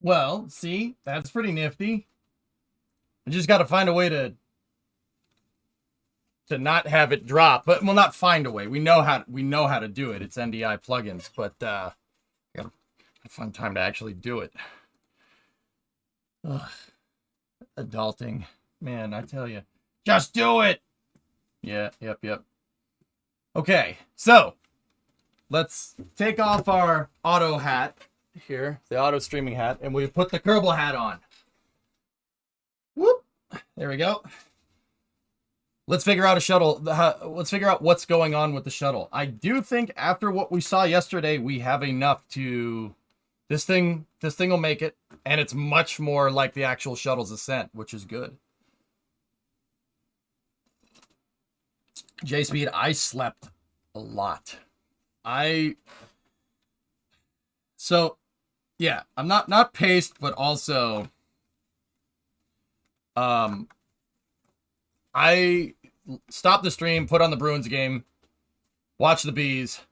Well, see, that's pretty nifty. I just got to find a way to not have it drop, but well, not find a way. We know how to do it. It's NDI plugins, but gotta find time to actually do it. Ugh. Adulting, man, I tell you, just do it. Yeah, yep. Okay, so let's take off our auto hat here, the auto streaming hat, and we put the Kerbal hat on. Whoop! There we go. Let's figure out a shuttle. Let's figure out what's going on with the shuttle. I do think after what we saw yesterday, we have enough to. This thing will make it, and it's much more like the actual shuttle's ascent, which is good. J-Speed, I slept a lot. So, yeah, I'm not paced, but also, I stopped the stream, put on the Bruins game, watched the Bees,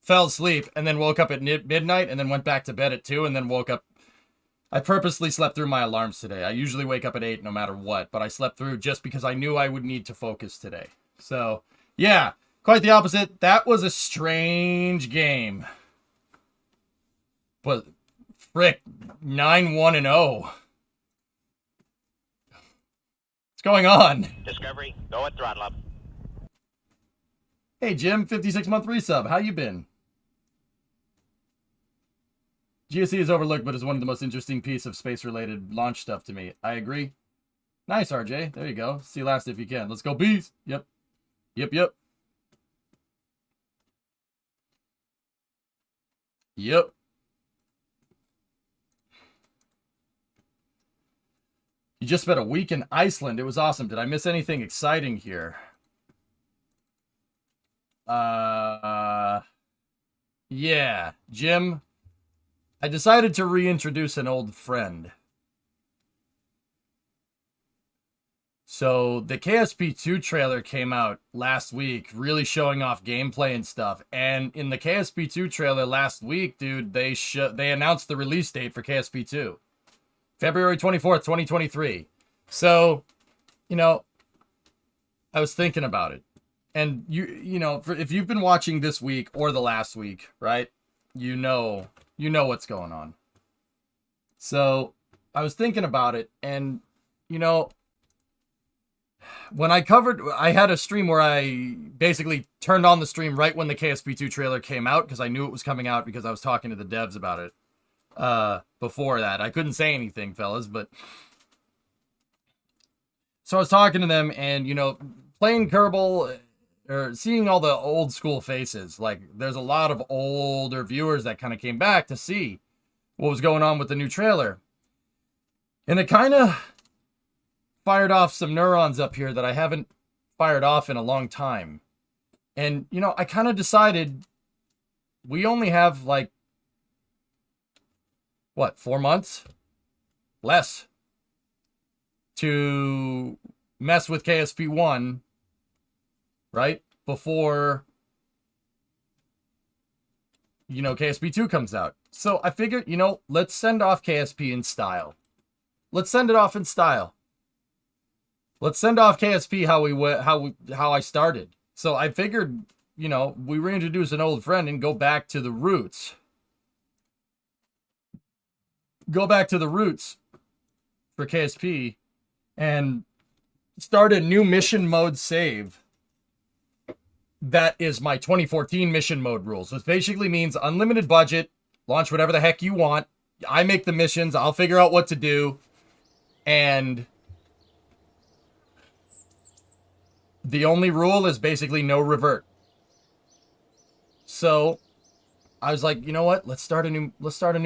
fell asleep, and then woke up at midnight, and then went back to bed at 2, and then woke up. I purposely slept through my alarms today. I usually wake up at 8 no matter what, but I slept through just because I knew I would need to focus today. So, yeah, quite the opposite. That was a strange game. But, frick, 9-1-0. What's going on? Discovery, go at throttle up. Hey, Jim, 56-month resub. How you been? GSC is overlooked, but is one of the most interesting piece of space-related launch stuff to me. I agree. Nice, RJ. There you go. See last if you can. Let's go, Bees. Yep. Yep. You just spent a week in Iceland. It was awesome. Did I miss anything exciting here? Yeah, Jim. I decided to reintroduce an old friend. So the KSP2 trailer came out last week, really showing off gameplay and stuff. And in the KSP2 trailer last week, dude, they announced the release date for KSP2. February 24th, 2023. So, you know, I was thinking about it. And you know, if you've been watching this week or the last week, right? You know what's going on. So I was thinking about it, and you know, when I had a stream where I basically turned on the stream right when the KSP2 trailer came out because I knew it was coming out because I was talking to the devs about it. Before that, I couldn't say anything, fellas, but so I was talking to them, and you know, playing Kerbal or seeing all the old school faces, like there's a lot of older viewers that kind of came back to see what was going on with the new trailer. And it kind of fired off some neurons up here that I haven't fired off in a long time. And, you know, I kind of decided we only have like, what, 4 months? Less to mess with KSP1, right? Before, you know, KSP2 comes out. So I figured, you know, let's send off KSP in style. Let's send it off in style. Let's send off KSP how I started. So I figured, you know, we reintroduce an old friend and go back to the roots. Go back to the roots for KSP and start a new mission mode save. That is my 2014 mission mode rules. This basically means unlimited budget, launch whatever the heck you want. I make the missions, I'll figure out what to do, and the only rule is basically no revert. So I was like, you know what? Let's start a new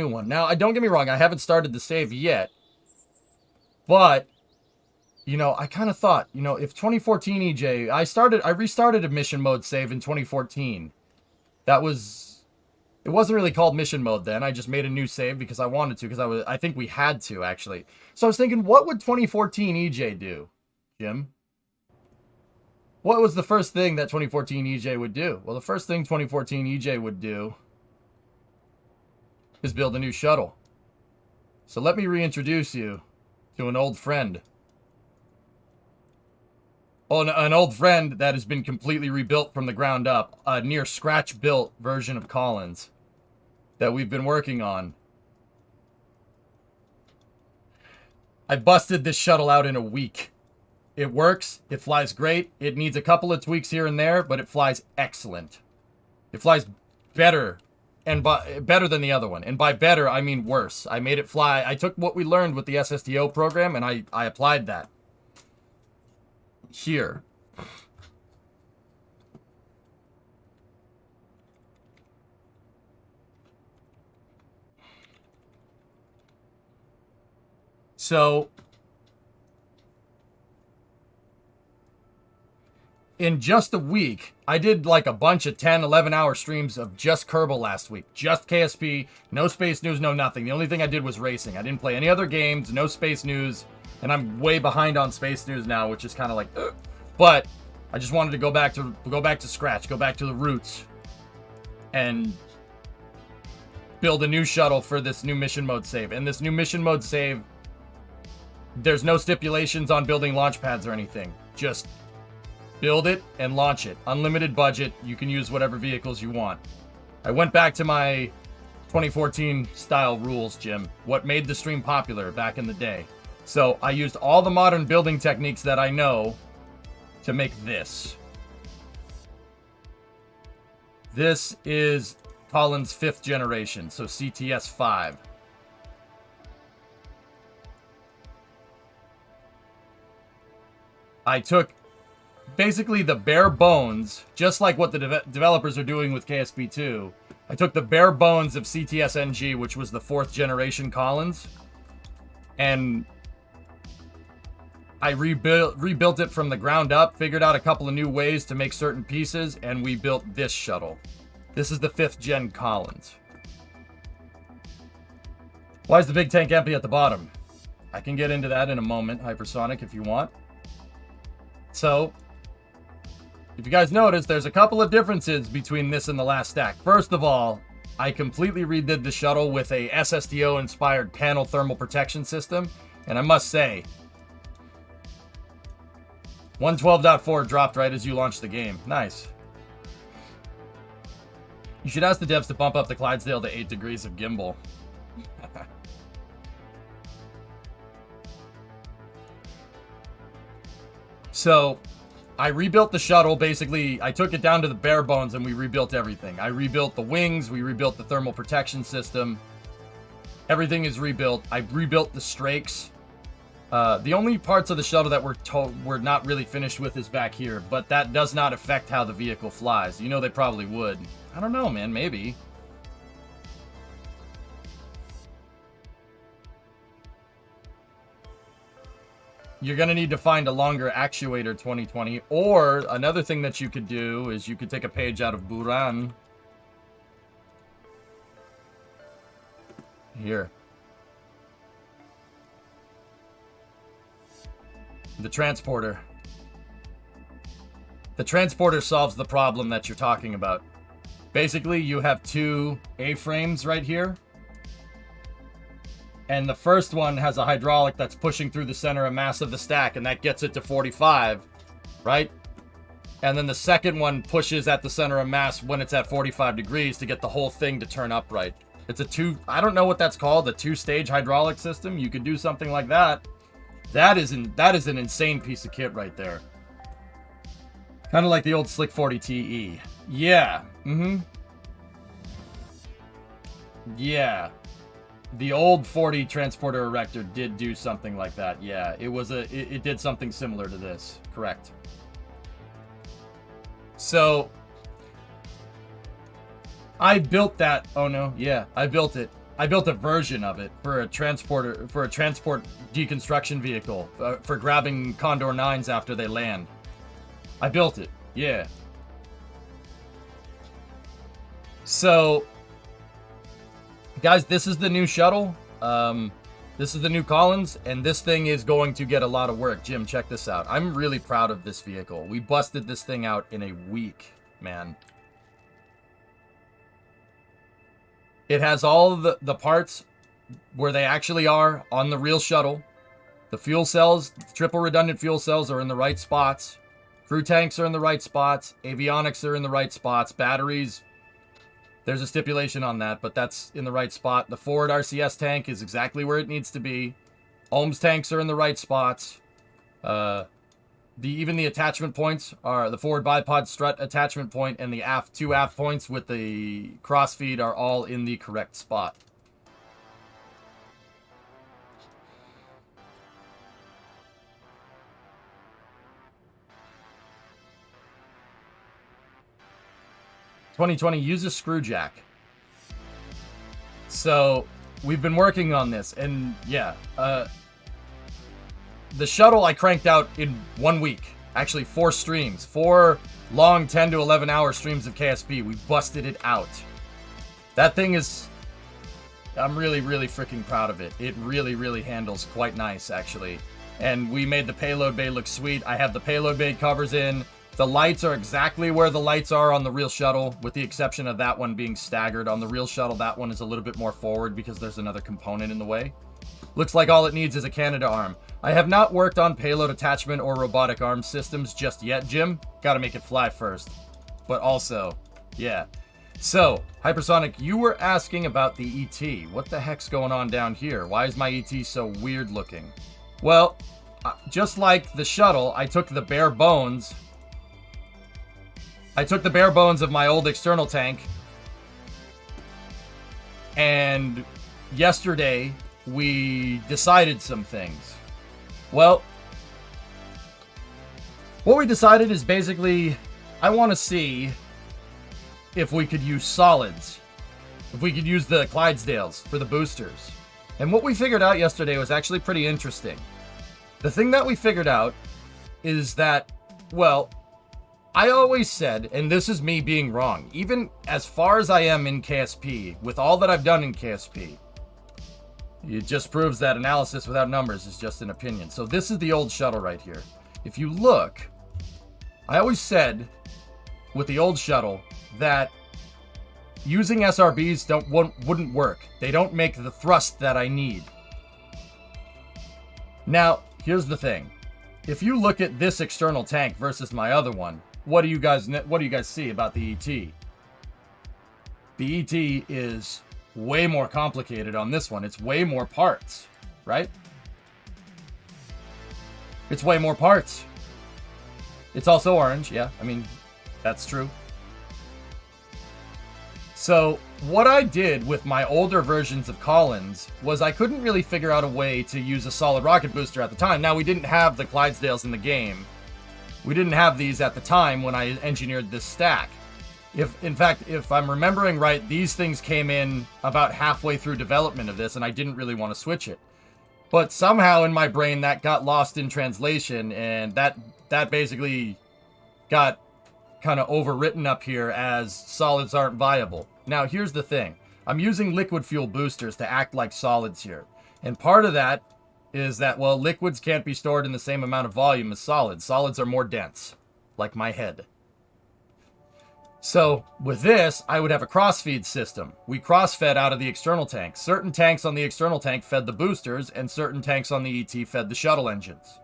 one. Now, don't get me wrong, I haven't started the save yet. But you know, I kind of thought, you know, if 2014 EJ, I restarted a mission mode save in 2014. It wasn't really called mission mode then. I just made a new save because I wanted to, because I think we had to actually. So I was thinking, what would 2014 EJ do, Jim? What was the first thing that 2014 EJ would do? Well, the first thing 2014 EJ would do is build a new shuttle. So let me reintroduce you to an old friend. Oh, an old friend that has been completely rebuilt from the ground up. A near scratch built version of Collins that we've been working on. I busted this shuttle out in a week. It works. It flies great. It needs a couple of tweaks here and there, but it flies excellent. It flies better, and better than the other one. And by better, I mean worse. I made it fly. I took what we learned with the SSTO program, and I applied that here. So in just a week, I did like a bunch of 10, 11-hour streams of just Kerbal last week. Just KSP, no Space News, no nothing. The only thing I did was racing. I didn't play any other games, no Space News, and I'm way behind on Space News now, which is kind of like, ugh. But I just wanted to go back to scratch, go back to the roots, and build a new shuttle for this new mission mode save. And this new mission mode save, there's no stipulations on building launch pads or anything. Just build it and launch it. Unlimited budget. You can use whatever vehicles you want. I went back to my 2014 style rules, Jim. What made the stream popular back in the day. So I used all the modern building techniques that I know to make this. This is Collins' 5th generation, so CTS 5. I took basically the bare bones, just like what the developers are doing with KSP2. I took the bare bones of CTS NG, which was the 4th generation Collins, and I rebuilt it from the ground up, figured out a couple of new ways to make certain pieces, and we built this shuttle. This is the 5th gen Collins. Why is the big tank empty at the bottom? I can get into that in a moment, Hypersonic, if you want. So, if you guys notice, there's a couple of differences between this and the last stack. First of all, I completely redid the shuttle with a SSTO-inspired panel thermal protection system, and I must say, 1.12.4 dropped right as you launched the game. Nice. You should ask the devs to bump up the Clydesdale to 8 degrees of gimbal. So, I rebuilt the shuttle. Basically, I took it down to the bare bones and we rebuilt everything. I rebuilt the wings. We rebuilt the thermal protection system. Everything is rebuilt. I rebuilt the strakes. The only parts of the shuttle that we're not really finished with is back here, but that does not affect how the vehicle flies. You know they probably would. I don't know, man. Maybe. You're going to need to find a longer actuator 2020. Or another thing that you could do is you could take a page out of Buran. Here. The transporter. The transporter solves the problem that you're talking about. Basically, you have 2 A-frames right here. And the first one has a hydraulic that's pushing through the center of mass of the stack, and that gets it to 45, right? And then the second one pushes at the center of mass when it's at 45 degrees to get the whole thing to turn upright. It's a I don't know what that's called, a 2-stage hydraulic system. You could do something like that. That is an insane piece of kit right there. Kind of like the old Slick 40 TE. Yeah. Yeah. The old 40 transporter erector did do something like that. Yeah, it did something similar to this. Correct. So I built that. Oh no, yeah, I built it. I built a version of it for a transport deconstruction vehicle for grabbing Condor 9s after they land. I built it. Yeah. So guys, this is the new shuttle. This is the new Collins, and this thing is going to get a lot of work. Jim, check this out. I'm really proud of this vehicle. We busted this thing out in a week, man. It has all the parts where they actually are on the real shuttle. The fuel cells, triple redundant fuel cells are in the right spots. Crew tanks are in the right spots. Avionics are in the right spots. Batteries, there's a stipulation on that, but that's in the right spot. The forward RCS tank is exactly where it needs to be. Ohms tanks are in the right spots. Even the attachment points are the forward bipod strut attachment point and the two aft points with the crossfeed are all in the correct spot. Use a screw jack. So we've been working on this, and yeah, the shuttle I cranked out in 1 week. Actually, 4 streams. 4 long 10 to 11 hour streams of KSP. We busted it out. That thing is... I'm really, really freaking proud of it. It really, really handles quite nice, actually. And we made the payload bay look sweet. I have the payload bay covers in. The lights are exactly where the lights are on the real shuttle, with the exception of that one being staggered. On the real shuttle, that one is a little bit more forward because there's another component in the way. Looks like all it needs is a Canadarm. I have not worked on payload attachment or robotic arm systems just yet, Jim. Gotta make it fly first. But also, yeah. So, Hypersonic, you were asking about the ET. What the heck's going on down here? Why is my ET so weird looking? Well, just like the shuttle, I took the bare bones. I took the bare bones of my old external tank. And yesterday, we decided some things. Well, what we decided is basically, I want to see if we could use solids. If we could use the Clydesdales for the boosters. And what we figured out yesterday was actually pretty interesting. The thing that we figured out is that, well, I always said, and this is me being wrong, even as far as I am in KSP, with all that I've done in KSP, it just proves that analysis without numbers is just an opinion. So this is the old shuttle right here. If you look, I always said with the old shuttle that using SRBs wouldn't work. They don't make the thrust that I need. Now, here's the thing. If you look at this external tank versus my other one, what do you guys see about the ET? The ET is way more complicated on this one. It's way more parts, right? It's way more parts. It's also orange, yeah. I mean, that's true. So what I did with my older versions of Collins was I couldn't really figure out a way to use a solid rocket booster at the time. Now, we didn't have the Clydesdales in the game. We didn't have these at the time when I engineered this stack. In fact, if I'm remembering right, these things came in about halfway through development of this, and I didn't really want to switch it. But somehow in my brain that got lost in translation, and that basically got kind of overwritten up here as solids aren't viable. Now, here's the thing. I'm using liquid fuel boosters to act like solids here. And part of that is that, well, liquids can't be stored in the same amount of volume as solids. Solids are more dense, like my head. So with this, I would have a cross-feed system. We cross-fed out of the external tank. Certain tanks on the external tank fed the boosters, and certain tanks on the ET fed the shuttle engines.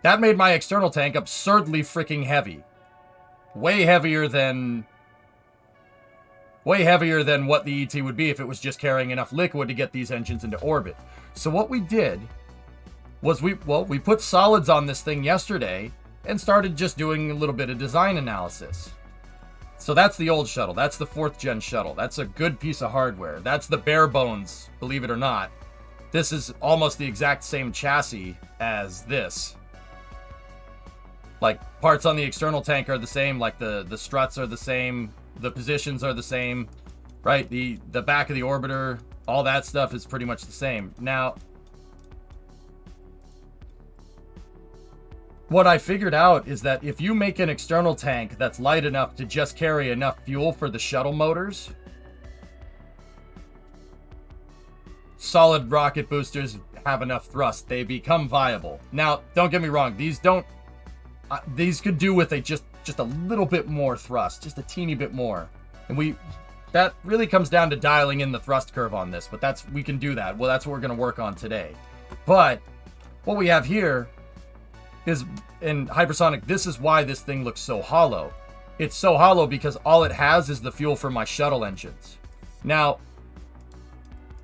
That made my external tank absurdly freaking heavy. Way heavier than what the ET would be if it was just carrying enough liquid to get these engines into orbit. So what we did was we put solids on this thing yesterday and started just doing a little bit of design analysis. So that's the old shuttle. That's the 4th gen shuttle. That's a good piece of hardware. That's the bare bones, believe it or not. This is almost the exact same chassis as this. Like, parts on the external tank are the same, like the struts are the same, the positions are the same, right? The back of the orbiter, all that stuff is pretty much the same. Now, what I figured out is that if you make an external tank that's light enough to just carry enough fuel for the shuttle motors, solid rocket boosters have enough thrust. They become viable. Now, don't get me wrong. These could do with just a little bit more thrust, just a teeny bit more. And that really comes down to dialing in the thrust curve on this, but we can do that. Well, that's what we're going to work on today. But what we have here is, in hypersonic, this is why this thing looks so hollow. It's so hollow because all it has is the fuel for my shuttle engines. Now,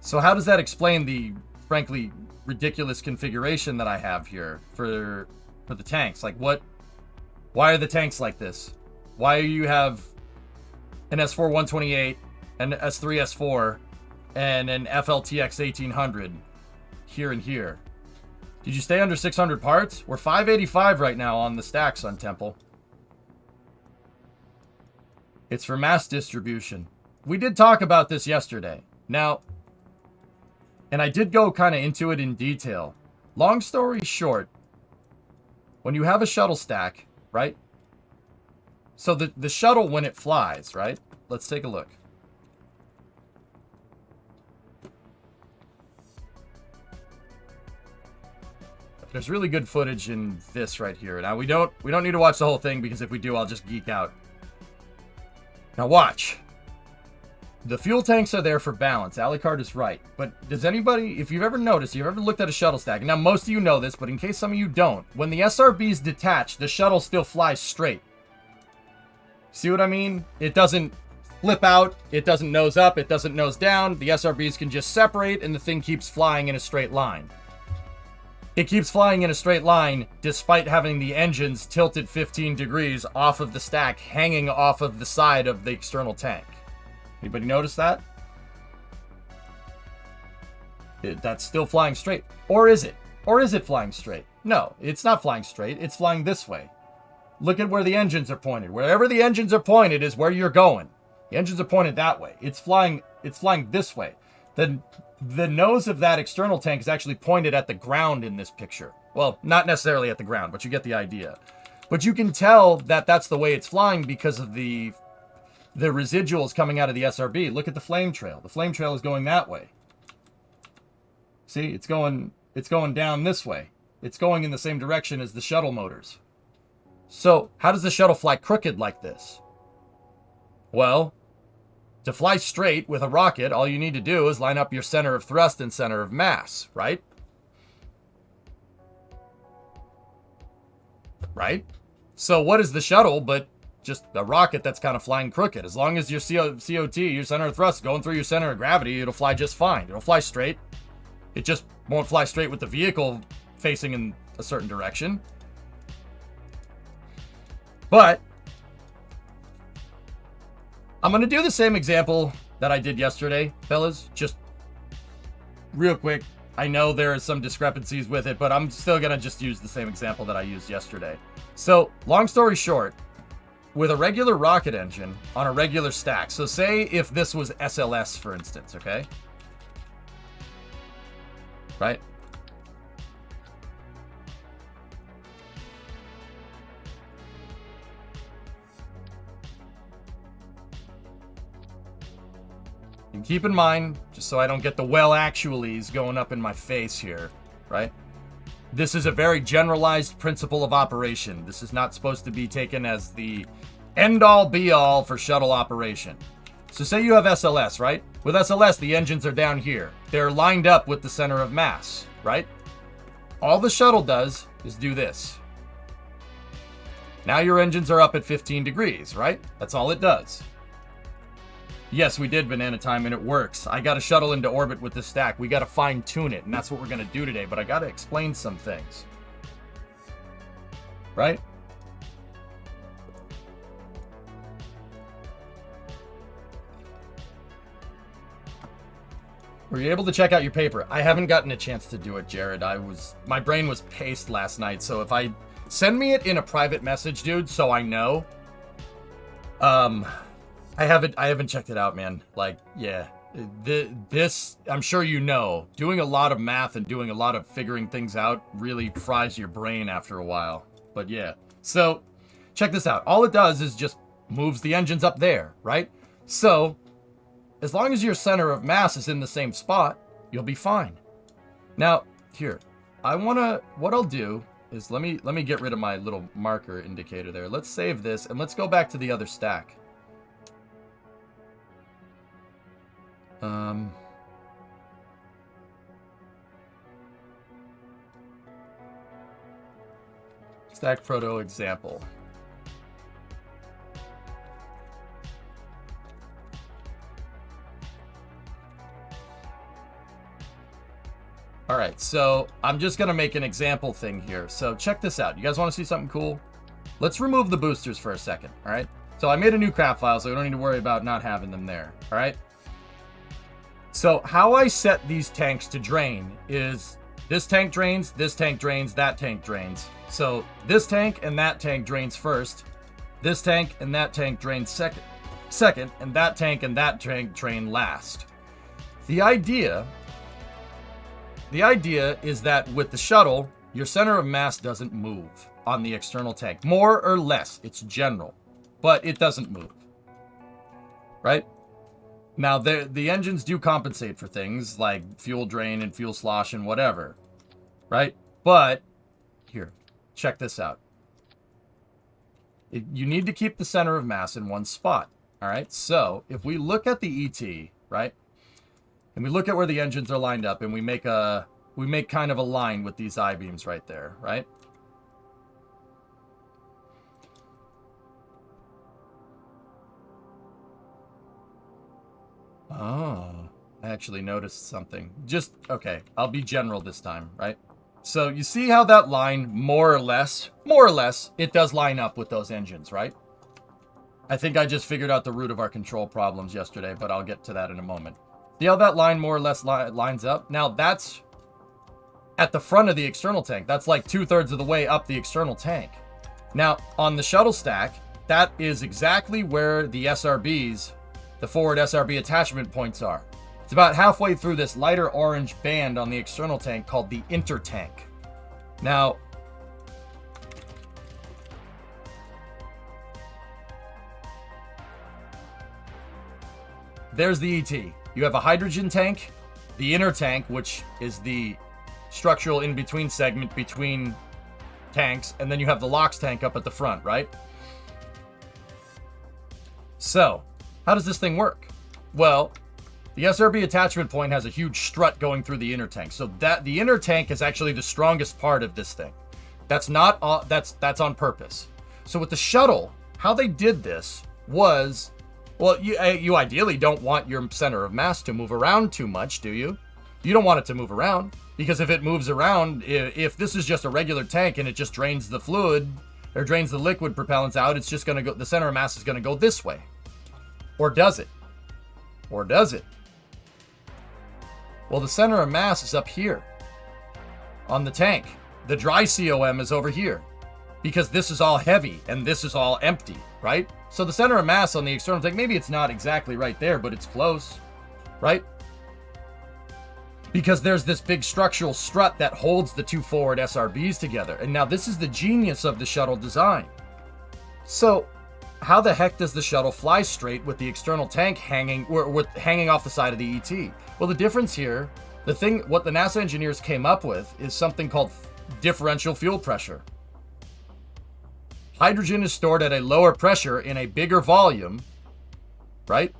so how does that explain the, frankly, ridiculous configuration that I have here for the tanks? Like, why are the tanks like this? Why do you have an S4 128, an S3 S4, and an FLTX 1800 here and here? Did you stay under 600 parts? We're 585 right now on the stacks on Temple. It's for mass distribution. We did talk about this yesterday. Now, and I did go kind of into it in detail. Long story short, when you have a shuttle stack, right? So the shuttle, when it flies, right? Let's take a look. There's really good footage in this right here. Now we don't need to watch the whole thing, because if we do, I'll just geek out. Now watch. The fuel tanks are there for balance. Alucard is right. But does anybody, if you've ever noticed, you've ever looked at a shuttle stack, and now most of you know this, but in case some of you don't, when the SRBs detach, the shuttle still flies straight. See what I mean? It doesn't flip out, it doesn't nose up, it doesn't nose down. The SRBs can just separate, and the thing keeps flying in a straight line. It keeps flying in a straight line despite having the engines tilted 15 degrees off of the stack, hanging off of the side of the external tank. Anybody notice that? That's still flying straight. Or is it? Or is it flying straight? No, it's not flying straight. It's flying this way. Look at where the engines are pointed. Wherever the engines are pointed is where you're going. The engines are pointed that way. It's flying this way. The nose of that external tank is actually pointed at the ground in this picture. Well, not necessarily at the ground, but you get the idea. But you can tell that that's the way it's flying because of the residuals coming out of the SRB. Look at the flame trail. The flame trail is going that way. See, it's going down this way. It's going in the same direction as the shuttle motors. So, how does the shuttle fly crooked like this? Well, to fly straight with a rocket, all you need to do is line up your center of thrust and center of mass, right? Right? So what is the shuttle but just a rocket that's kind of flying crooked? As long as your COT, your center of thrust, going through your center of gravity, it'll fly just fine. It'll fly straight. It just won't fly straight with the vehicle facing in a certain direction. But I'm going to do the same example that I did yesterday, fellas. Just real quick. I know there are some discrepancies with it, but I'm still going to just use the same example that I used yesterday. So, long story short, with a regular rocket engine on a regular stack. So say if this was SLS, for instance, okay? Right? And keep in mind, just so I don't get the well actuallys going up in my face here, right? This is a very generalized principle of operation. This is not supposed to be taken as the end-all be-all for shuttle operation. So say you have SLS, right? With SLS, the engines are down here. They're lined up with the center of mass, right? All the shuttle does is do this. Now your engines are up at 15 degrees, right? That's all it does. Yes, we did banana time, and it works. I got a shuttle into orbit with this stack. We got to fine-tune it, and that's what we're going to do today, but I got to explain some things. Right? Were you able to check out your paper? I haven't gotten a chance to do it, Jared. My brain was paced last night, so if I send me it in a private message, dude, so I know. I haven't checked it out, man. Like, yeah, this, I'm sure you know, doing a lot of math and doing a lot of figuring things out really fries your brain after a while. But yeah, so check this out. All it does is just moves the engines up there, right? So as long as your center of mass is in the same spot, you'll be fine. Now, here, what I'll do is let me get rid of my little marker indicator there. Let's save this and let's go back to the other stack. Stack proto example. All right, so I'm just gonna make an example thing here. So check this out. You guys want to see something cool? Let's remove the boosters for a second. All right. So I made a new craft file, so we don't need to worry about not having them there. All right. So how I set these tanks to drain is this tank drains, that tank drains. So this tank and that tank drains first. This tank and that tank drains second, and that tank drain last. The idea is that with the shuttle, your center of mass doesn't move on the external tank. More or less, it's general, but it doesn't move. Right? Now, the engines do compensate for things like fuel drain and fuel slosh and whatever. Right? But, here, check this out. You need to keep the center of mass in one spot. All right? So, if we look at the ET, right? And we look at where the engines are lined up, and we make kind of a line with these I-beams right there, right? Oh, I actually noticed something. Okay, I'll be general this time, right? So you see how that line, more or less, it does line up with those engines, right? I think I just figured out the root of our control problems yesterday, but I'll get to that in a moment. See how that line more or less lines up? Now that's at the front of the external tank. That's like 2/3 of the way up the external tank. Now on the shuttle stack, that is exactly where the SRBs, the forward SRB attachment points are. It's about halfway through this lighter orange band on the external tank called the intertank. Now, there's the ET. You have a hydrogen tank, the inner tank, which is the structural in-between segment between tanks, and then you have the LOX tank up at the front, right? So, how does this thing work? Well, the SRB attachment point has a huge strut going through the inner tank. So that the inner tank is actually the strongest part of this thing. That's on purpose. So with the shuttle, how they did this was, well, you ideally don't want your center of mass to move around too much, do you? You don't want it to move around, because if it moves around, if this is just a regular tank and it just drains the fluid or drains the liquid propellants out, it's just going to go, the center of mass is going to go this way. Or does it? Or does it? Well, the center of mass is up here on the tank. The dry COM is over here because this is all heavy and this is all empty, right? So the center of mass on the external tank, maybe it's not exactly right there, but it's close, right? Because there's this big structural strut that holds the two forward SRBs together. And now this is the genius of the shuttle design. So how the heck does the shuttle fly straight with the external tank hanging off the side of the ET? Well, the difference here, what the NASA engineers came up with is something called differential fuel pressure. Hydrogen is stored at a lower pressure in a bigger volume, right,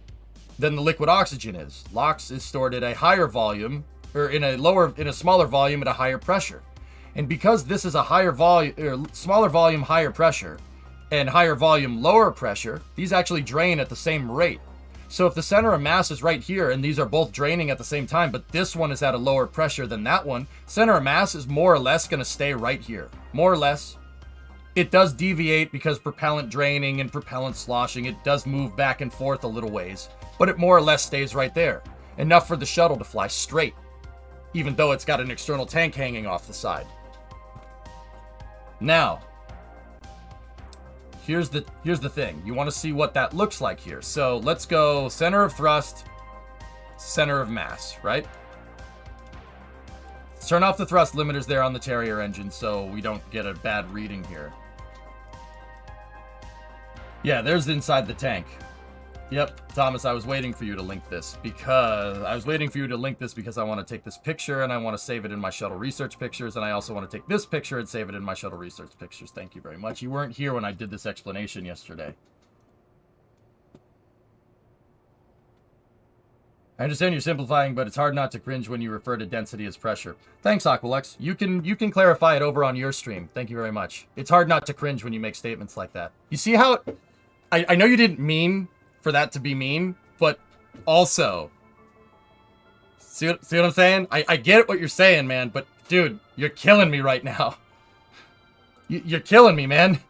than the liquid oxygen is. LOX is stored at a higher volume, or in a smaller volume at a higher pressure. And because this is a higher volume, or smaller volume, higher pressure, and higher volume, lower pressure, these actually drain at the same rate. So if the center of mass is right here, and these are both draining at the same time, but this one is at a lower pressure than that one, center of mass is more or less going to stay right here. More or less. It does deviate because propellant draining and propellant sloshing, it does move back and forth a little ways, but it more or less stays right there. Enough for the shuttle to fly straight, even though it's got an external tank hanging off the side. Now, here's the thing. You want to see what that looks like here. So let's go center of thrust, center of mass, right? Let's turn off the thrust limiters there on the Terrier engine so we don't get a bad reading here. Yeah, there's inside the tank. Yep, Thomas, I was waiting for you to link this because I want to take this picture and I want to save it in my shuttle research pictures, and I also want to take this picture and save it in my shuttle research pictures. Thank you very much. You weren't here when I did this explanation yesterday. I understand you're simplifying, but it's hard not to cringe when you refer to density as pressure. Thanks, Aqualex. You can clarify it over on your stream. Thank you very much. It's hard not to cringe when you make statements like that. You see how... I know you didn't mean for that to be mean, but also... See what I'm saying? I get what you're saying, man, but dude, you're killing me right now. You're killing me, man.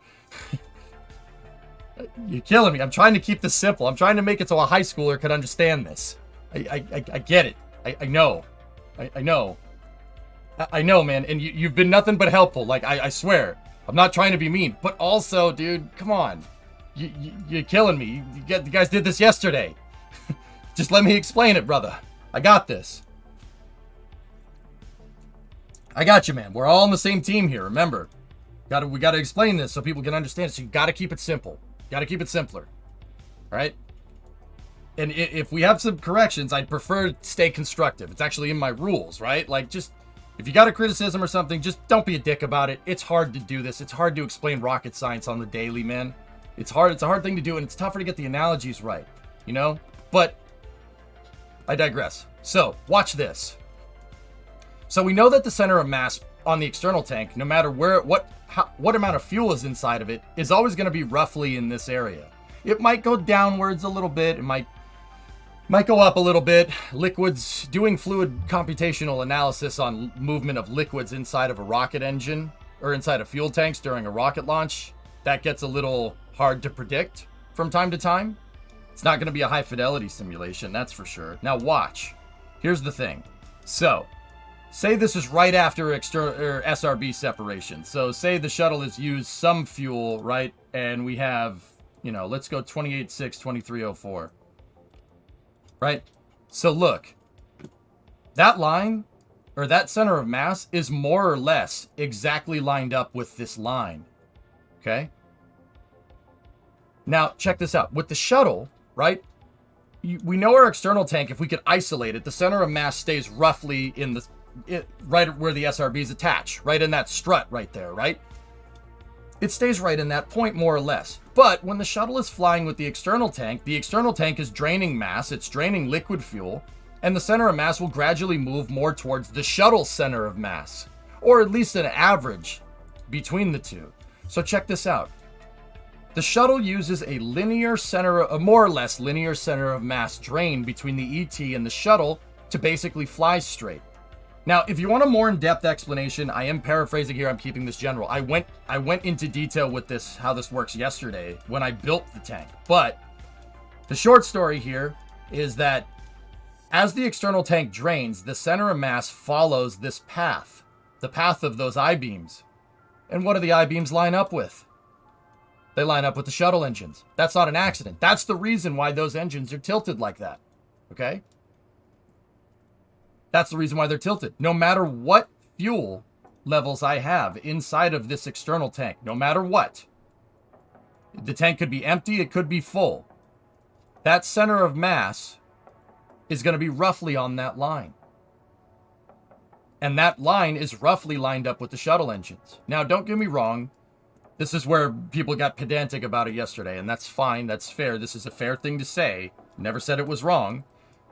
You're killing me. I'm trying to keep this simple. I'm trying to make it so a high schooler could understand this. I get it. I know. I know. I know, man. And you've been nothing but helpful. Like, I swear. I'm not trying to be mean. But also, dude, come on. You're killing me. You guys did this yesterday. Just let me explain it, brother. I got this. I got you, man. We're all on the same team here, remember. We gotta explain this so people can understand it. So you gotta keep it simple. Gotta keep it simpler. Right? And if we have some corrections, I'd prefer to stay constructive. It's actually in my rules, right? Like, just, if you got a criticism or something, just don't be a dick about it. It's hard to do this. It's hard to explain rocket science on the daily, man. It's hard. It's a hard thing to do, and it's tougher to get the analogies right, you know? But I digress. So, watch this. So we know that the center of mass on the external tank, no matter what amount of fuel is inside of it, is always going to be roughly in this area. It might go downwards a little bit. It might go up a little bit. Liquids, doing fluid computational analysis on movement of liquids inside of a rocket engine or inside of fuel tanks during a rocket launch, that gets a little hard to predict from time to time. It's not going to be a high fidelity simulation, that's for sure. Now watch. Here's the thing. So, say this is right after SRB separation. So say the shuttle has used some fuel, right? And we have, you know, let's go 28.6, 2304. Right? So look, that line, or that center of mass, is more or less exactly lined up with this line. Okay? Now, check this out. With the shuttle, right? We know our external tank, if we could isolate it, the center of mass stays roughly in the... right where the SRBs attach, right in that strut right there, right? It stays right in that point, more or less. But when the shuttle is flying with the external tank is draining mass, it's draining liquid fuel, and the center of mass will gradually move more towards the shuttle center of mass, or at least an average between the two. So check this out. The shuttle uses a more or less linear center of mass drain between the ET and the shuttle to basically fly straight. Now, if you want a more in-depth explanation, I am paraphrasing here, I'm keeping this general. I went into detail with this, how this works yesterday when I built the tank. But the short story here is that as the external tank drains, the center of mass follows this path, the path of those I-beams. And what do the I-beams line up with? They line up with the shuttle engines. That's not an accident. That's the reason why those engines are tilted like that. Okay? That's the reason why they're tilted. No matter what fuel levels I have inside of this external tank, no matter what, the tank could be empty, it could be full. That center of mass is going to be roughly on that line. And that line is roughly lined up with the shuttle engines. Now, don't get me wrong. This is where people got pedantic about it yesterday, and that's fine. That's fair. This is a fair thing to say. Never said it was wrong.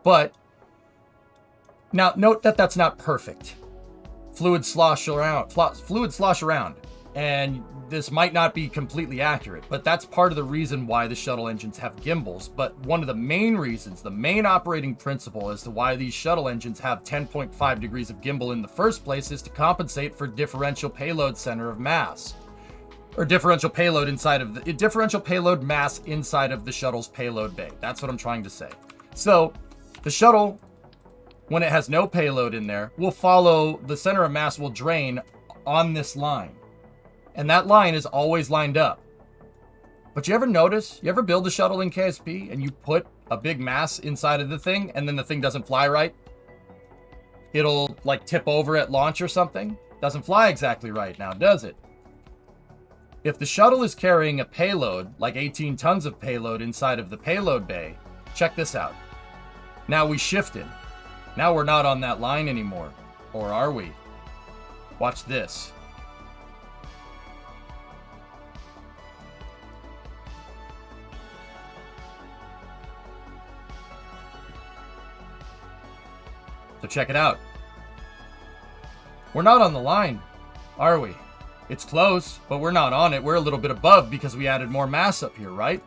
But now, note that that's not perfect. Fluids slosh around, and this might not be completely accurate, but that's part of the reason why the shuttle engines have gimbals. But one of the main reasons, the main operating principle as to why these shuttle engines have 10.5 degrees of gimbal in the first place is to compensate for differential payload center of mass, or differential payload mass inside of the shuttle's payload bay. That's what I'm trying to say. So the shuttle, when it has no payload in there, will follow, the center of mass will drain on this line. And that line is always lined up. But you ever build a shuttle in KSP and you put a big mass inside of the thing and then the thing doesn't fly right? It'll like tip over at launch or something. Doesn't fly exactly right now, does it? If the shuttle is carrying a payload, like 18 tons of payload inside of the payload bay, check this out. Now we shifted. Now we're not on that line anymore. Or are we? Watch this. So check it out. We're not on the line, are we? It's close, but we're not on it. We're a little bit above because we added more mass up here, right?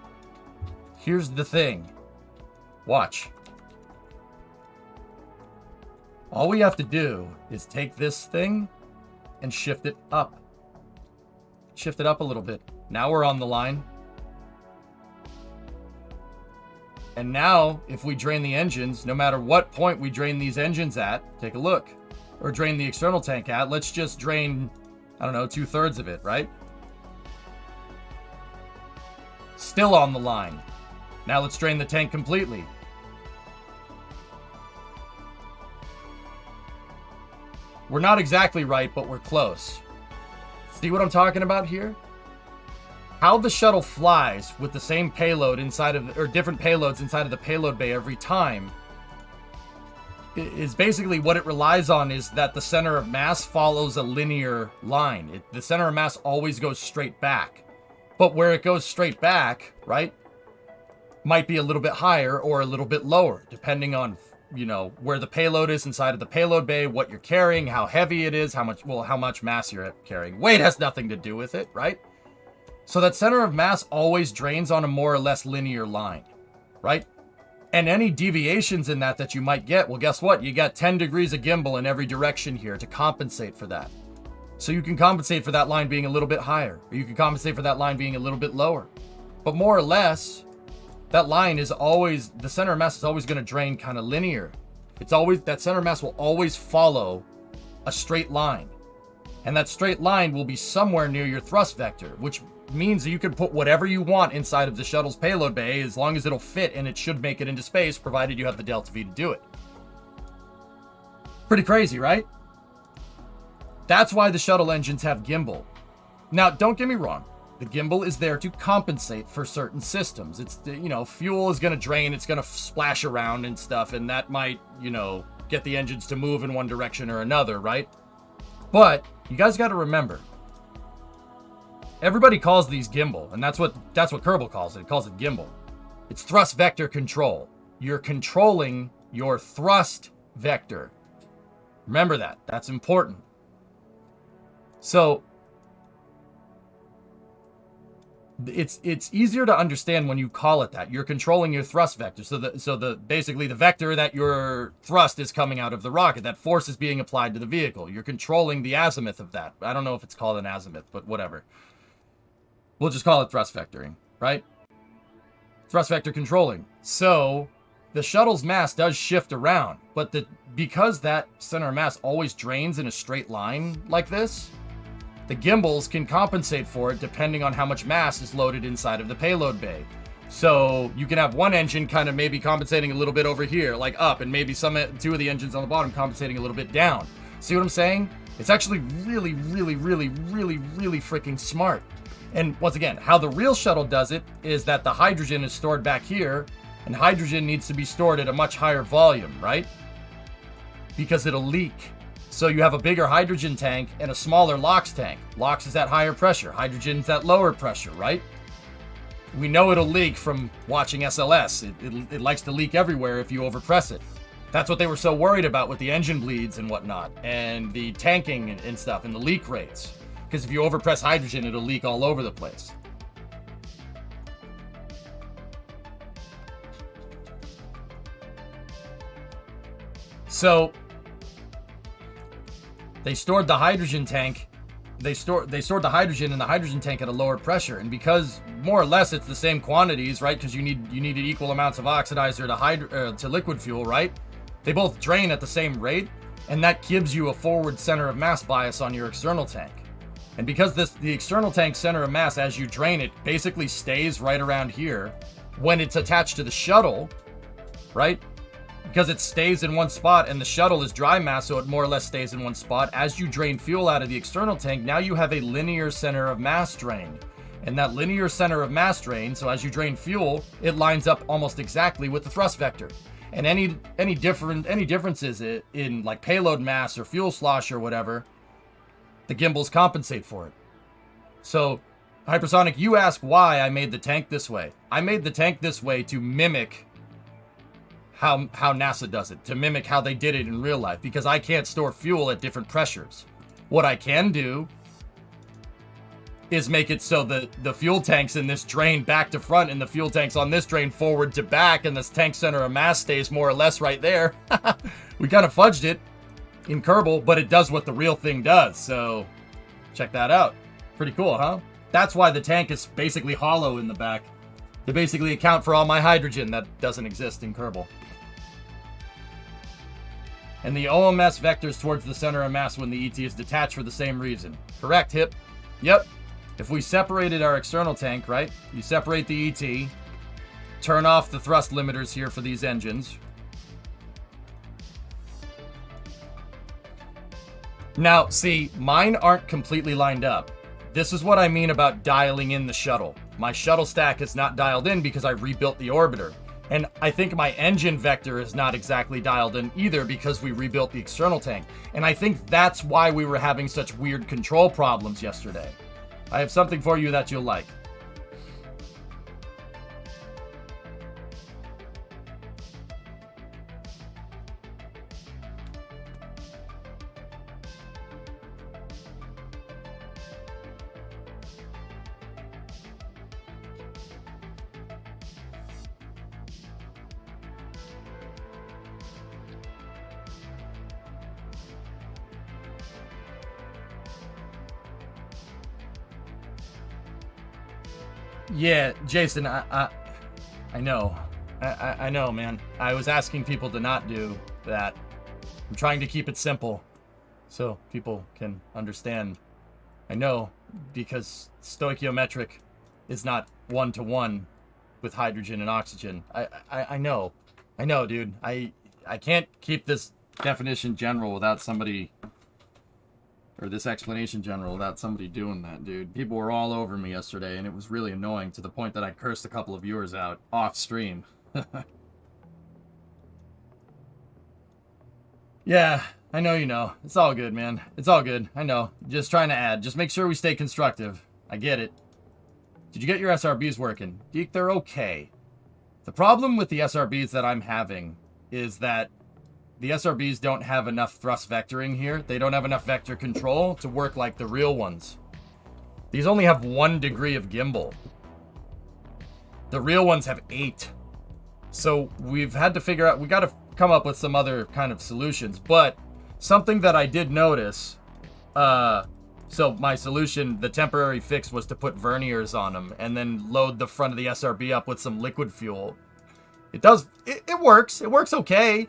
Here's the thing. Watch. All we have to do is take this thing and shift it up. Shift it up a little bit. Now we're on the line. And now, if we drain the engines, no matter what point we drain these engines at, take a look. Or drain the external tank at, let's just drain, I don't know, 2/3 of it, right? Still on the line. Now let's drain the tank completely. We're not exactly right, but we're close. See what I'm talking about here? How the shuttle flies with the same payload inside of, or different payloads inside of the payload bay every time is basically what it relies on is that the center of mass follows a linear line. The center of mass always goes straight back. But where it goes straight back, right, might be a little bit higher or a little bit lower, depending on, you know, where the payload is inside of the payload bay, what you're carrying, how heavy it is, how much mass you're carrying. Weight has nothing to do with it, right? So that center of mass always drains on a more or less linear line, right? And any deviations in that you might get, well, guess what? You got 10 degrees of gimbal in every direction here to compensate for that. So you can compensate for that line being a little bit higher, or you can compensate for that line being a little bit lower. But more or less, that line is always, the center of mass is always going to drain kind of linear. It's always, that center of mass will always follow a straight line. And that straight line will be somewhere near your thrust vector, which means that you can put whatever you want inside of the shuttle's payload bay as long as it'll fit, and it should make it into space, provided you have the delta V to do it. Pretty crazy, right? That's why the shuttle engines have gimbal. Now, don't get me wrong. The gimbal is there to compensate for certain systems. It's, you know, fuel is going to drain, it's going to splash around and stuff, and that might, you know, get the engines to move in one direction or another, right? But you guys got to remember, everybody calls these gimbal, and that's what Kerbal calls it. It calls it gimbal. It's thrust vector control. You're controlling your thrust vector. Remember that. That's important. So it's easier to understand when you call it that. You're controlling your thrust vector. So basically the vector that your thrust is coming out of the rocket, that force is being applied to the vehicle. You're controlling the azimuth of that. I don't know if it's called an azimuth, but whatever. We'll just call it thrust vectoring, right? Thrust vector controlling. So the shuttle's mass does shift around, but because that center of mass always drains in a straight line like this, the gimbals can compensate for it depending on how much mass is loaded inside of the payload bay. So you can have one engine kind of maybe compensating a little bit over here, like up, and maybe two of the engines on the bottom compensating a little bit down. See what I'm saying? It's actually really, really, really, really, really freaking smart. And once again, how the real shuttle does it is that the hydrogen is stored back here, and hydrogen needs to be stored at a much higher volume, right? Because it'll leak. So you have a bigger hydrogen tank and a smaller LOX tank. LOX is at higher pressure, hydrogen's at lower pressure, right? We know it'll leak from watching SLS. It likes to leak everywhere if you overpress it. That's what they were so worried about with the engine bleeds and whatnot, and the tanking and stuff, and the leak rates. Because if you overpress hydrogen, it'll leak all over the place. So they stored the hydrogen tank. They stored the hydrogen in the hydrogen tank at a lower pressure, and because more or less it's the same quantities, right? Because you needed equal amounts of oxidizer to liquid fuel, right? They both drain at the same rate, and that gives you a forward center of mass bias on your external tank. And because the external tank center of mass, as you drain it, basically stays right around here when it's attached to the shuttle, right? Because it stays in one spot, and the shuttle is dry mass, so it more or less stays in one spot. As you drain fuel out of the external tank, now you have a linear center of mass drain. And that linear center of mass drain, so as you drain fuel, it lines up almost exactly with the thrust vector. And any differences in like payload mass or fuel slosh or whatever, the gimbals compensate for it. So, Hypersonic, you ask why I made the tank this way. I made the tank this way to mimic how NASA does it, to mimic how they did it in real life, because I can't store fuel at different pressures. What I can do is make it so that the fuel tanks in this drain back to front and the fuel tanks on this drain forward to back, and this tank center of mass stays more or less right there. We kind of fudged it in Kerbal, but it does what the real thing does, so check that out. Pretty cool, huh? That's why the tank is basically hollow in the back. They basically account for all my hydrogen that doesn't exist in Kerbal. And the OMS vectors towards the center of mass when the ET is detached for the same reason. Correct, Hip. Yep. If we separated our external tank, right? You separate the ET, turn off the thrust limiters here for these engines. Now, see, mine aren't completely lined up. This is what I mean about dialing in the shuttle. My shuttle stack is not dialed in because I rebuilt the orbiter. And I think my engine vector is not exactly dialed in either because we rebuilt the external tank. And I think that's why we were having such weird control problems yesterday. I have something for you that you'll like. Yeah, Jason, I know. I know, man. I was asking people to not do that. I'm trying to keep it simple so people can understand. I know, because stoichiometric is not one-to-one with hydrogen and oxygen. I know. I know, dude. I can't keep this definition general without somebody... or this explanation general without somebody doing that, dude. People were all over me yesterday, and it was really annoying to the point that I cursed a couple of viewers out off stream. Yeah, I know you know. It's all good, man. It's all good. I know. Just trying to add. Just make sure we stay constructive. I get it. Did you get your SRBs working? Deke, they're okay. The problem with the SRBs that I'm having is that the SRBs don't have enough thrust vectoring here. They don't have enough vector control to work like the real ones. These only have 1 degree of gimbal. The real ones have 8. So we've had to figure out, we got to come up with some other kind of solutions. But something that I did notice, so my solution, the temporary fix was to put verniers on them and then load the front of the SRB up with some liquid fuel. It does, it works. It works okay.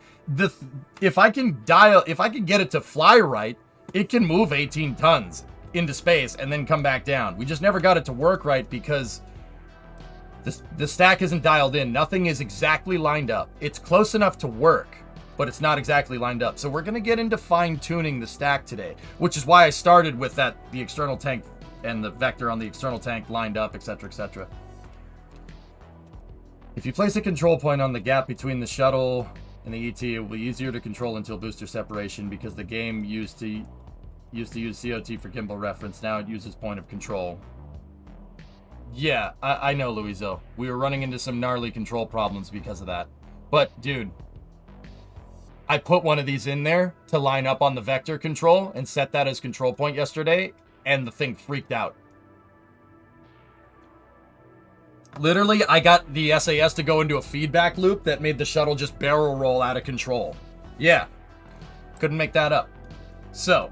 If I can get it to fly right, it can move 18 tons into space and then come back down. We just never got it to work right because the stack isn't dialed in. Nothing is exactly lined up. It's close enough to work, but it's not exactly lined up. So we're going to get into fine-tuning the stack today, which is why I started with the external tank and the vector on the external tank lined up, etc., etc. If you place a control point on the gap between the shuttle and the ET, it will be easier to control until booster separation because the game used to use COT for gimbal reference. Now it uses point of control. Yeah, I know, Luizo. We were running into some gnarly control problems because of that. But, dude, I put one of these in there to line up on the vector control and set that as control point yesterday, and the thing freaked out. Literally, I got the SAS to go into a feedback loop that made the shuttle just barrel roll out of control. Yeah. Couldn't make that up. So,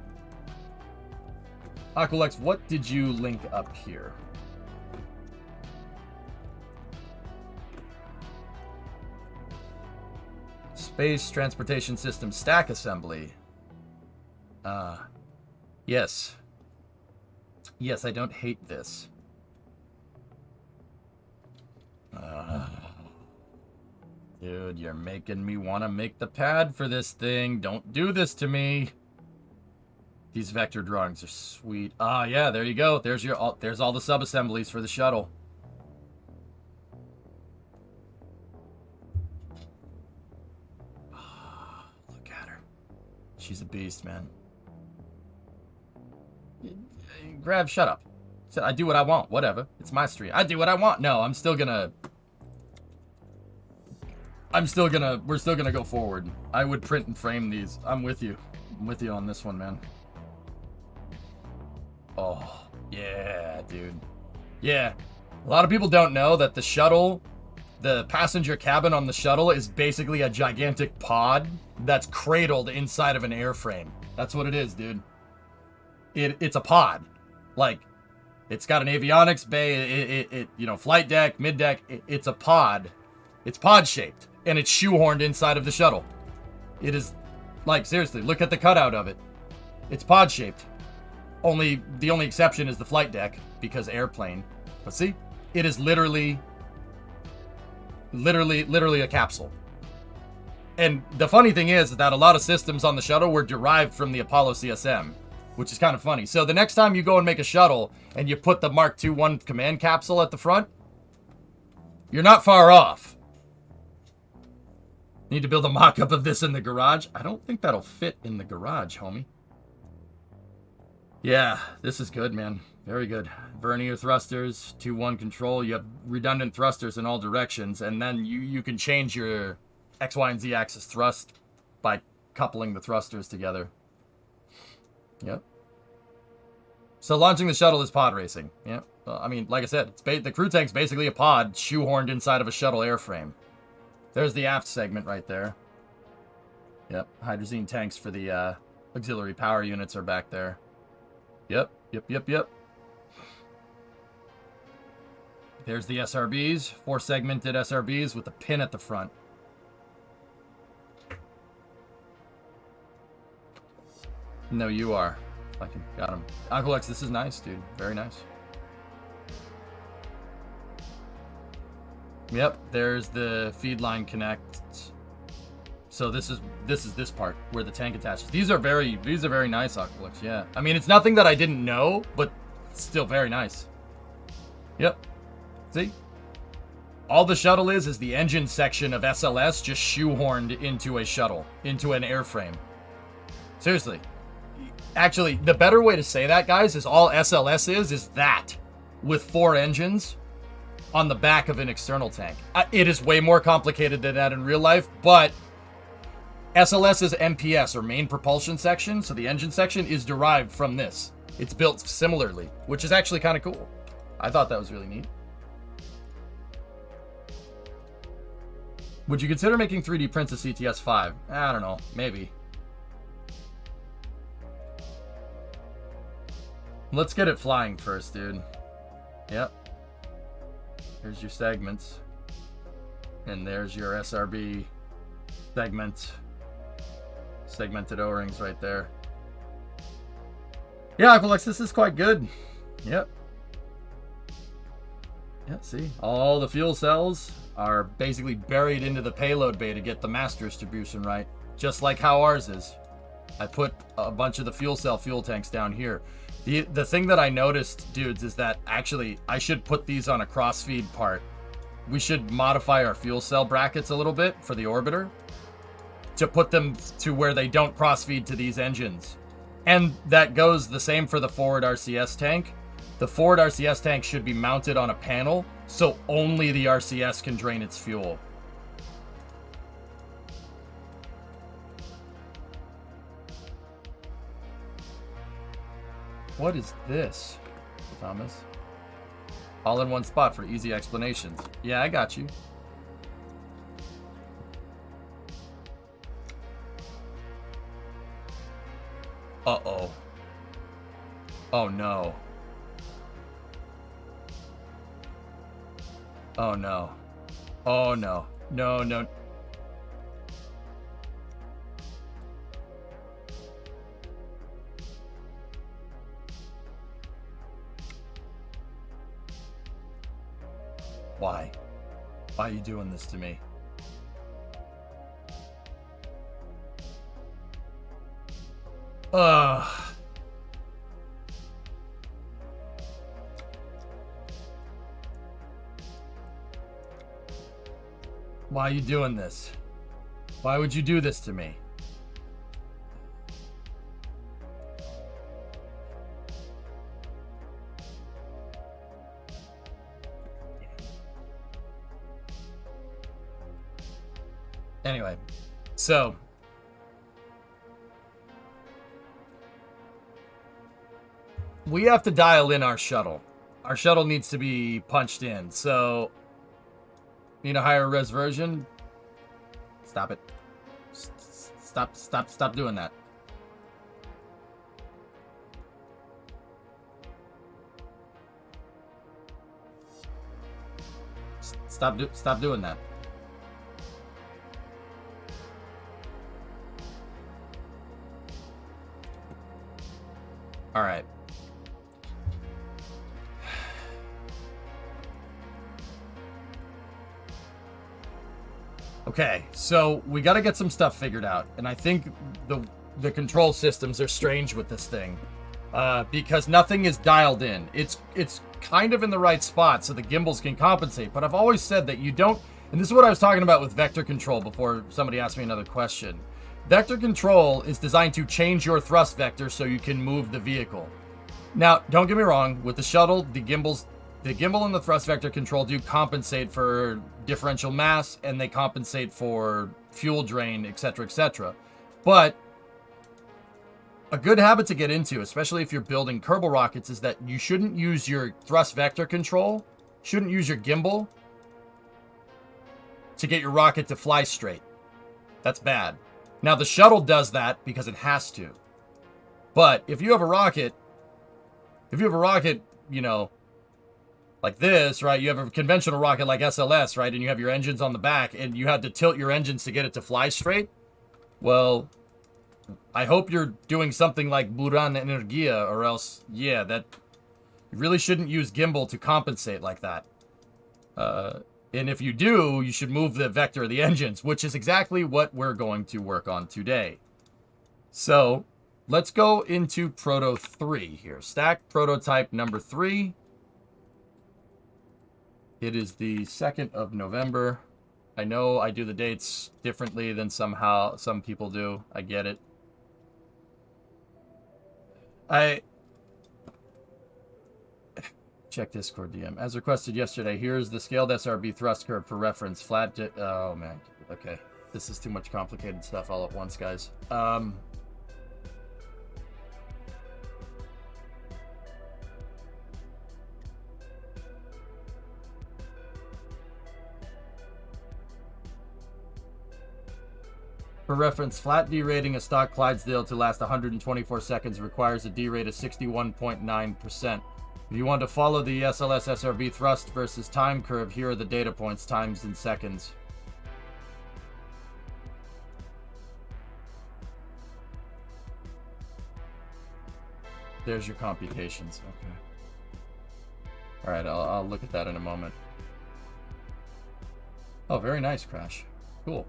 Aqualex, what did you link up here? Space Transportation System Stack Assembly. Yes. Yes, I don't hate this. Dude, you're making me want to make the pad for this thing. Don't do this to me. These vector drawings are sweet. Ah, yeah, there you go. There's all the sub-assemblies for the shuttle. Look at her. She's a beast, man. Grav, shut up. I do what I want. Whatever. It's my stream. I do what I want. No, I'm still gonna... we're still gonna go forward. I would print and frame these. I'm with you. I'm with you on this one, man. Oh, yeah, dude. Yeah. A lot of people don't know that the shuttle, the passenger cabin on the shuttle is basically a gigantic pod that's cradled inside of an airframe. That's what it is, dude. It's a pod. Like, it's got an avionics bay, you know, flight deck, mid deck. It's a pod. It's pod shaped, and it's shoehorned inside of the shuttle. It is, like, seriously, look at the cutout of it. It's pod shaped. The only exception is the flight deck because airplane. But see, it is literally a capsule. And the funny thing is that a lot of systems on the shuttle were derived from the Apollo CSM, which is kind of funny. So the next time you go and make a shuttle and you put the Mark II command capsule at the front, you're not far off. Need to build a mock-up of this in the garage. I don't think that'll fit in the garage, homie. Yeah, this is good, man. Very good. Vernier thrusters, 2-1 control. You have redundant thrusters in all directions, and then you can change your X, Y, and Z axis thrust by coupling the thrusters together. Yep. So launching the shuttle is pod racing. Yeah. I mean, like I said, the crew tank's basically a pod shoehorned inside of a shuttle airframe. There's the aft segment right there. Yep. Hydrazine tanks for the auxiliary power units are back there. Yep. There's the SRBs, 4-segmented SRBs with a pin at the front. No, you are. Fucking got him. Uncle X, this is nice, dude. Very nice. Yep, there's the feed line connect. So this is this part where the tank attaches. These are very nice, Uncle X. Yeah. I mean, it's nothing that I didn't know, but it's still very nice. Yep. See? All the shuttle is the engine section of SLS just shoehorned into a shuttle, into an airframe. Seriously. Actually, the better way to say that, guys, is all SLS is that with 4 engines on the back of an external tank. It is way more complicated than that in real life, but SLS is MPS, or main propulsion section, so the engine section is derived from this. It's built similarly, which is actually kind of cool. I thought that was really neat. Would you consider making 3D prints of CTS-5? I don't know, maybe. Let's get it flying first, dude. Yep. Here's your segments. And there's your SRB segment. Segmented O-rings right there. Yeah, Aqualex, this is quite good. Yep. Yeah, see? All the fuel cells are basically buried into the payload bay to get the mass distribution right. Just like how ours is. I put a bunch of the fuel cell fuel tanks down here. The thing that I noticed, dudes, is that actually I should put these on a crossfeed part. We should modify our fuel cell brackets a little bit for the orbiter to put them to where they don't crossfeed to these engines. And that goes the same for the forward RCS tank. The forward RCS tank should be mounted on a panel so only the RCS can drain its fuel. What is this, Thomas? All in one spot for easy explanations. Yeah, I got you. Uh-oh. Oh, no. Oh, no. Oh, no. No, no. Why? Why are you doing this to me? Ugh. Why are you doing this? Why would you do this to me? Anyway, so we have to dial in our shuttle. Our shuttle needs to be punched in. So, need a higher res version? Stop it. Stop doing that. Stop doing that. All right. Okay, so we got to get some stuff figured out, and I think the control systems are strange with this thing, because nothing is dialed in. It's kind of in the right spot, so the gimbals can compensate. But I've always said that you don't, and this is what I was talking about with vector control before somebody asked me another question. Vector control is designed to change your thrust vector so you can move the vehicle. Now, don't get me wrong, with the shuttle, the gimbal and the thrust vector control do compensate for differential mass, and they compensate for fuel drain, etc., etc. But a good habit to get into, especially if you're building Kerbal rockets, is that you shouldn't use your thrust vector control, shouldn't use your gimbal to get your rocket to fly straight. That's bad. Now, the shuttle does that because it has to. But if you have a rocket, you know, like this, right? You have a conventional rocket like SLS, right? And you have your engines on the back, and you had to tilt your engines to get it to fly straight. Well, I hope you're doing something like Buran Energia, or else, yeah, that you really shouldn't use gimbal to compensate like that. And if you do, you should move the vector of the engines, which is exactly what we're going to work on today. So let's go into Proto 3 here. Stack prototype number 3. It is the 2nd of November. I know I do the dates differently than some people do. I get it. Check Discord DM. As requested yesterday, here's the scaled SRB thrust curve for reference. Oh, man. Okay. This is too much complicated stuff all at once, guys. For reference, flat D rating a stock Clydesdale to last 124 seconds requires a D rate of 61.9%. If you want to follow the SLS SRB thrust versus time curve, here are the data points, times in seconds. There's your computations. Okay. All right, I'll look at that in a moment. Oh, very nice, Crash. Cool.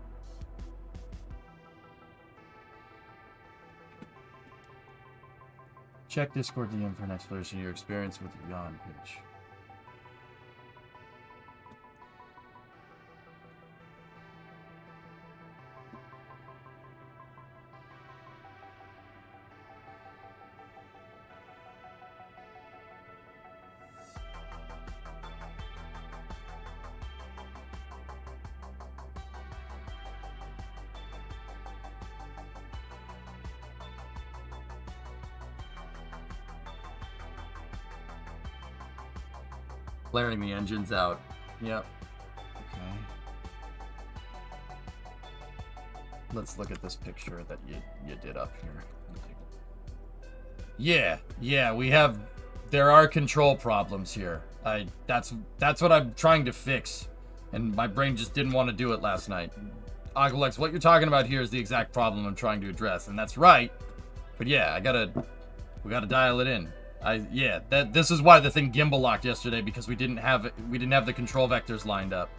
Check Discord DM for an explanation of your experience with the Yawn page. Flaring the engines out. Yep. Okay. Let's look at this picture that you did up here. Yeah, we have... There are control problems here. That's what I'm trying to fix. And my brain just didn't want to do it last night. Oglex, what you're talking about here is the exact problem I'm trying to address. And that's right. But yeah, we gotta dial it in. This is why the thing gimbal locked yesterday, because we didn't have the control vectors lined up.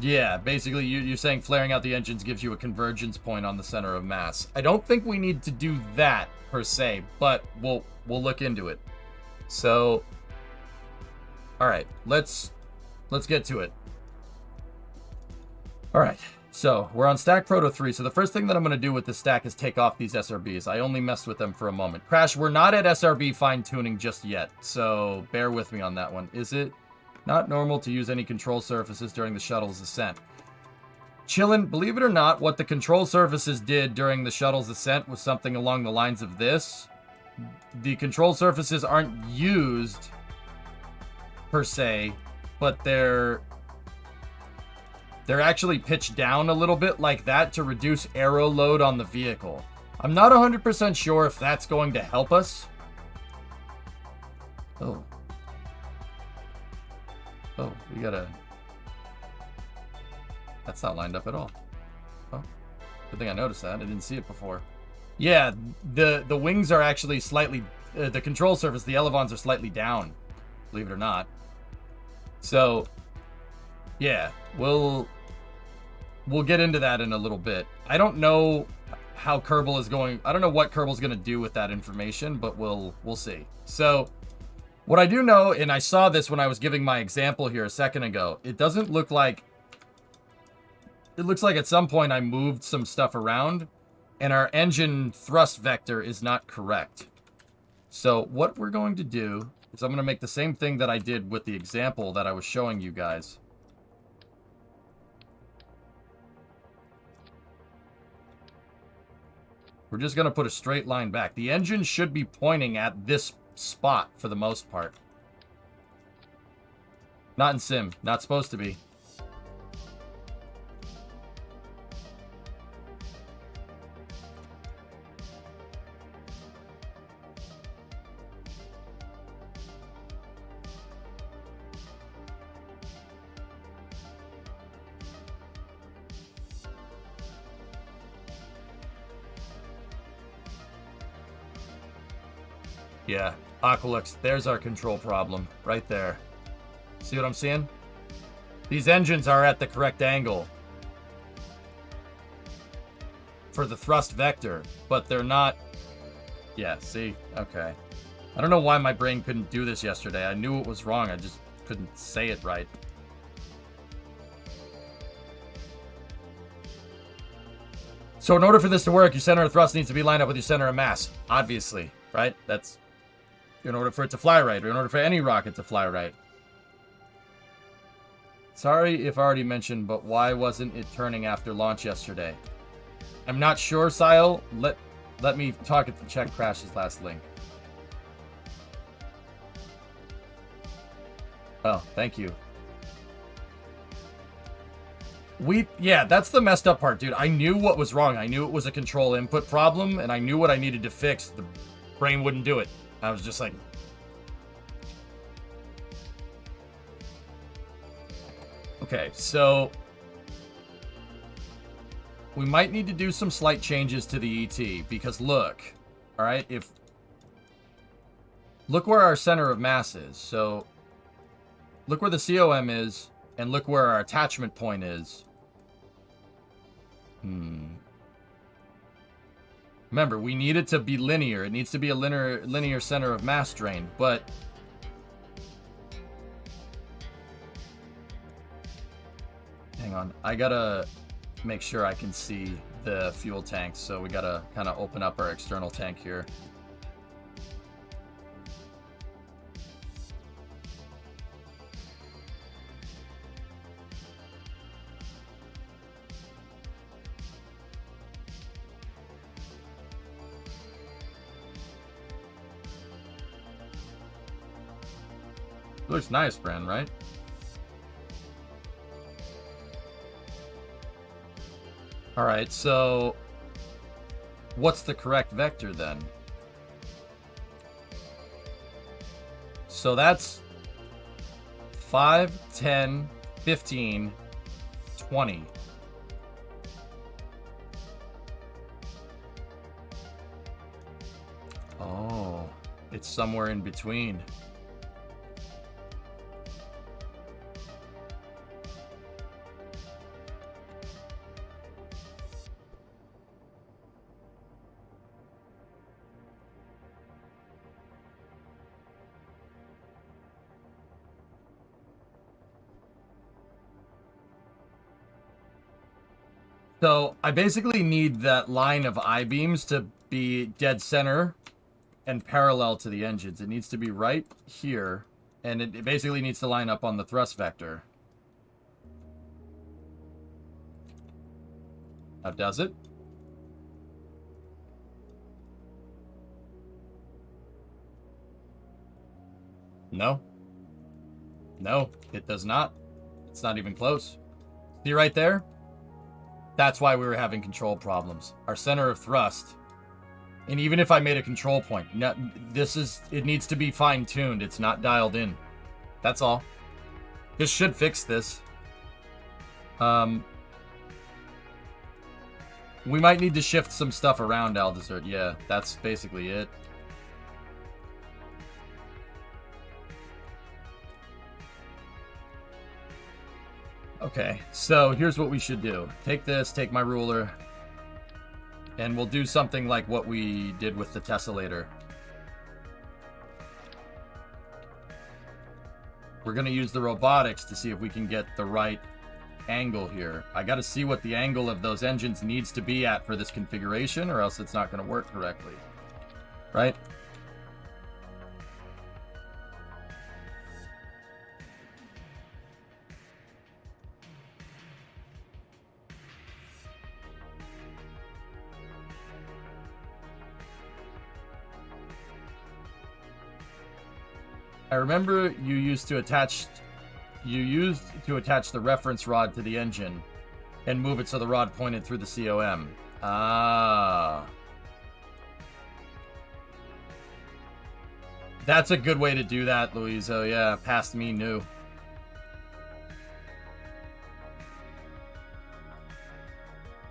Yeah, basically you're saying flaring out the engines gives you a convergence point on the center of mass. I don't think we need to do that per se, but we'll look into it. So, all right, let's get to it. All right. So, we're on stack Proto 3. So the first thing that I'm going to do with this stack is take off these SRBs. I only messed with them for a moment. Crash, we're not at SRB fine-tuning just yet. So, bear with me on that one. Is it? Not normal to use any control surfaces during the shuttle's ascent. Chillin', believe it or not, what the control surfaces did during the shuttle's ascent was something along the lines of this. The control surfaces aren't used, per se, but they're actually pitched down a little bit like that to reduce aero load on the vehicle. I'm not 100% sure if that's going to help us. Oh. Oh, we gotta... That's not lined up at all. Oh, good thing I noticed that. I didn't see it before. Yeah, the wings are actually slightly... the control surface, the elevons are slightly down. Believe it or not. So, yeah, we'll get into that in a little bit. I don't know how Kerbal is going... I don't know what Kerbal's going to do with that information, but we'll see. So, what I do know, and I saw this when I was giving my example here a second ago, it doesn't look like... It looks like at some point I moved some stuff around, and our engine thrust vector is not correct. So what we're going to do is I'm going to make the same thing that I did with the example that I was showing you guys. We're just going to put a straight line back. The engine should be pointing at this spot for the most part. Not in Sim. Not supposed to be. Yeah, Aqualux, there's our control problem, right there. See what I'm seeing? These engines are at the correct angle for the thrust vector, but they're not... Yeah, see? Okay. I don't know why my brain couldn't do this yesterday. I knew it was wrong, I just couldn't say it right. So in order for this to work, your center of thrust needs to be lined up with your center of mass, obviously, right? That's... in order for it to fly right, or in order for any rocket to fly right. Sorry if already mentioned, but why wasn't it turning after launch yesterday? I'm not sure, Sile. Let me talk at the check Crash's last link. Oh, thank you. Yeah, that's the messed up part, dude. I knew what was wrong. I knew it was a control input problem, and I knew what I needed to fix. The brain wouldn't do it. I was just like... Okay, so... we might need to do some slight changes to the ET, because look, alright, if... look where our center of mass is, so... look where the COM is, and look where our attachment point is. Remember, we need it to be linear. It needs to be a linear center of mass drain, but... hang on. I gotta make sure I can see the fuel tanks, so we gotta kind of open up our external tank here. Looks nice, Bren, right? Alright, so... what's the correct vector, then? So that's... 5, 10, 15, 20. Oh, it's somewhere in between. So I basically need that line of I-beams to be dead center and parallel to the engines. It needs to be right here And it basically needs to line up on the thrust vector. Now, does it? No. No, it does not. It's not even close. See right there? That's why we were having control problems. Our center of thrust. And even if I made a control point, it needs to be fine-tuned. It's not dialed in. That's all. This should fix this. We might need to shift some stuff around, Aldesert. Yeah, that's basically it. Okay, so here's what we should do. Take this, take my ruler, and we'll do something like what we did with the tessellator. We're going to use the robotics to see if we can get the right angle here. I got to see what the angle of those engines needs to be at for this configuration, or else it's not going to work correctly. Right? I remember you used to attach the reference rod to the engine and move it so the rod pointed through the COM. Ah. That's a good way to do that, Luizo. Yeah, past me new.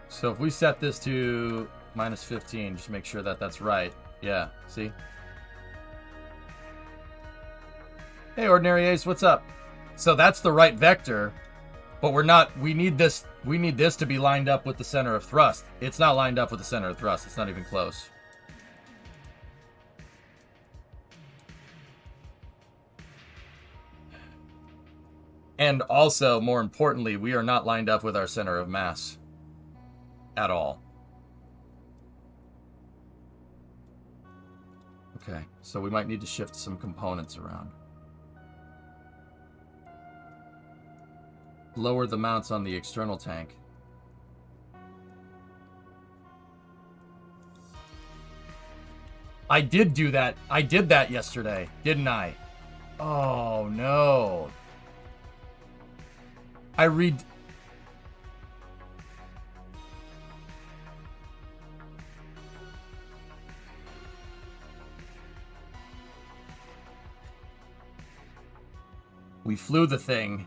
So if we set this to -15, just make sure that that's right. Yeah, see? Hey, Ordinary Ace, what's up? So that's the right vector, but we need this to be lined up with the center of thrust. It's not lined up with the center of thrust. It's not even close. And also, more importantly, we are not lined up with our center of mass at all. Okay, so we might need to shift some components around. Lower the mounts on the external tank. I did do that. I did that yesterday, didn't I? Oh, no. We flew the thing.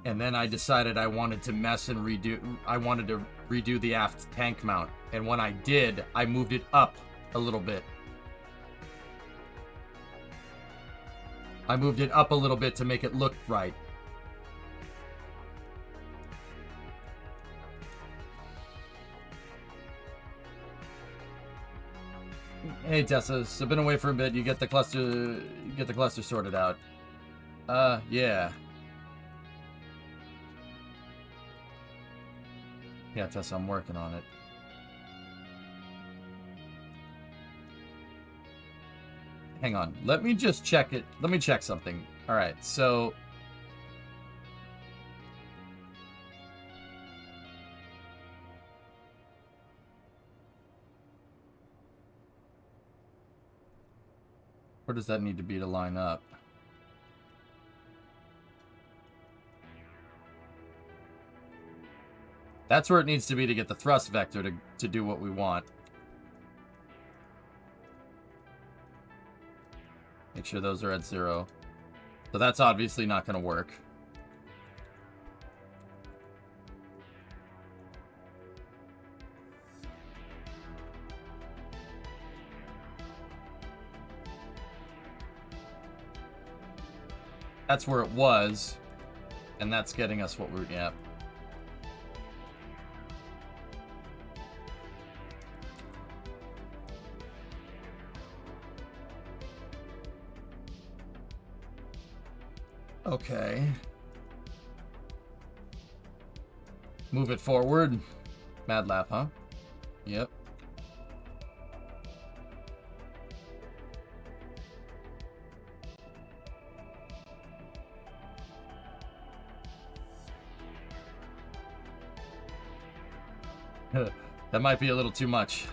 And then I decided I wanted to redo the aft tank mount. And when I did, I moved it up a little bit. I moved it up a little bit to make it look right. Hey Tessa, so I've been away for a bit. You get the cluster sorted out. Yeah. Yeah, Tessa, I'm working on it. Hang on. Let me just check it. Let me check something. All right, so... where does that need to be to line up? That's where it needs to be to get the thrust vector to do what we want. Make sure those are at 0. So that's obviously not going to work. That's where it was. And that's getting us what we're... yeah. Okay. Move it forward. Mad laugh, huh? Yep. That might be a little too much.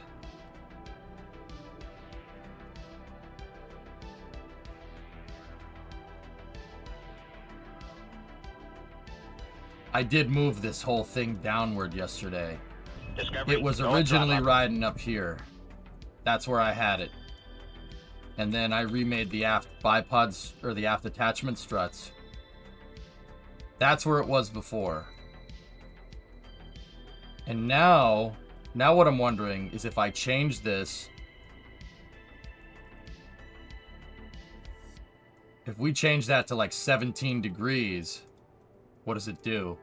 I did move this whole thing downward yesterday. Discovery, It was go and originally throttle up. riding up here. That's where I had it. And then I remade the aft bipods, or the aft attachment struts. That's where it was before. And now what I'm wondering is if I change this, if we change that to like 17 degrees, what does it do?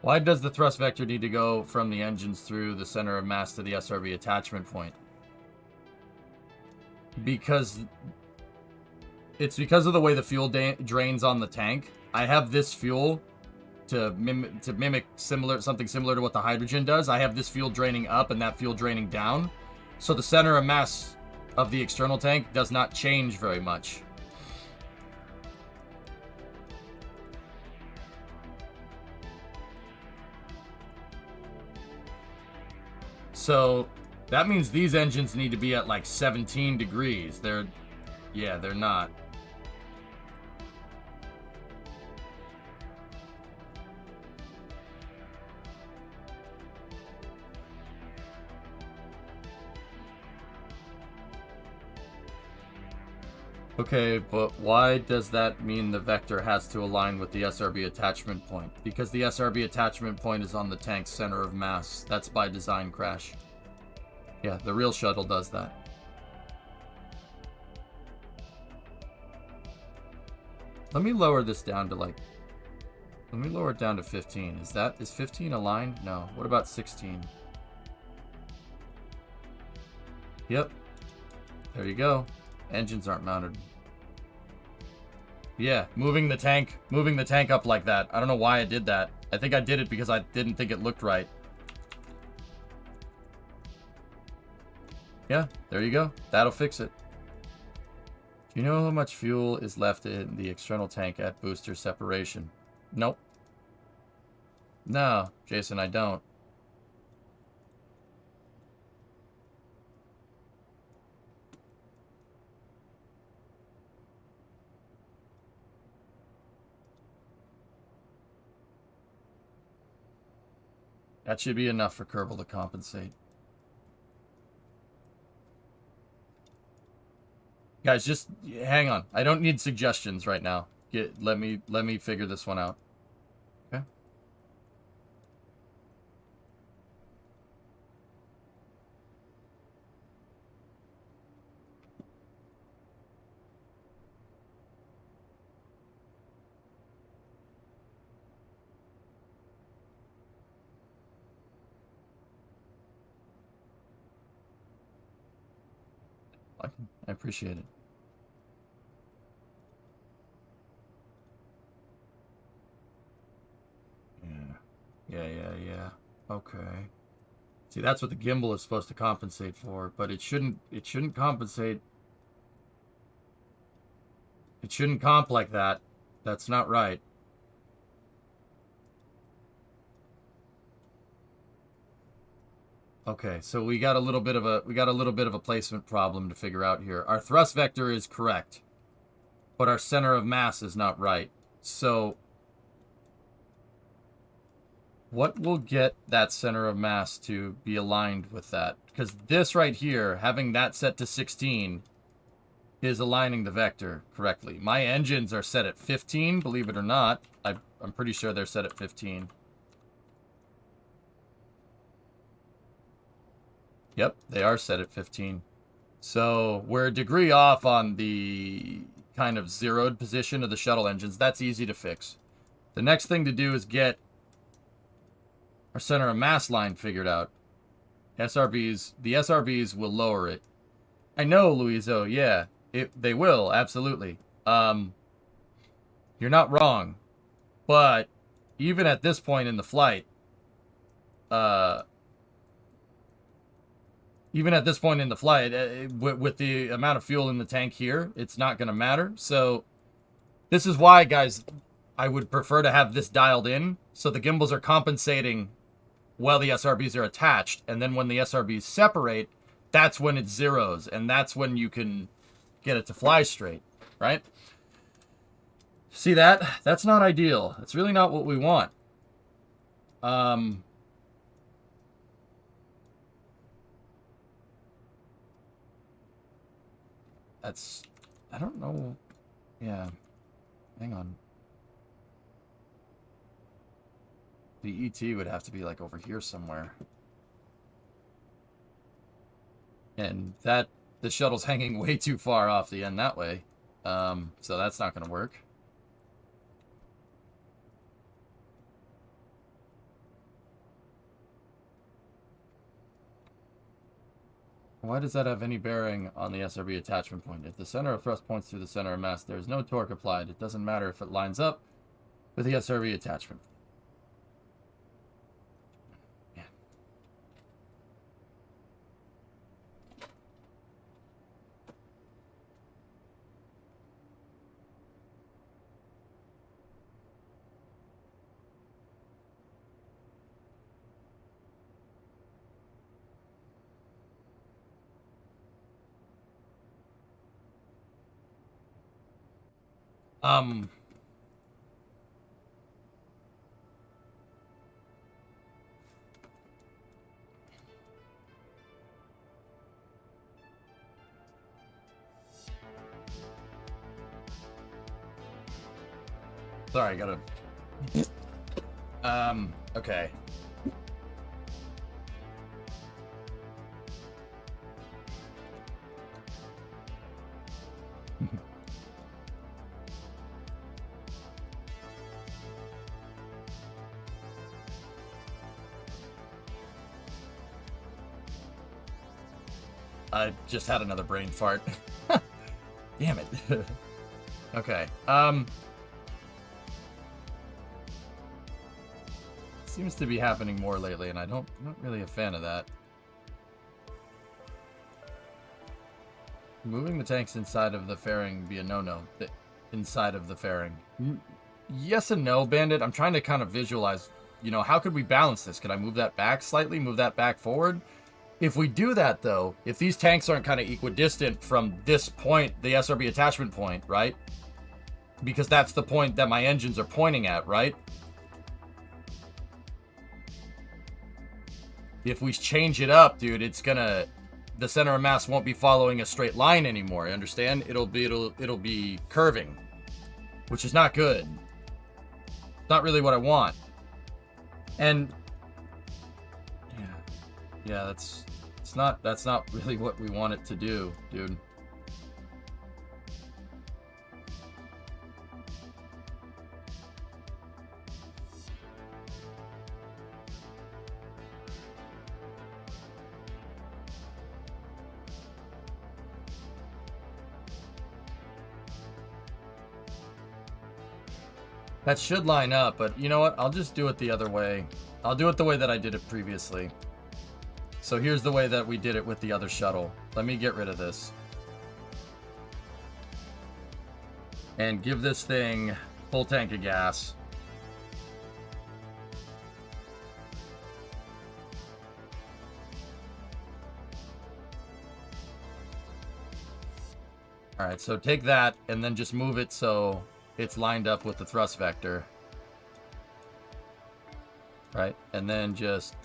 Why does the thrust vector need to go from the engines through the center of mass to the SRB attachment point? Because it's because of the way the fuel drains on the tank. I have this fuel to mimic something similar to what the hydrogen does. I have this fuel draining up and that fuel draining down. So the center of mass of the external tank does not change very much. So that means these engines need to be at like 17 degrees. They're not. Okay, but why does that mean the vector has to align with the SRB attachment point? Because the SRB attachment point is on the tank's center of mass. That's by design, Crash. Yeah, the real shuttle does that. Let me lower this down to like... Let me lower it down to 15. Is 15 aligned? No. What about 16? Yep. There you go. Engines aren't mounted. Yeah, moving the tank up like that. I don't know why I did that. I think I did it because I didn't think it looked right. Yeah, there you go. That'll fix it. Do you know how much fuel is left in the external tank at booster separation? Nope. No, Jason, I don't. That should be enough for Kerbal to compensate. Guys, just hang on. I don't need suggestions right now. Let me figure this one out. Okay? I appreciate it. Yeah. Okay. See, that's what the gimbal is supposed to compensate for, but it shouldn't compensate. It shouldn't comp like that. That's not right. Okay, so we got a little bit of a placement problem to figure out here. Our thrust vector is correct, but our center of mass is not right. So what will get that center of mass to be aligned with that? Because this right here, having that set to 16, is aligning the vector correctly. My engines are set at 15, believe it or not. I'm pretty sure they're set at 15. Yep, they are set at 15. So we're a degree off on the kind of zeroed position of the shuttle engines. That's easy to fix. The next thing to do is get our center of mass line figured out. The SRBs will lower it. I know, Luizo, yeah. They will, absolutely. You're not wrong. But even at this point in the flight, with the amount of fuel in the tank here, it's not going to matter. So this is why, guys, I would prefer to have this dialed in, so the gimbals are compensating while the SRBs are attached, and then when the SRBs separate, that's when it zeros, and that's when you can get it to fly straight, right? See that? That's not ideal. That's really not what we want. That's... I don't know... Yeah. Hang on. The ET would have to be, like, over here somewhere. And that... The shuttle's hanging way too far off the end that way. So that's not going to work. Why does that have any bearing on the SRB attachment point? If the center of thrust points through the center of mass, there is no torque applied. It doesn't matter if it lines up with the SRB attachment. Yeah. Sorry, I gotta... okay. I just had another brain fart. Damn it. Okay. Seems to be happening more lately, and I'm not really a fan of that. Moving the tanks inside of the fairing be a no-no. Inside of the fairing. Yes and no, Bandit. I'm trying to kind of visualize, you know, how could we balance this? Could I move that back slightly? Move that back forward? If we do that, though, if these tanks aren't kind of equidistant from this point, the SRB attachment point, right? Because that's the point that my engines are pointing at, right? If we change it up, dude, it's gonna... The center of mass won't be following a straight line anymore, you understand? It'll be curving, which is not good. It's not really what I want. And... Yeah, that's not really what we want it to do, dude. That should line up, but you know what? I'll just do it the other way. I'll do it the way that I did it previously. So here's the way that we did it with the other shuttle. Let me get rid of this. And give this thing full tank of gas. Alright, so take that and then just move it so it's lined up with the thrust vector. Right? And then just...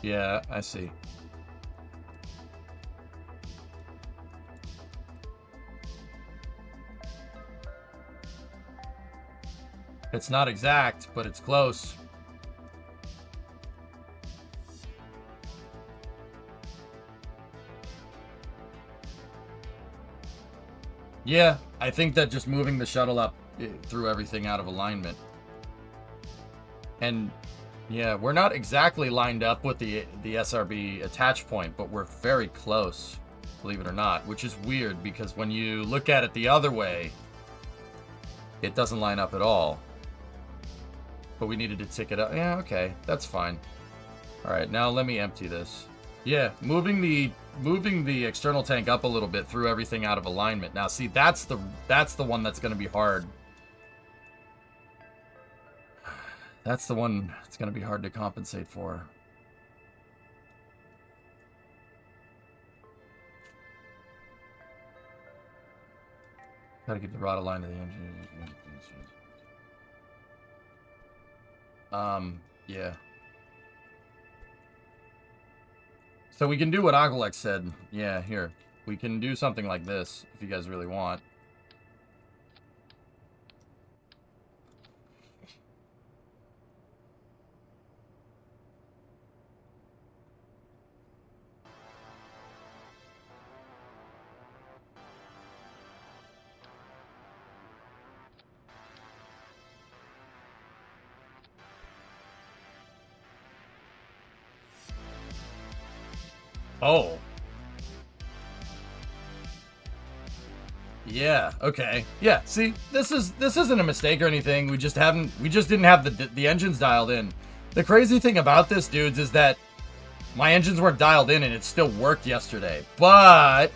Yeah, I see. It's not exact, but it's close. Yeah, I think that just moving the shuttle up threw everything out of alignment. And yeah, we're not exactly lined up with the SRB attach point, but we're very close, believe it or not, which is weird because when you look at it the other way, it doesn't line up at all. But we needed to tick it up. Yeah, okay, that's fine. All right, now let me empty this. Yeah, moving the external tank up a little bit threw everything out of alignment. Now, see, that's the one that's going to be hard. That's the one that's going to be hard to compensate for. Gotta get the rod aligned to the engine. Yeah. So we can do what Agalex said. Yeah, here. We can do something like this, if you guys really want. Oh. Yeah, okay. Yeah, see, this isn't a mistake or anything. We just didn't have the engines dialed in. The crazy thing about this, dudes, is that my engines weren't dialed in and it still worked yesterday. But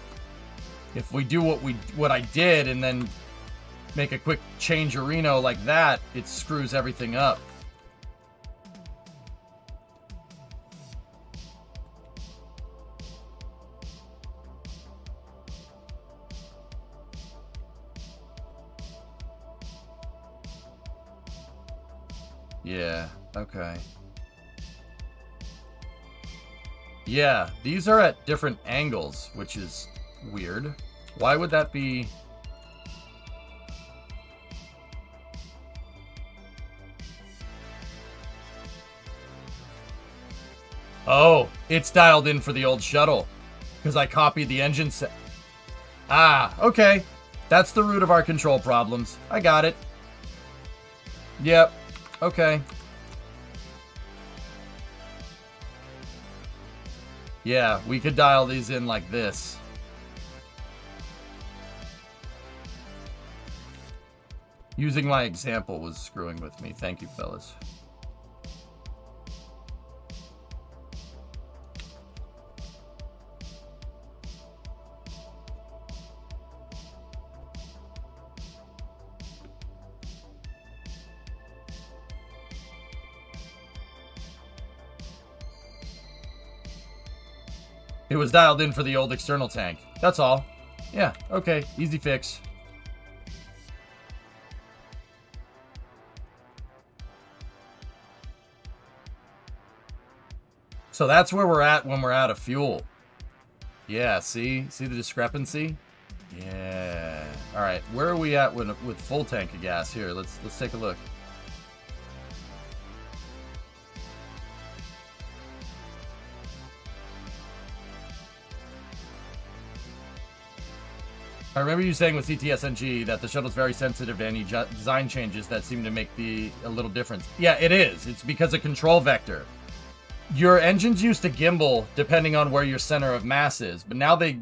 if we do what I did and then make a quick change Reno like that, it screws everything up. Yeah, okay. Yeah, these are at different angles, which is weird. Why would that be? Oh, it's dialed in for the old shuttle because I copied the engine set. Ah, okay. That's the root of our control problems. I got it. Yep. Okay. Yeah, we could dial these in like this. Using my example was screwing with me. Thank you, fellas. It was dialed in for the old external tank. That's all. Yeah, okay. Easy fix. So that's where we're at when we're out of fuel. Yeah, see? See the discrepancy? Yeah. All right, where are we at with full tank of gas? Here, let's take a look. I remember you saying with CTSNG that the shuttle's very sensitive to any design changes that seem to make a little difference. Yeah, it is. It's because of control vector. Your engines used to gimbal depending on where your center of mass is, but now they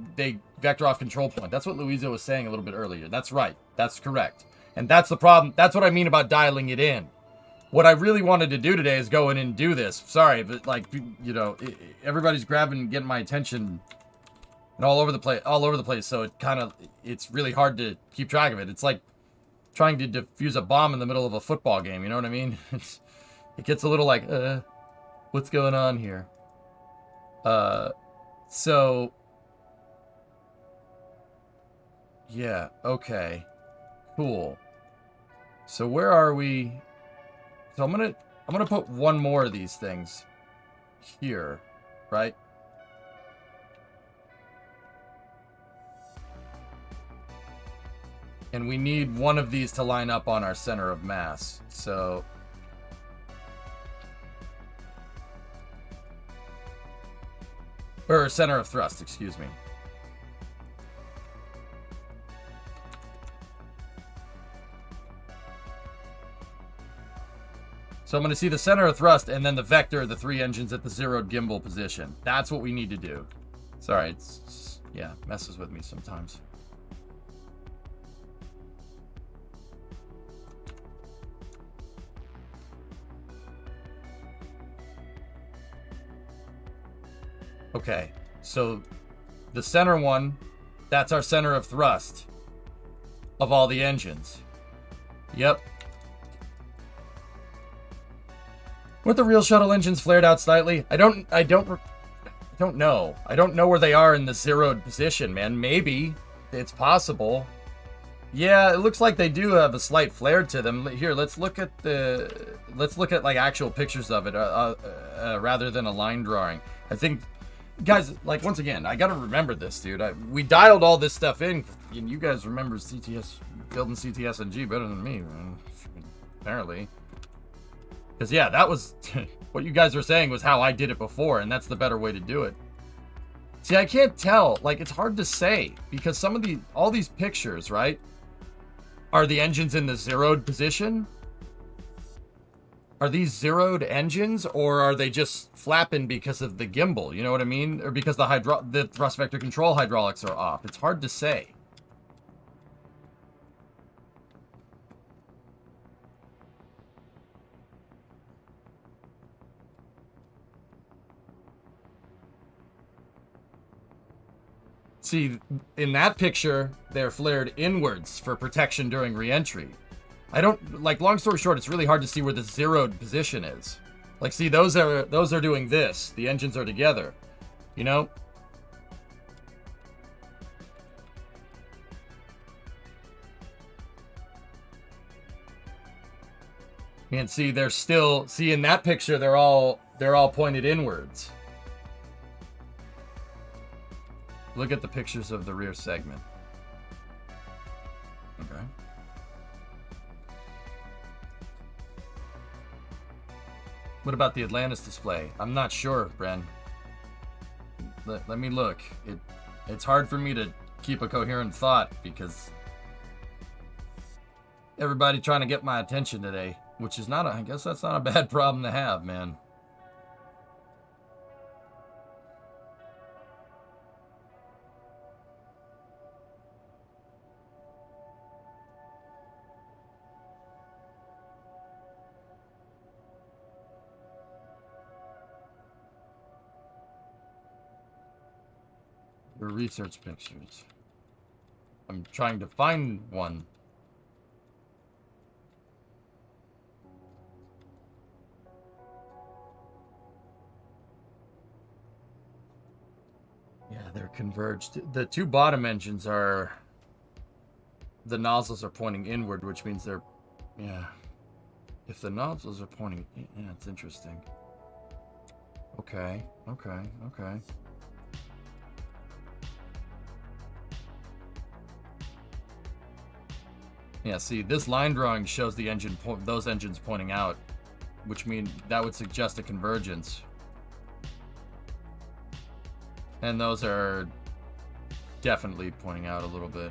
vector off control point. That's what Louisa was saying a little bit earlier. That's right. That's correct. And that's the problem. That's what I mean about dialing it in. What I really wanted to do today is go in and do this. Sorry, but like, you know, everybody's getting my attention and all over the place. So it's really hard to keep track of it. It's like trying to defuse a bomb in the middle of a football game. You know what I mean? It gets a little like, what's going on here? So yeah, okay, cool. So where are we? So I'm gonna put one more of these things here, right? And we need one of these to line up on our center of mass. So... or center of thrust, excuse me. So I'm going to see the center of thrust and then the vector of the 3 engines at the zeroed gimbal position. That's what we need to do. Sorry, it's yeah, messes with me sometimes. Okay, so the center one, that's our center of thrust of all the engines. Yep. Weren't the real shuttle engines flared out slightly? I don't know. I don't know where they are in the zeroed position, man. Maybe it's possible. Yeah, it looks like they do have a slight flare to them. Here, let's look at like actual pictures of it rather than a line drawing. I think, guys, like once again, I got to remember this, dude. We dialed all this stuff in, and you guys remember CTS building CTS-NG better than me, man. Apparently. Because, yeah, that was what you guys were saying was how I did it before, and that's the better way to do it. See, I can't tell. Like, it's hard to say, because all these pictures, right, are the engines in the zeroed position? Are these zeroed engines, or are they just flapping because of the gimbal? You know what I mean? Or because the thrust vector control hydraulics are off? It's hard to say. See, in that picture, they're flared inwards for protection during re-entry. I don't, like, long story short, it's really hard to see where the zeroed position is. Like, see, those are doing this. The engines are together, you know? And see, they're still, see, in that picture, they're all pointed inwards. Look at the pictures of the rear segment. Okay. What about the Atlantis display? I'm not sure, Bren. Let me look. It's hard for me to keep a coherent thought because everybody trying to get my attention today, which is not I guess that's not a bad problem to have, man. Your research pictures. I'm trying to find one. Yeah, they're converged. The 2 bottom engines are... the nozzles are pointing inward, which means they're... yeah. If the nozzles are pointing... yeah, it's interesting. Okay. Yeah, see, this line drawing shows the engine, those engines pointing out, which means that would suggest a convergence. And those are definitely pointing out a little bit.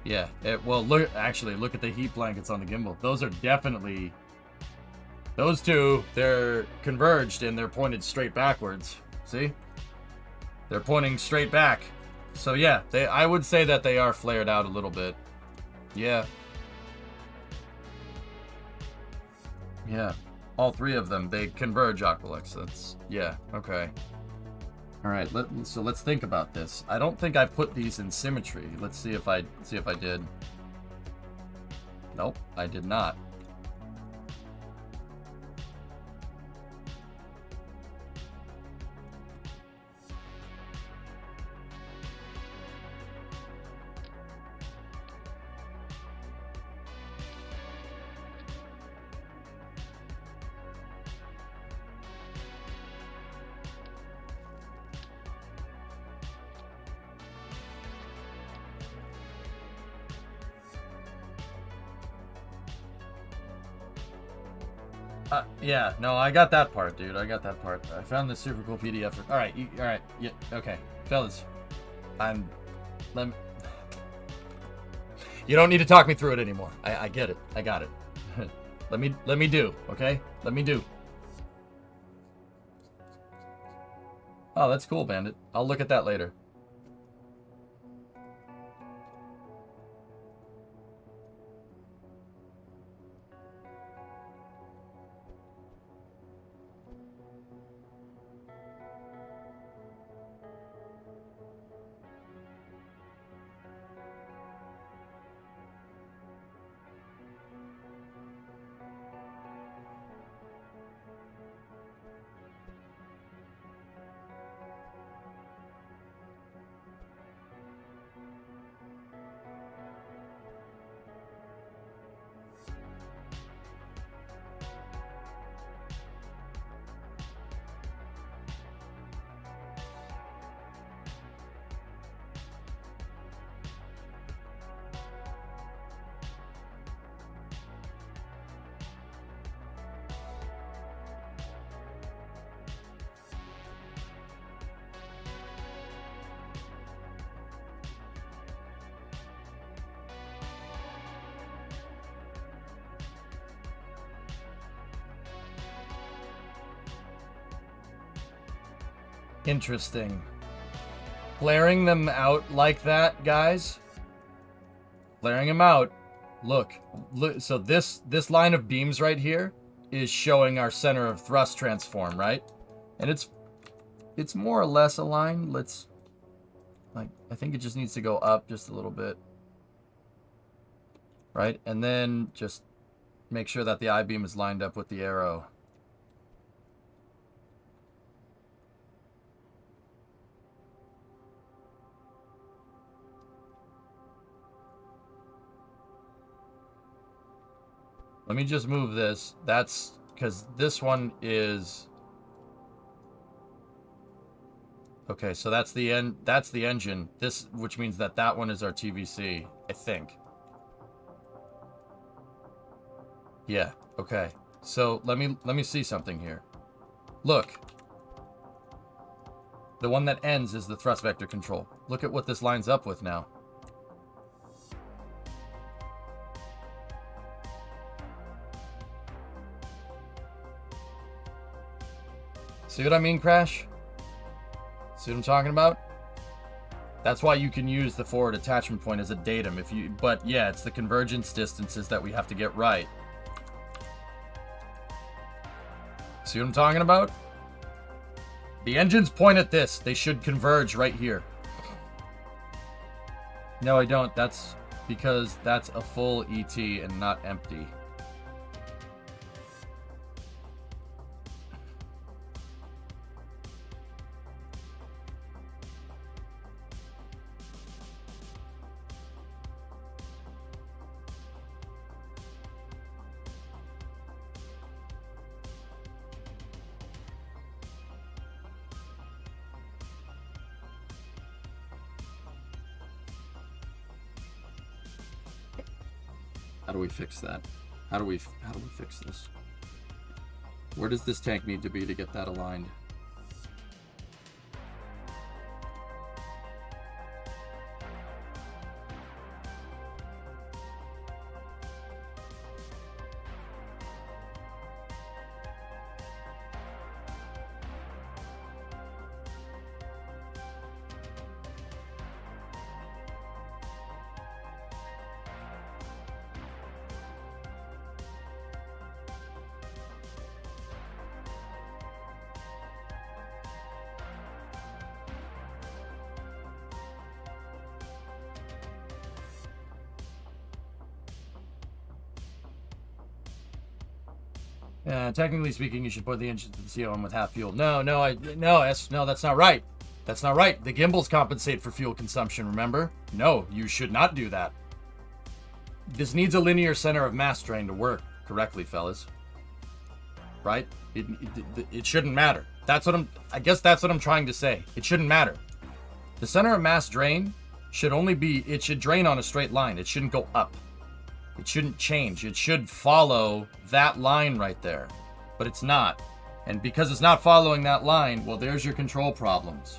Yeah, well, actually, look at the heat blankets on the gimbal. Those are definitely, those 2, they're converged and they're pointed straight backwards. See? They're pointing straight back. So yeah, I would say that they are flared out a little bit. Yeah. Yeah. All 3 of them, they converge, Aqualix. That's, yeah, okay. Alright, so let's think about this. I don't think I put these in symmetry. Let's see if I did. Nope, I did not. Yeah, no, I got that part, dude. I got that part. I found this super cool PDF. All right, yeah, okay, fellas, let me, you don't need to talk me through it anymore. I get it. I got it. let me do, okay? Let me do. Oh, that's cool, Bandit. I'll look at that later. Interesting. Flaring them out like that, guys. Flaring them out. Look, so this line of beams right here is showing our center of thrust transform, right? And it's more or less aligned. I think it just needs to go up just a little bit. Right? And then just make sure that the I-beam is lined up with the arrow. Let me just move this. That's because this one is... Okay, so that's the end. That's the engine. This, which means that that one is our TVC, I think. Yeah. Okay. So let me see something here. Look. The one that ends is the thrust vector control. Look at what this lines up with now. See what I mean, Crash? See what I'm talking about? That's why you can use the forward attachment point as a datum if you, but yeah, it's the convergence distances that we have to get right. See what I'm talking about? The engines point at this. They should converge right here. No, I don't. That's because that's a full ET and not empty. How do we fix that? How do we fix this? Where does this tank need to be to get that aligned? Technically speaking, you should put the engine to the COM with half fuel. No, that's not right. That's not right. The gimbals compensate for fuel consumption, remember? No, you should not do that. This needs a linear center of mass drain to work correctly, fellas. Right? It shouldn't matter. I guess that's what I'm trying to say. It shouldn't matter. The center of mass drain should only be, it should drain on a straight line. It shouldn't go up. It shouldn't change. It should follow that line right there. but it's not. And because it's not following that line, well, there's your control problems.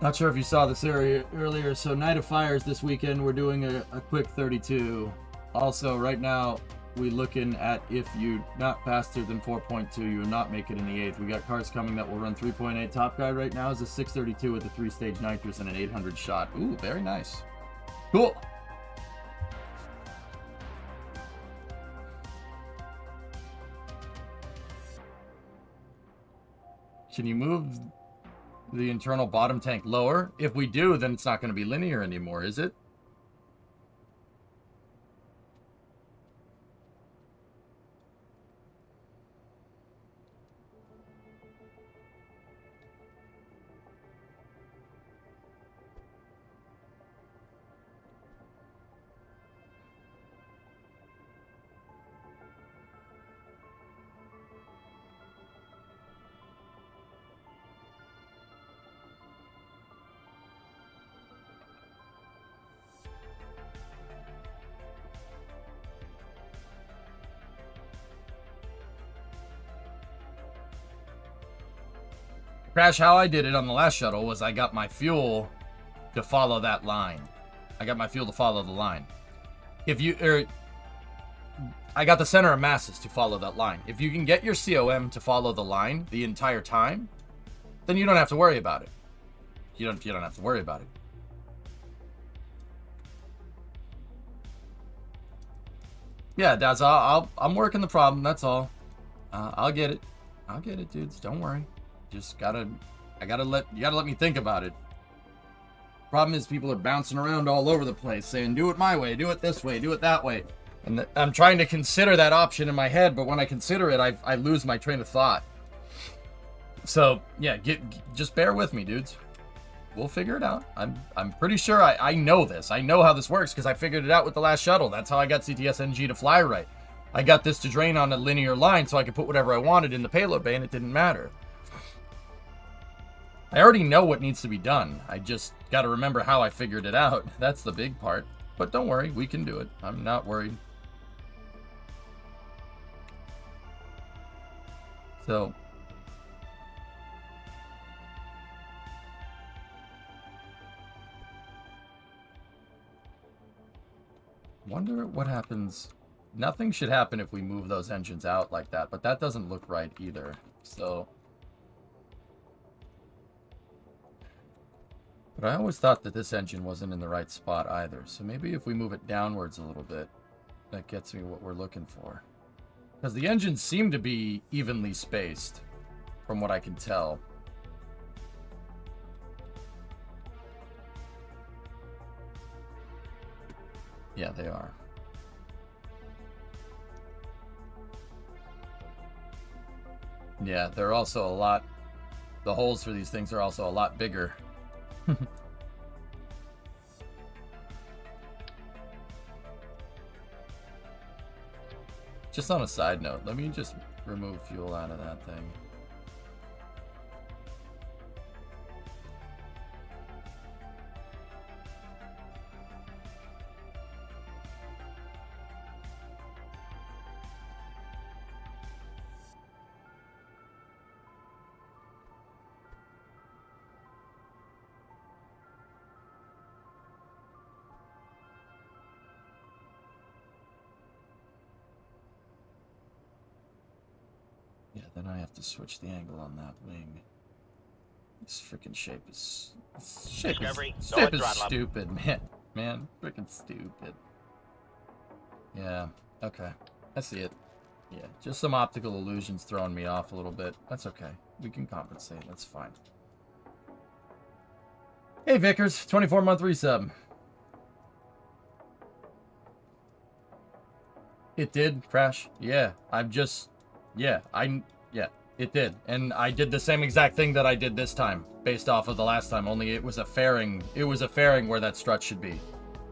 Not sure if you saw this area earlier. So Night of Fires this weekend, we're doing a quick 32. Also, right now, we're looking at if you not faster than 4.2, you will not make it in the 8th. We got cars coming that will run 3.8. Top guy right now is a 632 with a 3-stage nitrous and an 800 shot. Ooh, very nice. Cool. Can you move the internal bottom tank lower? If we do, then it's not going to be linear anymore, is it? Crash, how I did it on the last shuttle was I got my fuel to follow that line. I got my fuel to follow the line. If you, I got the center of masses to follow that line. If you can get your COM to follow the line the entire time, then you don't have to worry about it. You don't have to worry about it. Yeah, Daz, I'm working the problem. That's all. I'll get it. I'll get it, dudes. Don't worry. Just you gotta let me think about it. Problem is people are bouncing around all over the place saying, do it my way, do it this way, do it that way. And I'm trying to consider that option in my head, but when I consider it, I lose my train of thought. So yeah, just bear with me, dudes. We'll figure it out. I'm pretty sure I know this. I know how this works because I figured it out with the last shuttle. That's how I got CTS-NG to fly right. I got this to drain on a linear line so I could put whatever I wanted in the payload bay and it didn't matter. I already know what needs to be done. I just got to remember how I figured it out. That's the big part. But don't worry, we can do it. I'm not worried. So, wonder what happens. Nothing should happen if we move those engines out like that, but that doesn't look right either. So, but I always thought that this engine wasn't in the right spot either. So maybe if we move it downwards a little bit, that gets me what we're looking for. Because the engines seem to be evenly spaced, from what I can tell. Yeah, they are. Yeah, they're also a lot... The holes for these things are also a lot bigger. Just on a side note, let me just remove fuel out of that thing. Then I have to switch the angle on that wing. This freaking shape is stupid, man. Freaking stupid. Yeah, okay. I see it. Yeah, just some optical illusions throwing me off a little bit. That's okay. We can compensate. That's fine. Hey, Vickers. 24-month resub. It did crash. Yeah, Yeah, it did. And I did the same exact thing that I did this time, based off of the last time, only it was a fairing. It was a fairing where that strut should be.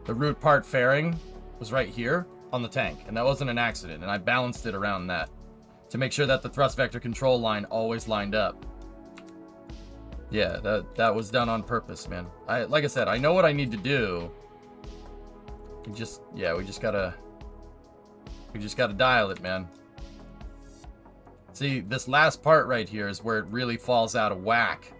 The root part fairing was right here on the tank, and that wasn't an accident, and I balanced it around that to make sure that the thrust vector control line always lined up. Yeah, that was done on purpose, man. Like I said, I know what I need to do. We just gotta We just got to dial it, man. See, this last part right here is where it really falls out of whack.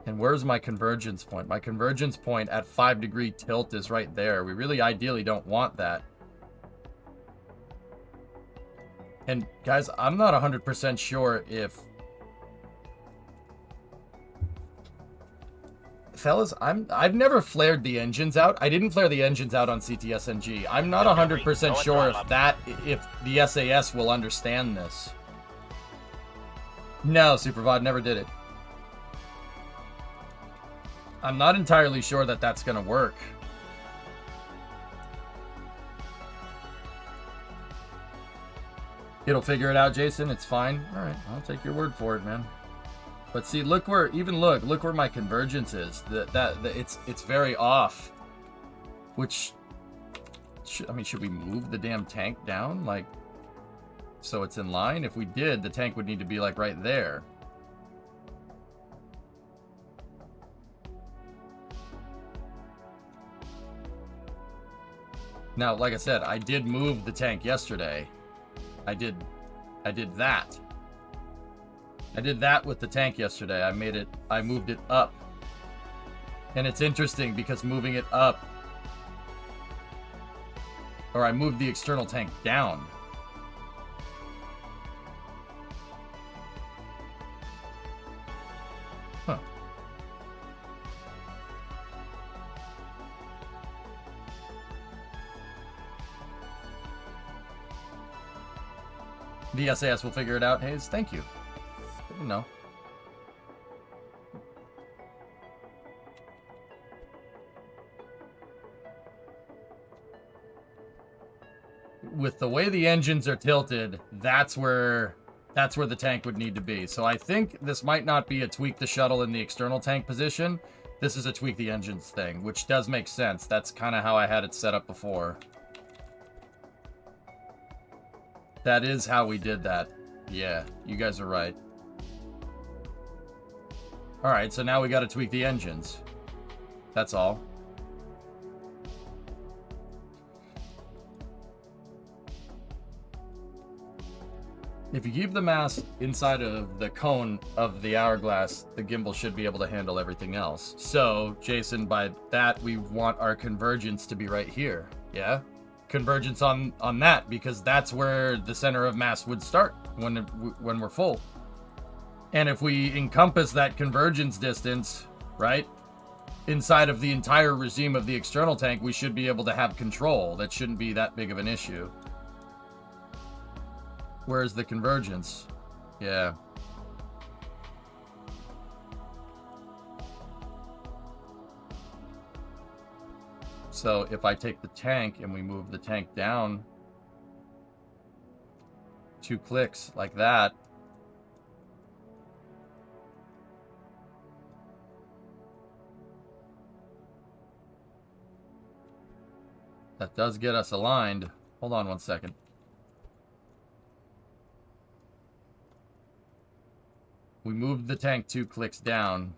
And where's my convergence point? My convergence point at 5-degree tilt is right there. We really ideally don't want that. And guys, I'm not 100% sure if... Fellas, I've never flared the engines out. I didn't flare the engines out on CTSNG. I'm not 100% sure if the SAS will understand this. No, Supervod never did it. I'm not entirely sure that that's going to work. It'll figure it out, Jason. It's fine. All right, I'll take your word for it, man. But see, look where look where my convergence is. It's very off. Which, I mean, should we move the damn tank down, like, so it's in line? If we did, the tank would need to be like right there. Now, like I said, I did move the tank yesterday. I did that. I did that with the tank yesterday. I moved it up. And it's interesting because moving it up, or I moved the external tank down. Huh. The SAS will figure it out, Hayes. Thank you. No. With the way the engines are tilted, that's where the tank would need to be. So I think this might not be a tweak the shuttle in the external tank position. This is a tweak the engines thing, which does make sense. That's kind of how I had it set up before. That is how we did that. Yeah, you guys are right. Alright, so now we got to tweak the engines. That's all. If you keep the mass inside of the cone of the hourglass, the gimbal should be able to handle everything else. So, Jason, by that, we want our convergence to be right here. Yeah? Convergence on that, because that's where the center of mass would start when we're full. And if we encompass that convergence distance, right, inside of the entire regime of the external tank, we should be able to have control. That shouldn't be that big of an issue. Where's the convergence? Yeah. So if I take the tank and we move the tank down 2 clicks like that, that does get us aligned. Hold on 1 second. We moved the tank 2 clicks down.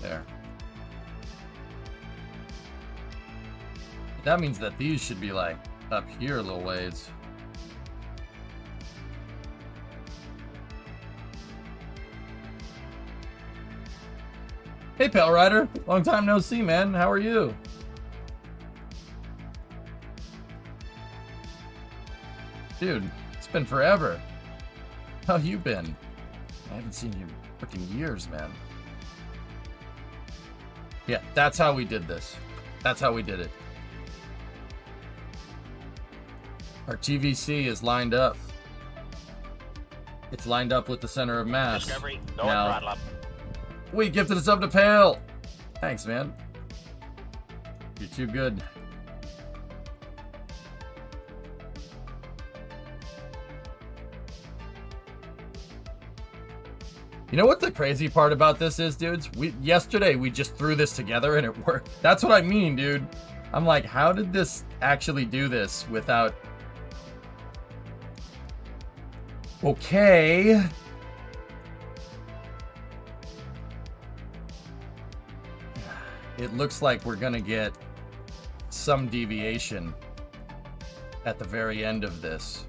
There. That means that these should be like up here a little ways. Hey, Pale Rider. Long time no see, man. How are you? Dude, it's been forever. How you been? I haven't seen you in freaking years, man. Yeah, that's how we did this. That's how we did it. Our TVC is lined up. It's lined up with the center of mass. Discovery, go now, and throttle up. we gifted a sub to Pale. Thanks, man. You're too good. You know what the crazy part about this is, dudes? Yesterday we just threw this together and it worked. That's what I mean, dude. I'm like, how did this actually do this without... Okay. It looks like we're gonna get some deviation at the very end of this.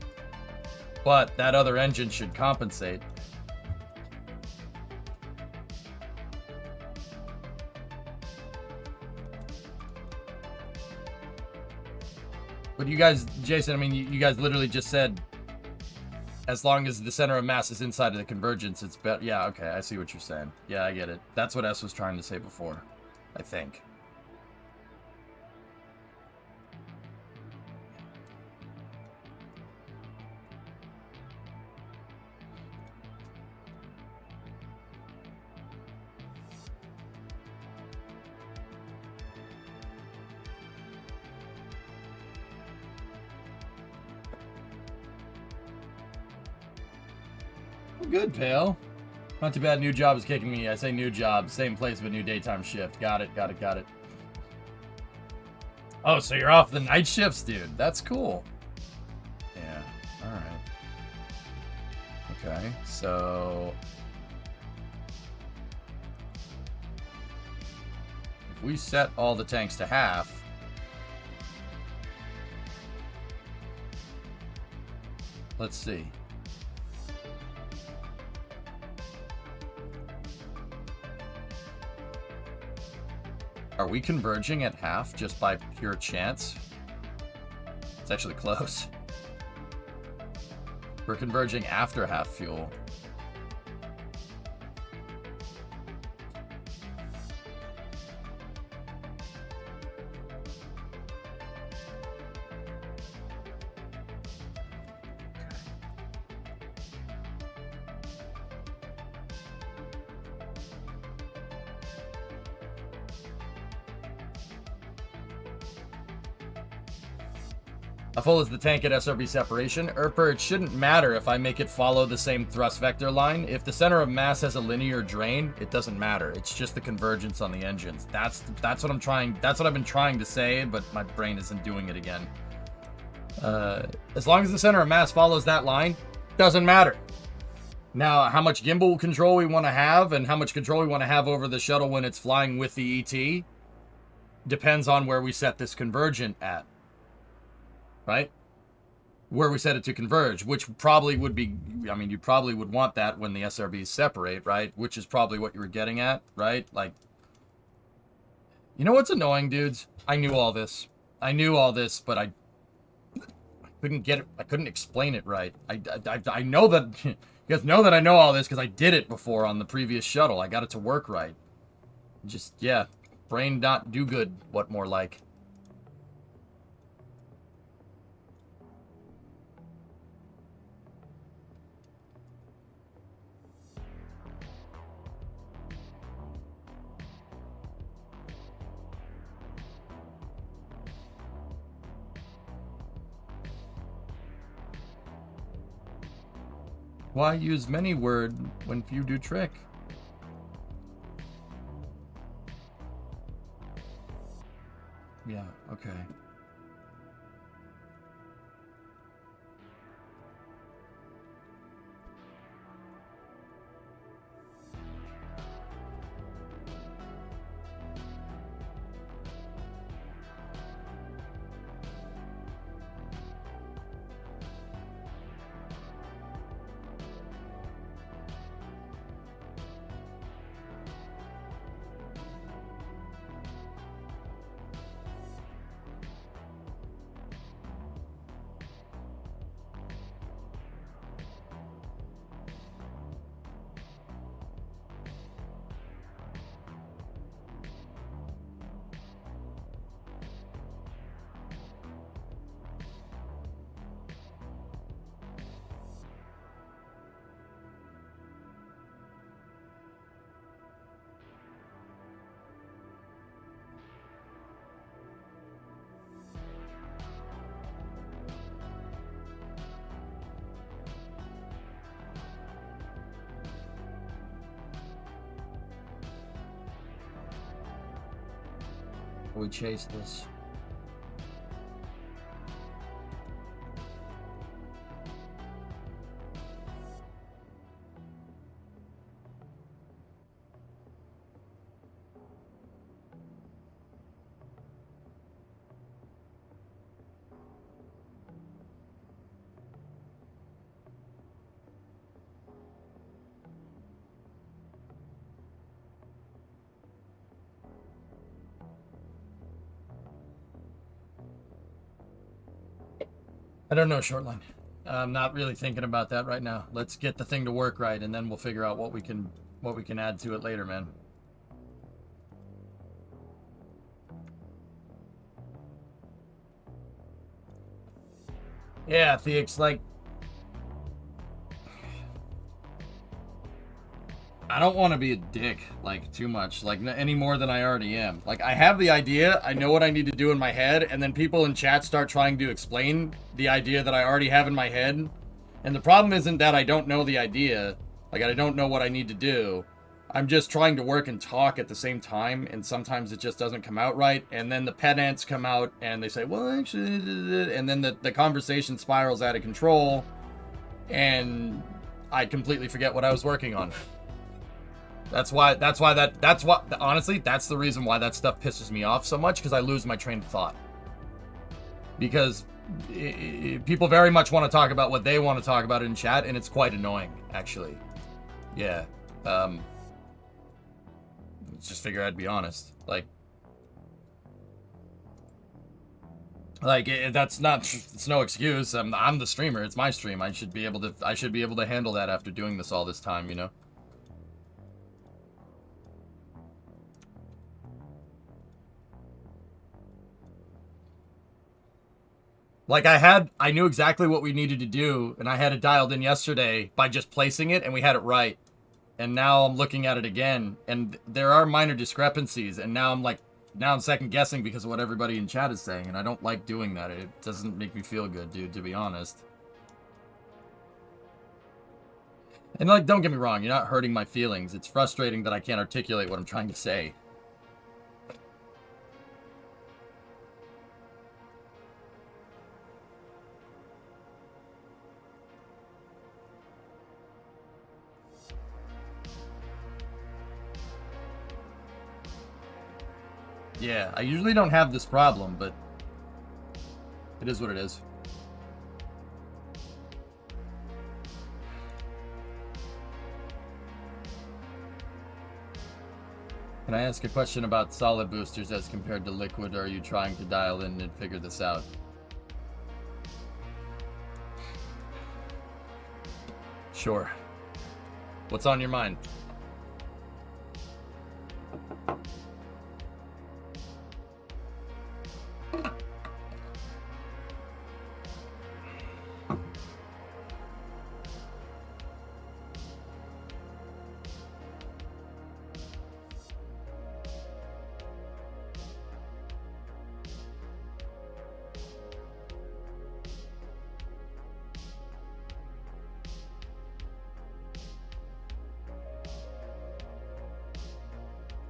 But that other engine should compensate. But you guys, Jason, I mean, you guys literally just said, as long as the center of mass is inside of the convergence, it's better. Yeah, okay, I see what you're saying. Yeah, I get it. That's what S was trying to say before, I think. Good, pal. Not too bad. New job is kicking me. I say new job. Same place, but new daytime shift. Got it. Oh, so you're off the night shifts, dude. That's cool. Yeah. All right. Okay. So... if we set all the tanks to half... let's see. Are we converging at half just by pure chance? It's actually close. We're converging after half fuel. How full is the tank at SRB separation? Erper, it shouldn't matter if I make it follow the same thrust vector line. If the center of mass has a linear drain, it doesn't matter. It's just the convergence on the engines. That's what I'm trying. That's what I've been trying to say, but my brain isn't doing it again. As long as the center of mass follows that line, doesn't matter. Now, how much gimbal control we want to have and how much control we want to have over the shuttle when it's flying with the ET depends on where we set this convergent at. Right? Where we set it to converge, which probably would be, I mean, you probably would want that when the SRBs separate, right? Which is probably what you were getting at, right? Like, you know what's annoying, dudes? I knew all this, but I couldn't get it. I couldn't explain it right. I know that, you guys know that I know all this because I did it before on the previous shuttle. I got it to work right. Just, yeah, brain not do good, what more like. Why use many word when few do trick? Yeah, okay. We chase this. I don't know, Shortline. I'm not really thinking about that right now. Let's get the thing to work right, and then we'll figure out what we can add to it later, man. Yeah, Theix, like, I don't want to be a dick, like, too much, like, any more than I already am. Like, I have the idea, I know what I need to do in my head, and then people in chat start trying to explain the idea that I already have in my head. And the problem isn't that I don't know the idea, like, I don't know what I need to do. I'm just trying to work and talk at the same time, and sometimes it just doesn't come out right, and then the pedants come out, and they say, well, actually, and then the conversation spirals out of control, and I completely forget what I was working on. Honestly, that's the reason why that stuff pisses me off so much, because I lose my train of thought. Because people very much want to talk about what they want to talk about in chat, and it's quite annoying, actually. Yeah. Just figure I'd be honest. It's no excuse. I'm the streamer. It's my stream. I should be able to handle that after doing this all this time, you know? Like, I knew exactly what we needed to do, and I had it dialed in yesterday by just placing it, and we had it right. And now I'm looking at it again, and there are minor discrepancies, and now I'm second guessing because of what everybody in chat is saying, and I don't like doing that. It doesn't make me feel good, dude, to be honest. And, like, don't get me wrong, you're not hurting my feelings. It's frustrating that I can't articulate what I'm trying to say. Yeah, I usually don't have this problem, but it is what it is. Can I ask a question about solid boosters as compared to liquid? Or are you trying to dial in and figure this out? Sure. What's on your mind?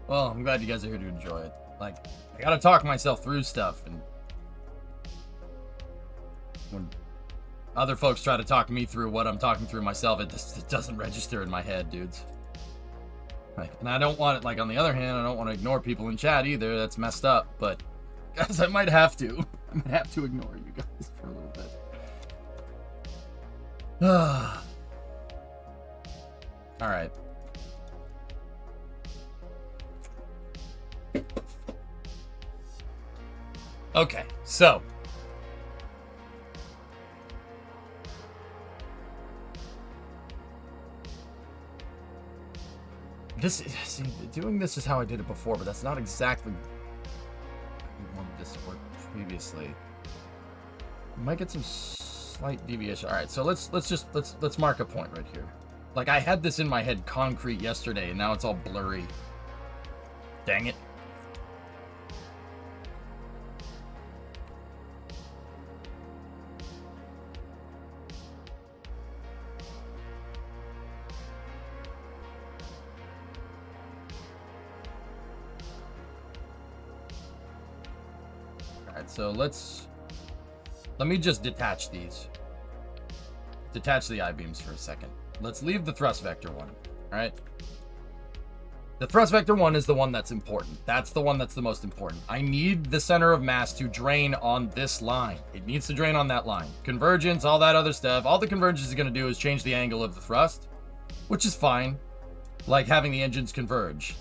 Well, I'm glad you guys are here to enjoy it. Like, I gotta talk myself through stuff, and when other folks try to talk me through what I'm talking through myself, it doesn't register in my head, dudes. Like, and I don't want it, like, on the other hand, I don't want to ignore people in chat either. That's messed up, but guys, I might have to. I might have to ignore you guys for a little bit. All right. Okay, so doing this is how I did it before, but that's not exactly how we wanted this to work previously. We might get some slight deviation. All right, so let's mark a point right here. Like, I had this in my head concrete yesterday, and now it's all blurry. Dang it. So let me just detach these. Detach the I-beams for a second. Let's leave the thrust vector one, all right? The thrust vector one is the one that's important. That's the one that's the most important. I need the center of mass to drain on this line. It needs to drain on that line. Convergence, all that other stuff. All the convergence is gonna do is change the angle of the thrust, which is fine. Like having the engines converge.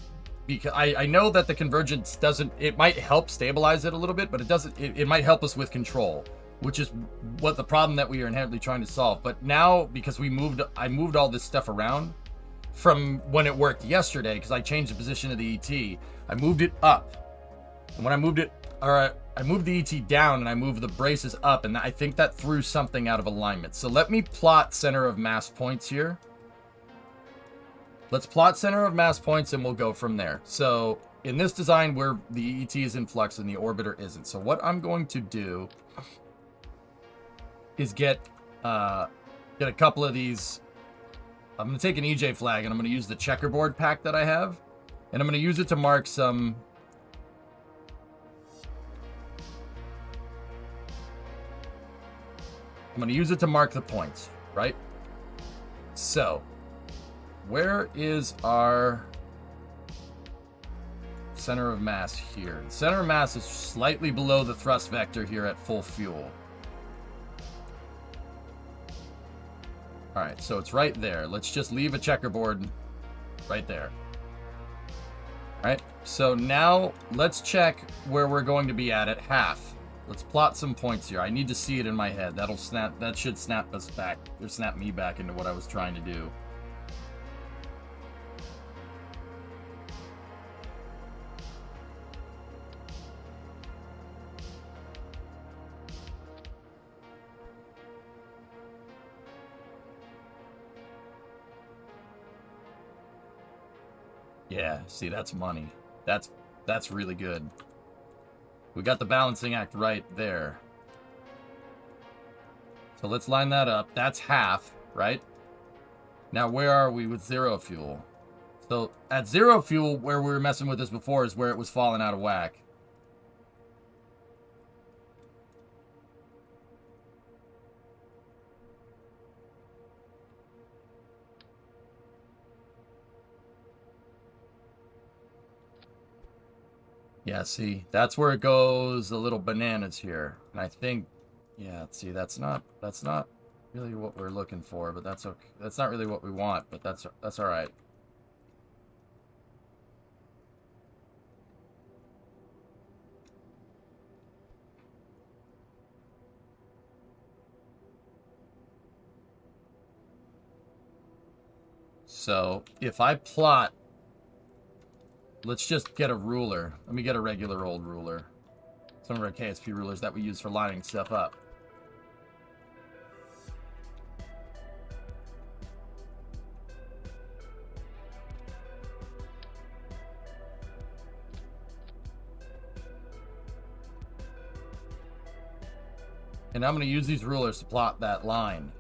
Because I know that the convergence doesn't, it might help stabilize it a little bit, but it doesn't, it might help us with control. which is what the problem that we are inherently trying to solve. But now, because I moved all this stuff around from when it worked yesterday, because I changed the position of the ET, I moved it up. And when I moved it, I moved the ET down and I moved the braces up, and I think that threw something out of alignment. So let me plot center of mass points here. Let's plot center of mass points and we'll go from there. So in this design where the ET is in flux and the orbiter isn't. So what I'm going to do is get a couple of these. I'm going to take an EJ flag and I'm going to use the checkerboard pack that I have. And I'm going to use it to mark some... I'm going to use it to mark the points, right? So, where is our center of mass here? The center of mass is slightly below the thrust vector here at full fuel. All right, so it's right there. Let's just leave a checkerboard right there. All right, so now let's check where we're going to be at half. Let's plot some points here. I need to see it in my head. That should snap us back, or snap me back into what I was trying to do. Yeah, see, that's money. That's really good. We got the balancing act right there. So let's line that up. That's half, right? Now, where are we with zero fuel? So at zero fuel, where we were messing with this before, is where it was falling out of whack. Yeah, see, that's where it goes a little bananas here. And I think, yeah, see, that's not really what we're looking for, but that's okay. That's not really what we want, but that's all right. So, if I plot, let's just get a ruler. Let me get a regular old ruler. Some of our KSP rulers that we use for lining stuff up. And I'm going to use these rulers to plot that line.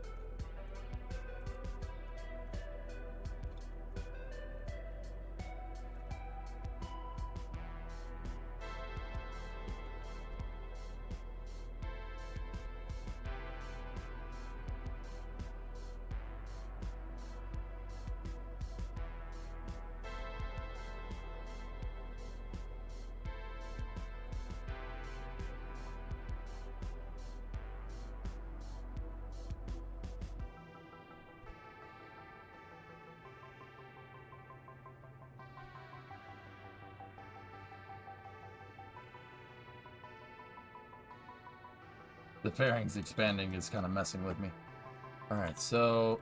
The fairings expanding is kind of messing with me. All right, so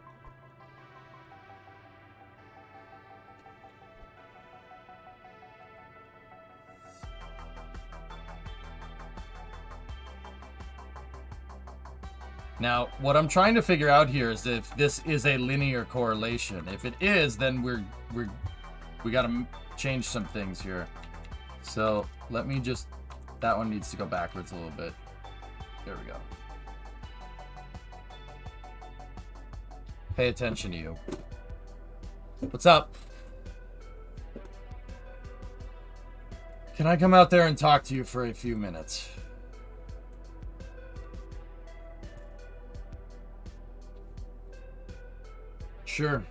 now what I'm trying to figure out here is if this is a linear correlation. If it is, then we got to change some things here. So let me just, that one needs to go backwards a little bit. There we go. Pay attention to you. What's up? Can I come out there and talk to you for a few minutes? Sure.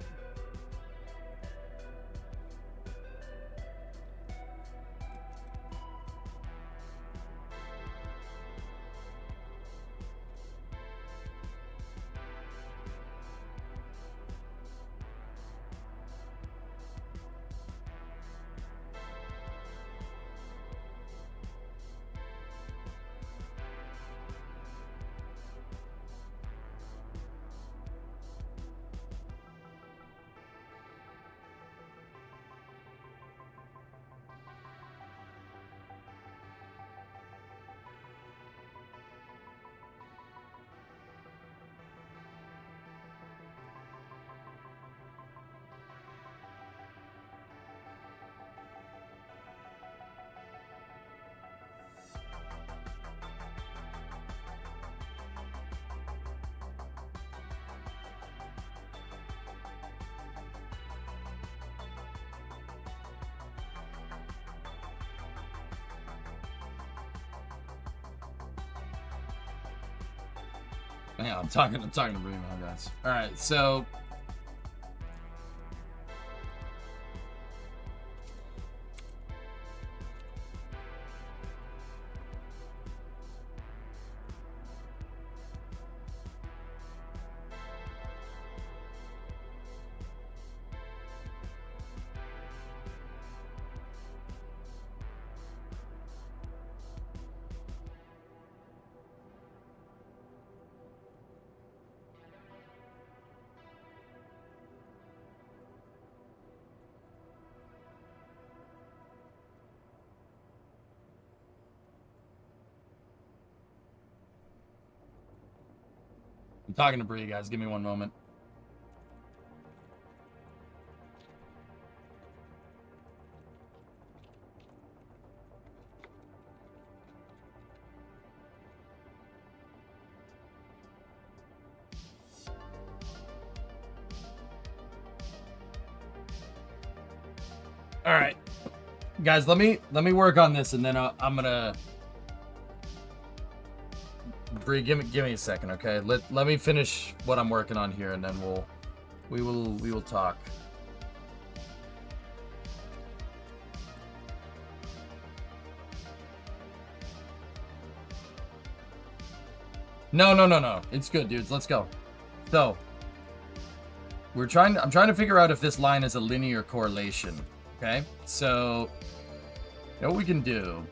Yeah, I'm talking to Bree now, guys. All right, so I'm talking to Bree, guys. Give me one moment. All right, guys. Let me work on this, and then I'm gonna. Bree, give me a second, okay? Let me finish what I'm working on here, and then we will talk. No. It's good, dudes. Let's go. So I'm trying to figure out if this line is a linear correlation. Okay, so you know what we can do?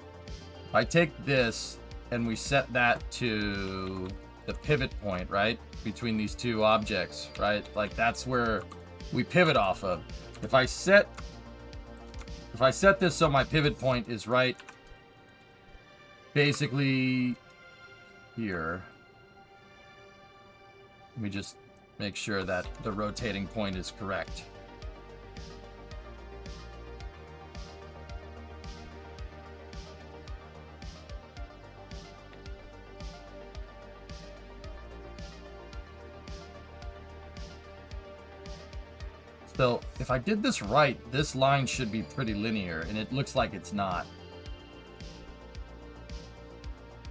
If I take this and we set that to the pivot point, right? Between these two objects, right? Like that's where we pivot off of. If I set this so my pivot point is right basically here. Let me just make sure that the rotating point is correct. So if I did this right, this line should be pretty linear, and it looks like it's not.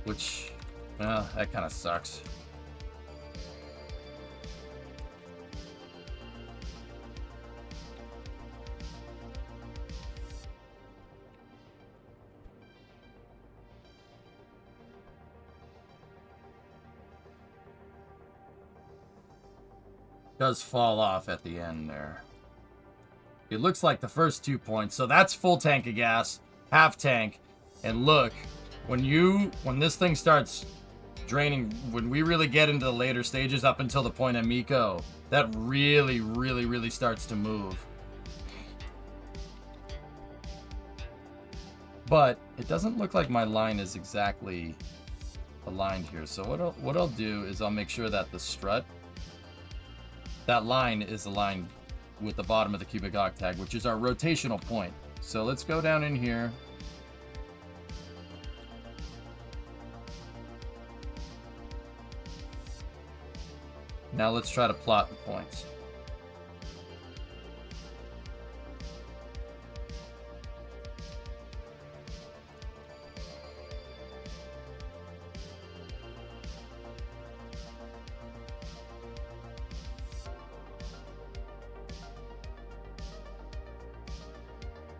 Which, that kind of sucks. Does fall off at the end there. It looks like the first 2 points. So that's full tank of gas, half tank. And look, when this thing starts draining, when we really get into the later stages up until the point of Miko, that really starts to move. But it doesn't look like my line is exactly aligned here. So what I'll do is I'll make sure that the strut, that line is aligned with the bottom of the cubic octag, which is our rotational point. So let's go down in here. Now let's try to plot the points.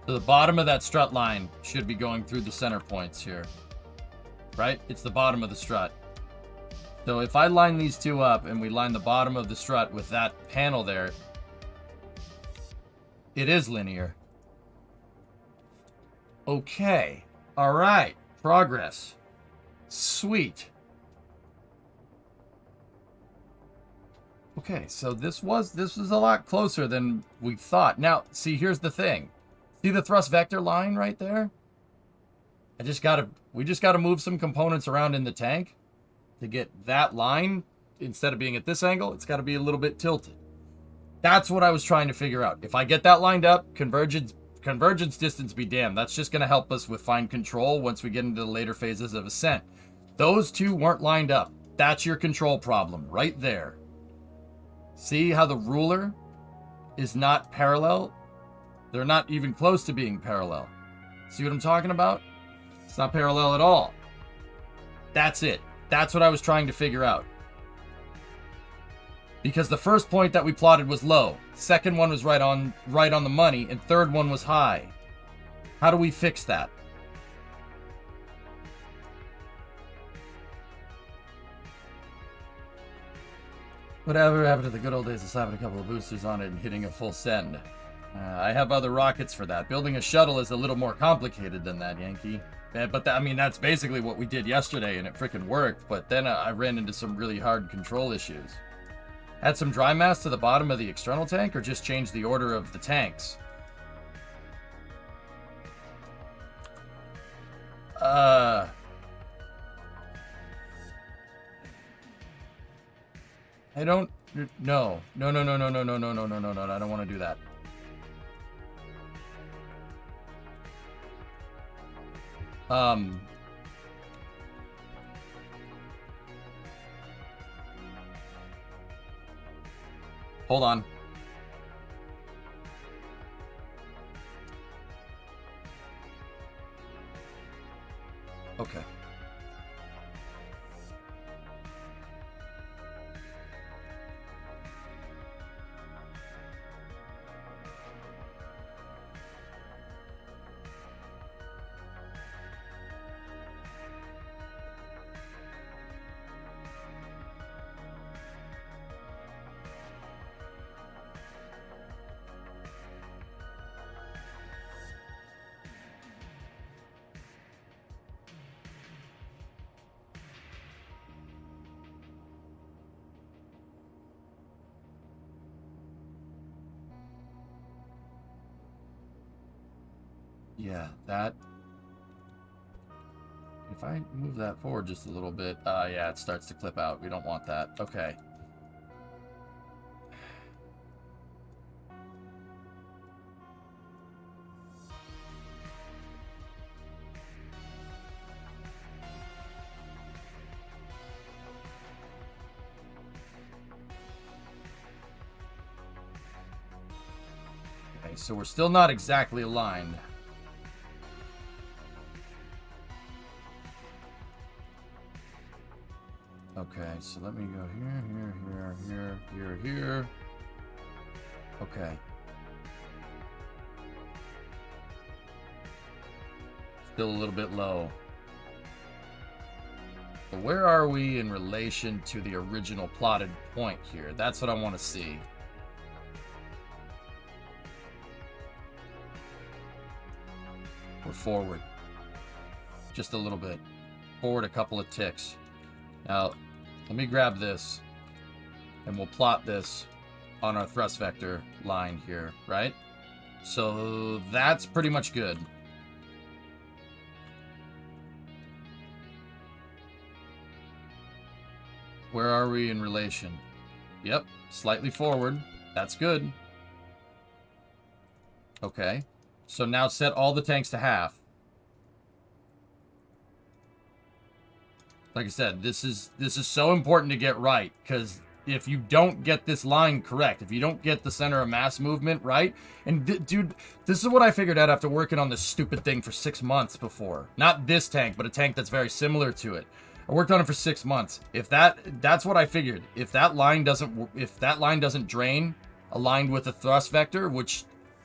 So the bottom of that strut line should be going through the center points here, right? It's the bottom of the strut. So if I line these two up and we line the bottom of the strut with that panel there, it is linear. Okay. All right. Progress. Sweet. Okay, so this was a lot closer than we thought. Now, see, here's the thing. See the thrust vector line right there? We just gotta move some components around in the tank to get that line. Instead of being at this angle, it's got to be a little bit tilted. That's what I was trying to figure out. If I get that lined up, convergence distance be damned. That's just going to help us with fine control once we get into the later phases of ascent. Those two weren't lined up. That's your control problem right there. See how the ruler is not parallel? They're not even close to being parallel. See what I'm talking about? It's not parallel at all. That's it. That's what I was trying to figure out. Because the first point that we plotted was low, second one was right on the money, and third one was high. How do we fix that? Whatever happened to the good old days of slapping a couple of boosters on it and hitting a full send? I have other rockets for that. Building a shuttle is a little more complicated than that, Yankee. But I mean, that's basically what we did yesterday, and it freaking worked. But then I ran into some really hard control issues. Add some dry mass to the bottom of the external tank, or just change the order of the tanks? I don't... No. No, I don't want to do that. Hold on. Okay. Yeah, that... If I move that forward just a little bit... yeah, it starts to clip out. We don't want that. Okay. Okay, so we're still not exactly aligned. Okay, so let me go here. Okay. Still a little bit low. But where are we in relation to the original plotted point here? That's what I want to see. We're forward. Just a little bit. Forward a couple of ticks. Now, let me grab this, and we'll plot this on our thrust vector line here, right? So that's pretty much good. Where are we in relation? Yep, slightly forward. That's good. Okay, so now set all the tanks to half. Like I said, this is so important to get right, because if you don't get this line correct, if you don't get the center of mass movement right, and dude, this is what I figured out after working on this stupid thing for 6 months before. Not this tank, but a tank that's very similar to it. I worked on it for 6 months. If that's what I figured. If that line doesn't drain aligned with the thrust vector, which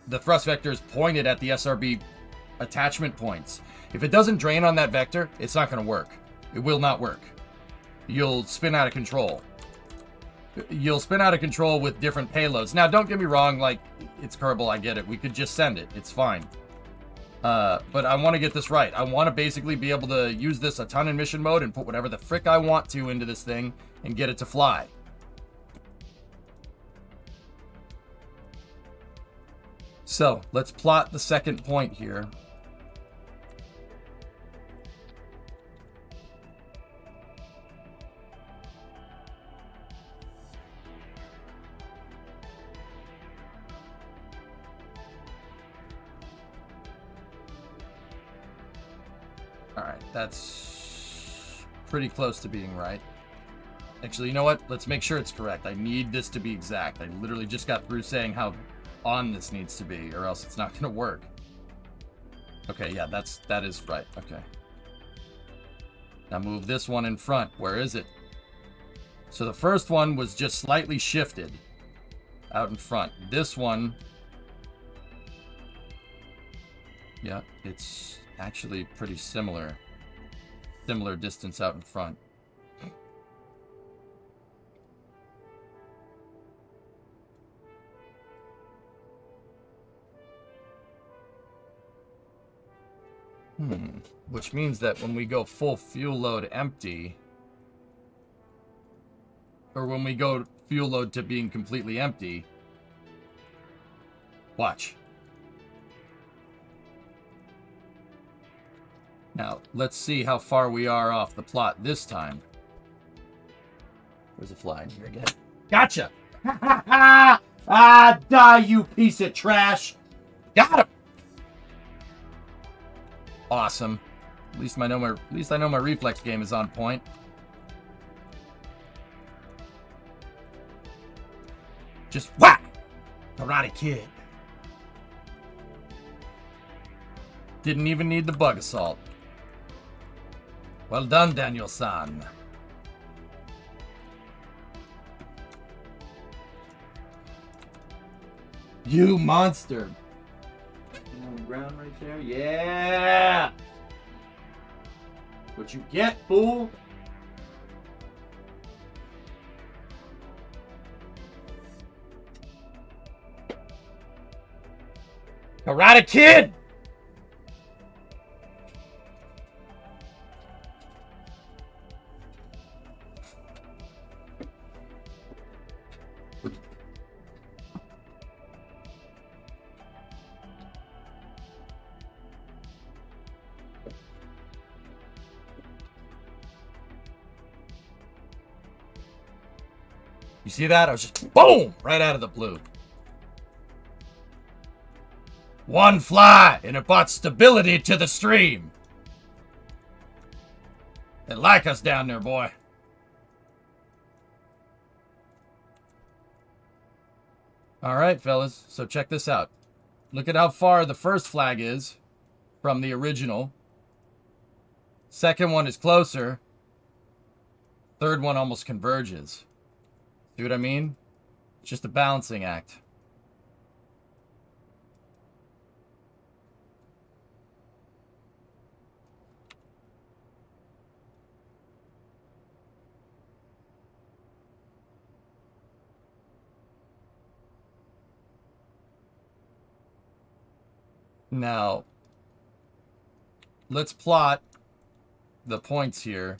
the thrust vector is pointed at the SRB attachment points. If it doesn't drain on that vector, it's not going to work. It will not work. You'll spin out of control. You'll spin out of control with different payloads. Now, don't get me wrong, like, it's Kerbal, I get it. We could just send it. It's fine. But I want to get this right. I want to basically be able to use this a ton in mission mode and put whatever the frick I want to into this thing and get it to fly. So, let's plot the second point here. Alright, that's pretty close to being right. Actually, you know what? Let's make sure it's correct. I need this to be exact. I literally just got through saying how on this needs to be, or else it's not going to work. Okay, yeah, that is right. Okay. Now move this one in front. Where is it? So the first one was just slightly shifted out in front. This one, yeah, it's actually pretty similar. Similar distance out in front. Which means that when we go full fuel load empty, or when we go fuel load to being completely empty, watch. Now, let's see how far we are off the plot this time. There's a fly in here again. Gotcha! Ah, die, you piece of trash! Got him! Awesome. At least I know my reflex game is on point. Just whack! Karate Kid. Didn't even need the bug assault. Well done, Daniel-san. You monster. On the ground right there? Yeah! What you get, fool? Karate Kid! You see that? I was just boom! Right out of the blue. One fly, and it brought stability to the stream. They like us down there, boy. Alright, fellas. So check this out. Look at how far the first flag is from the original. Second one is closer. Third one almost converges. See what I mean? It's just a balancing act. Now, let's plot the points here.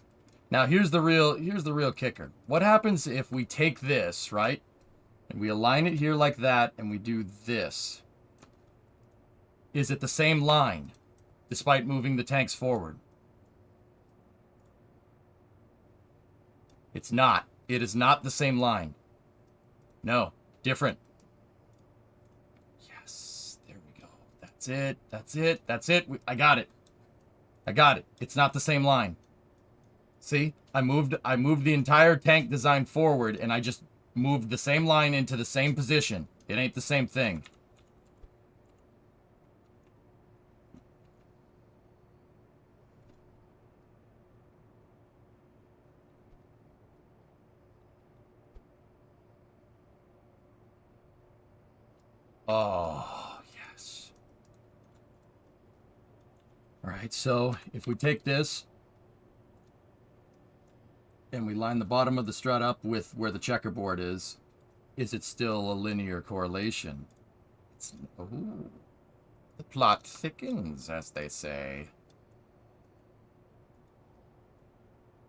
Now, here's the real kicker. What happens if we take this, right? And we align it here like that, and we do this? Is it the same line, despite moving the tanks forward? It's not. It is not the same line. No, different. Yes, there we go. That's it. That's it. That's it. I got it. I got it. It's not the same line. See, I moved the entire tank design forward, and I just moved the same line into the same position. It ain't the same thing. Oh, yes. All right, so if we take this and we line the bottom of the strut up with where the checkerboard is it still a linear correlation? Ooh, the plot thickens, as they say.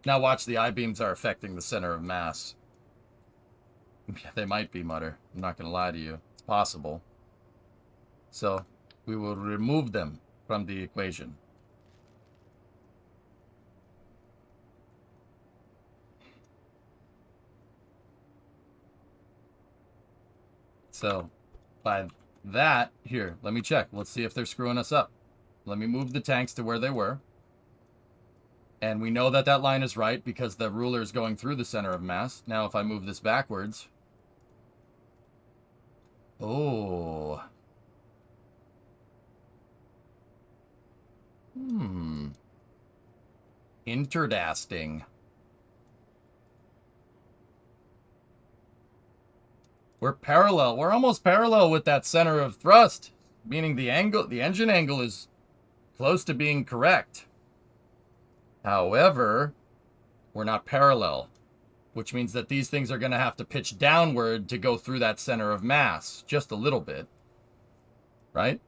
Now watch, the I-beams are affecting the center of mass. They might be, Mutter. I'm not going to lie to you. It's possible. So, we will remove them from the equation. So, by that, here, let me check. Let's see if they're screwing us up. Let me move the tanks to where they were. And we know that that line is right because the ruler is going through the center of mass. Now, if I move this backwards... Oh. Interesting. We're parallel. We're almost parallel with that center of thrust, meaning the engine angle is close to being correct. However, we're not parallel, which means that these things are going to have to pitch downward to go through that center of mass just a little bit, right?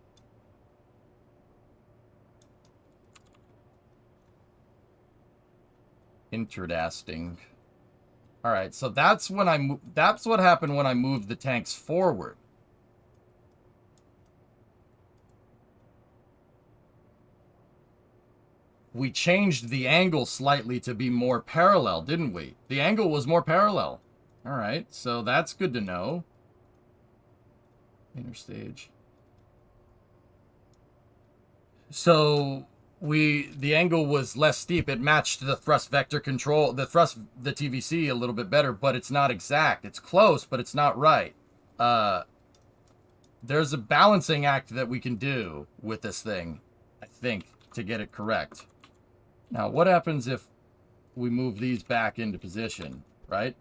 Interesting. All right, so that's when that's what happened when I moved the tanks forward. We changed the angle slightly to be more parallel, didn't we? The angle was more parallel. All right, so that's good to know. Interstage. So the angle was less steep. It matched the thrust vector control, the TVC a little bit better, but it's not exact. It's close, but it's not right. There's a balancing act that we can do with this thing, I think, to get it correct. Now, what happens if we move these back into position, right?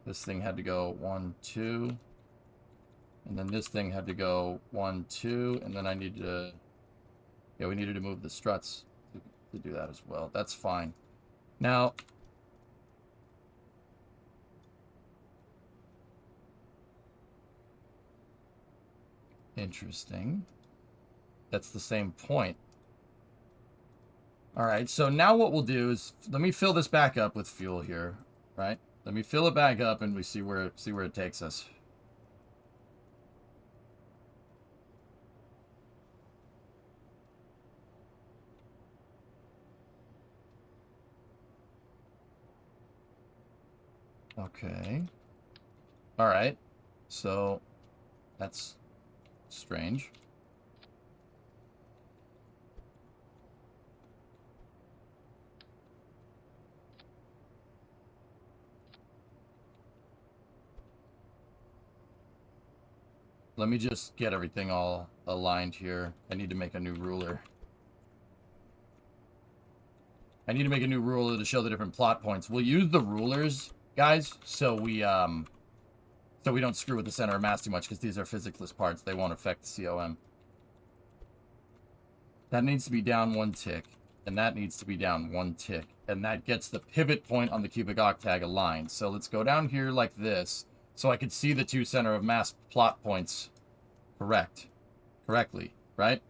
This thing had to go 1, 2. And then this thing had to go 1, 2. And then I need to... Yeah, we needed to move the struts to do that as well. That's fine. Now... Interesting. That's the same point. All right, so now what we'll do is... Let me fill this back up with fuel here, right? Let me fill it back up and we see where it takes us. Okay. All right. So that's strange. Let me just get everything all aligned here. I need to make a new ruler. I need to make a new ruler to show the different plot points. We'll use the rulers, guys, so we don't screw with the center of mass too much, because these are physicless parts. They won't affect the COM. That needs to be down 1 tick, and that needs to be down 1 tick, and that gets the pivot point on the cubic octag aligned. So let's go down here like this, so I could see the 2 center of mass plot points correctly, right?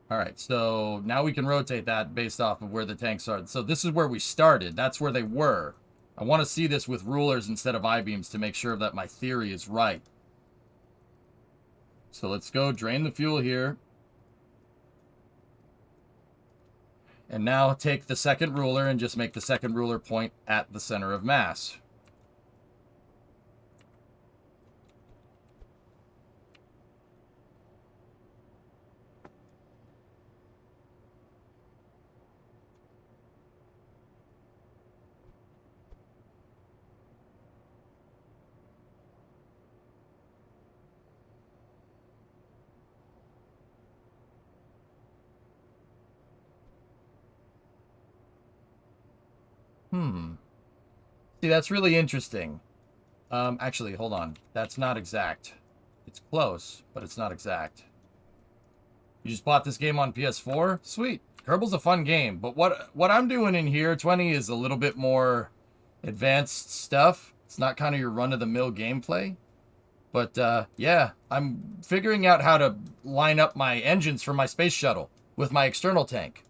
All right, so now we can rotate that based off of where the tanks are. So this is where we started. That's where they were. I want to see this with rulers instead of I-beams to make sure that my theory is right. So let's go drain the fuel here. And now take the second ruler and just make the second ruler point at the center of mass. See, that's really interesting. Actually, hold on. That's not exact. It's close, but it's not exact. You just bought this game on PS4? Sweet. Kerbal's a fun game, but what I'm doing in here, 20, is a little bit more advanced stuff. It's not kind of your run-of-the-mill gameplay. But, yeah, I'm figuring out how to line up my engines for my space shuttle with my external tank.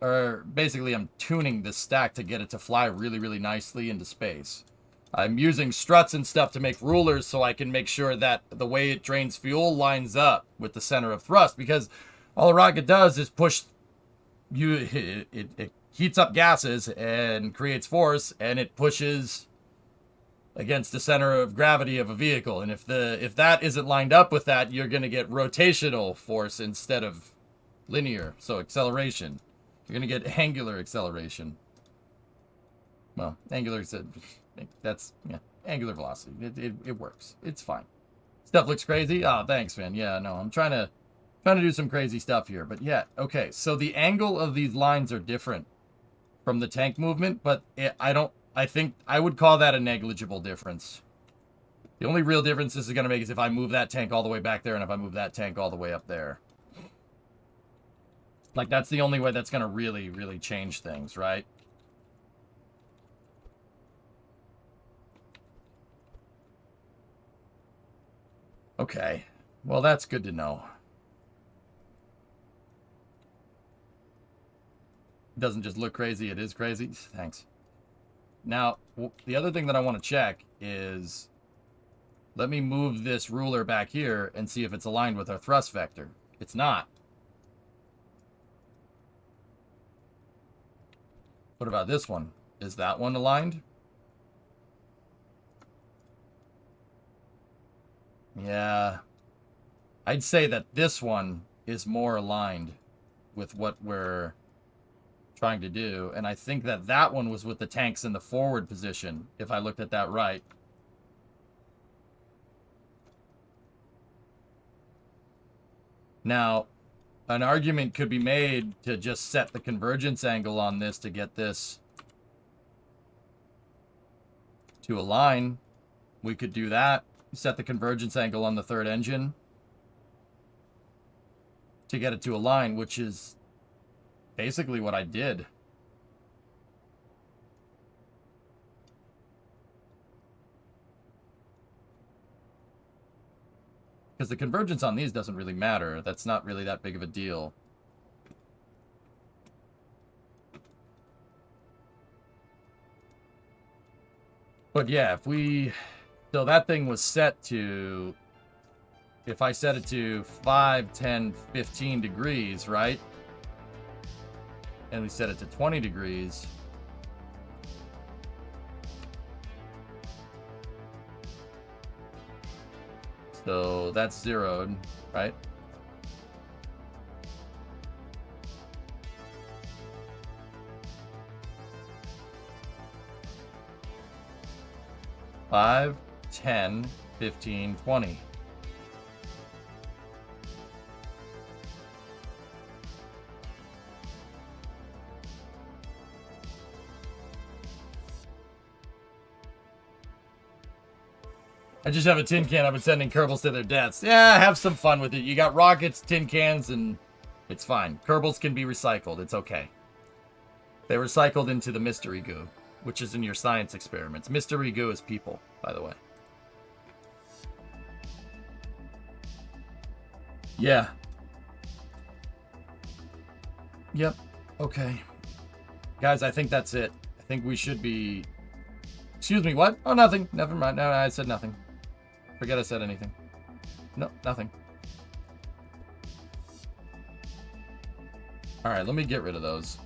Or basically I'm tuning this stack to get it to fly really, really nicely into space. I'm using struts and stuff to make rulers so I can make sure that the way it drains fuel lines up with the center of thrust, because all a rocket does is push you, it heats up gases and creates force, and it pushes against the center of gravity of a vehicle. And if that isn't lined up with that, you're going to get rotational force instead of linear, so acceleration. You're going to get angular acceleration. Well, angular, that's, yeah, angular velocity. It works. It's fine. Stuff looks crazy. Oh, thanks, man. Yeah, no, I'm trying to Trying to do some crazy stuff here, but yeah, okay. So the angle of these lines are different from the tank movement, but I think I would call that a negligible difference. The only real difference this is going to make is if I move that tank all the way back there and if I move that tank all the way up there. Like, that's the only way that's going to really, really change things, right? Okay. Well, that's good to know. It doesn't just look crazy, it is crazy. Thanks. Now, the other thing that I want to check is... Let me move this ruler back here and see if it's aligned with our thrust vector. It's not. What about this one? Is that one aligned? Yeah. I'd say that this one is more aligned with what we're trying to do. And I think that that one was with the tanks in the forward position, if I looked at that right. Now, an argument could be made to just set the convergence angle on this to get this to align. We could do that. Set the convergence angle on the third engine to get it to align, which is basically what I did. Because the convergence on these doesn't really matter. That's not really that big of a deal. But yeah, if we... So that thing was set to... If I set it to 5, 10, 15 degrees, right? And we set it to 20 degrees... So that's zeroed, right? Five, 10, 15, 20. I just have a tin can. I've been sending Kerbals to their deaths. Yeah, have some fun with it. You got rockets, tin cans, and it's fine. Kerbals can be recycled. It's okay. They recycled into the mystery goo, which is in your science experiments. Mystery goo is people, by the way. Yeah. Yep. Okay. Guys, I think that's it. I think we should be... Excuse me, what? Oh, nothing. Never mind. No, I said nothing. Forget I said anything. No, nothing. Alright, let me get rid of those.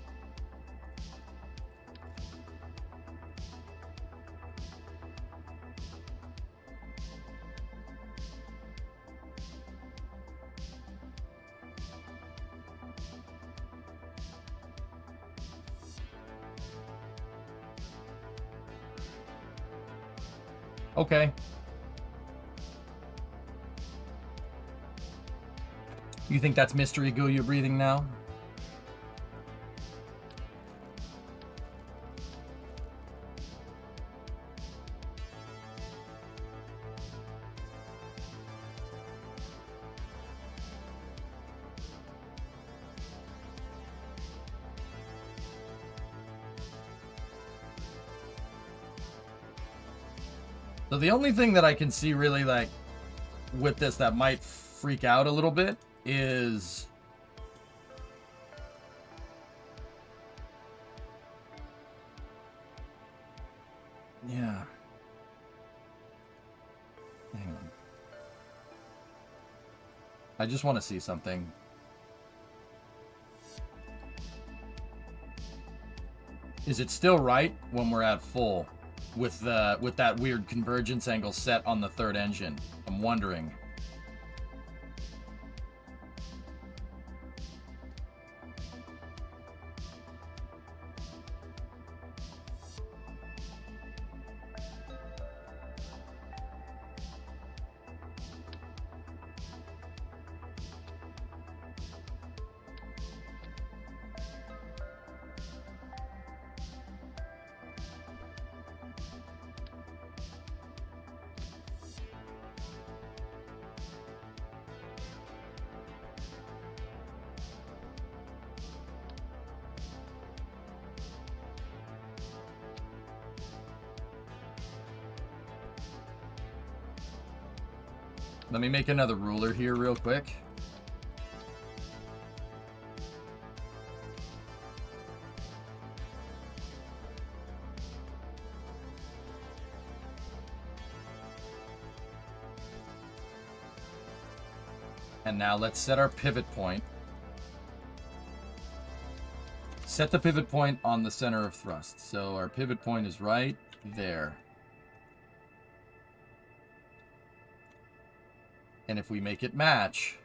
Okay. You think that's mystery goo you're breathing now? So the only thing that I can see really like with this that might freak out a little bit is yeah. Hang on. I just want to see something. Is it still right when we're at full with that weird convergence angle set on the third engine? I'm wondering. Let me make another ruler here real quick. And now let's set our pivot point. Set the pivot point on the center of thrust. So our pivot point is right there. And if we make it match,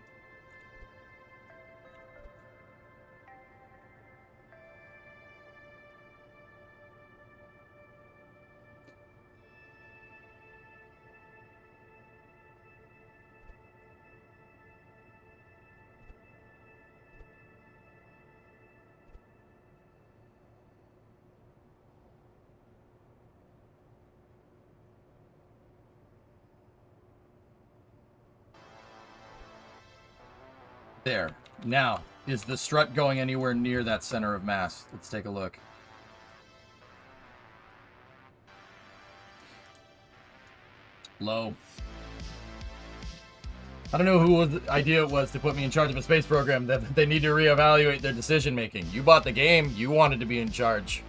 there. Now, is the strut going anywhere near that center of mass? Let's take a look. Low. I don't know whose idea it was to put me in charge of a space program that they need to reevaluate their decision making. You bought the game, you wanted to be in charge.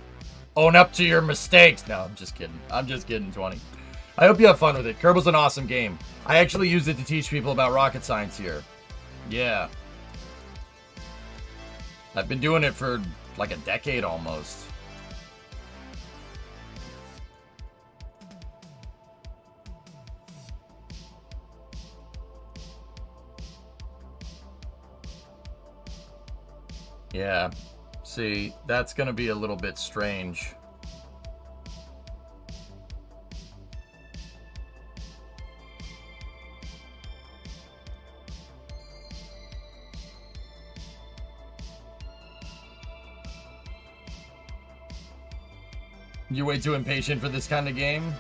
Own up to your mistakes. No, I'm just kidding. I'm just kidding, 20. I hope you have fun with it. Kerbal's an awesome game. I actually use it to teach people about rocket science here. Yeah. I've been doing it for like a decade almost. Yeah. See, that's going to be a little bit strange. You're way too impatient for this kind of game?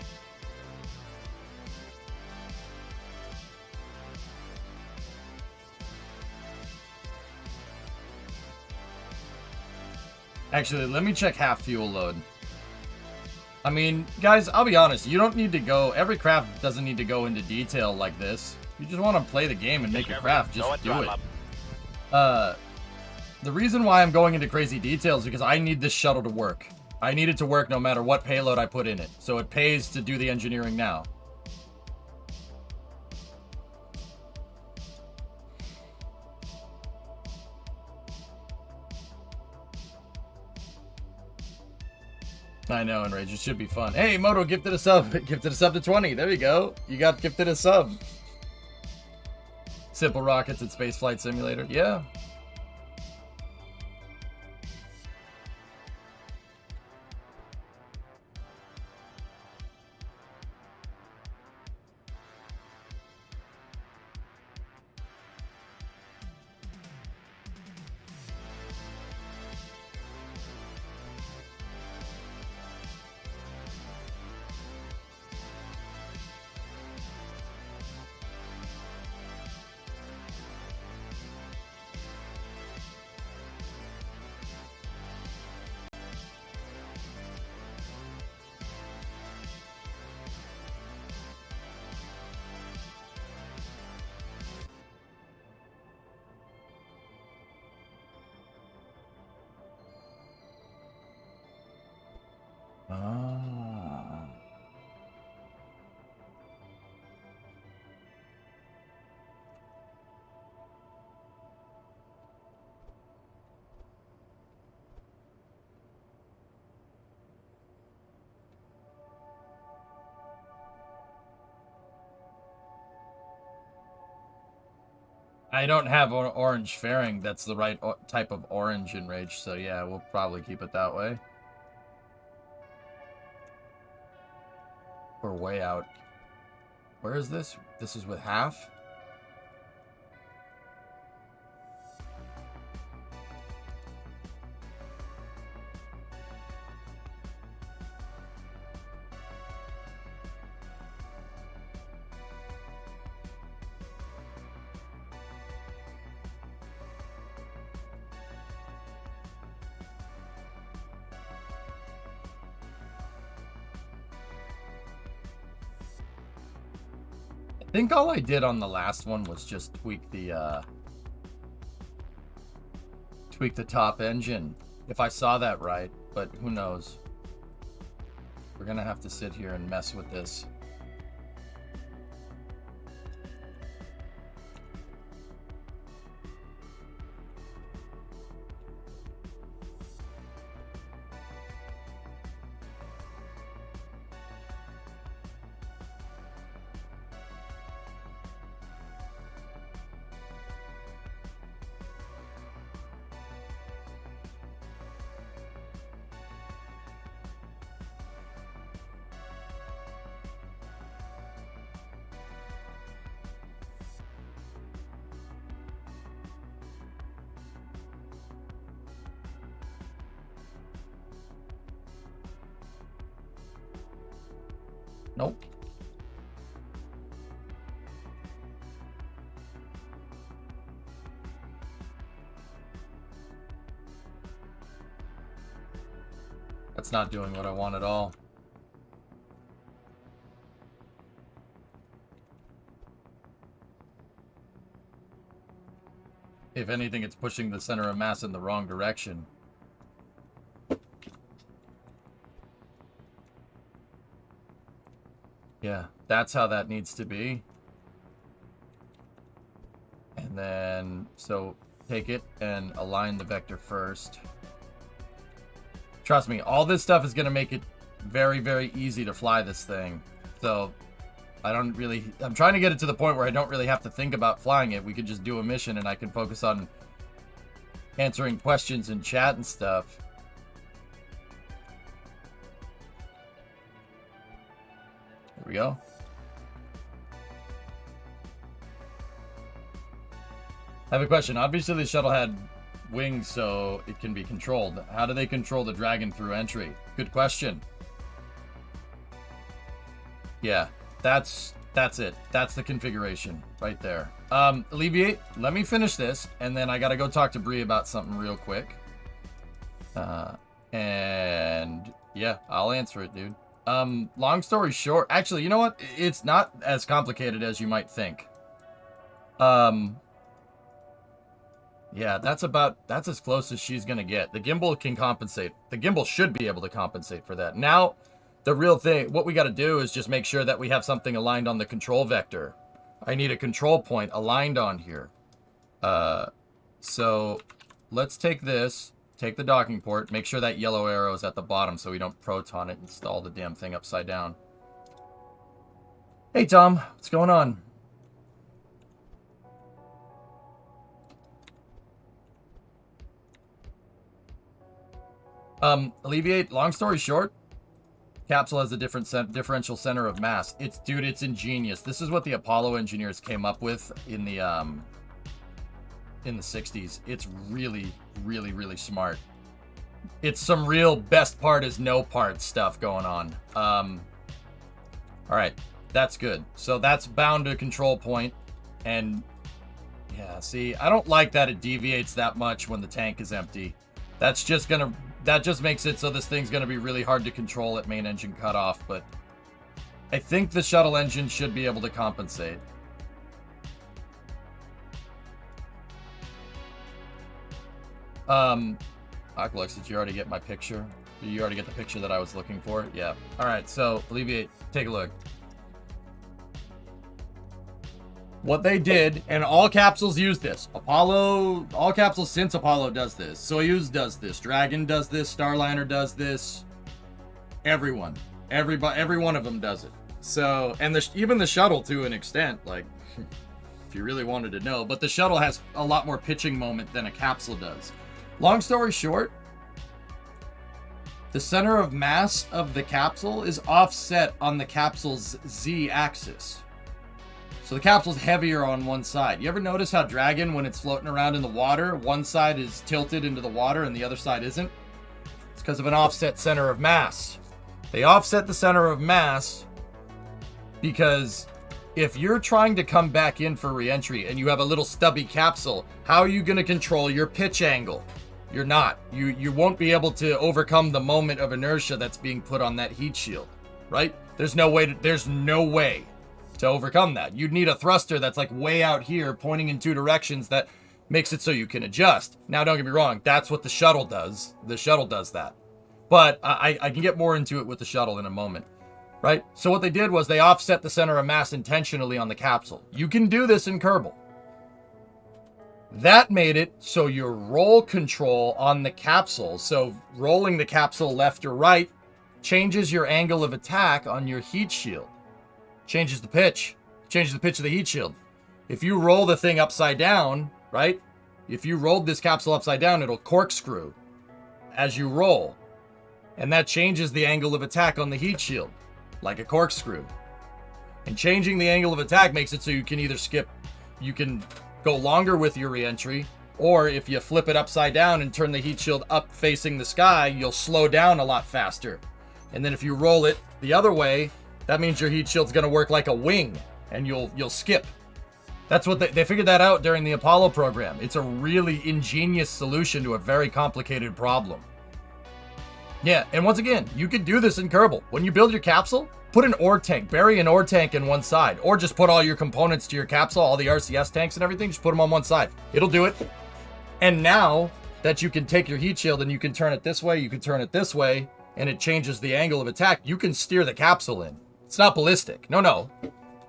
Actually, let me check half fuel load. I mean, guys, I'll be honest. You don't need to go... Every craft doesn't need to go into detail like this. You just want to play the game and make a craft. Just do it. The reason why I'm going into crazy details is because I need this shuttle to work. I need it to work no matter what payload I put in it. So it pays to do the engineering now. I know, Enrage. It should be fun. Hey, Moto gifted a sub. Gifted a sub to 20. There you go. You got gifted a sub. Simple rockets and spaceflight simulator. Yeah. Ah. I don't have orange fairing. That's the right type of orange in Rage, so yeah, we'll probably keep it that way. We're way out. Where is this? This is with half? I think all I did on the last one was just tweak the top engine, if I saw that right, but who knows. We're gonna have to sit here and mess with this. Nope. That's not doing what I want at all. If anything, it's pushing the center of mass in the wrong direction. Yeah, that's how that needs to be. And then, so take it and align the vector first. Trust me, all this stuff is going to make it very, very easy to fly this thing. So I'm trying to get it to the point where I don't really have to think about flying it. We could just do a mission and I can focus on answering questions in chat and stuff. There we go. I have a question. Obviously the shuttle had wings so it can be controlled. How do they control the Dragon through entry? Good question. Yeah, that's it. That's the configuration right there. Alleviate, let me finish this, and then I gotta go talk to Bree about something real quick. And yeah, I'll answer it, dude. Long story short, actually, you know what? It's not as complicated as you might think. Yeah, that's as close as she's gonna get. The gimbal can compensate. The gimbal should be able to compensate for that. Now, the real thing, what we gotta do is just make sure that we have something aligned on the control vector. I need a control point aligned on here. So let's take this, take the docking port, make sure that yellow arrow is at the bottom so we don't proton it and install the damn thing upside down. Hey Tom, what's going on? Alleviate, long story short, capsule has a differential center of mass. Dude, it's ingenious. This is what the Apollo engineers came up with in the 60s. It's really, really, really smart. It's some real best part is no part stuff going on. All right, that's good. So that's bound to a control point, and yeah, see, I don't like that it deviates that much when the tank is empty. That just makes it so this thing's gonna be really hard to control at main engine cutoff, but I think the shuttle engine should be able to compensate. Aqualux, did you already get my picture? Did you already get the picture that I was looking for? Yeah. Alright, so Alleviate, take a look. What they did, and all capsules use this. All capsules since Apollo does this. Soyuz does this. Dragon does this. Starliner does this. Everyone. Every one of them does it. So, and even the shuttle to an extent, like, if you really wanted to know. But the shuttle has a lot more pitching moment than a capsule does. Long story short, the center of mass of the capsule is offset on the capsule's z-axis. So the capsule's heavier on one side. You ever notice how Dragon, when it's floating around in the water, one side is tilted into the water and the other side isn't? It's because of an offset center of mass. They offset the center of mass because if you're trying to come back in for re-entry and you have a little stubby capsule, how are you going to control your pitch angle? You're not. You won't be able to overcome the moment of inertia that's being put on that heat shield, right? There's no way to overcome that. You'd need a thruster that's like way out here pointing in two directions that makes it so you can adjust. Now, don't get me wrong. That's what the shuttle does. The shuttle does that. But I can get more into it with the shuttle in a moment. Right? So what they did was they offset the center of mass intentionally on the capsule. You can do this in Kerbal. That made it so your roll control on the capsule, so rolling the capsule left or right, changes your angle of attack on your heat shield. Changes the pitch. Changes the pitch of the heat shield. If you roll the thing upside down, right? If you rolled this capsule upside down, it'll corkscrew as you roll. And that changes the angle of attack on the heat shield, like a corkscrew. And changing the angle of attack makes it so you can either skip, you can go longer with your reentry, or if you flip it upside down and turn the heat shield up facing the sky, you'll slow down a lot faster. And then if you roll it the other way, that means your heat shield's going to work like a wing, and you'll skip. That's what they figured that out during the Apollo program. It's a really ingenious solution to a very complicated problem. Yeah, and once again, you could do this in Kerbal. When you build your capsule, put an ore tank, bury an ore tank in one side, or just put all your components to your capsule, all the RCS tanks and everything, just put them on one side. It'll do it. And now that you can take your heat shield and you can turn it this way, you can turn it this way, and it changes the angle of attack, you can steer the capsule in. It's not ballistic. No.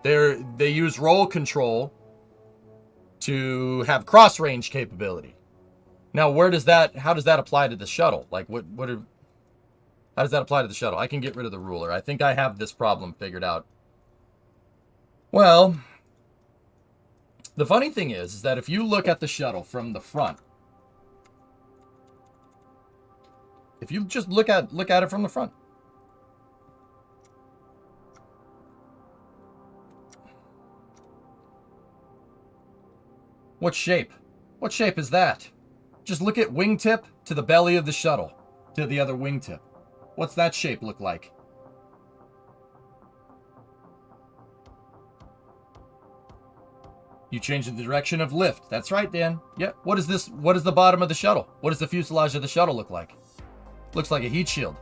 They use roll control to have cross range capability. Now, how does that apply to the shuttle? Like how does that apply to the shuttle? I can get rid of the ruler. I think I have this problem figured out. Well, the funny thing is that if you look at the shuttle from the front, if you just look at it from the front, what shape? What shape is that? Just look at wingtip to the belly of the shuttle, to the other wingtip. What's that shape look like? You change the direction of lift. That's right, Dan. Yep. What is this? What is the bottom of the shuttle? What does the fuselage of the shuttle look like? Looks like a heat shield.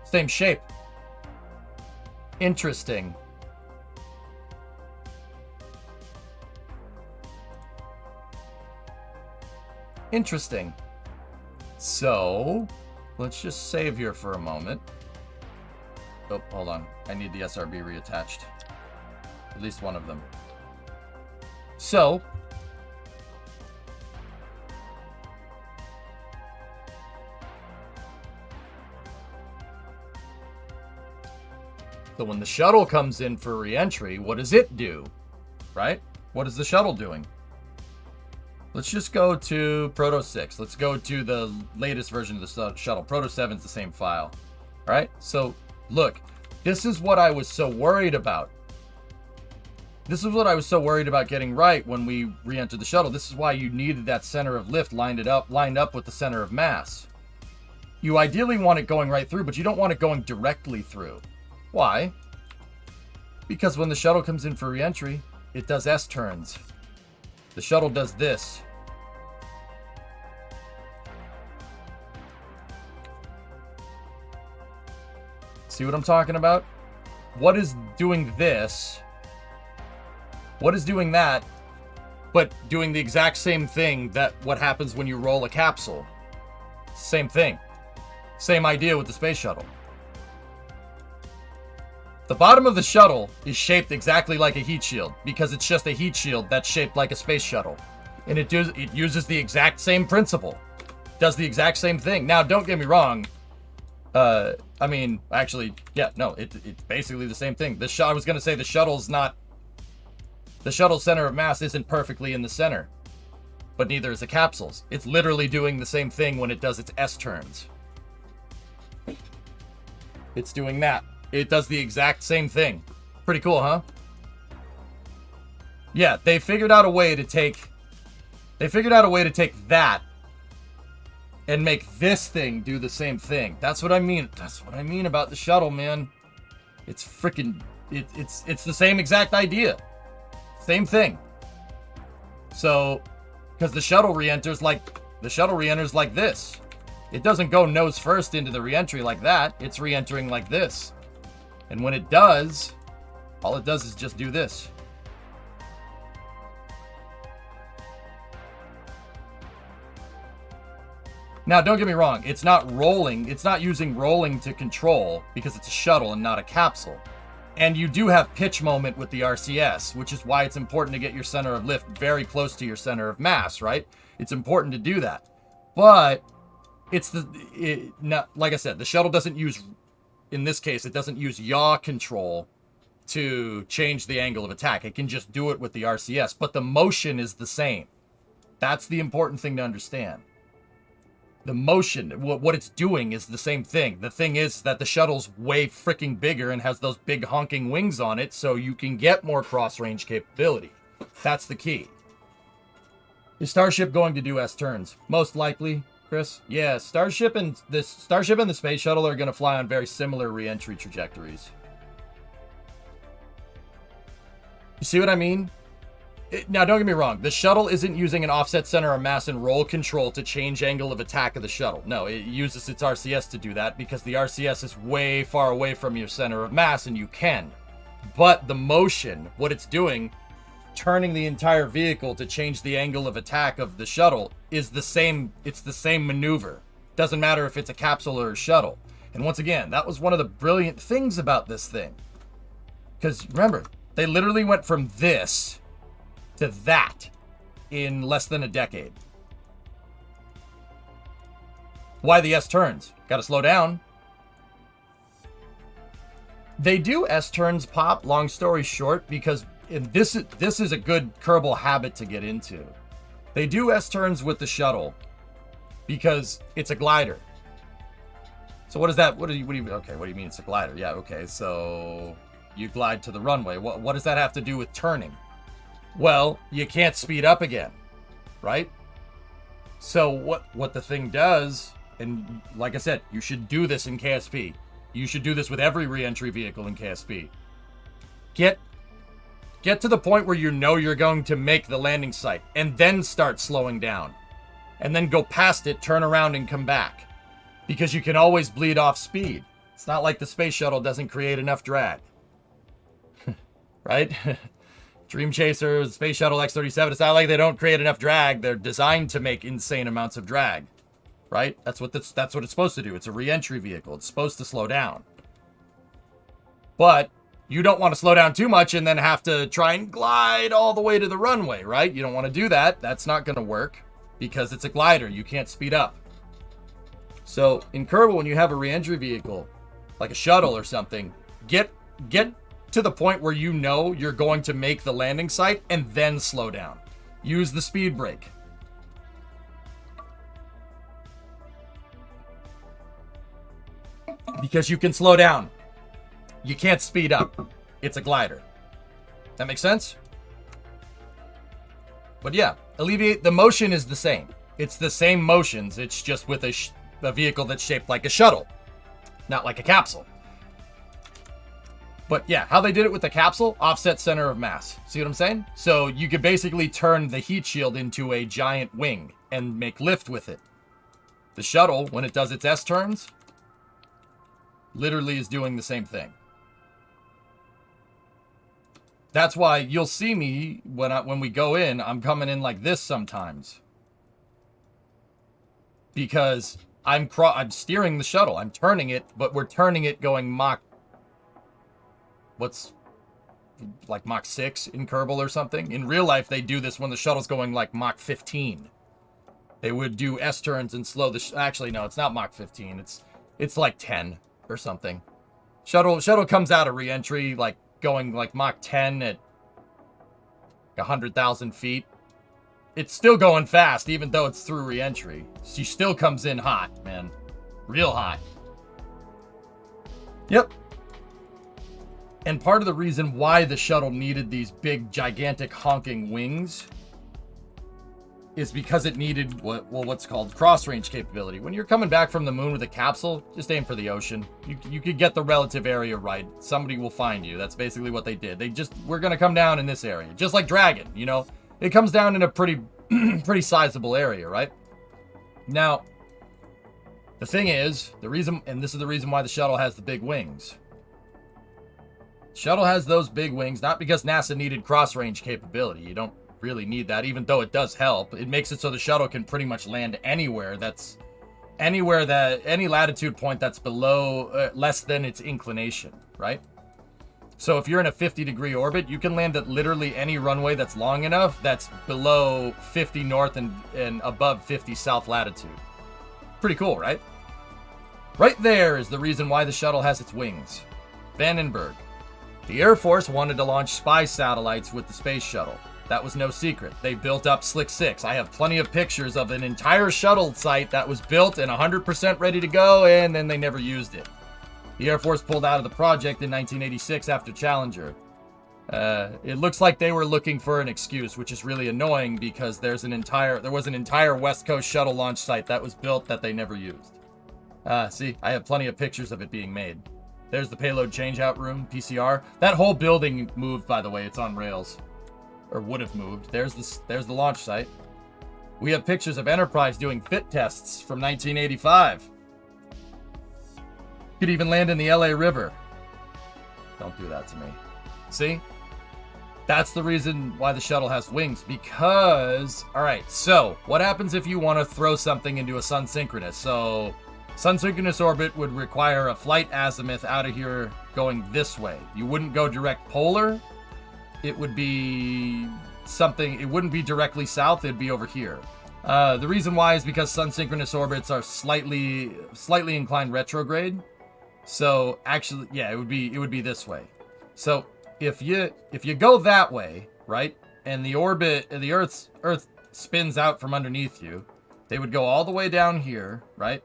Same shape. Interesting. Interesting. So, let's just save here for a moment. Oh, hold on. I need the SRB reattached. At least one of them. So, when the shuttle comes in for re-entry, what does it do? Right? What is the shuttle doing? Let's just go to Proto 6. Let's go to the latest version of the shuttle. Proto 7 is the same file. All right? So, look. This is what I was so worried about. This is what I was so worried about getting right when we re-entered the shuttle. This is why you needed that center of lift lined up with the center of mass. You ideally want it going right through, but you don't want it going directly through. Why? Because when the shuttle comes in for re-entry, it does S-turns. The shuttle does this. See what I'm talking about? What is doing this? What is doing that, but doing the exact same thing that what happens when you roll a capsule? Same thing. Same idea with the space shuttle. The bottom of the shuttle is shaped exactly like a heat shield because it's just a heat shield that's shaped like a space shuttle. And it uses the exact same principle. Does the exact same thing. Now, don't get me wrong. I mean, actually, yeah, no, it's basically the same thing. I was going to say the shuttle's center of mass isn't perfectly in the center, but neither is the capsule's. It's literally doing the same thing when it does its S-turns. It's doing that. It does the exact same thing. Pretty cool, huh? Yeah, they figured out a way to take that and make this thing do the same thing. That's what I mean. That's what I mean about the shuttle, man. It's freaking it's the same exact idea. Same thing. So, because the shuttle re-enters like this. It doesn't go nose first into the re-entry like that. It's re-entering like this. And when it does, All it does is just do this. Now, don't get me wrong. It's not rolling. It's not using rolling to control because it's a shuttle and not a capsule. And you do have pitch moment with the RCS, which is why it's important to get your center of lift very close to your center of mass, right? It's important to do that. But it's like I said, the shuttle doesn't use, in this case, it doesn't use yaw control to change the angle of attack. It can just do it with the RCS, but the motion is the same. That's the important thing to understand. The motion, what it's doing is the same thing. The thing is that the shuttle's way freaking bigger and has those big honking wings on it, so you can get more cross-range capability. That's the key. Is Starship going to do S-turns? Most likely, Chris. Yeah, Starship and the Space Shuttle are going to fly on very similar re-entry trajectories. You see what I mean? Now, don't get me wrong. The shuttle isn't using an offset center of mass and roll control to change angle of attack of the shuttle. No, it uses its RCS to do that because the RCS is way far away from your center of mass and you can. But the motion, what it's doing, turning the entire vehicle to change the angle of attack of the shuttle is the same. It's the same maneuver. Doesn't matter if it's a capsule or a shuttle. And once again, that was one of the brilliant things about this thing. Because remember, they literally went from this to that in less than a decade. Why the S-turns? Gotta slow down. They do S-turns pop, long story short, because this is a good Kerbal habit to get into. They do S-turns with the shuttle because it's a glider. So what is that? Okay, what do you mean it's a glider? Yeah, okay, so you glide to the runway. What does that have to do with turning? Well, you can't speed up again, right? So what the thing does, and like I said, you should do this in KSP. You should do this with every re-entry vehicle in KSP. Get to the point where you know you're going to make the landing site, and then start slowing down. And then go past it, turn around, and come back. Because you can always bleed off speed. It's not like the space shuttle doesn't create enough drag. Right? Dream Chaser, Space Shuttle X-37, it's not like they don't create enough drag. They're designed to make insane amounts of drag, right? That's what it's supposed to do. It's a re-entry vehicle. It's supposed to slow down. But you don't want to slow down too much and then have to try and glide all the way to the runway, right? You don't want to do that. That's not going to work because it's a glider. You can't speed up. So in Kerbal, when you have a re-entry vehicle, like a shuttle or something, get to the point where you know you're going to make the landing site and then slow down. Use the speed brake. Because you can slow down. You can't speed up. It's a glider. That makes sense? But yeah, alleviate the motion is the same. It's the same motions. It's just with a vehicle that's shaped like a shuttle, not like a capsule. But yeah, how they did it with the capsule, offset center of mass. See what I'm saying? So you could basically turn the heat shield into a giant wing and make lift with it. The shuttle, when it does its S-turns, literally is doing the same thing. That's why you'll see me when we go in, I'm coming in like this sometimes. Because I'm steering the shuttle. I'm turning it, but we're turning it going Mach... What's like Mach 6 in Kerbal or something? In real life, they do this when the shuttle's going like Mach 15. They would do S-turns and slow the... Actually, no, it's not Mach 15. It's like 10 or something. Shuttle comes out of re-entry like going like Mach 10 at 100,000 feet. It's still going fast, even though it's through re-entry. She still comes in hot, man. Real hot. Yep. And part of the reason why the shuttle needed these big, gigantic, honking wings is because it needed what's called cross-range capability. When you're coming back from the moon with a capsule, just aim for the ocean. You could get the relative area right. Somebody will find you. That's basically what they did. We're going to come down in this area. Just like Dragon, you know? It comes down in a pretty sizable area, right? Now, the thing is, and this is the reason why the shuttle has the big wings. Shuttle has those big wings, not because NASA needed cross-range capability. You don't really need that, even though it does help. It makes it so the shuttle can pretty much land anywhere any latitude point that's below, less than its inclination, right? So if you're in a 50-degree orbit, you can land at literally any runway that's long enough that's below 50 north and above 50 south latitude. Pretty cool, right? Right there is the reason why the shuttle has its wings. Vandenberg. The Air Force wanted to launch spy satellites with the space shuttle. That was no secret. They built up Slick 6. I have plenty of pictures of an entire shuttle site that was built and 100% ready to go, and then they never used it. The Air Force pulled out of the project in 1986 after Challenger. It looks like they were looking for an excuse, which is really annoying because there was an entire West Coast shuttle launch site that was built that they never used. See, I have plenty of pictures of it being made. There's the payload changeout room, PCR. That whole building moved, by the way. It's on rails. Or would have moved. There's the launch site. We have pictures of Enterprise doing fit tests from 1985. Could even land in the LA River. Don't do that to me. See? That's the reason why the shuttle has wings. Because, alright, so what happens if you want to throw something into a sun synchronous? So, sun synchronous orbit would require a flight azimuth out of here going this way. You wouldn't go direct polar. It would be something, it wouldn't be directly south, it'd be over here. The reason why is because sun synchronous orbits are slightly inclined retrograde. So actually, yeah, it would be this way. So if you go that way, right, and the Earth spins out from underneath you, they would go all the way down here, right?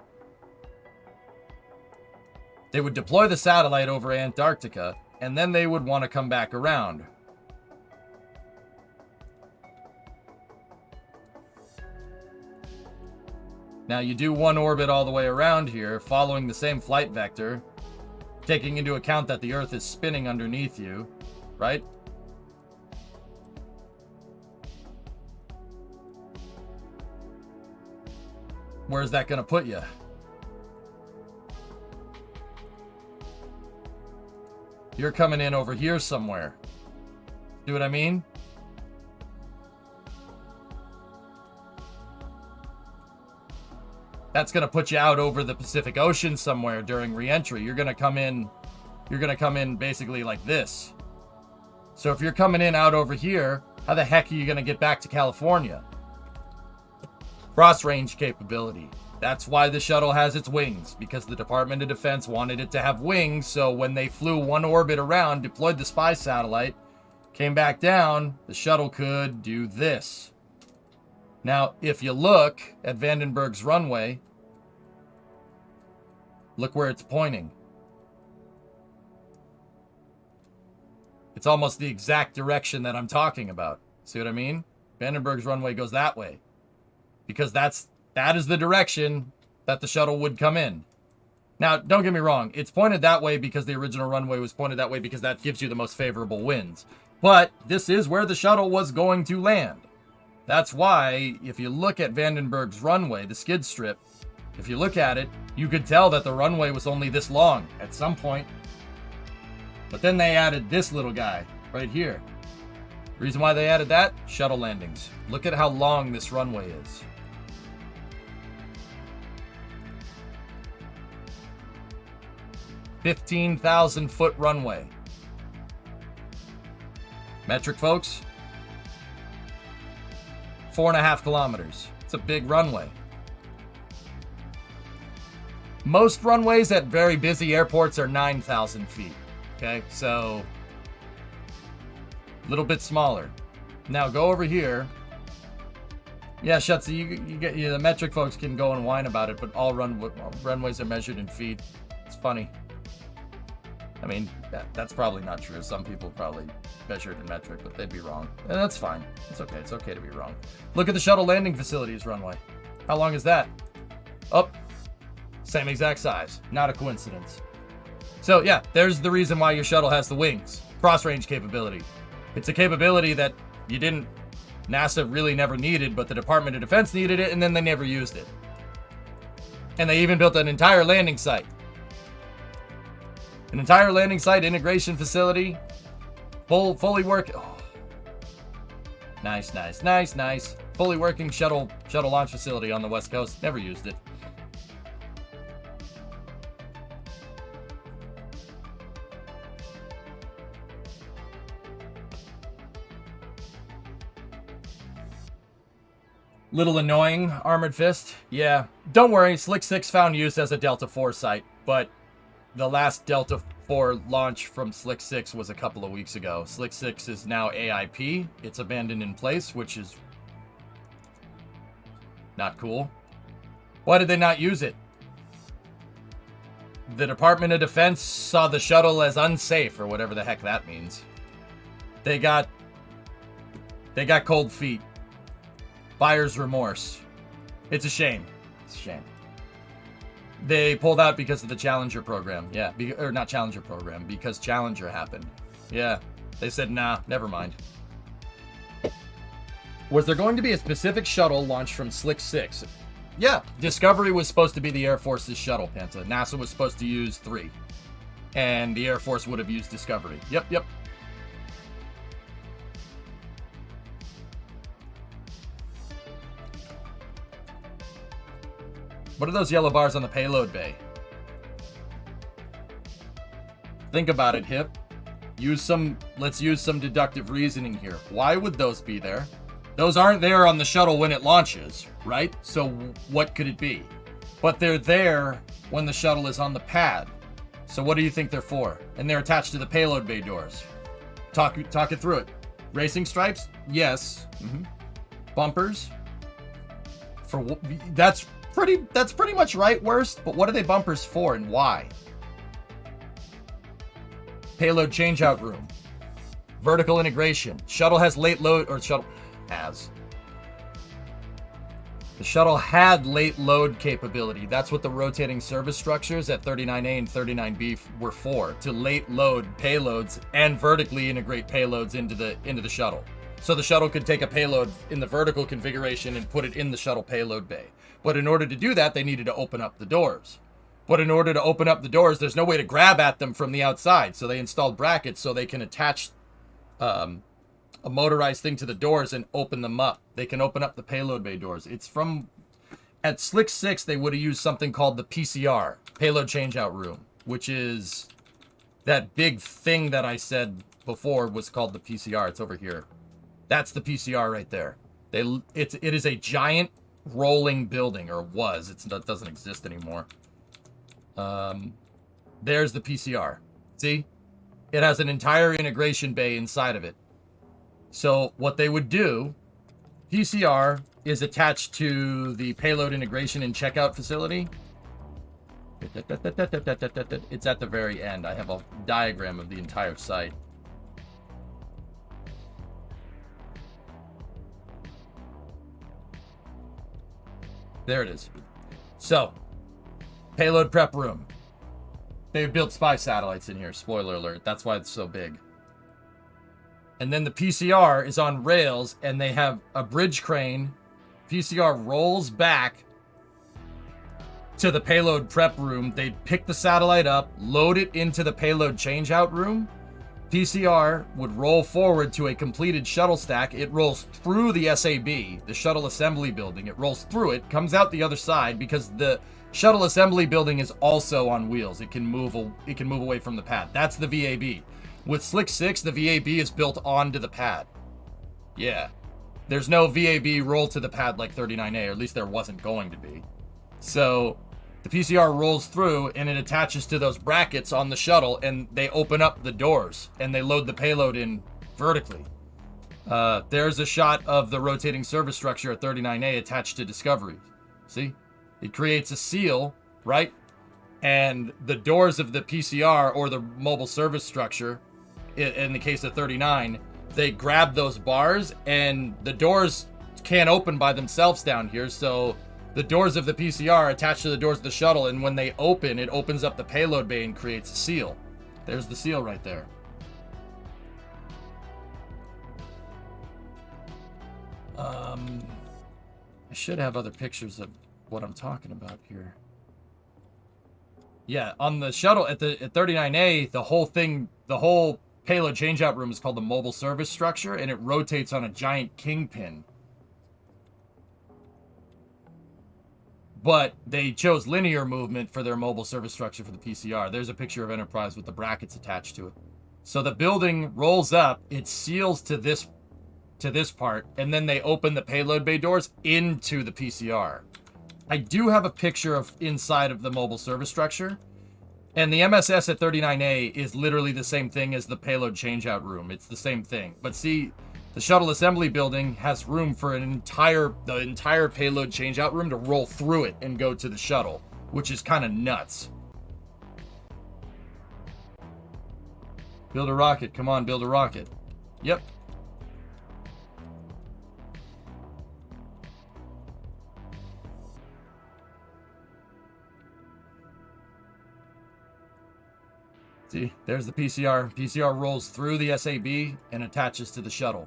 They would deploy the satellite over Antarctica, and then they would want to come back around. Now, you do one orbit all the way around here, following the same flight vector, taking into account that the Earth is spinning underneath you, right? Where's that going to put you? You're coming in over here somewhere. See what I mean? That's going to put you out over the Pacific Ocean somewhere during re-entry. You're going to come in basically like this. So if you're coming in out over here, how the heck are you going to get back to California? Cross-range capability. That's why the shuttle has its wings, because the Department of Defense wanted it to have wings, so when they flew one orbit around, deployed the spy satellite, came back down, the shuttle could do this. Now, if you look at Vandenberg's runway, look where it's pointing. It's almost the exact direction that I'm talking about. See what I mean? Vandenberg's runway goes that way. Because that is the direction that the shuttle would come in. Now, don't get me wrong. It's pointed that way because the original runway was pointed that way because that gives you the most favorable winds. But this is where the shuttle was going to land. That's why, if you look at Vandenberg's runway, the skid strip, if you look at it, you could tell that the runway was only this long at some point. But then they added this little guy right here. The reason why they added that? Shuttle landings. Look at how long this runway is. $15,000-foot runway. Metric, folks? 4.5 kilometers. It's a big runway. Most runways at very busy airports are 9,000 feet. Okay, so a little bit smaller. Now go over here. Yeah, Shutzy, you get the metric folks can go and whine about it, but all runways are measured in feet. It's funny. I mean, that's probably not true. Some people probably measure it in metric, but they'd be wrong. And that's fine. It's okay. It's okay to be wrong. Look at the shuttle landing facility's runway. How long is that? Oh, same exact size. Not a coincidence. So yeah, there's the reason why your shuttle has the wings. Cross-range capability. It's a capability that NASA really never needed, but the Department of Defense needed it, and then they never used it. And they even built an entire landing site. An entire landing site integration facility. Fully work. Oh. Nice, nice, nice, nice. Fully working shuttle launch facility on the West Coast. Never used it. Little annoying, Armored Fist. Yeah. Don't worry, Slick 6 found use as a Delta 4 site, but the last Delta 4 launch from Slick 6 was a couple of weeks ago. Slick 6 is now AIP. It's abandoned in place, which is not cool. Why did they not use it? The Department of Defense saw the shuttle as unsafe, or whatever the heck that means. They got cold feet. Buyer's remorse. It's a shame. It's a shame. They pulled out because of the Challenger program. Yeah, or not Challenger program, because Challenger happened. Yeah, they said, nah, never mind. Was there going to be a specific shuttle launched from Slick 6? Yeah, Discovery was supposed to be the Air Force's shuttle, Panta. NASA was supposed to use 3. And the Air Force would have used Discovery. Yep. What are those yellow bars on the payload bay? Think about it, Hip. Let's use some deductive reasoning here. Why would those be there? Those aren't there on the shuttle when it launches, right? So what could it be? But they're there when the shuttle is on the pad. So what do you think they're for? And they're attached to the payload bay doors. Talk it through it. Racing stripes? Yes. Bumpers? That's pretty much right, Worst. But what are they bumpers for and why? Payload changeout room. Vertical integration. Shuttle has late load, or shuttle has. The shuttle had late load capability. That's what the rotating service structures at 39A and 39B were for, to late load payloads and vertically integrate payloads into the shuttle. So the shuttle could take a payload in the vertical configuration and put it in the shuttle payload bay. But in order to do that, they needed to open up the doors. But in order to open up the doors, there's no way to grab at them from the outside. So they installed brackets so they can attach a motorized thing to the doors and open them up. They can open up the payload bay doors. It's from... At Slick 6, they would have used something called the PCR, Payload Changeout Room, which is that big thing that I said before was called the PCR. It's over here. That's the PCR right there. It is a giant rolling building, or was. It doesn't exist anymore. There's the PCR. See? It has an entire integration bay inside of it. So what they would do, PCR is attached to the payload integration and checkout facility. It's at the very end. I have a diagram of the entire site. There it is. So, payload prep room. They built spy satellites in here. Spoiler alert. That's why it's so big. And then the PCR is on rails, and they have a bridge crane. PCR rolls back to the payload prep room. They pick the satellite up, load it into the payload changeout room. PCR would roll forward to a completed shuttle stack. It rolls through the SAB, the shuttle assembly building. It rolls through it, comes out the other side, because the shuttle assembly building is also on wheels. It can move away from the pad. That's the VAB. With Slick 6, the VAB is built onto the pad. Yeah. There's no VAB roll to the pad like 39A, or at least there wasn't going to be. So the PCR rolls through, and it attaches to those brackets on the shuttle, and they open up the doors, and they load the payload in vertically. There's a shot of the rotating service structure at 39A attached to Discovery. See? It creates a seal, right? And the doors of the PCR, or the mobile service structure, in the case of 39, they grab those bars, and the doors can't open by themselves down here, so the doors of the PCR attach to the doors of the shuttle, and when they open, it opens up the payload bay and creates a seal. There's the seal right there. I should have other pictures of what I'm talking about here. Yeah, on the shuttle at 39A, the whole payload changeout room is called the mobile service structure, and it rotates on a giant kingpin. But they chose linear movement for their mobile service structure for the PCR. There's a picture of Enterprise with the brackets attached to it. So the building rolls up, it seals to this part, and then they open the payload bay doors into the PCR. I do have a picture of inside of the mobile service structure, and the MSS at 39A is literally the same thing as the payload changeout room. It's the same thing. But see, the shuttle assembly building has room for the entire payload changeout room to roll through it and go to the shuttle, which is kind of nuts. Build a rocket. Come on, build a rocket. Yep. See, there's the PCR. PCR rolls through the SAB and attaches to the shuttle.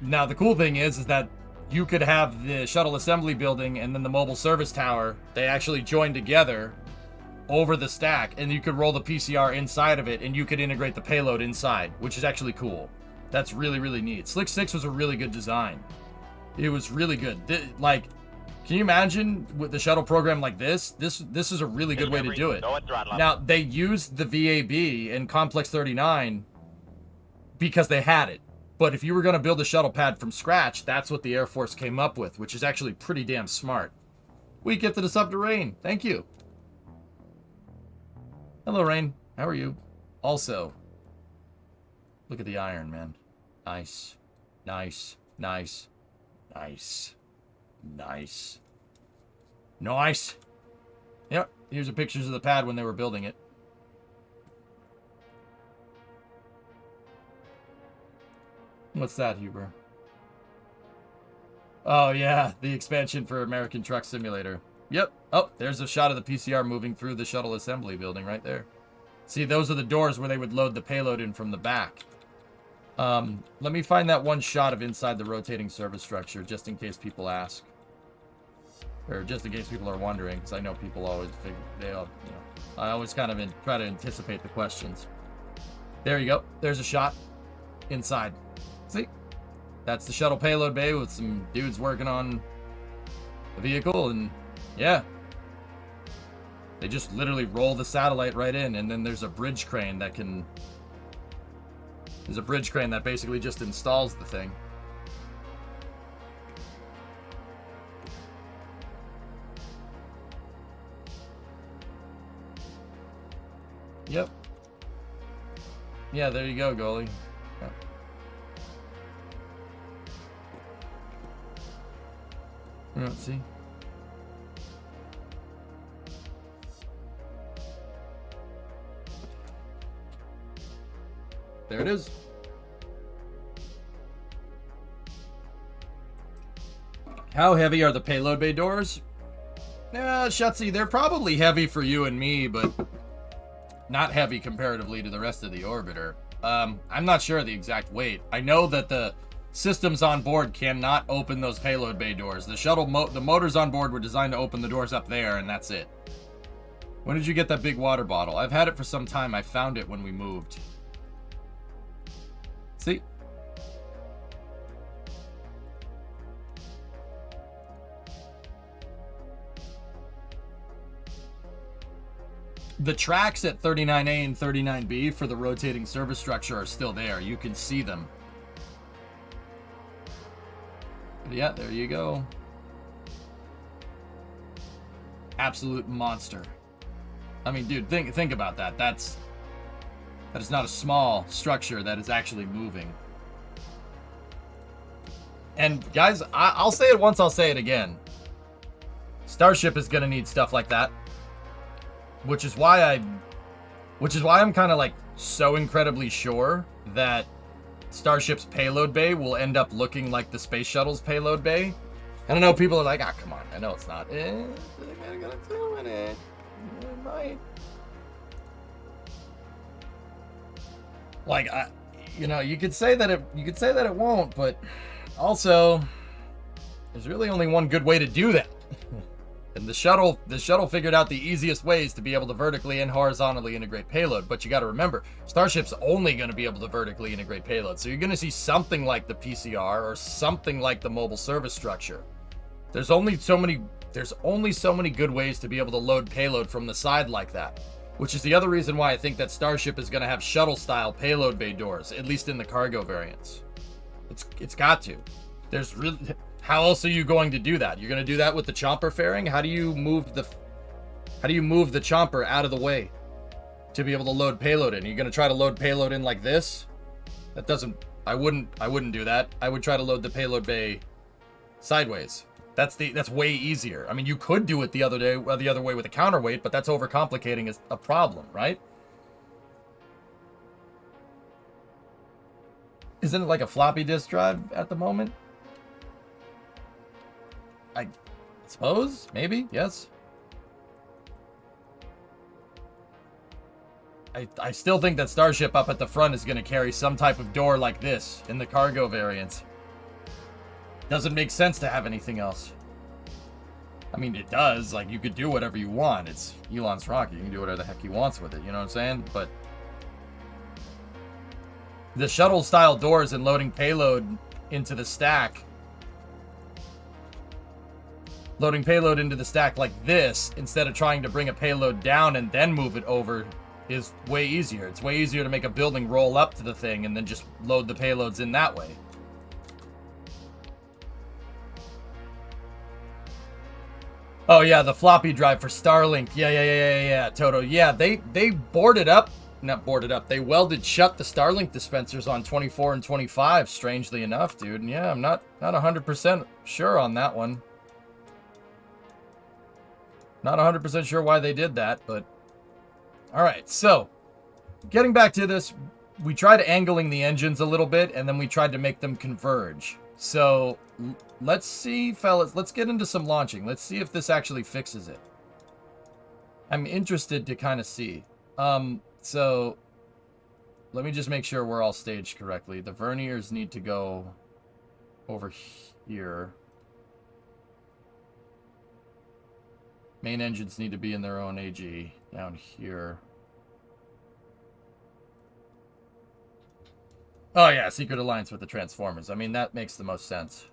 Now, the cool thing is that you could have the shuttle assembly building and then the mobile service tower. They actually join together over the stack, and you could roll the PCR inside of it, and you could integrate the payload inside, which is actually cool. That's really, really neat. Slick 6 was a really good design. It was really good. Like, can you imagine with the shuttle program like this? This is a really good way to do it. Now, they used the VAB in Complex 39 because they had it. But if you were going to build a shuttle pad from scratch, that's what the Air Force came up with, which is actually pretty damn smart. We gifted us up to Rain. Thank you. Hello, Rain. How are you? Also, look at the iron, man. Nice. Nice. Nice. Nice. Nice. Nice. Yep. Here's the pictures of the pad when they were building it. What's that, Huber? Oh, yeah. The expansion for American Truck Simulator. Yep. Oh, there's a shot of the PCR moving through the shuttle assembly building right there. See, those are the doors where they would load the payload in from the back. Let me find that one shot of inside the rotating service structure, just in case people ask. Or just in case people are wondering, because I know people always figure, I always kind of try to anticipate the questions. There you go. There's a shot inside. See? That's the shuttle payload bay with some dudes working on the vehicle, and yeah. They just literally roll the satellite right in, and then there's a bridge crane that can... There's a bridge crane that basically just installs the thing. Yep. Yeah, there you go, goalie. Yep. Let's see. There it is. How heavy are the payload bay doors? Shutzy, they're probably heavy for you and me, but not heavy comparatively to the rest of the orbiter. I'm not sure of the exact weight. I know that the systems on board cannot open those payload bay doors. The shuttle, the motors on board were designed to open the doors up there, and that's it. When did you get that big water bottle? I've had it for some time. I found it when we moved. See? The tracks at 39A and 39B for the rotating service structure are still there. You can see them. But yeah, there you go. Absolute monster. I mean, dude, think about that. That is not a small structure that is actually moving. And guys, I'll say it once, I'll say it again. Starship is gonna need stuff like that. Which is why I'm kind of like so incredibly sure that Starship's payload bay will end up looking like the Space Shuttle's payload bay. And I know people are like, come on, I know it's not. I gotta do it. It might. Like, you could say that it won't, but also there's really only one good way to do that. And the shuttle figured out the easiest ways to be able to vertically and horizontally integrate payload. But you got to remember, Starship's only going to be able to vertically integrate payload. So you're going to see something like the PCR or something like the mobile service structure. There's only so many good ways to be able to load payload from the side like that. Which is the other reason why I think that Starship is going to have shuttle-style payload bay doors, at least in the cargo variants. It's got to. There's really... How else are you going to do that? You're going to do that with the chomper fairing? How do you move the chomper out of the way to be able to load payload in? Are you going to try to load payload in like this? That doesn't... I wouldn't do that. I would try to load the payload bay sideways. That's way easier. I mean, you could do it the other way with a counterweight, but that's overcomplicating a problem, right? Isn't it like a floppy disk drive at the moment? I suppose, maybe, yes. I still think that Starship up at the front is going to carry some type of door like this in the cargo variants. Doesn't make sense to have anything else. I mean, it does. Like, you could do whatever you want. It's Elon's rocket. You can do whatever the heck he wants with it. You know what I'm saying? But the shuttle-style doors and loading payload into the stack, like this, instead of trying to bring a payload down and then move it over, is way easier. It's way easier to make a building roll up to the thing and then just load the payloads in that way. Oh yeah, the floppy drive for Starlink. Yeah, Toto. Yeah, they boarded up, not boarded up. They welded shut the Starlink dispensers on 24 and 25. Strangely enough, dude. And yeah, I'm not 100% sure on that one. Not 100% sure why they did that, but all right. So, getting back to this, we tried angling the engines a little bit, and then we tried to make them converge. So let's see, fellas, let's get into some launching. Let's see if this actually fixes it. I'm interested to kind of see. So let me just make sure we're all staged correctly. The verniers need to go over here. Main engines need to be in their own AG down here. Oh yeah, secret alliance with the Transformers. I mean, that makes the most sense.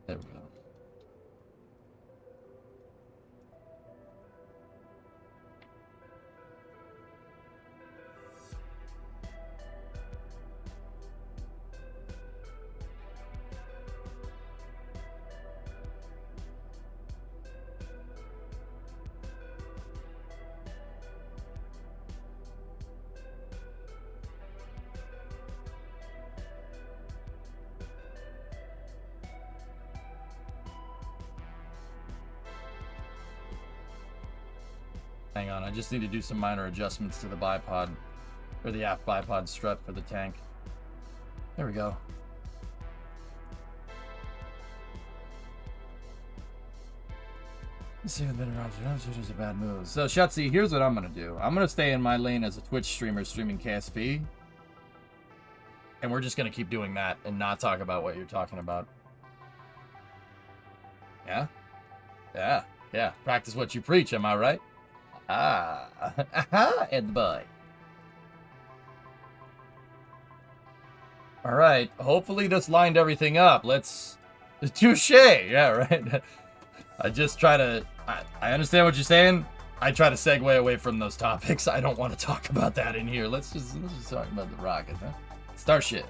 There we go. Hang on, I just need to do some minor adjustments to the bipod, or the aft bipod strut for the tank. There we go. Let's see what is a bad move. So, Shutzy, here's what I'm going to do. I'm going to stay in my lane as a Twitch streamer streaming KSP. And we're just going to keep doing that and not talk about what you're talking about. Yeah? Yeah. Practice what you preach, am I right? And boy. All right. Hopefully this lined everything up. Let's... Touche! Yeah, right? I just try to... I understand what you're saying. I try to segue away from those topics. I don't want to talk about that in here. Let's just talk about the rocket, huh? Starship.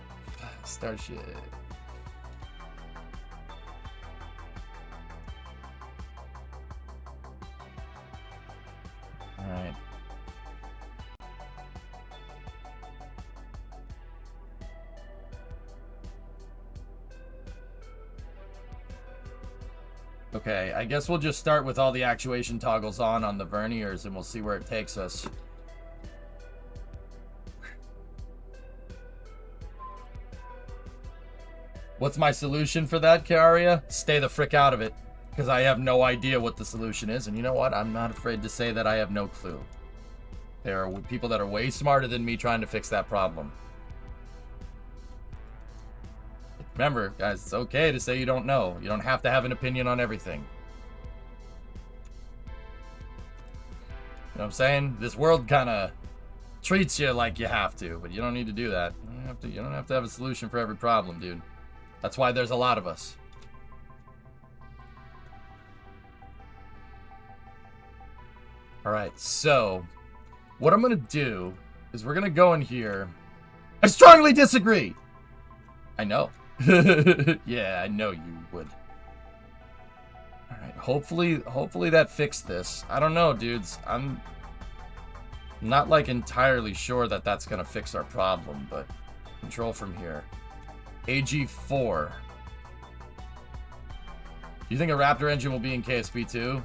All right. Okay, I guess we'll just start with all the actuation toggles on the verniers, and we'll see where it takes us. What's my solution for that, Karia? Stay the frick out of it. Because I have no idea what the solution is. And you know what? I'm not afraid to say that I have no clue. There are people that are way smarter than me trying to fix that problem. Remember, guys, it's okay to say you don't know. You don't have to have an opinion on everything. You know what I'm saying? This world kind of treats you like you have to, but you don't need to do that. You don't have to have a solution for every problem, dude. That's why there's a lot of us. Alright, so what I'm going to do is we're going to go in here. I strongly disagree! I know. Yeah, I know you would. Alright, hopefully that fixed this. I don't know, dudes. I'm not, like, entirely sure that that's going to fix our problem, but control from here. AG4. Do you think a Raptor engine will be in KSP 2?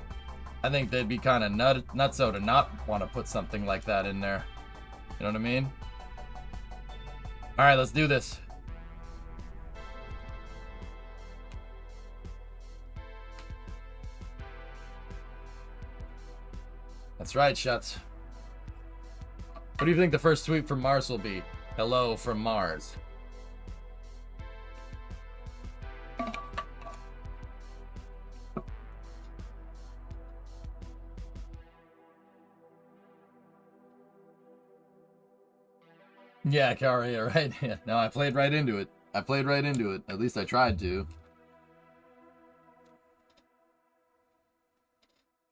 I think they'd be kind of nutso to not want to put something like that in there. You know what I mean? Alright, let's do this. That's right, Shuts. What do you think the first tweet from Mars will be? Hello from Mars. Yeah, Karia, right? Yeah. No, I played right into it. At least I tried to.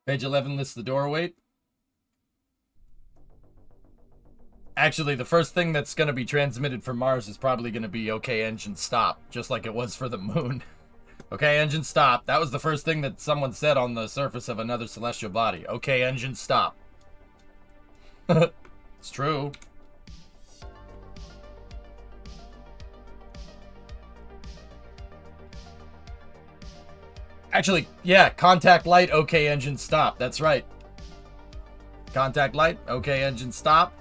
Page 11 lists the door weight. Actually, the first thing that's going to be transmitted from Mars is probably going to be okay, engine stop, just like it was for the moon. Okay, engine stop. That was the first thing that someone said on the surface of another celestial body. Okay, engine stop. It's true. Actually, yeah, contact light, okay, engine stop. That's right. Contact light, okay, engine stop.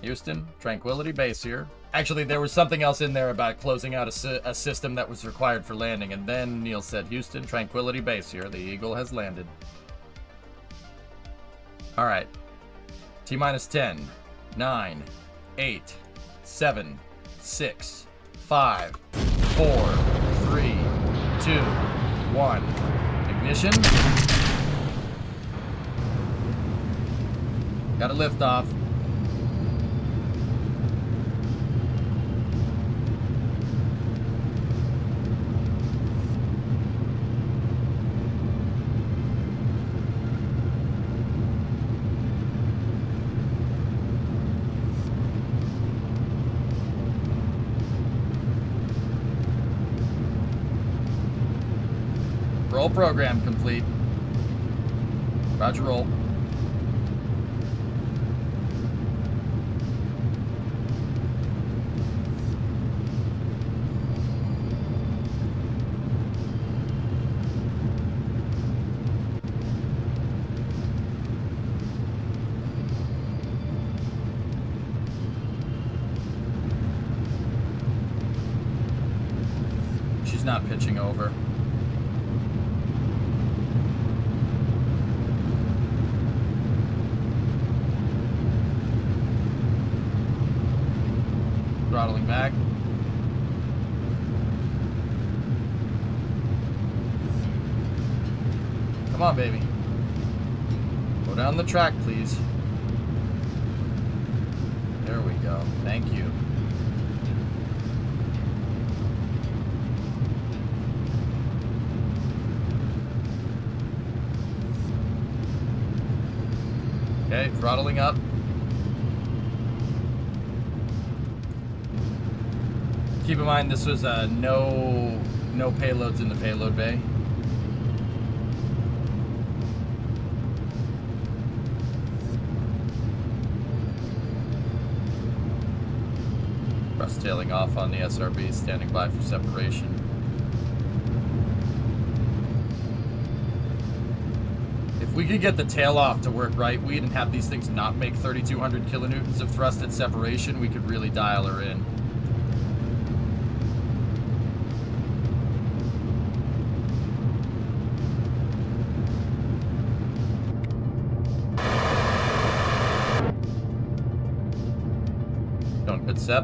Houston, Tranquility Base here. Actually, there was something else in there about closing out a system that was required for landing, and then Neil said, Houston, Tranquility Base here. The Eagle has landed. All right. T-minus 10, 9, 8, 7, 6, 5, 4, 3, 2, 1. Ignition. Got a lift off. Roll program complete. Roger, roll. She's not pitching over. Throttling back. Come on, baby. Go down the track, please. There we go. Thank you. Okay, throttling up. Keep in mind this was no payloads in the payload bay. Thrust tailing off on the SRB, standing by for separation. If we could get the tail off to work right, we didn't have these things not make 3,200 kilonewtons of thrust at separation, we could really dial her in. set.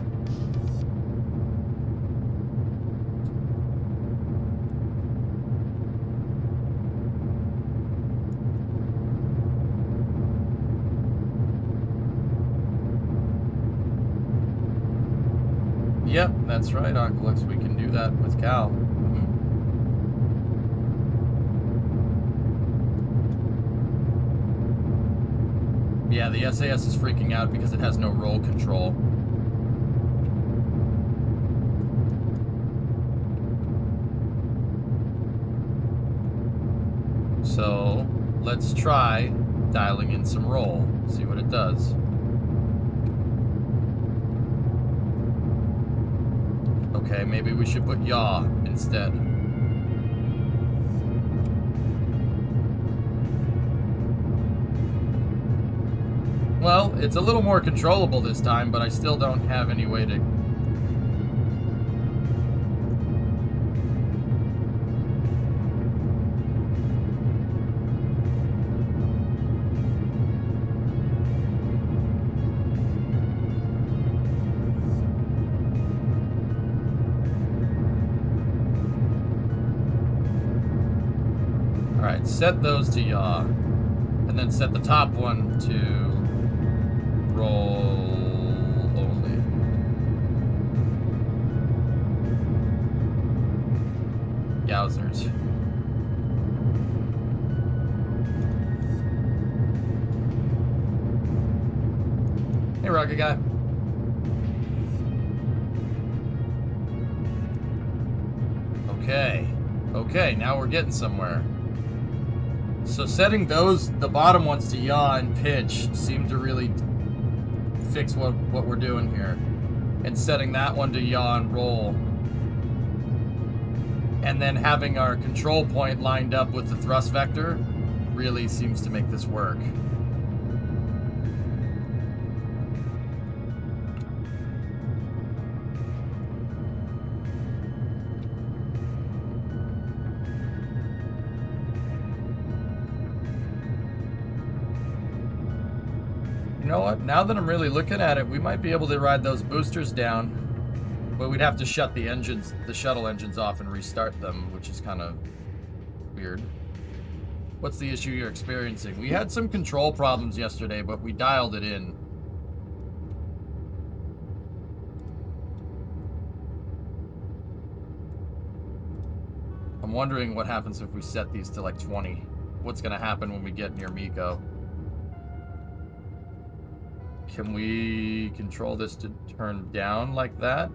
Yep, that's right, Oculus. We can do that with Cal. Yeah, the SAS is freaking out because it has no roll control. So, let's try dialing in some roll, see what it does. Okay, maybe we should put yaw instead. Well, it's a little more controllable this time, but I still don't have any way to... Alright, set those to yaw, and then set the top one to roll only. Yowzers. Hey, Rocket Guy. Okay. Okay, now we're getting somewhere. So setting the bottom ones to yaw and pitch seemed to really fix what we're doing here. And setting that one to yaw and roll. And then having our control point lined up with the thrust vector really seems to make this work. You know what? Now that I'm really looking at it, we might be able to ride those boosters down, but we'd have to shut the engines, the shuttle engines off and restart them, which is kind of weird. What's the issue you're experiencing? We had some control problems yesterday, but we dialed it in. I'm wondering what happens if we set these to like 20. What's going to happen when we get near Miko? Can we control this to turn down like that?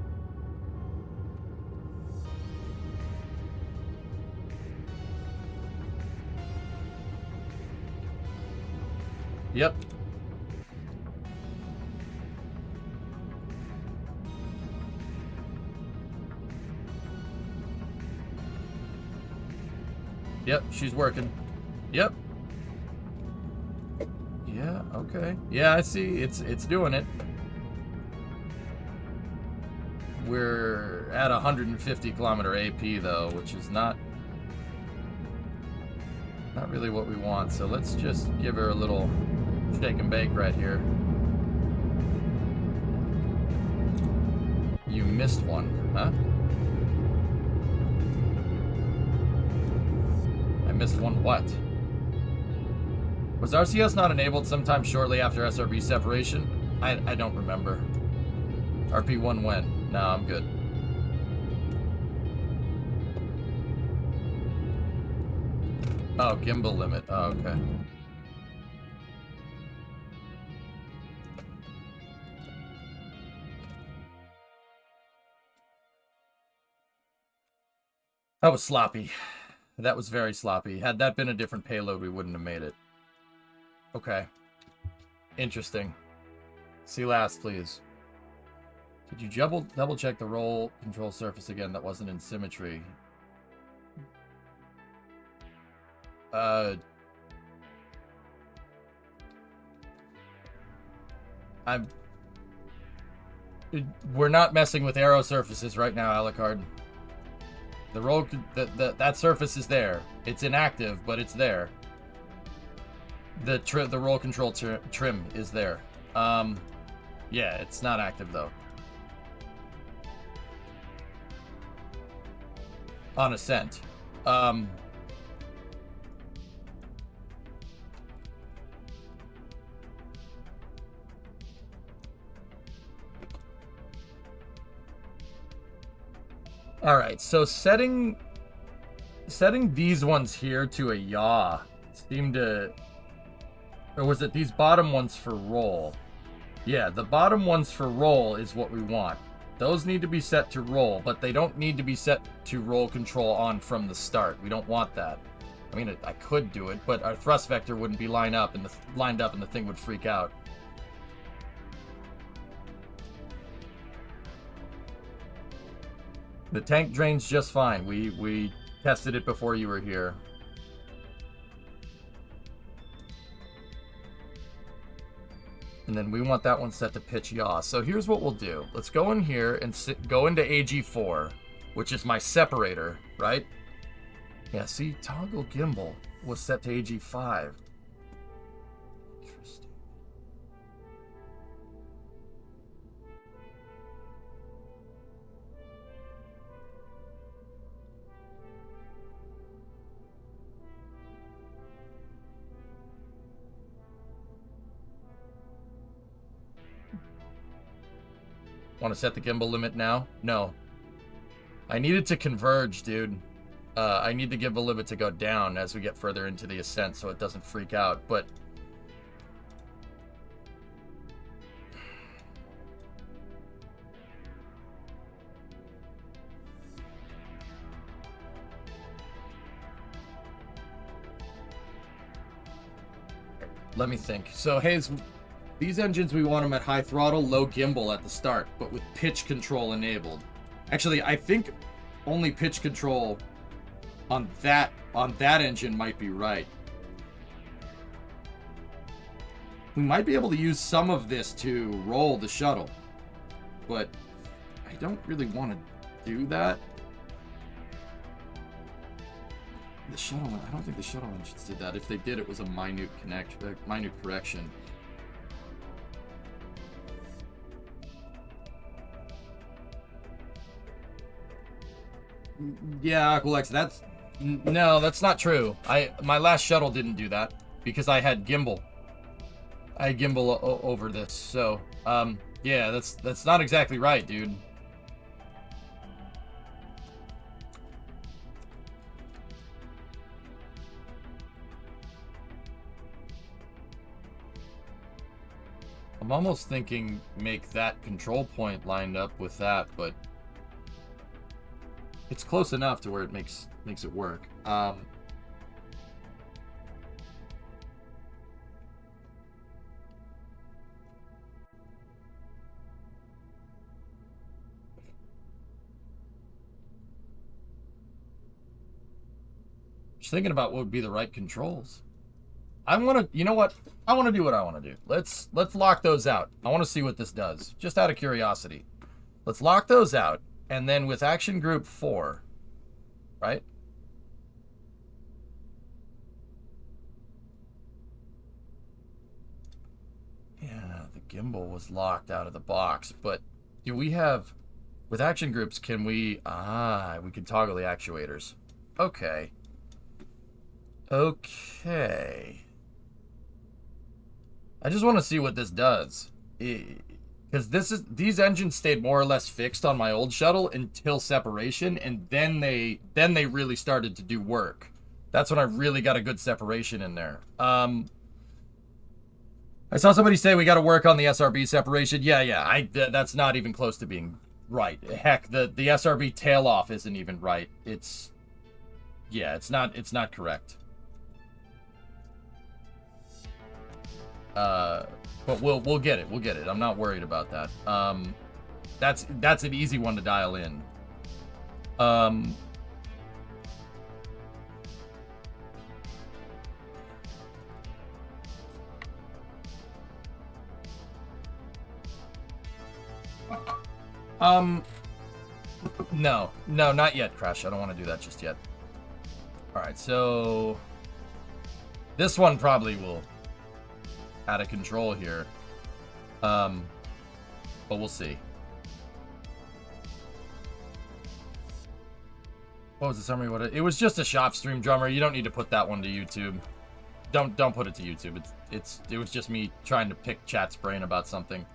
Yep. Yep, she's working. Yep. Yeah, okay. Yeah, I see. It's doing it. We're at 150 kilometer AP though, which is not really what we want. So let's just give her a little shake and bake right here. You missed one, huh? I missed one what? Was RCS not enabled sometime shortly after SRB separation? I don't remember. RP1 when? No, I'm good. Oh, gimbal limit. Oh, okay. That was sloppy. That was very sloppy. Had that been a different payload, we wouldn't have made it. Okay. Interesting. See last, please. Did you double check the roll control surface again that wasn't in symmetry? We're not messing with aero surfaces right now, Alucard. The roll, that surface is there. It's inactive, but it's there. The roll control trim is there. Yeah, it's not active though. on ascent. All right, so setting these ones here to a yaw seemed to, or was it these bottom ones for roll? Yeah, the bottom ones for roll is what we want. Those need to be set to roll, but they don't need to be set to roll control on from the start. We don't want that. I mean, I could do it, but our thrust vector wouldn't be lined up, and the thing would freak out. The tank drains just fine. We tested it before you were here. And then we want that one set to pitch yaw. So here's what we'll do. Let's go in here and go into AG4, which is my separator, right? Yeah, see, toggle gimbal was set to AG5. Interesting. Want to set the gimbal limit now? No. I need it to converge, dude. I need the gimbal limit to go down as we get further into the ascent so it doesn't freak out, but... Let me think. So, Hayes, these engines, we want them at high throttle, low gimbal at the start, but with pitch control enabled. Actually, I think only pitch control on that engine might be right. We might be able to use some of this to roll the shuttle, but I don't really want to do that. The shuttle, I don't think the shuttle engines did that. If they did, it was a minute correction. Yeah, Aqualex, no, that's not true. My last shuttle didn't do that because I had gimbal. I had gimbal over this, so yeah, that's not exactly right, dude. I'm almost thinking make that control point lined up with that, but it's close enough to where it makes it work. Just thinking about what would be the right controls. You know what? I want to do what I want to do. Let's lock those out. I want to see what this does, just out of curiosity. Let's lock those out, and then with action group 4, right? Yeah, the gimbal was locked out of the box, but do we have, with action groups, can we, we can toggle the actuators. Okay. Okay. I just want to see what this does, because these engines stayed more or less fixed on my old shuttle until separation, and then they really started to do work. That's when I really got a good separation in there. I saw somebody say we got to work on the SRB separation. Yeah. That's not even close to being right. Heck, the SRB tail off isn't even right. It's not correct. But we'll get it. We'll get it. I'm not worried about that. That's an easy one to dial in. No, not yet, Crash. I don't want to do that just yet. All right, so this one probably will out of control here, but we'll see. What was the summary? It was just a shop stream, drummer. You don't need to put that one to YouTube. Don't put it to YouTube. It was just me trying to pick chat's brain about something.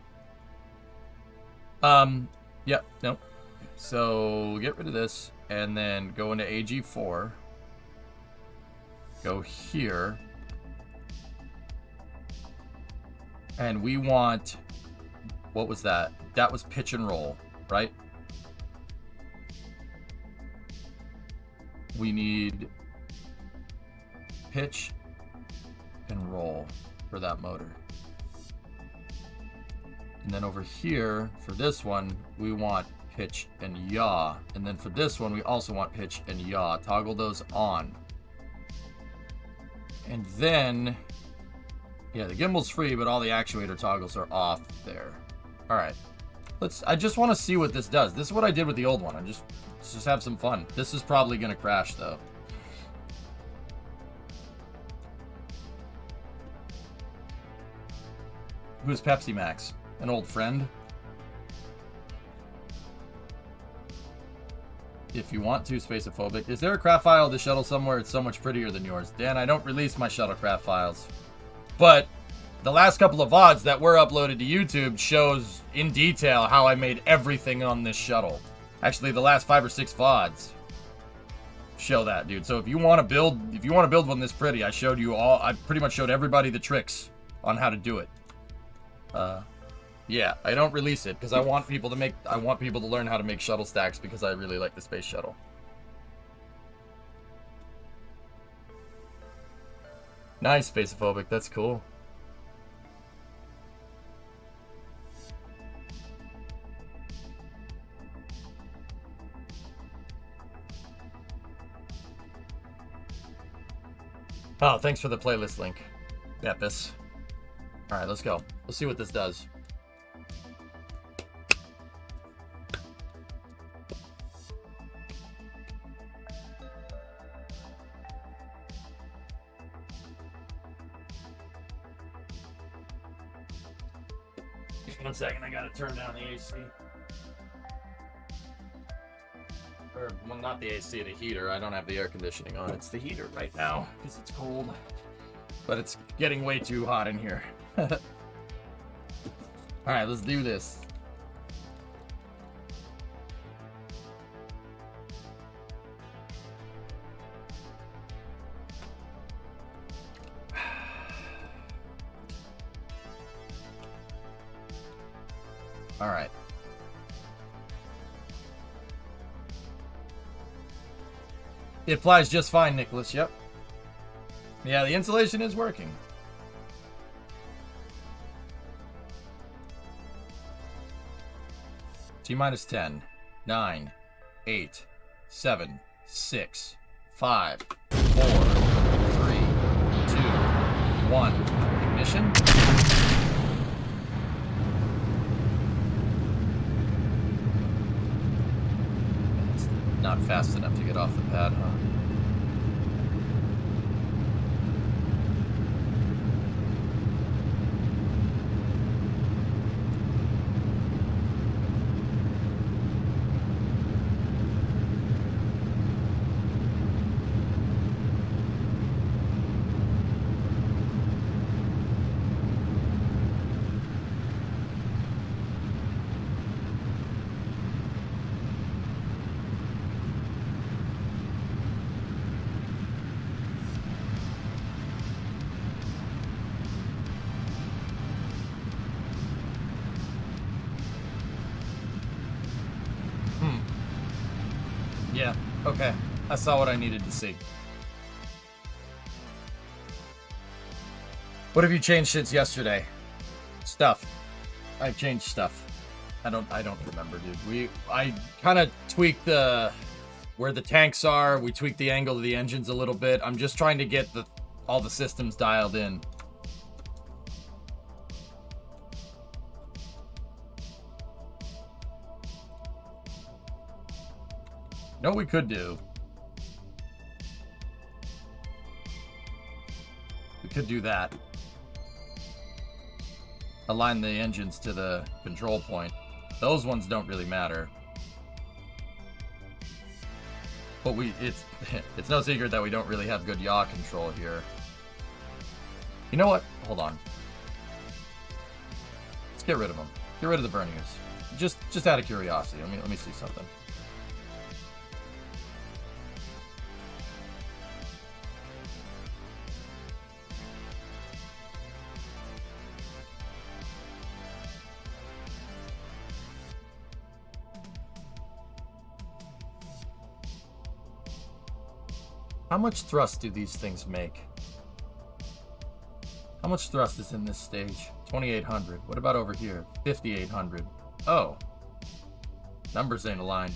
Yep, nope. So get rid of this and then go into AG4. Go here. And we want, what was that? That was pitch and roll, right? We need pitch and roll for that motor. And then over here, for this one, we want pitch and yaw. And then for this one, we also want pitch and yaw. Toggle those on. And then, yeah, the gimbal's free, but all the actuator toggles are off there. All right. I just want to see what this does. This is what I did with the old one. Let's just have some fun. This is probably going to crash, though. Who's Pepsi Max? An old friend? If you want to, Spacophobic. Is there a craft file of the shuttle somewhere? It's so much prettier than yours. Dan, I don't release my shuttlecraft files. But the last couple of VODs that were uploaded to YouTube shows in detail how I made everything on this shuttle. Actually, the last 5 or 6 VODs show that, dude. So if you want to build one this pretty, I showed you all. I pretty much showed everybody the tricks on how to do it. Yeah, I don't release it because I want people to learn how to make shuttle stacks because I really like the space shuttle. Nice, Spacophobic. That's cool. Oh, thanks for the playlist link, Epis. All right, let's go. Let's see what this does. One second, I gotta turn down the AC. Or, well, not the AC, the heater. I don't have the air conditioning on. It's the heater right now, because it's cold. But it's getting way too hot in here. Alright, let's do this. Alright. It flies just fine, Nicholas. Yep. Yeah, the insulation is working. T-minus 10, 9, 8, 7, 6, 5, 4, 3, 2, 1. Ignition. It's not fast enough to get off the pad, huh? Yeah, okay. I saw what I needed to see. What have you changed since yesterday? Stuff. I've changed stuff. I don't remember, dude. I kind of tweaked where the tanks are. We tweaked the angle of the engines a little bit. I'm just trying to get all the systems dialed in. You know what we could do? We could do that. Align the engines to the control point. Those ones don't really matter. But it's no secret that we don't really have good yaw control here. You know what? Hold on. Let's get rid of them. Get rid of the verniers. Just out of curiosity. Let me see something. How much thrust do these things make? How much thrust is in this stage? 2,800. What about over here? 5,800. Oh. Numbers ain't aligned.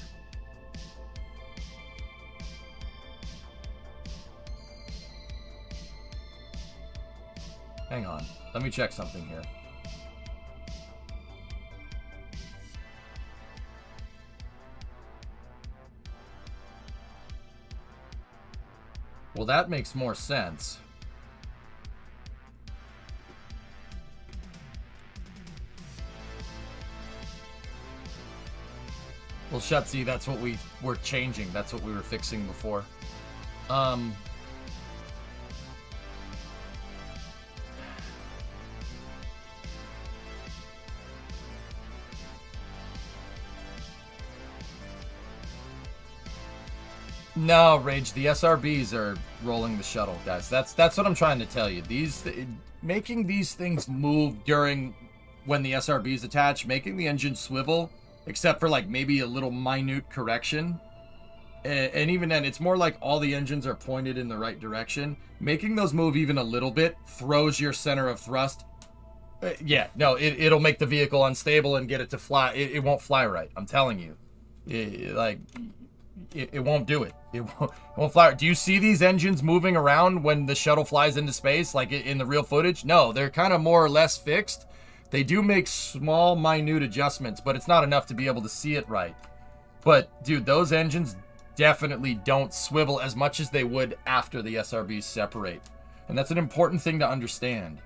Hang on. Let me check something here. Well, that makes more sense. Well, Shutzy, that's what we were changing. That's what we were fixing before. No, Rage, the SRBs are rolling the shuttle, guys. That's what I'm trying to tell you. Making these things move during when the SRBs attach, making the engine swivel, except for like maybe a little minute correction. And even then, it's more like all the engines are pointed in the right direction. Making those move even a little bit throws your center of thrust. Yeah, no, it'll make the vehicle unstable and get it to fly. It won't fly right. I'm telling you. It won't do it. It won't fly. Do you see these engines moving around when the shuttle flies into space, like in the real footage? No, they're kind of more or less fixed. They do make small, minute adjustments, but it's not enough to be able to see it right. But, dude, those engines definitely don't swivel as much as they would after the SRBs separate. And that's an important thing to understand.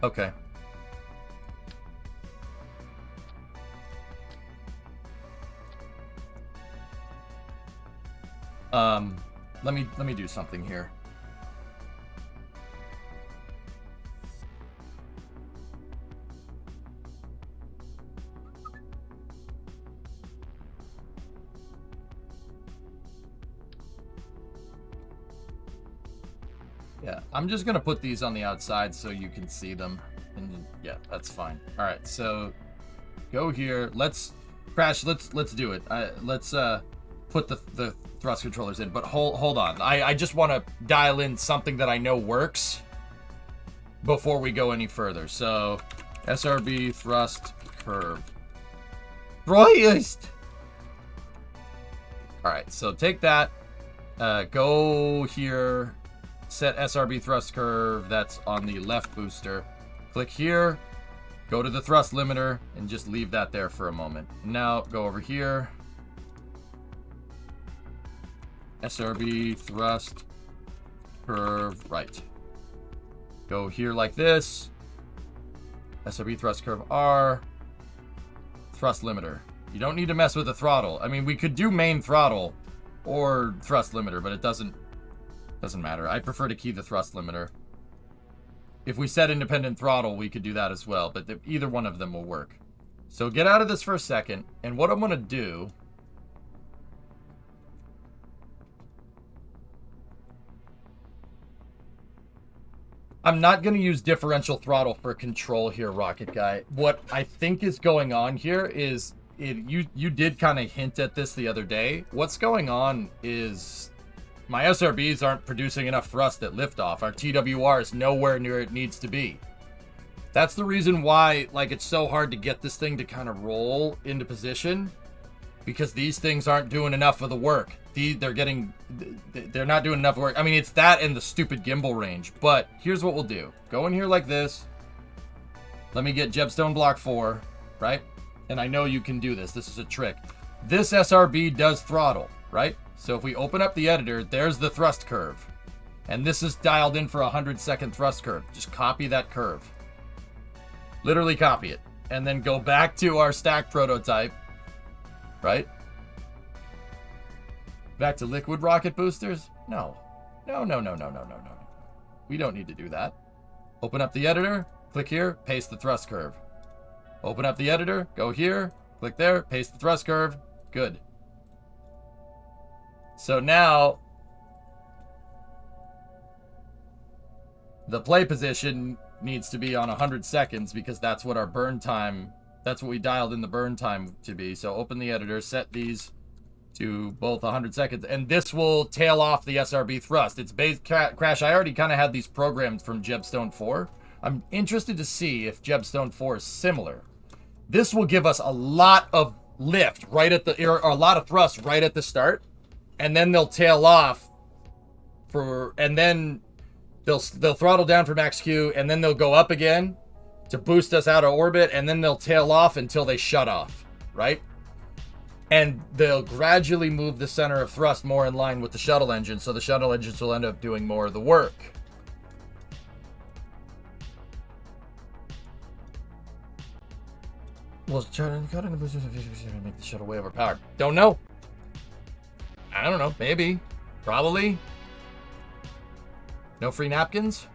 Okay. Let me do something here. Yeah, I'm just gonna put these on the outside so you can see them. And yeah, that's fine. All right, so go here. Let's crash. Let's do it. Let's put the thrust controllers in. But hold on. I just want to dial in something that I know works before we go any further. So SRB thrust curve. Royest. All right, so take that. Go here. Set SRB thrust curve. That's on the left booster. Click here, go to the thrust limiter, and just leave that there for a moment. Now, go over here. SRB thrust curve right. Go here like this. SRB thrust curve R. Thrust limiter. You don't need to mess with the throttle. I mean, we could do main throttle or thrust limiter, but it doesn't matter. I prefer to key the thrust limiter. If we set independent throttle, we could do that as well, but either one of them will work. So get out of this for a second, and what I'm going to do... I'm not going to use differential throttle for control here, Rocket Guy. What I think is going on here is... You did kind of hint at this the other day. What's going on is... my SRBs aren't producing enough thrust at liftoff. Our TWR is nowhere near it needs to be. That's the reason why, like, it's so hard to get this thing to kind of roll into position, because these things aren't doing enough of the work. They're not doing enough work. I mean, it's that and the stupid gimbal range. But here's what we'll do. Go in here like this. Let me get Jebstone block 4, right? And I know you can do this. This is a trick. This SRB does throttle, right? So if we open up the editor, there's the thrust curve. And this is dialed in for a 100-second thrust curve. Just copy that curve. Literally copy it. And then go back to our stack prototype. Right? Back to liquid rocket boosters? No. No. We don't need to do that. Open up the editor. Click here. Paste the thrust curve. Open up the editor. Go here. Click there. Paste the thrust curve. Good. So now the play position needs to be on 100 seconds because that's what our burn time, that's what we dialed in the burn time to be. So open the editor, set these to both 100 seconds, and this will tail off the SRB thrust. It's based, Crash, I already kind of had these programmed from Jebstone 4. I'm interested to see if Jebstone 4 is similar. This will give us a lot of lift right at the, or a lot of thrust right at the start. And then they'll tail off for, and then they'll throttle down for max Q, and then they'll go up again to boost us out of orbit, and then they'll tail off until they shut off, right? And they'll gradually move the center of thrust more in line with the shuttle engine, so the shuttle engines will end up doing more of the work. Well, cut in the boosters and make the shuttle way overpowered. Don't know. I don't know. Maybe. Probably. No free napkins?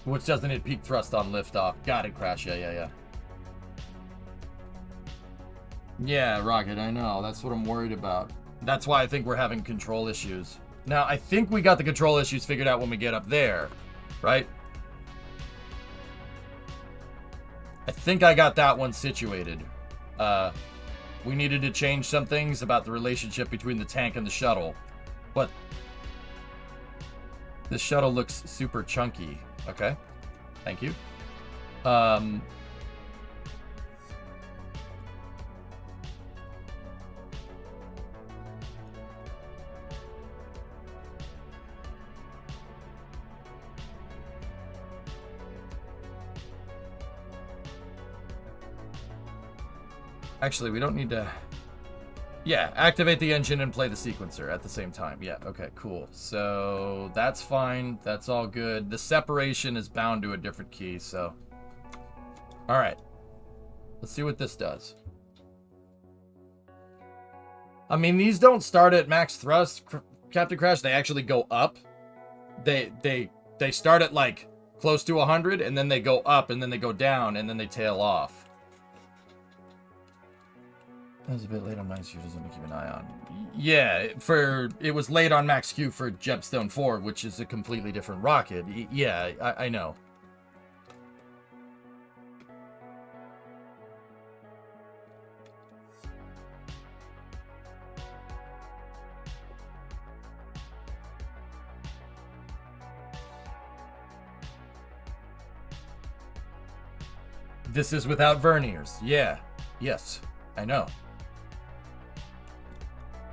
Which doesn't hit peak thrust on liftoff. Got it, Crash. Yeah. Yeah, Rocket, I know. That's what I'm worried about. That's why I think we're having control issues. Now, I think we got the control issues figured out when we get up there, right? I think I got that one situated. We needed to change some things about the relationship between the tank and the shuttle. But this shuttle looks super chunky. Okay, thank you. Actually, we don't need to... Yeah, activate the engine and play the sequencer at the same time. Yeah, okay, cool. So that's fine. That's all good. The separation is bound to a different key, so... All right. Let's see what this does. I mean, these don't start at max thrust, Captain Crash. They actually go up. They start at, like, close to 100, and then they go up, and then they go down, and then they tail off. That was a bit late on max Q, something to keep an eye on. Yeah, it was late on max Q for Jebstone 4, which is a completely different rocket. Yeah, I know. This is without verniers. Yeah. Yes, I know.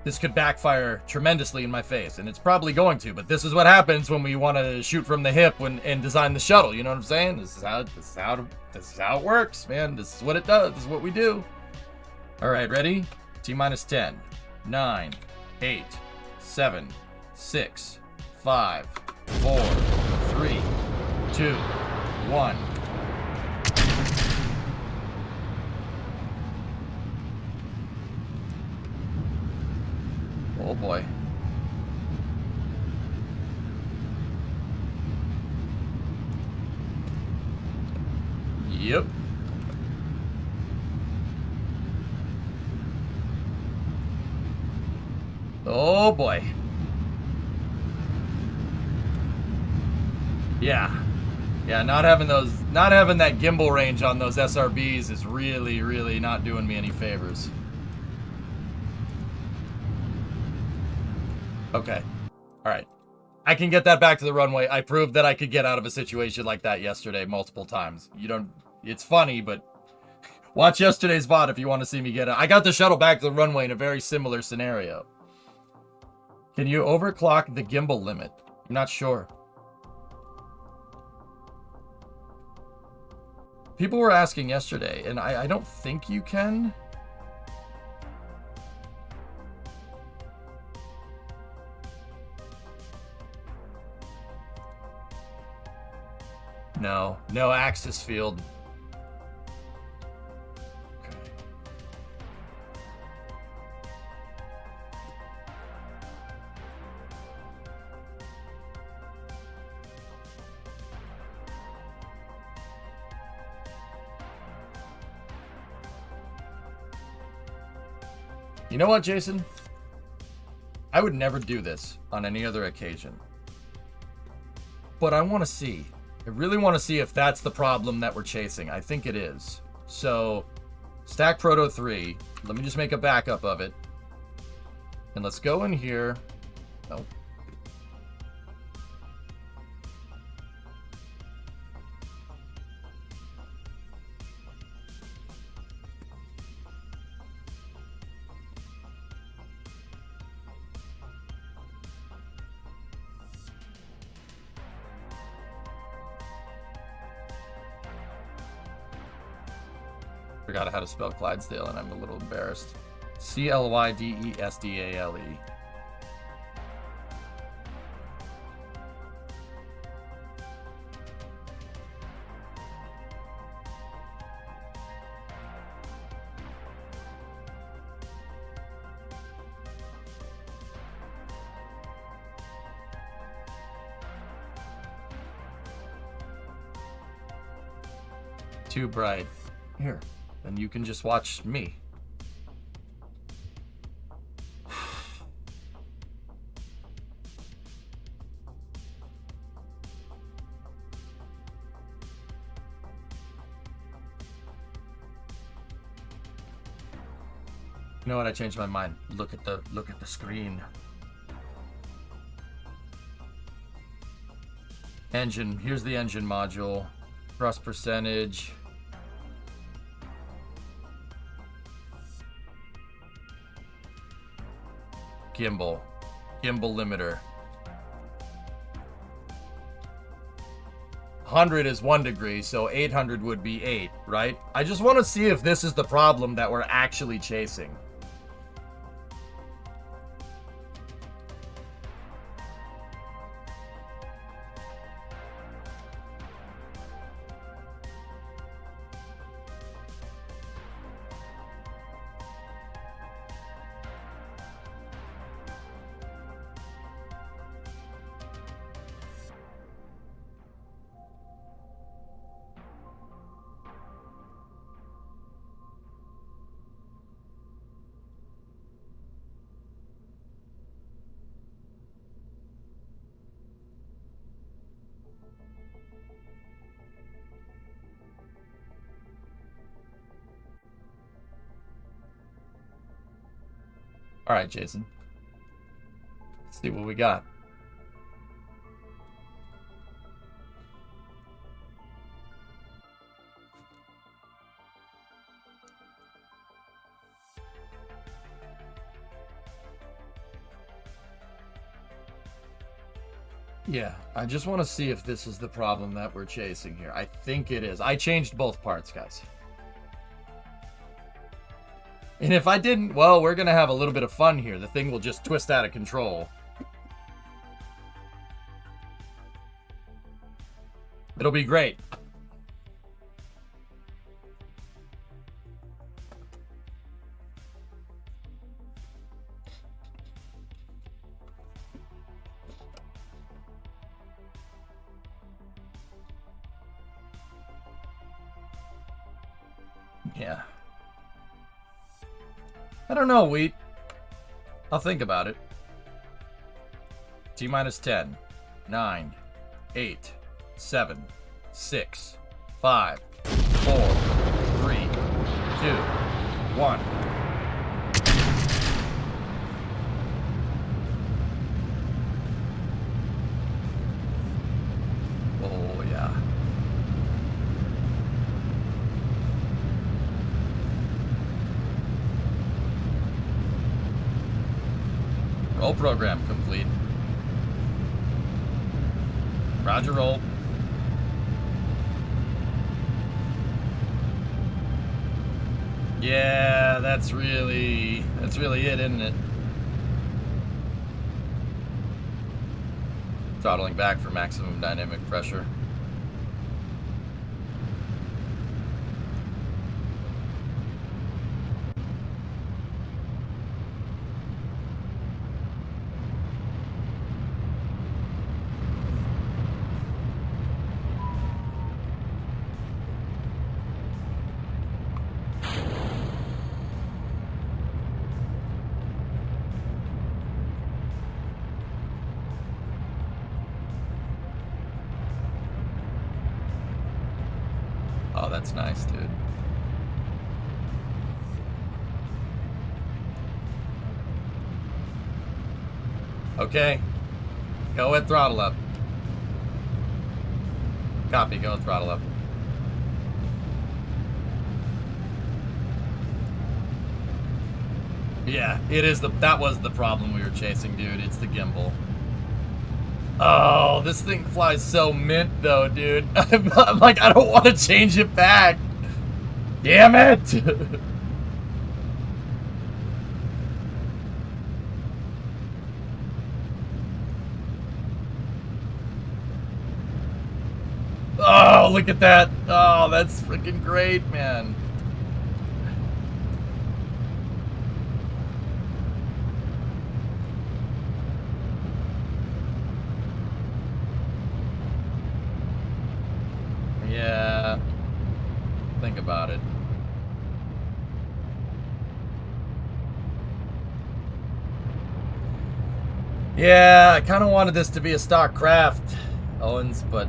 This could backfire tremendously in my face, and it's probably going to, but this is what happens when we want to shoot from the hip and design the shuttle, you know what I'm saying? This is how it works, man. This is what it does. This is what we do. All right, ready? T-minus 10, 9, 8, 7, 6, 5, 4, 3, 2, 1. Oh boy. Yep. Oh boy. Yeah. Yeah, not having that gimbal range on those SRBs is really, really not doing me any favors. Okay. All right. I can get that back to the runway. I proved that I could get out of a situation like that yesterday multiple times. You don't... It's funny, but Watch yesterday's VOD if you want to see me get it. I got the shuttle back to the runway in a very similar scenario. Can you overclock the gimbal limit? I'm not sure. People were asking yesterday, and I don't think you can. No, no axis field. Okay. You know what, Jason? I would never do this on any other occasion. But I want to see. I really want to see if that's the problem that we're chasing. I think it is. So, stack Proto 3. Let me just make a backup of it. And let's go in here. Oh. Forgot how to spell Clydesdale, and I'm a little embarrassed. Clydesdale. Too bright. Here. Then you can just watch me. You know what? I changed my mind. Look at the screen. Engine. Here's the engine module. Thrust percentage. Gimbal limiter. 100 is 1 degree, so 800 would be 8, right? I just want to see if this is the problem that we're actually chasing. All right, Jason. Let's see what we got. Yeah, I just want to see if this is the problem that we're chasing here. I think it is. I changed both parts, guys. And if I didn't, well, we're going to have a little bit of fun here. The thing will just twist out of control. It'll be great. Yeah. I don't know, Wheat. I'll think about it. T minus 10, 9, 8, 7, 6, 5, 4, 3, 2, 1. Oh, yeah. Roll program complete. Roger, roll. Yeah, that's really it, isn't it? Throttling back for maximum dynamic pressure. Oh, that's nice, dude. Okay. Go with throttle up. Copy, go with throttle up. Yeah, that was the problem we were chasing, dude. It's the gimbal. Oh, this thing flies so mint, though, dude. I'm like, I don't want to change it back. Damn it! Oh, look at that. Oh, that's freaking great, man. Yeah. Think about it. Yeah, I kind of wanted this to be a stock craft, Owens, but...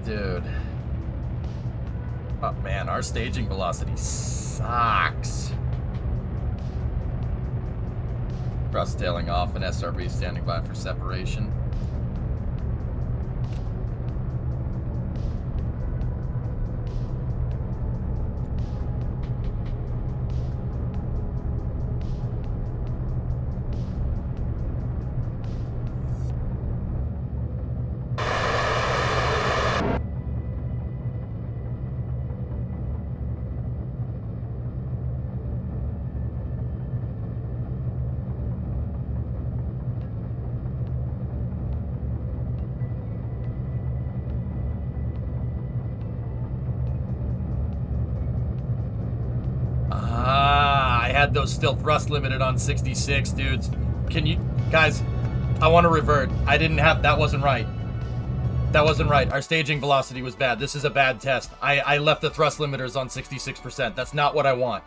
Dude. Oh, man, our staging velocity sucks. Thrust tailing off and SRB standing by for separation. Those still thrust limited on 66, dudes. Can you guys, I want to revert. That wasn't right. That wasn't right. Our staging velocity was bad. This is a bad test. I left the thrust limiters on 66%. That's not what I want.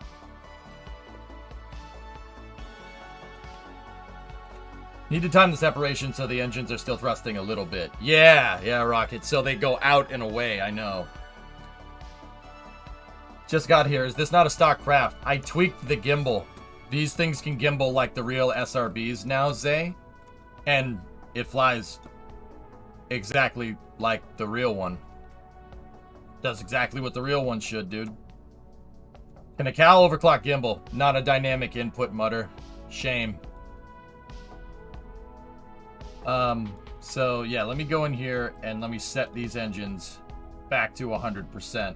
Need to time the separation so the engines are still thrusting a little bit. Yeah, Rocket. So they go out and away, I know. Just got here. Is this not a stock craft? I tweaked the gimbal. These things can gimbal like the real SRBs now, Zay. And it flies exactly like the real one. Does exactly what the real one should, dude. Can a Cal overclock gimbal? Not a dynamic input, mutter. Shame. So yeah, let me go in here and let me set these engines back to 100%.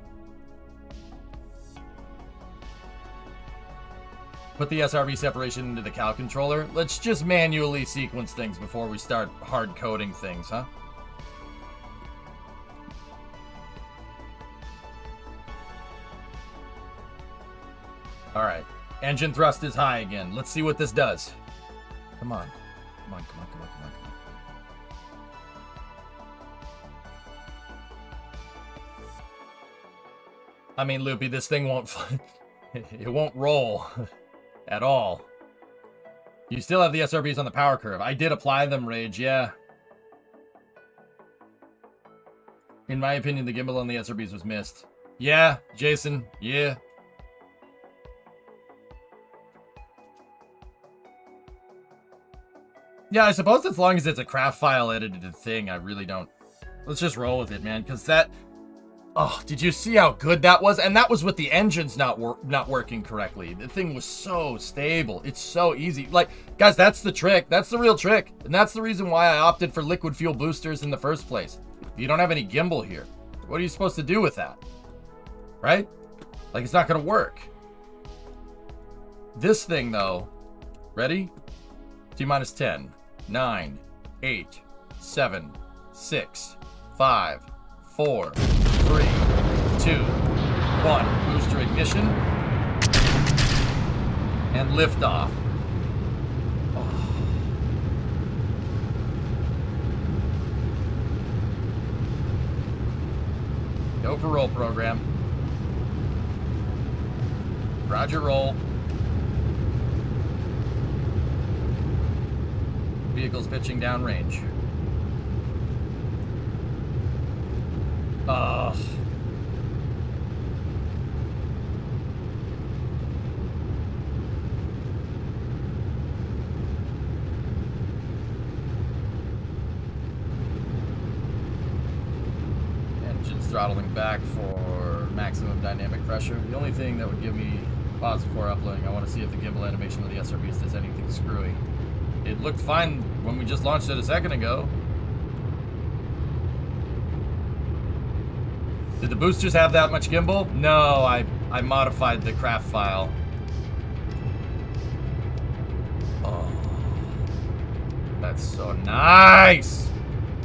Put the SRB separation into the Cal controller. Let's just manually sequence things before we start hard coding things, huh? Alright. Engine thrust is high again. Let's see what this does. Come on. Come on. I mean, Loopy, this thing won't... it won't roll. At all. You still have the SRBs on the power curve. I did apply them, Rage, yeah. In my opinion, the gimbal on the SRBs was missed. Yeah, Jason, yeah. Yeah, I suppose as long as it's a craft file edited thing, I really don't... Let's just roll with it, man, because that... Oh, did you see how good that was? And that was with the engines not working correctly. The thing was so stable. It's so easy. Like, guys, that's the trick. That's the real trick. And that's the reason why I opted for liquid fuel boosters in the first place. You don't have any gimbal here. What are you supposed to do with that? Right? Like, it's not going to work. This thing, though. Ready? T-minus 10, 9, 8, 7, 6, 5, 4, 3, 2, 1. Booster ignition. And liftoff. Oh. Go for roll program. Roger, roll. Vehicle's pitching downrange. Engine's throttling back for maximum dynamic pressure. The only thing that would give me pause before uploading, I want to see if the gimbal animation of the SRBs does anything screwy. It looked fine when we just launched it a second ago. Did the boosters have that much gimbal? No, I modified the craft file. Oh, that's so nice.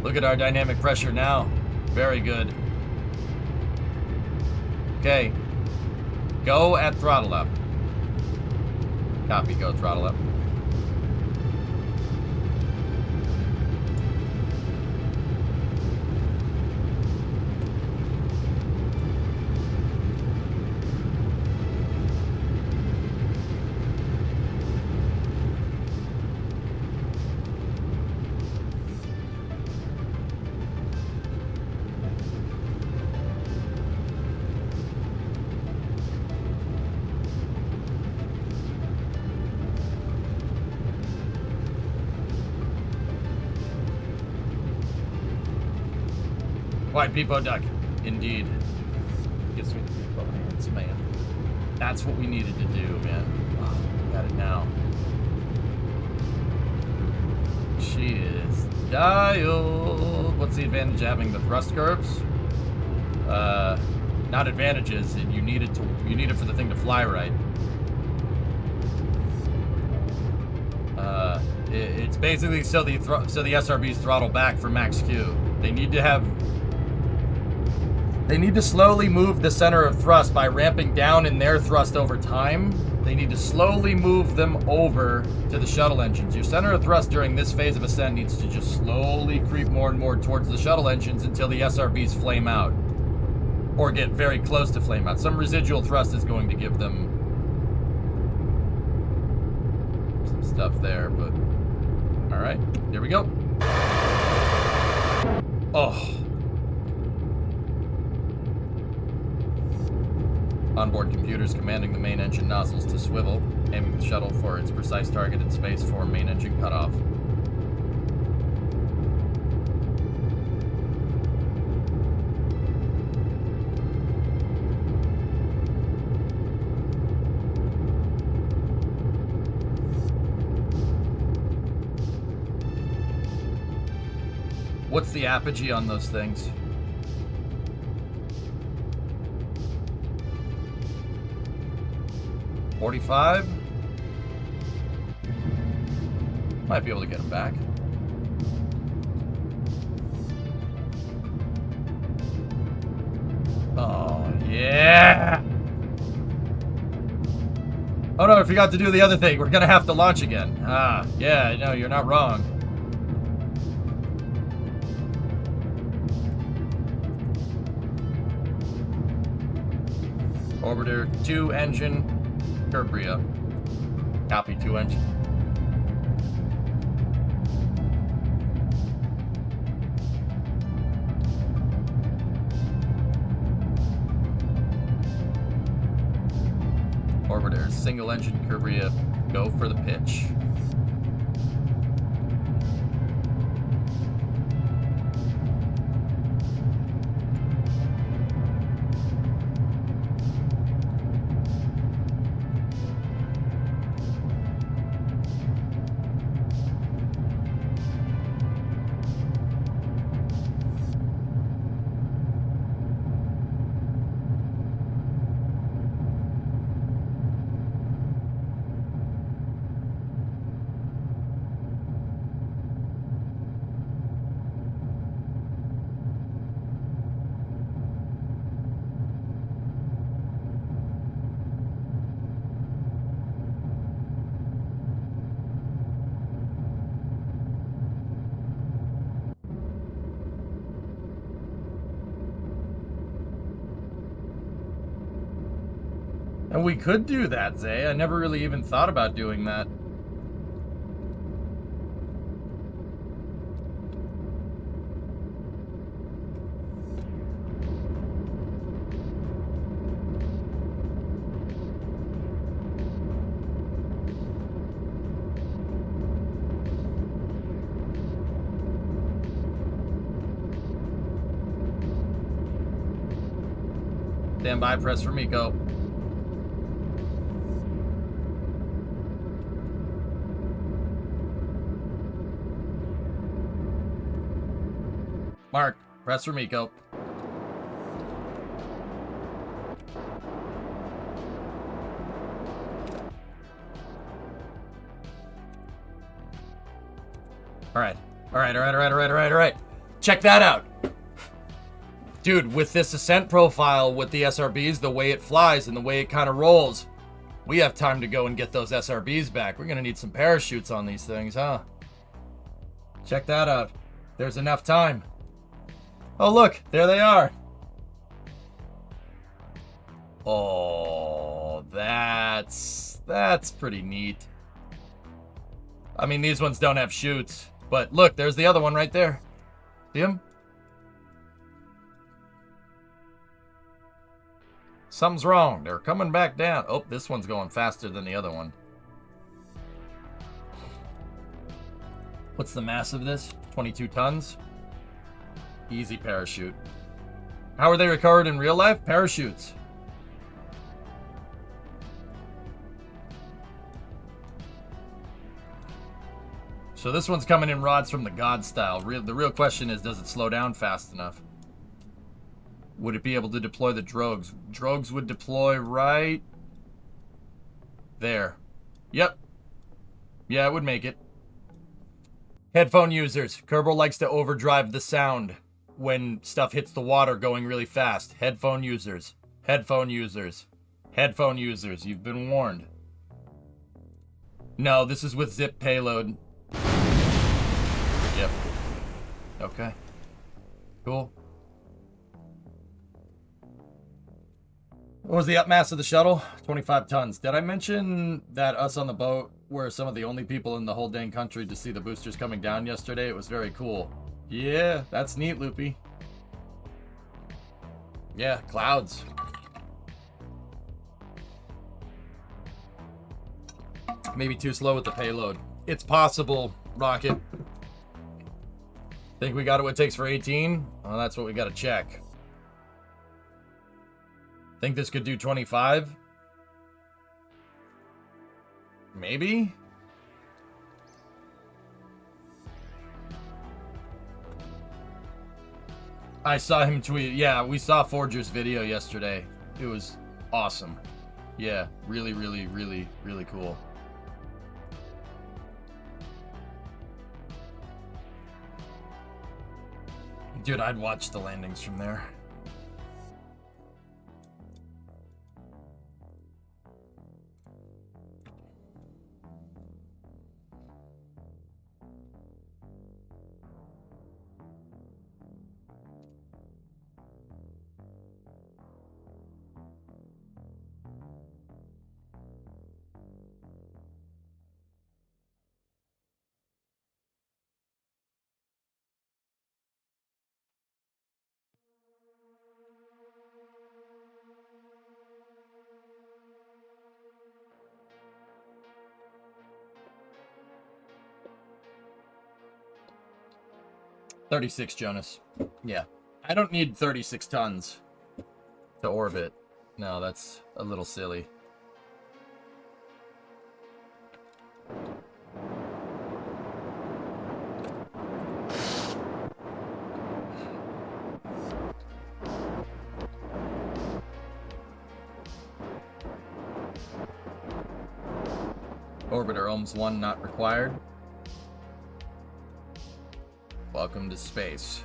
Look at our dynamic pressure now. Very good. Okay. Go at throttle up. Copy, go throttle up. White peepo duck. Indeed. Gives me the peepo hands, man. That's what we needed to do, man. Oh, got it now. She is dialed. What's the advantage of having the thrust curves? Not advantages. You need it for the thing to fly right. It's basically so the SRBs throttle back for max Q. They need to slowly move the center of thrust by ramping down in their thrust over time. They need to slowly move them over to the shuttle engines. Your center of thrust during this phase of ascent needs to just slowly creep more and more towards the shuttle engines until the SRBs flame out. Or get very close to flame out. Some residual thrust is going to give them some stuff there, but... Alright, here we go. Oh. Onboard computers commanding the main engine nozzles to swivel, aiming the shuttle for its precise target in space for main engine cutoff. What's the apogee on those things? $45? Might be able to get him back. Oh, yeah! Oh no, I forgot to do the other thing. We're gonna have to launch again. Ah, yeah, no, you're not wrong. Orbiter 2 engine, kRPC. Copy 2 engine. Orbiter single engine kRPC. Go for the pitch. And we could do that, Zay. I never really even thought about doing that. Stand by, press for Miko. Mark, press for Miko. All right. Check that out. Dude, with this ascent profile, with the SRBs, the way it flies and the way it kind of rolls, we have time to go and get those SRBs back. We're going to need some parachutes on these things, huh? Check that out. There's enough time. Oh, look, there they are. Oh, that's pretty neat. I mean, these ones don't have chutes, but look, there's the other one right there. See him? Something's wrong. They're coming back down. Oh, this one's going faster than the other one. What's the mass of this? 22 tons? Easy parachute. How are they recovered in real life? Parachutes. So this one's coming in rods from the God style. The real question is, does it slow down fast enough? Would it be able to deploy the drogues? Drogues would deploy right there. Yep. Yeah, it would make it. Headphone users. Kerbal likes to overdrive the sound when stuff hits the water going really fast. Headphone users. Headphone users. Headphone users. You've been warned. No, this is with zip payload. Yep. Okay. Cool. What was the up mass of the shuttle? 25 tons. Did I mention that us on the boat were some of the only people in the whole dang country to see the boosters coming down yesterday? It was very cool. Yeah, that's neat, Loopy. Yeah, clouds. Maybe too slow with the payload. It's possible, Rocket. Think we got what it takes for 18? Well, that's what we got to check. Think this could do 25? Maybe? I saw him tweet. Yeah, we saw Forger's video yesterday. It was awesome. Yeah, really, really, really, really cool. Dude, I'd watch the landings from there. $36, Jonas. Yeah. I don't need 36 tons to orbit. No, that's a little silly. Orbiter ohms 1 not required. Welcome to space.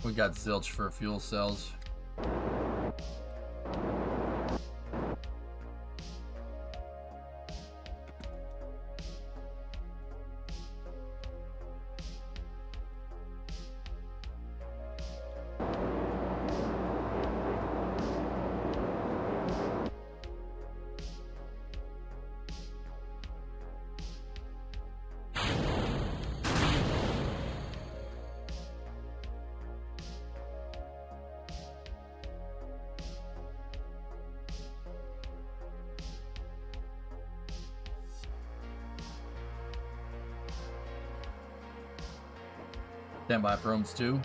We got zilch for fuel cells. Stand by for ohms 2.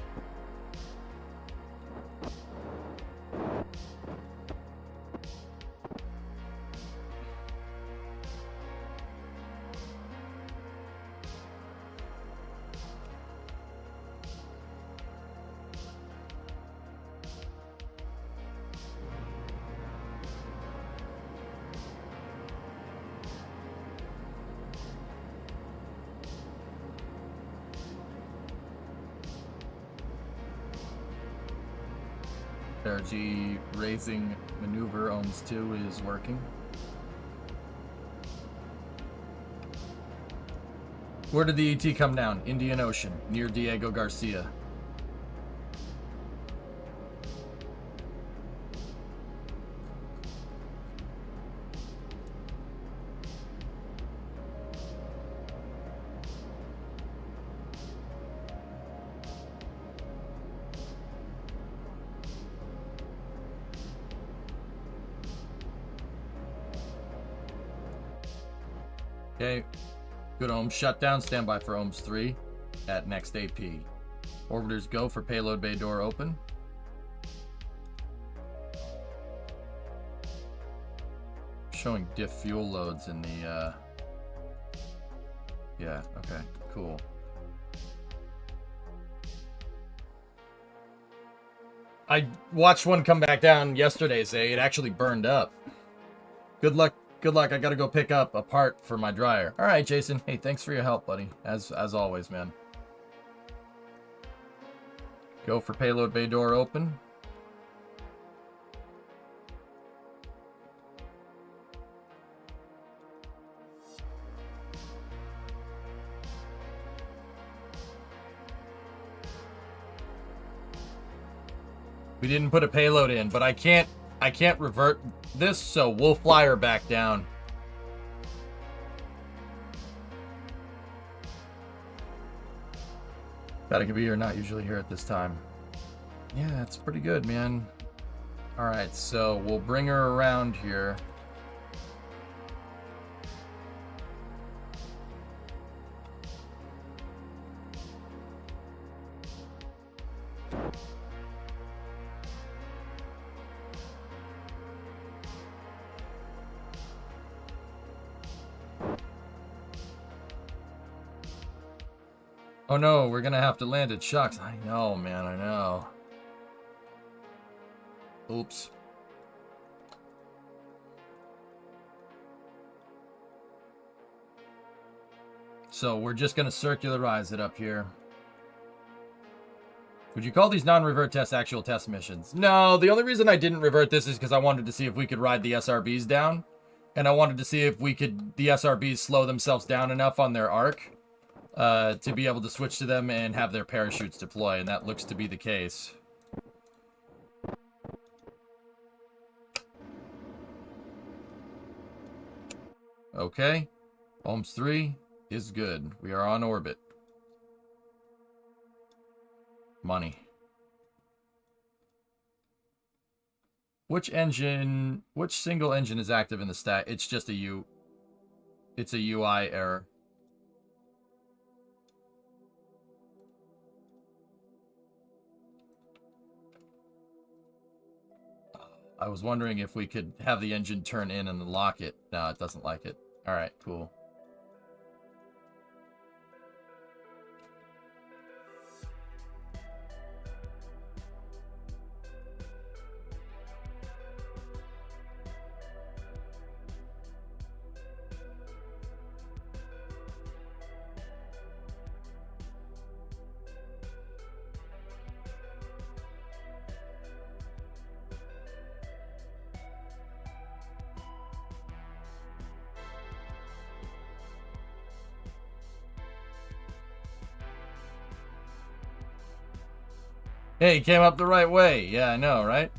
RG raising maneuver ohms 2 is working. Where did the ET come down? Indian Ocean, near Diego Garcia. Okay, good ohms shutdown. Stand by for ohms 3 at next AP. Orbiters go for payload bay door open. Showing diff fuel loads in the, yeah, okay, cool. I watched one come back down yesterday, say it actually burned up. Good luck. Good luck. I gotta go pick up a part for my dryer. All right, Jason. Hey, thanks for your help, buddy. As always, man. Go for payload bay door open. We didn't put a payload in, but I can't revert this, so we'll fly her back down. That could be here, not usually here at this time. Yeah, it's pretty good, man. All right, so we'll bring her around here. Oh no, we're gonna have to land at Shucks. I know, man, I know. Oops. So we're just gonna circularize it up here. Would you call these non-revert tests actual test missions? No, the only reason I didn't revert this is because I wanted to see if we could ride the SRBs down. And I wanted to see if the SRBs slow themselves down enough on their arc to be able to switch to them and have their parachutes deploy, and that looks to be the case. Okay, ohms 3 is good. We are on orbit. Money. Which single engine is active in the stack? It's just it's a UI error. I was wondering if we could have the engine turn in and lock it. No, it doesn't like it. All right, cool. Hey, he came up the right way. Yeah, I know, right?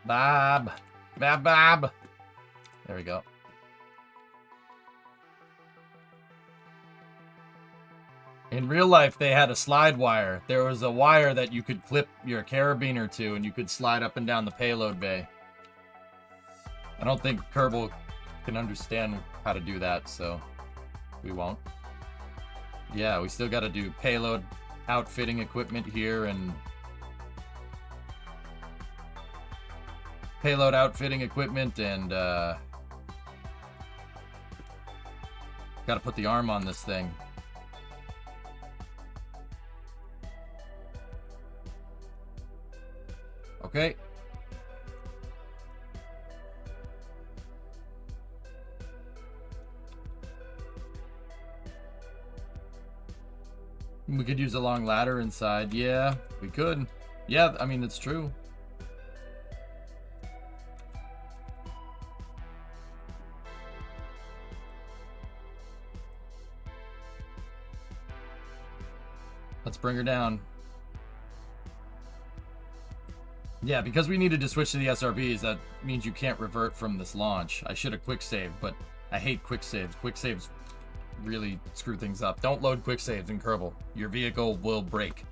Bob. Bob. There we go. In real life, they had a slide wire. There was a wire that you could clip your carabiner to, and you could slide up and down the payload bay. I don't think Kerbal can understand how to do that, so we won't. Yeah, we still got to do payload outfitting equipment here, and payload outfitting equipment, and got to put the arm on this thing. Okay. We could use a long ladder inside. Yeah, we could. Yeah, I mean, it's true. Let's bring her down. Yeah, because we needed to switch to the SRBs, that means you can't revert from this launch. I should have quick saved, but I hate quick saves. Quick saves really screw things up. Don't load quick saves in Kerbal. Your vehicle will break.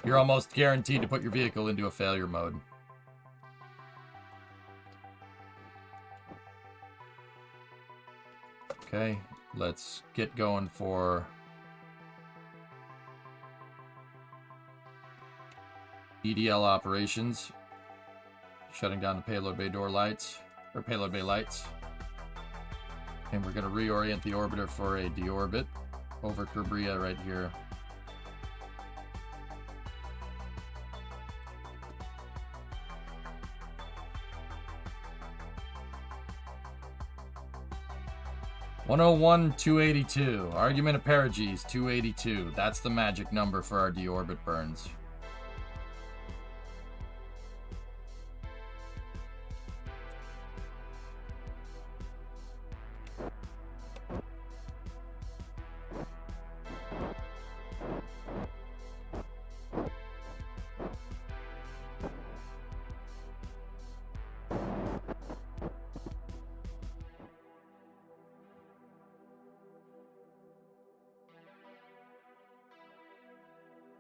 You're almost guaranteed to put your vehicle into a failure mode. Okay, let's get going for EDL operations. Shutting down the payload bay door lights, or payload bay lights. And we're going to reorient the orbiter for a deorbit over Kerbria right here. (101,282). Argument of perigees 282. That's the magic number for our deorbit burns.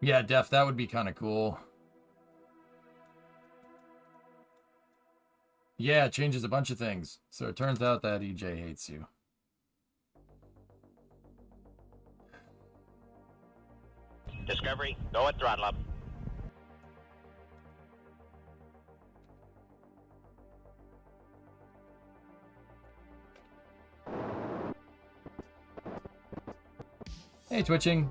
Yeah, Def, that would be kind of cool. Yeah, it changes a bunch of things. So it turns out that EJ hates you. Discovery, go at throttle up. Hey, twitching.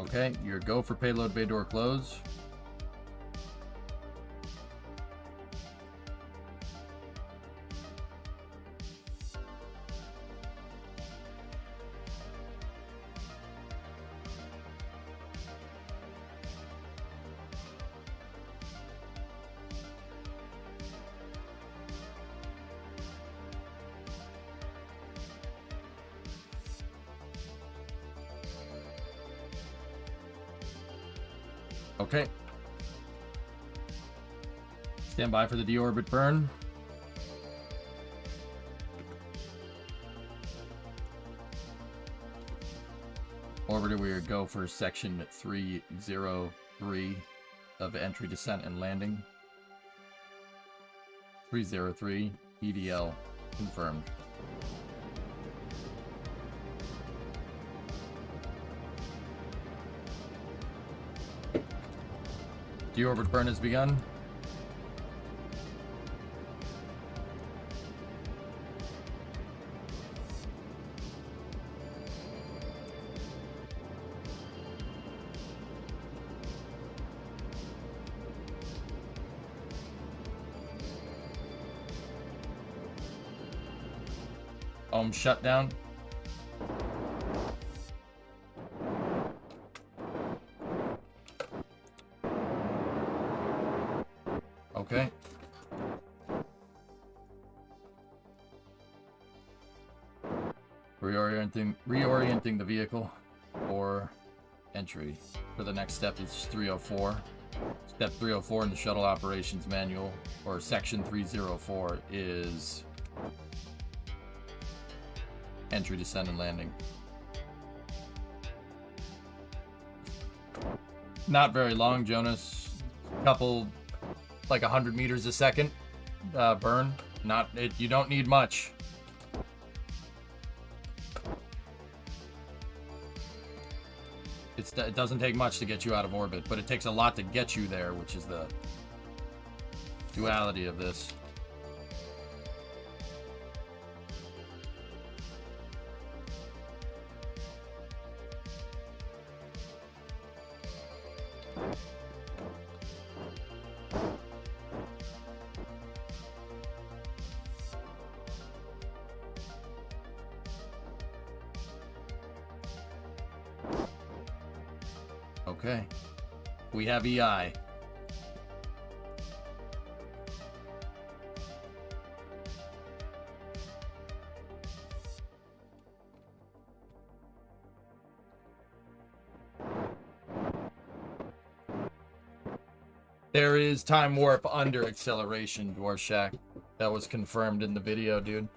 Okay, your go for payload bay door close. Okay. Stand by for the deorbit burn. Orbiter, we go for section 303 of entry, descent, and landing. 303, EDL confirmed. Deorbit burn has begun. Ohm shutdown. Okay. Reorienting the vehicle for entry. For the next step is 304. Step 304 in the shuttle operations manual, or section 304, is entry, descent, and landing. Not very long, Jonas. Couple, like 100 meters a second burn. Not it. You don't need much. It doesn't take much to get you out of orbit, but it takes a lot to get you there, which is the duality of this. Okay, we have EI. There is time warp under acceleration, Dwarshak. That was confirmed in the video, dude.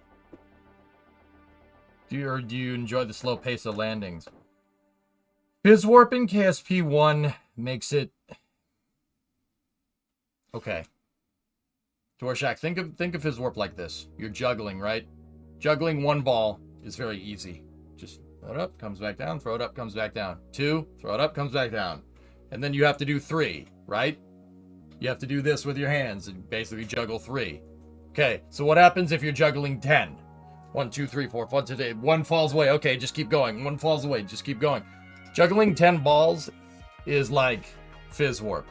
Do you enjoy the slow pace of landings? Fizz warp in KSP 1 makes it okay. Dwarshak, think of Fizz warp like this. You're juggling, right? Juggling one ball is very easy. Just throw it up, comes back down, throw it up, comes back down. 2, throw it up, comes back down. And then you have to do 3, right? You have to do this with your hands and basically juggle 3. Okay, so what happens if you're juggling 10? 1, 2, 3, 4, 5, 6, 8. 1 falls away. Okay, just keep going. 1 falls away. Just keep going. Juggling 10 balls is like Fizz warp.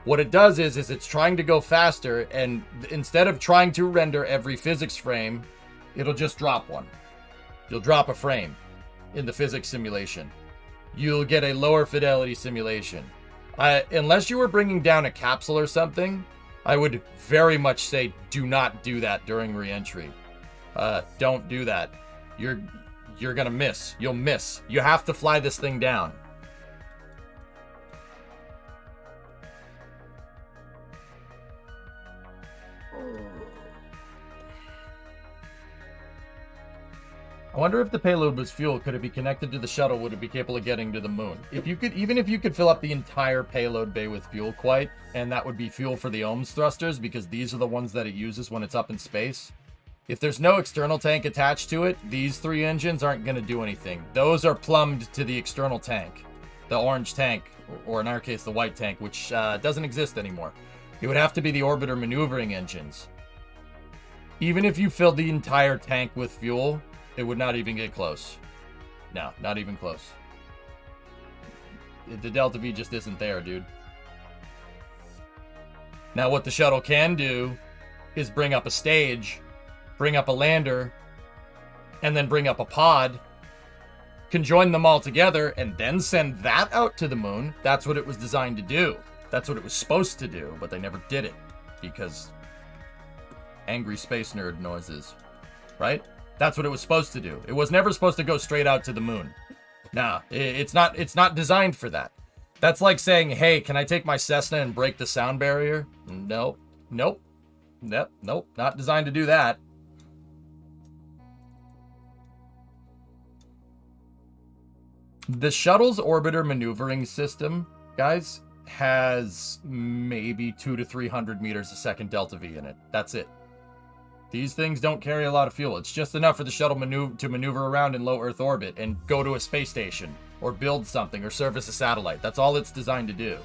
What it does is it's trying to go faster, and instead of trying to render every physics frame, it'll just drop one. You'll drop a frame in the physics simulation. You'll get a lower fidelity simulation. Unless you were bringing down a capsule or something, I would very much say do not do that during re-entry. Don't do that. You're gonna miss. You'll miss. You have to fly this thing down. I wonder if the payload was fuel. Could it be connected to the shuttle? Would it be capable of getting to the moon? Even if you could fill up the entire payload bay with fuel quite, and that would be fuel for the OMS thrusters, because these are the ones that it uses when it's up in space. If there's no external tank attached to it, these 3 engines aren't going to do anything. Those are plumbed to the external tank. The orange tank, or in our case, the white tank, which doesn't exist anymore. It would have to be the orbiter maneuvering engines. Even if you filled the entire tank with fuel, it would not even get close. No, not even close. The Delta V just isn't there, dude. Now, what the shuttle can do is bring up a stage, bring up a lander, and then bring up a pod, conjoin them all together, and then send that out to the moon. That's what it was designed to do. That's what it was supposed to do, but they never did it because angry space nerd noises, right? That's what it was supposed to do. It was never supposed to go straight out to the moon. Nah, it's not designed for that. That's like saying, hey, can I take my Cessna and break the sound barrier? Nope, not designed to do that. The shuttle's orbiter maneuvering system, guys, has maybe 200 to 300 meters a second delta V in it. That's it. These things don't carry a lot of fuel. It's just enough for the shuttle to maneuver around in low Earth orbit and go to a space station or build something or service a satellite. That's all it's designed to do.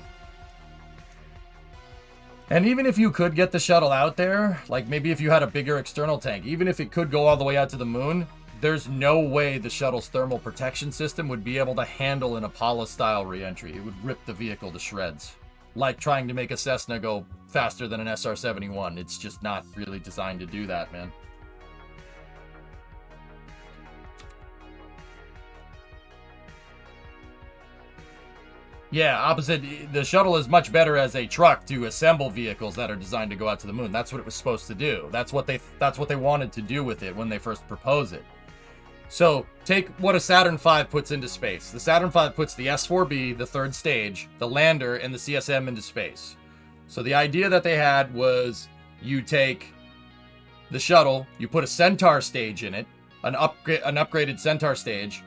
And even if you could get the shuttle out there, like maybe if you had a bigger external tank, even if it could go all the way out to the moon, there's no way the shuttle's thermal protection system would be able to handle an Apollo-style re-entry. It would rip the vehicle to shreds. Like trying to make a Cessna go faster than an SR-71. It's just not really designed to do that, man. Yeah, opposite. The shuttle is much better as a truck to assemble vehicles that are designed to go out to the moon. That's what it was supposed to do. That's what they wanted to do with it when they first proposed it. So take what a Saturn V puts into space. The Saturn V puts the S4B, the third stage, the lander, and the CSM into space. So the idea that they had was you take the shuttle, you put a Centaur stage in it, an upgraded Centaur stage,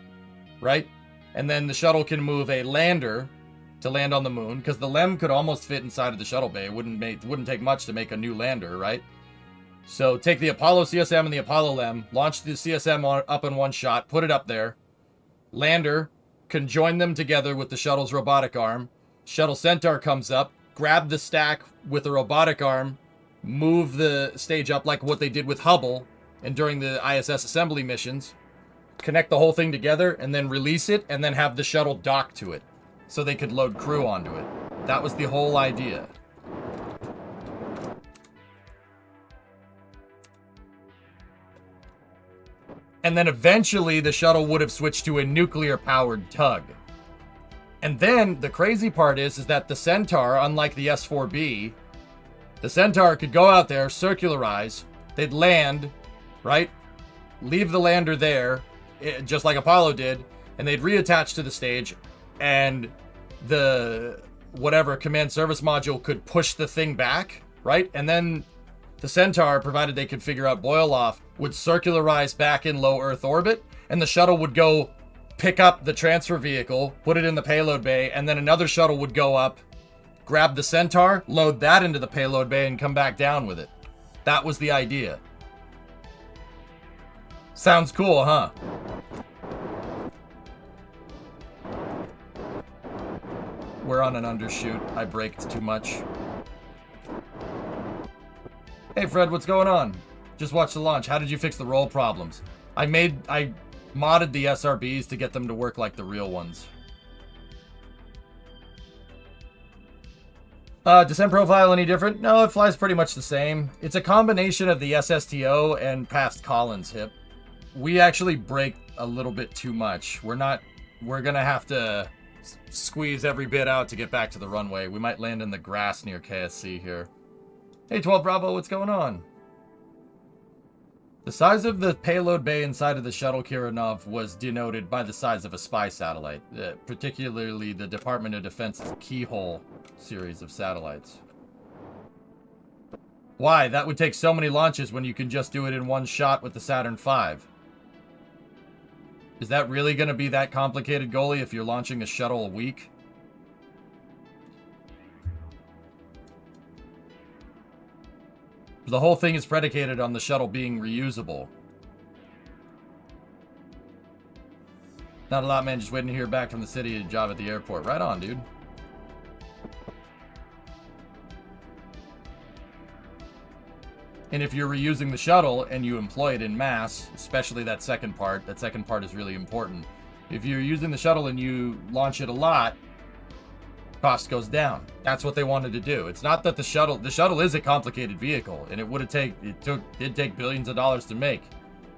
right? And then the shuttle can move a lander to land on the moon, because the LEM could almost fit inside of the shuttle bay. It wouldn't take much to make a new lander, right? So take the Apollo CSM and the Apollo LEM, launch the CSM up in one shot, put it up there. Lander can join them together with the shuttle's robotic arm. Shuttle Centaur comes up, grab the stack with the robotic arm, move the stage up like what they did with Hubble and during the ISS assembly missions, connect the whole thing together, and then release it, and then have the shuttle dock to it so they could load crew onto it. That was the whole idea. And then eventually the shuttle would have switched to a nuclear-powered tug. And then the crazy part is that the Centaur, unlike the S4B, the Centaur could go out there, circularize, they'd land, right? Leave the lander there, just like Apollo did, and they'd reattach to the stage, and the whatever command service module could push the thing back, right? And then the Centaur, provided they could figure out boil off, would circularize back in low Earth orbit, and the shuttle would go pick up the transfer vehicle, put it in the payload bay, and then another shuttle would go up, grab the Centaur, load that into the payload bay, and come back down with it. That was the idea. Sounds cool, huh? We're on an undershoot. I braked too much. Hey Fred, what's going on? Just watched the launch. How did you fix the roll problems? I modded the SRBs to get them to work like the real ones. Descent profile any different? No, it flies pretty much the same. It's a combination of the SSTO and past Collins hip. We actually brake a little bit too much. We're gonna have to squeeze every bit out to get back to the runway. We might land in the grass near KSC here. Hey 12 Bravo, what's going on? The size of the payload bay inside of the shuttle Kiranov was denoted by the size of a spy satellite, particularly the Department of Defense's Keyhole series of satellites. Why? That would take so many launches when you can just do it in one shot with the Saturn V. Is that really going to be that complicated, Goalie, if you're launching a shuttle a week? The whole thing is predicated on the shuttle being reusable. Not a lot, man. Just waiting to hear back from the city, job at the airport. Right on, dude. And if you're reusing the shuttle and you employ it in mass, especially that second part is really important. If you're using the shuttle and you launch it a lot, cost goes down. That's what they wanted to do. It's not that the shuttle is a complicated vehicle, and it did take billions of dollars to make,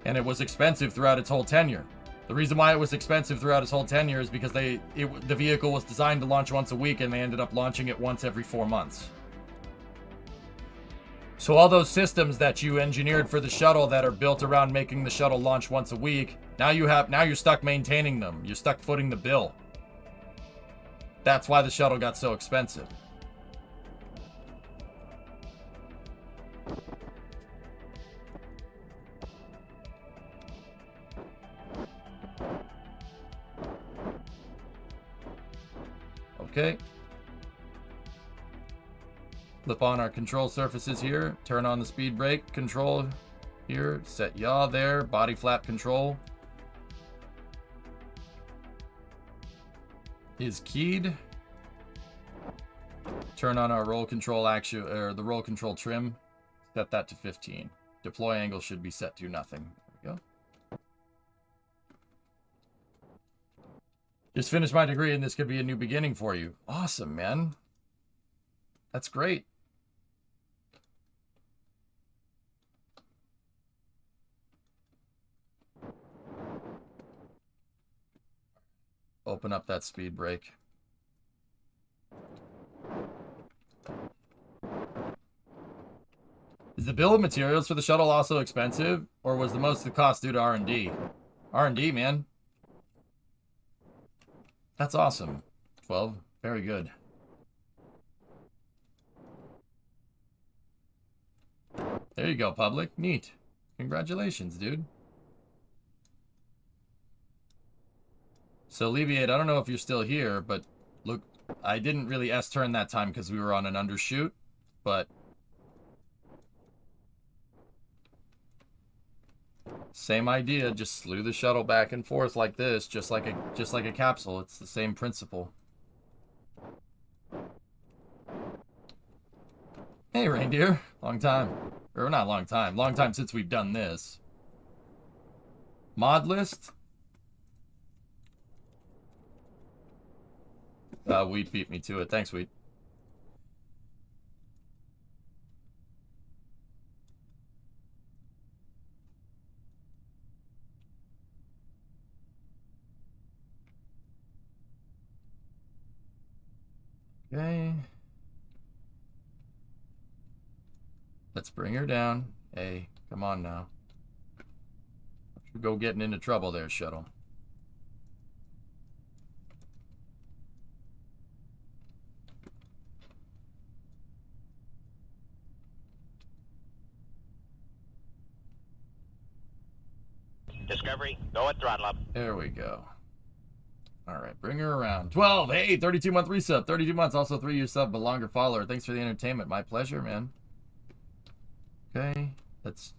and it was expensive throughout its whole tenure. The reason why it was expensive throughout its whole tenure is because the vehicle was designed to launch once a week, and they ended up launching it once every 4 months. So all those systems that you engineered for the shuttle that are built around making the shuttle launch once a week, now you're stuck maintaining them. You're stuck footing the bill. That's why the shuttle got so expensive. Okay. Flip on our control surfaces here. Turn on the speed brake control here. Set yaw there. Body flap control is keyed. Turn on our roll control the roll control trim. Set that to 15. Deploy angle should be set to nothing. There we go. Just finished my degree and this could be a new beginning for you. Awesome, man. That's great. Open up that speed brake. Is the bill of materials for the shuttle also expensive, or was the most of the cost due to R&D? R&D, man. That's awesome. 12. Very good. There you go, public. Neat. Congratulations, dude. So, Alleviate, I don't know if you're still here, but look, I didn't really S-turn that time because we were on an undershoot, but same idea, just slew the shuttle back and forth like this, just like a capsule. It's the same principle. Hey, Reindeer. Long time. Or not long time. Long time since we've done this. Mod list? Wheat beat me to it. Thanks, Wheat. Okay. Let's bring her down. Hey, come on now. Go getting into trouble there, shuttle. Discovery, go at throttle up. There we go. All right, bring her around. 12. Hey, 32-month resub. 32 months, also 3-year sub, but longer follower. Thanks for the entertainment. My pleasure, man. Okay, let's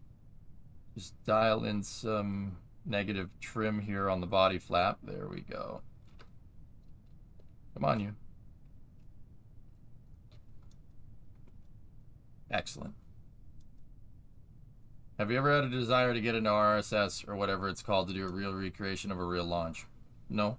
just dial in some negative trim here on the body flap. There we go. Come on, you. Excellent. Have you ever had a desire to get into RSS or whatever it's called to do a real recreation of a real launch? No.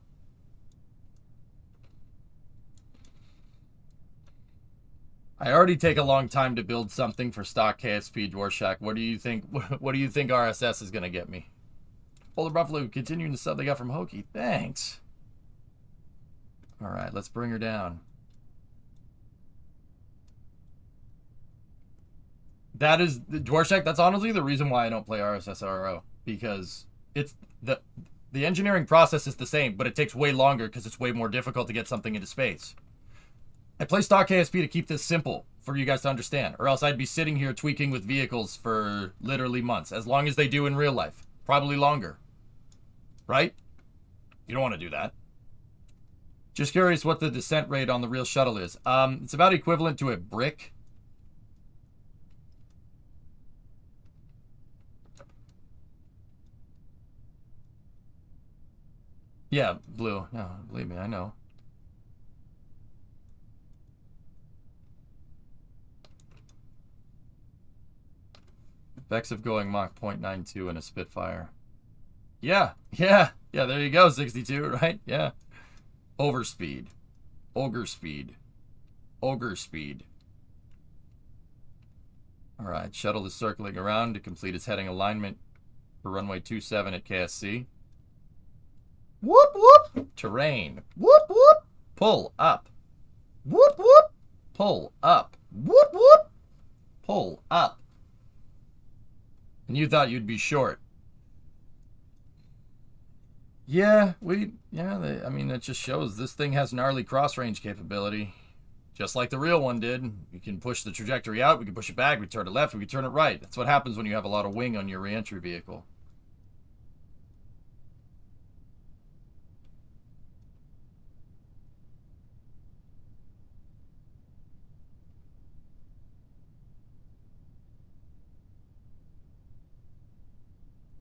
I already take a long time to build something for stock KSP Dwarshak. What do you think? What do you think RSS is gonna get me? Boulder Buffalo continuing the sub they got from Hokey. Thanks. All right, let's bring her down. That is the Dwarshak. That's honestly the reason why I don't play RSS RO, because it's the engineering process is the same, but it takes way longer because it's way more difficult to get something into space. I play stock KSP to keep this simple for you guys to understand, or else I'd be sitting here tweaking with vehicles for literally months, as long as they do in real life. Probably longer. Right? You don't want to do that. Just curious what the descent rate on the real shuttle is. It's about equivalent to a brick. Yeah, Blue. No, believe me, I know. Effects of going Mach 0.92 in a Spitfire. Yeah, there you go, 62, right? Yeah. Overspeed. Ogre speed. Ogre speed. Alright, shuttle is circling around to complete its heading alignment for runway 27 at KSC. Whoop, whoop. Terrain. Whoop, whoop. Pull up. Whoop, whoop. Pull up. Whoop, whoop. Pull up. And you thought you'd be short. Yeah, I mean, it just shows this thing has gnarly cross-range capability. Just like the real one did. We can push the trajectory out, we can push it back, we turn it left, we can turn it right. That's what happens when you have a lot of wing on your re-entry vehicle.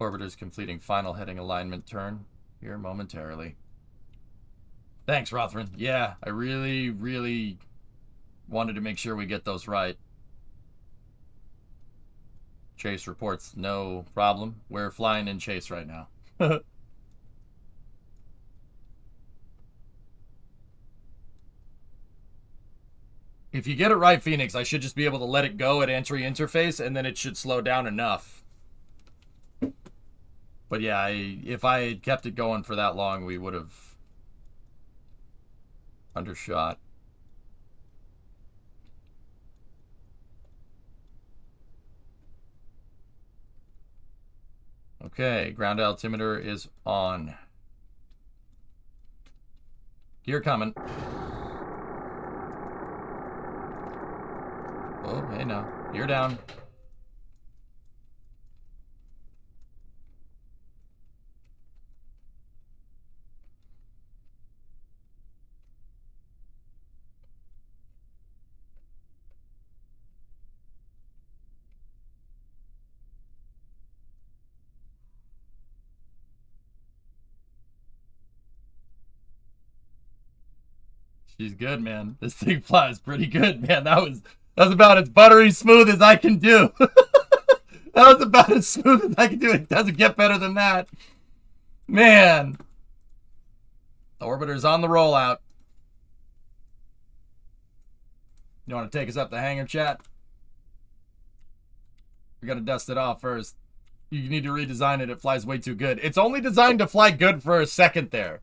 Orbiter's completing final heading alignment turn here momentarily. Thanks, Rothran. Yeah, I really wanted to make sure we get those right. Chase reports no problem. We're flying in chase right now. If you get it right, Phoenix, I should just be able to let it go at entry interface, and then it should slow down enough. But yeah, if I had kept it going for that long, we would have undershot. Okay, ground altimeter is on. Gear coming. Oh, hey now. Gear down. She's good, man. This thing flies pretty good, man. That was about as buttery smooth as I can do. That was about as smooth as I can do. It doesn't get better than that. Man. The orbiter's on the rollout. You want to take us up the hangar, chat? We got to dust it off first. You need to redesign it. It flies way too good. It's only designed to fly good for a second there.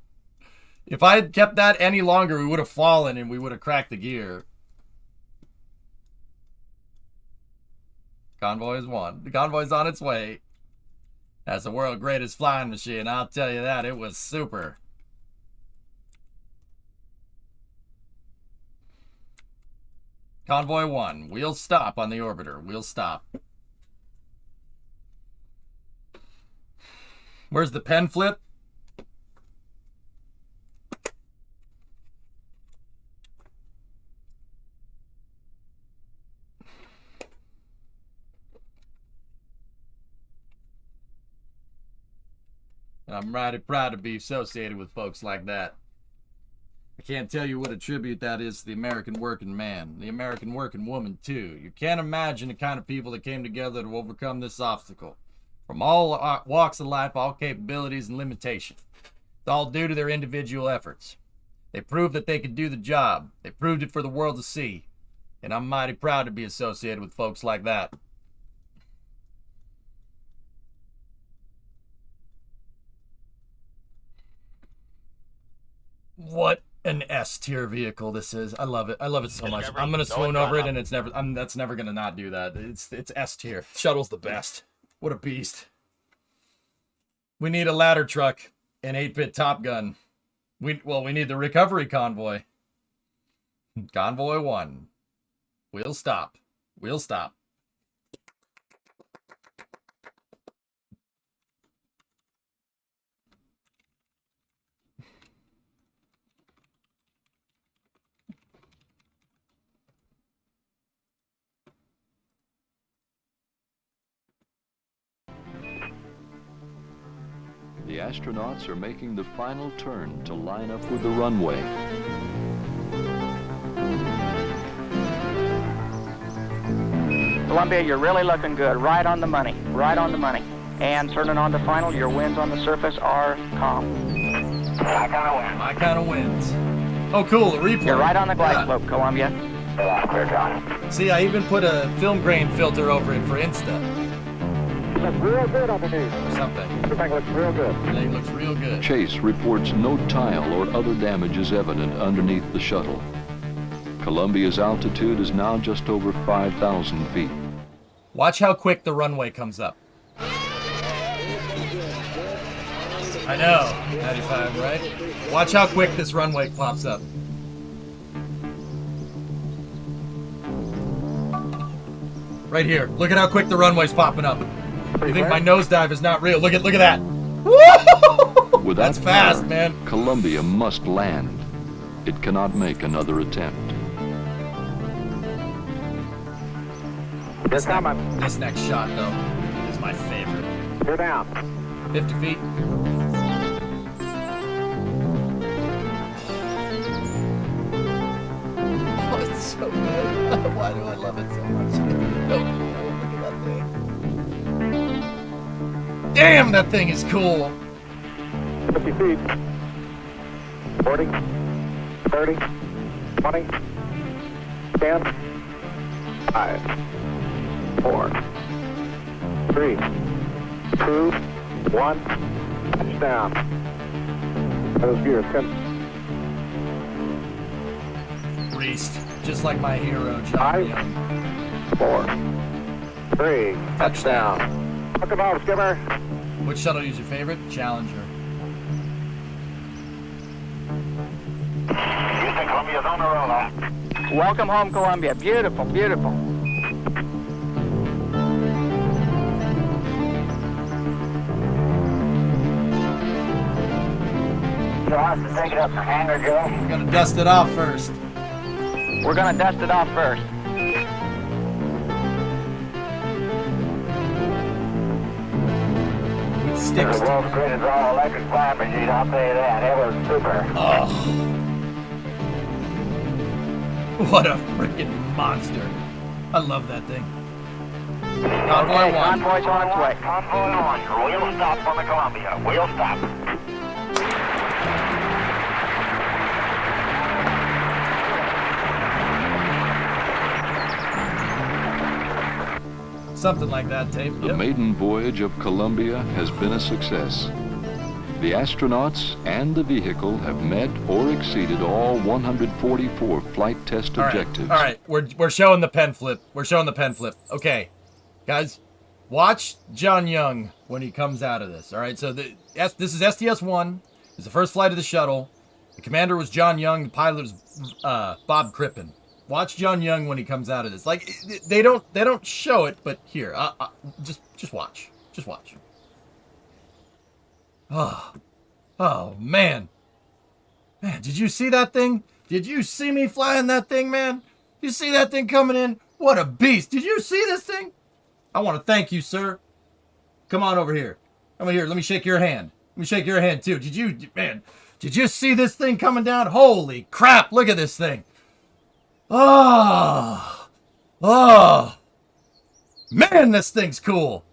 If I had kept that any longer, we would have fallen and we would have cracked the gear. Convoy is one. The convoy's on its way. That's the world's greatest flying machine. I'll tell you that. It was super. Convoy 1. We'll stop on the orbiter. We'll stop. Where's the pen flip? I'm mighty proud to be associated with folks like that. I can't tell you what a tribute that is to the American working man, the American working woman too. You can't imagine the kind of people that came together to overcome this obstacle. From all walks of life, all capabilities and limitations. It's all due to their individual efforts. They proved that they could do the job. They proved it for the world to see. And I'm mighty proud to be associated with folks like that. What an S-tier vehicle this is. I love it. I love it so much. I'm gonna swoon over it, and it's never. That's never gonna not do that. It's S-tier. Shuttle's the best. What a beast. We need a ladder truck, an 8-bit Top Gun. We need the recovery convoy. Convoy 1. We'll stop. We'll stop. The astronauts are making the final turn to line up with the runway. Columbia, you're really looking good. Right on the money. Right on the money. And turning on the final, your winds on the surface are calm. My kind of wind. My kind of winds. Oh, cool. The replay. You're right on the glide slope, Columbia. Clear, John. See, I even put a film grain filter over it for Insta. Looks real good underneath. Or something. Everything looks real good. Everything looks real good. Chase reports no tile or other damage is evident underneath the shuttle. Columbia's altitude is now just over 5,000 feet. Watch how quick the runway comes up. I know, 95, right? Watch how quick this runway pops up. Right here. Look at how quick the runway's popping up. You think my nosedive is not real? Look at that. Woo! Without That's fast, power, man. Columbia must land. It cannot make another attempt. This next shot, though, is my favorite. You're down. 50 feet. Oh, it's so good. Why do I love it so much? It's so cool. Look at that thing. Damn, that thing is cool. 50 feet. 40. 30. 20. 10. 5. 4. 3. 2. 1. Touchdown. Those gears come. Greased, just like my hero, John. 5. 4. 3. Touchdown. Hook 'em off, skipper. Which shuttle is your favorite? Challenger. Houston, Columbia's on the roll. Welcome home, Columbia. Beautiful, beautiful. So how's to take it up for hangar, Joe? We're gonna dust it off first. We're gonna dust it off first. With This sticks. is the world's greatest all-electric flying machine, I'll tell you that. It was super. Oh. What a freaking monster. I love that thing. Convoy 1. Convoy's on its way. Convoy 1. We'll stop on the Columbia. We'll stop. Something like that, Tape. The maiden voyage of Columbia has been a success. The astronauts and the vehicle have met or exceeded all 144 flight test objectives. All right, we're showing the pen flip. We're showing the pen flip. Okay, guys, watch John Young when he comes out of this. All right, so this is STS-1. It's the first flight of the shuttle. The commander was John Young. The pilot was Bob Crippen. Watch John Young when he comes out of this. Like they don't show it, but here, just watch. Just watch. Oh man, did you see that thing? Did you see me flying that thing, man? You see that thing coming in? What a beast! Did you see this thing? I want to thank you, sir. Come on over here. Come over here. Let me shake your hand. Let me shake your hand too. Did you see this thing coming down? Holy crap! Look at this thing. Oh, man, this thing's cool.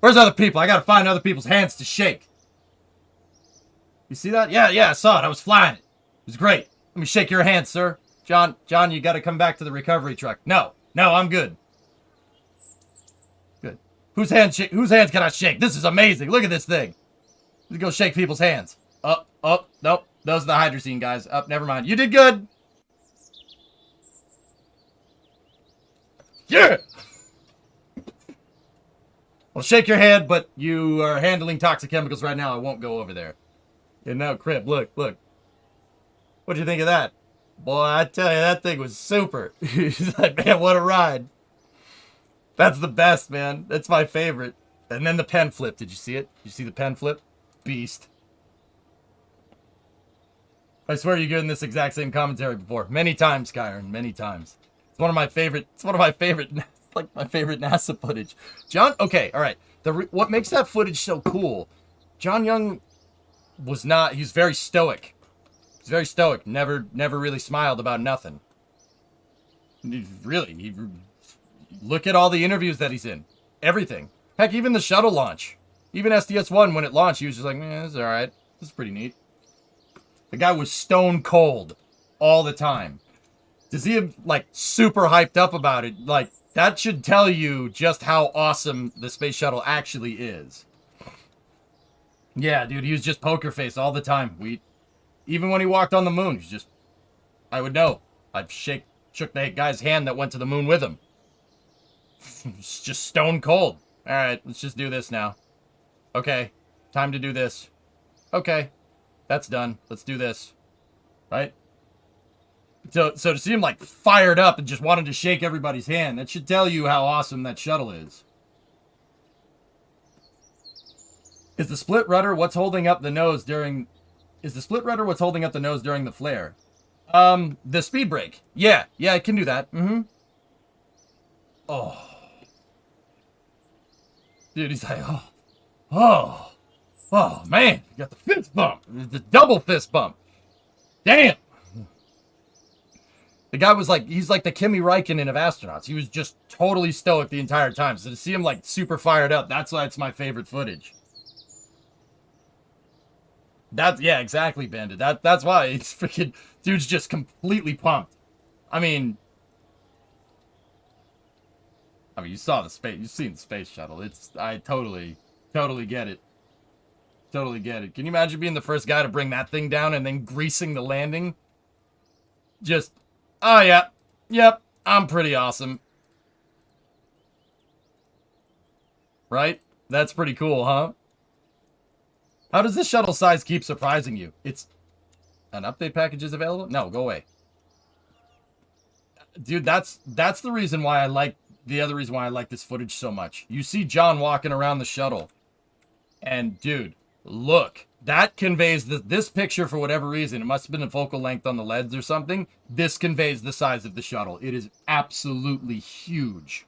Where's other people? I gotta find other people's hands to shake. You see that? Yeah, I saw it. I was flying it. It was great. Let me shake your hand, sir. John, you gotta come back to the recovery truck. No, I'm good. Good. Whose hands can I shake? This is amazing. Look at this thing. Let's go shake people's hands. Nope. Those are the hydrazine guys. Never mind. You did good. Yeah! Well, shake your hand, but you are handling toxic chemicals right now. I won't go over there. And now, Crib, look. What'd you think of that? Boy, I tell you, that thing was super. He's like, man, what a ride. That's the best, man. That's my favorite. And then the pen flip. Did you see it? Did you see the pen flip? Beast. I swear you've given this exact same commentary before. Many times, Kyron. Many times. It's one of my favorite, like my favorite NASA footage. John, okay, all right. What makes that footage so cool, John Young he's very stoic. He's very stoic. Never really smiled about nothing. Look at all the interviews that he's in. Everything. Heck, even the shuttle launch. Even STS-1, when it launched, he was just like, this is all right. This is pretty neat. The guy was stone cold all the time. To see him, like, super hyped up about it, like, that should tell you just how awesome the space shuttle actually is. Yeah, dude, he was just poker face all the time. Even when he walked on the moon, he's just, I would know. I'd shook the guy's hand that went to the moon with him. It's just stone cold. All right, let's just do this now. Okay, time to do this. Okay, that's done. Let's do this. Right? So to see him, like, fired up and just wanted to shake everybody's hand, that should tell you how awesome that shuttle is. Is the split rudder what's holding up the nose during the flare? The speed brake. Yeah, it can do that. Mm-hmm. Oh. Dude, he's like, oh, man, you got the fist bump. The double fist bump. Damn. The guy was like, he's like the Kimi Räikkönen of astronauts. He was just totally stoic the entire time. So to see him, like, super fired up, that's why it's my favorite footage. Yeah, exactly, Bandit. That's why it's freaking, dude's just completely pumped. I mean, you saw the space, you've seen the space shuttle. I totally get it. Totally get it. Can you imagine being the first guy to bring that thing down and then greasing the landing? Just, oh yeah, yep, I'm pretty awesome. Right? That's pretty cool, huh? How does this shuttle size keep surprising you? It's... An update package is available? No, go away. Dude, that's the reason why I like... The other reason why I like this footage so much. You see John walking around the shuttle. And, dude, look. That conveys... This picture, for whatever reason, it must have been the focal length on the LEDs or something. This conveys the size of the shuttle. It is absolutely huge.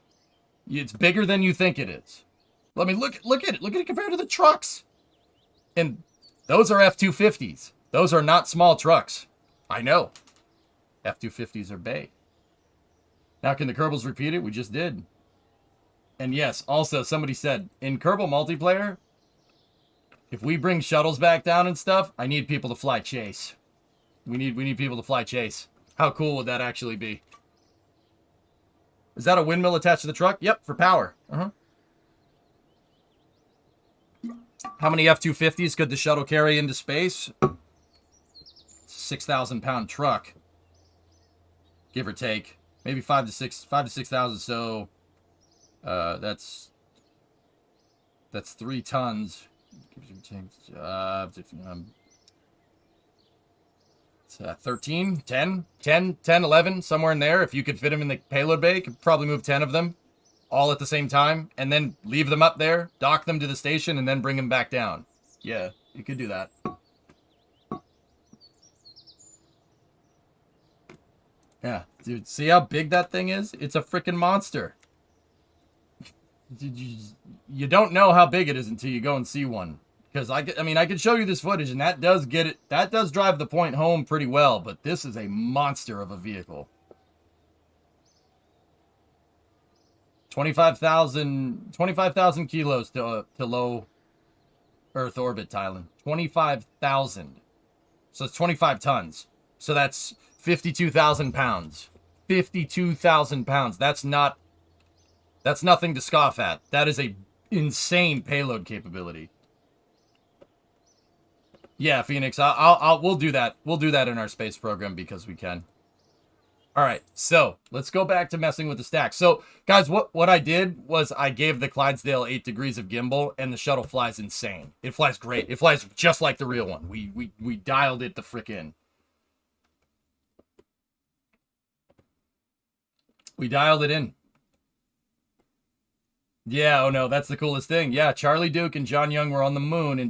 It's bigger than you think it is. Let me look at it. Look at it compared to the trucks. And those are F-250s. Those are not small trucks. I know. F-250s are bay. Now, can the Kerbals repeat it? We just did. And yes, also, somebody said, in Kerbal multiplayer, if we bring shuttles back down and stuff, I need people to fly chase. We need people to fly chase. How cool would that actually be? Is that a windmill attached to the truck? Yep, for power. How many F-250s could the shuttle carry into space? 6,000-pound truck, give or take. Maybe 5 to 6,000. So that's 3 tons. 13, 10, 11, somewhere in there. If you could fit them in the payload bay, you could probably move 10 of them all at the same time, and then leave them up there, dock them to the station, and then bring them back down. Yeah, you could do that. Yeah, dude, see how big that thing is? It's a freaking monster. You don't know how big it is until you go and see one. Because, I mean, I could show you this footage, and that does get it, that does drive the point home pretty well, but this is a monster of a vehicle. 25,000 kilos to low Earth orbit, Thailand. 25,000. So it's 25 tons. So that's 52,000 pounds. 52,000 pounds. That's nothing to scoff at. That is a insane payload capability. Yeah, Phoenix, we'll do that. We'll do that in our space program because we can. All right, so let's go back to messing with the stack. So, guys, what I did was I gave the Clydesdale 8 degrees of gimbal, and the shuttle flies insane. It flies great. It flies just like the real one. We dialed it the frick in. We dialed it in. Yeah, oh no, that's the coolest thing. Yeah, Charlie Duke and John Young were on the moon in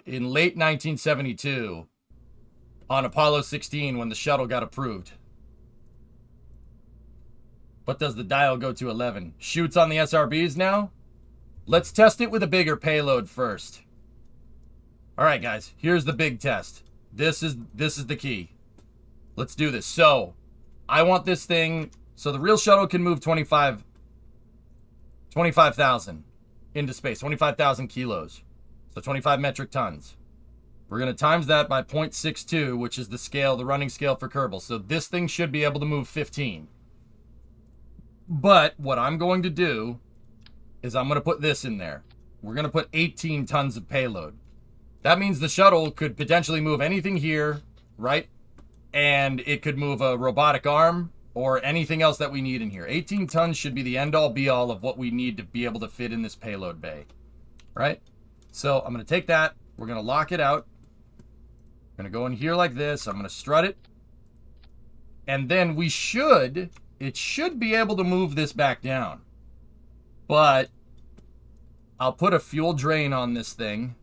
in late 1972 on Apollo 16 when the shuttle got approved. What does the dial go to 11? Shoots on the SRBs now? Let's test it with a bigger payload first. All right, guys, here's the big test. This is the key. Let's do this. So, I want this thing, so the real shuttle can move 25,000 into space, 25,000 kilos. So 25 metric tons. We're going to times that by 0.62, which is the scale, the running scale for Kerbal. So this thing should be able to move 15. But what I'm going to do is I'm going to put this in there. We're going to put 18 tons of payload. That means the shuttle could potentially move anything here, right? And it could move a robotic arm or anything else that we need in here. 18 tons should be the end-all, be-all of what we need to be able to fit in this payload bay, right? So I'm going to take that. We're going to lock it out. I'm going to go in here like this. I'm going to strut it. And then it should be able to move this back down. But I'll put a fuel drain on this thing.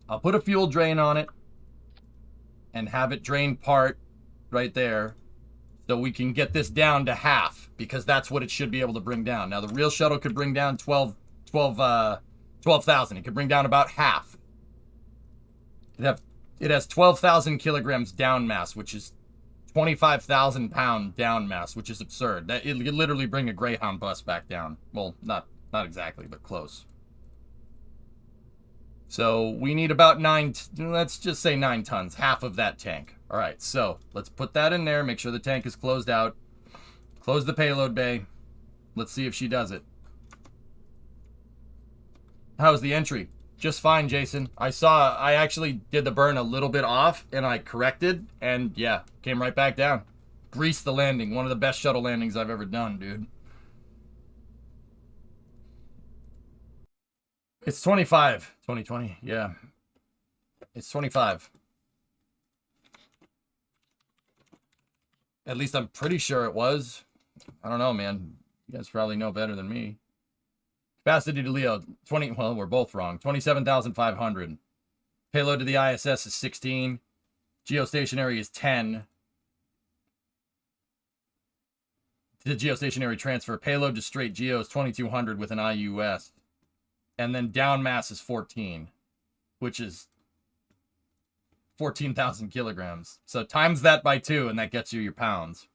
I'll put a fuel drain on it and have it drain part right there so we can get this down to half, because that's what it should be able to bring down. Now, the real shuttle could bring down 12,000. It could bring down about half. It has 12,000 kilograms down mass, which is 25,000 pound down mass, which is absurd. That it could literally bring a Greyhound bus back down. Well, not exactly, but close. So we need about let's just say 9 tons, half of that tank. All right, so let's put that in there, make sure the tank is closed out. Close the payload bay. Let's see if she does it. How's the entry? Just fine, Jason. I actually did the burn a little bit off, and I corrected, and yeah, came right back down. greased the landing. One of the best shuttle landings I've ever done, dude. It's 25. 2020, yeah. It's 25. At least I'm pretty sure it was. I don't know, man. You guys probably know better than me. Capacity to LEO, 20, well, we're both wrong. 27,500. Payload to the ISS is 16. Geostationary is 10. The geostationary transfer. Payload to straight geo is 2,200 with an IUS. And then down mass is 14, which is 14,000 kilograms. So times that by 2, and that gets you your pounds.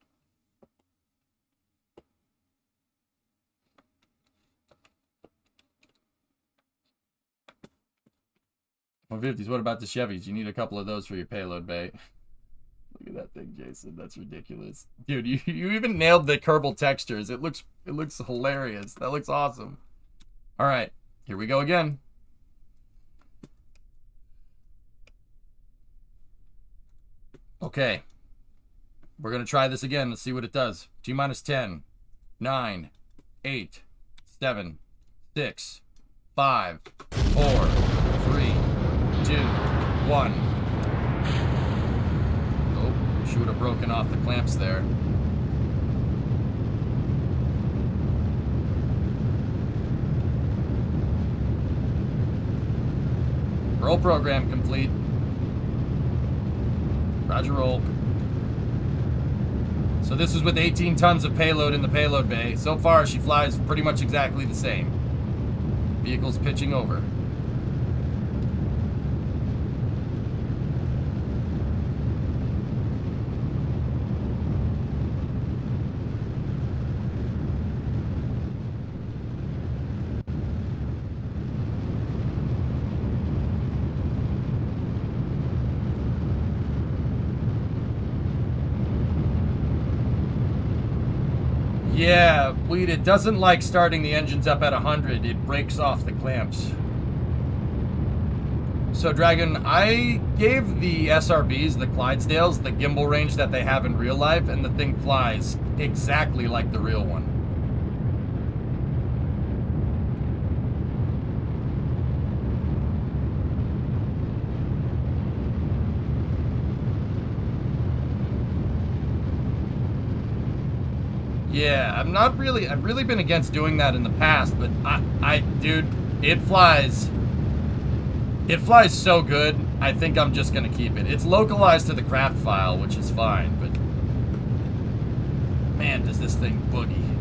Well, 50s, what about the Chevys? You need a couple of those for your payload bay. Look at that thing, Jason. That's ridiculous. Dude, you even nailed the Kerbal textures. It looks hilarious. That looks awesome. All right, here we go again. Okay. We're going to try this again. Let's see what it does. T minus 10, 9, 8, 7, 6, 5, 4, 3, 2, 1. Oh, she would have broken off the clamps there. Roll program complete. Roger, roll. So this is with 18 tons of payload in the payload bay. So far, she flies pretty much exactly the same. Vehicle's pitching over. Yeah, Bleed, it doesn't like starting the engines up at 100. It breaks off the clamps. So, Dragon, I gave the SRBs, the Clydesdales, the gimbal range that they have in real life, and the thing flies exactly like the real one. Yeah, I've really been against doing that in the past, but dude, it flies so good, I think I'm just gonna keep it. It's localized to the craft file, which is fine, but man, does this thing boogie.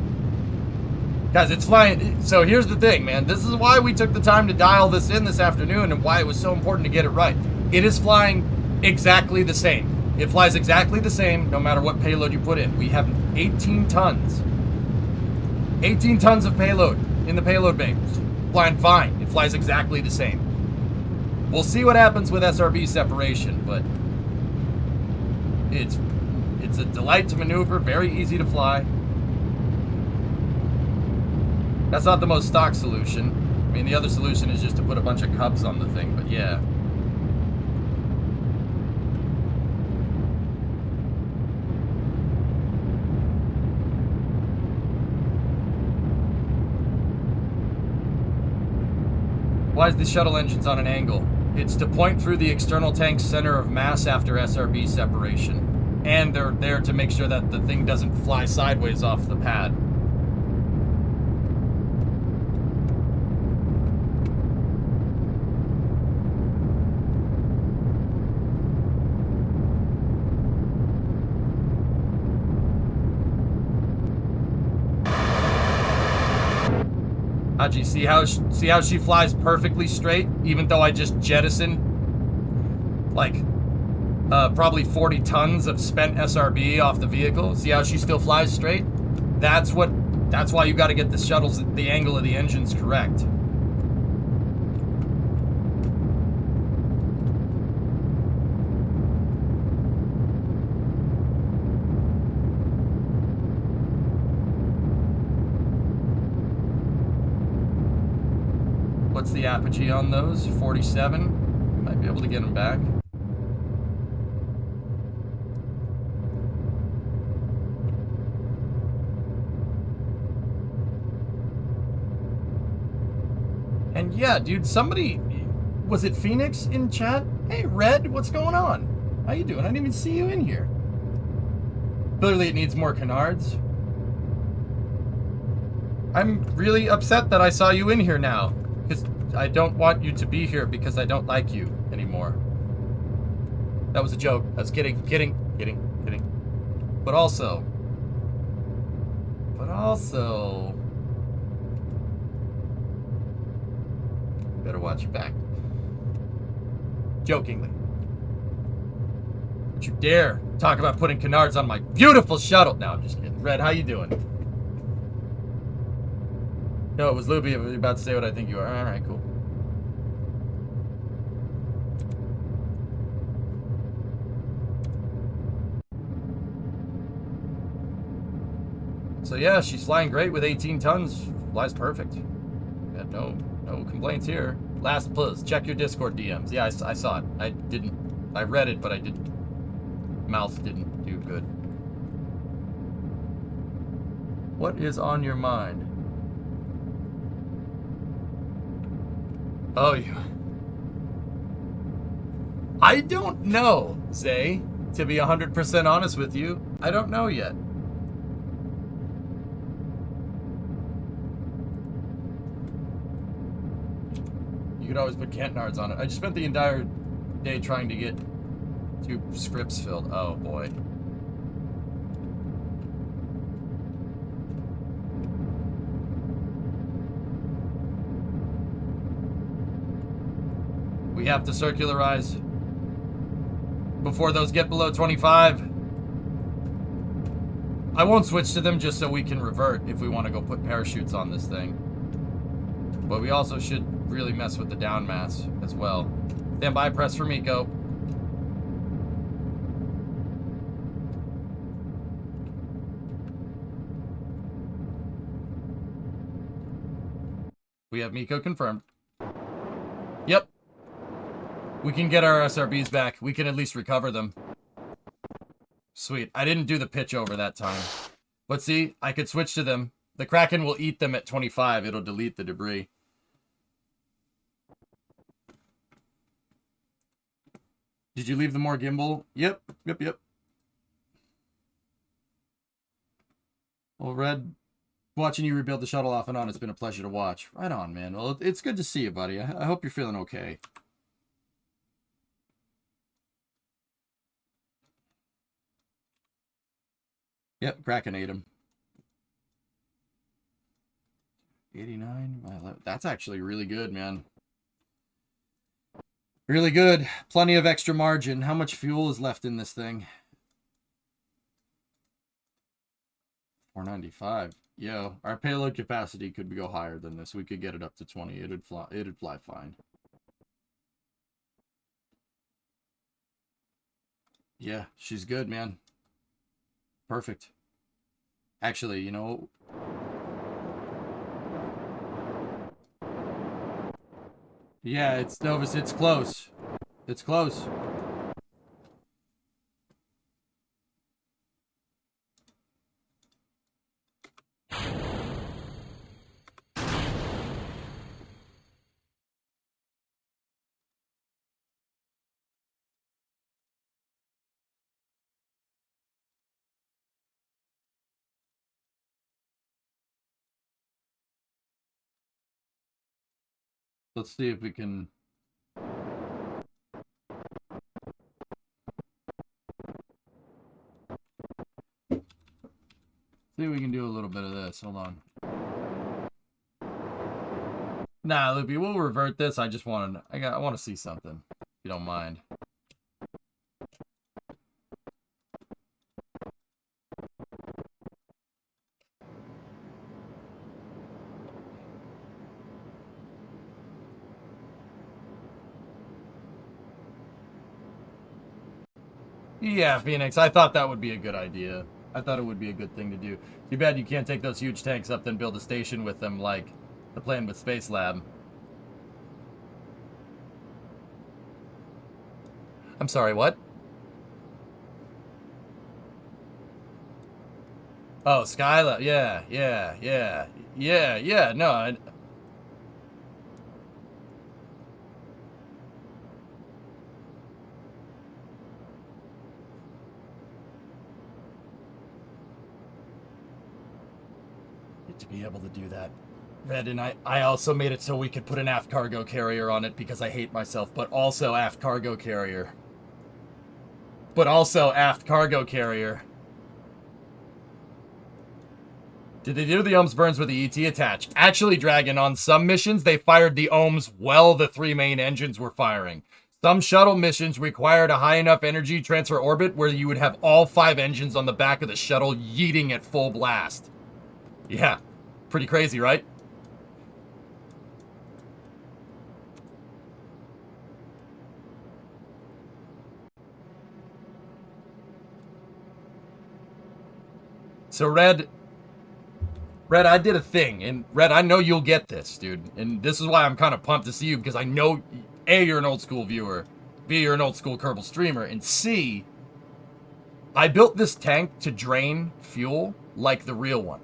Guys, it's flying, so here's the thing, man, this is why we took the time to dial this in this afternoon and why it was so important to get it right. It is flying exactly the same. It flies exactly the same no matter what payload you put in. We have 18 tons. 18 tons of payload in the payload bay. It's flying fine. It flies exactly the same. We'll see what happens with SRB separation, but it's a delight to maneuver, very easy to fly. That's not the most stock solution. I mean, the other solution is just to put a bunch of cubs on the thing, but yeah. Why is the shuttle engines on an angle? It's to point through the external tank's center of mass after SRB separation. And they're there to make sure that the thing doesn't fly sideways off the pad. Haji, see how she flies perfectly straight, even though I just jettisoned like probably 40 tons of spent SRB off the vehicle. See how she still flies straight? That's why you got to get the shuttles, the angle of the engines correct. What's the apogee on those? 47. Might be able to get them back. And yeah, dude, somebody... Was it Phoenix in chat? Hey, Red, what's going on? How you doing? I didn't even see you in here. Clearly it needs more canards. I'm really upset that I saw you in here now. Because I don't want you to be here because I don't like you anymore. That was a joke. I was kidding. But also... Better watch your back. Jokingly. Don't you dare talk about putting canards on my beautiful shuttle. No, I'm just kidding. Red, how you doing? No, it was Luby. I was about to say what I think you are. Alright, cool. So yeah, she's flying great with 18 tons. Flies perfect. Got no complaints here. Last plus, check your Discord DMs. Yeah, I saw it. I read it, but I didn't. Mouth didn't do good. What is on your mind? Oh, yeah. I don't know, Zay. To be 100% honest with you, I don't know yet. You could always put canards on it. I just spent the entire day trying to get 2 scripts filled. Oh, boy. We have to circularize before those get below 25. I won't switch to them just so we can revert if we want to go put parachutes on this thing. But we also should really mess with the down mass as well. Stand by, press for Miko. We have Miko confirmed. Yep. We can get our SRBs back. We can at least recover them. Sweet. I didn't do the pitch over that time. But see, I could switch to them. The Kraken will eat them at 25. It'll delete the debris. Did you leave the more gimbal? Yep. Well, Red, watching you rebuild the shuttle off and on, it's been a pleasure to watch. Right on, man. Well, it's good to see you, buddy. I hope you're feeling okay. Yep, Kraken ate him. 89? That's actually really good, man. Really good. Plenty of extra margin. How much fuel is left in this thing? 495. Yo, our payload capacity could go higher than this. We could get it up to 20. It'd fly fine. Yeah, she's good, man. Perfect. Actually, you know... Yeah, it's Novus, it's close. It's close. Let's see if we can... See if we can do a little bit of this. Hold on. Nah, Loopy, we'll revert this. I just wanted... I want to see something, if you don't mind. Yeah, Phoenix, I thought that would be a good idea. I thought it would be a good thing to do. Too bad you can't take those huge tanks up, then build a station with them like the plan with Space Lab. I'm sorry, what? Oh, Skylab. Yeah. No, like to be able to do that. Red, and I also made it so we could put an aft cargo carrier on it because I hate myself, but also aft cargo carrier. But also aft cargo carrier. Did they do the ohms burns with the ET attached? Actually, Dragon, on some missions, they fired the ohms while the 3 main engines were firing. Some shuttle missions required a high enough energy transfer orbit where you would have all 5 engines on the back of the shuttle yeeting at full blast. Yeah, pretty crazy, right? So, Red, I did a thing, and Red, I know you'll get this, dude. And this is why I'm kind of pumped to see you, because I know, A, you're an old school viewer, B, you're an old school Kerbal streamer, and C, I built this tank to drain fuel like the real one.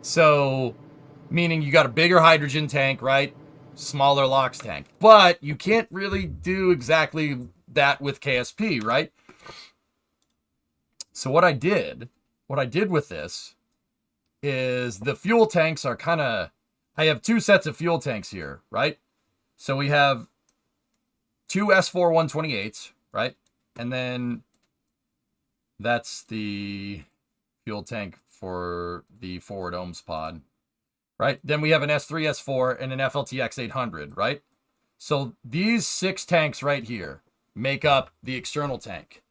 So, meaning you got a bigger hydrogen tank, right? Smaller LOX tank. But you can't really do exactly that with KSP, right? So what I did with this is the fuel tanks are kind of, I have 2 sets of fuel tanks here, right? So we have 2 S4 128s, right? And then that's the fuel tank for the forward ohms pod, right? Then we have an S3, S4, and an FLTX 800, right? So these 6 tanks right here make up the external tank.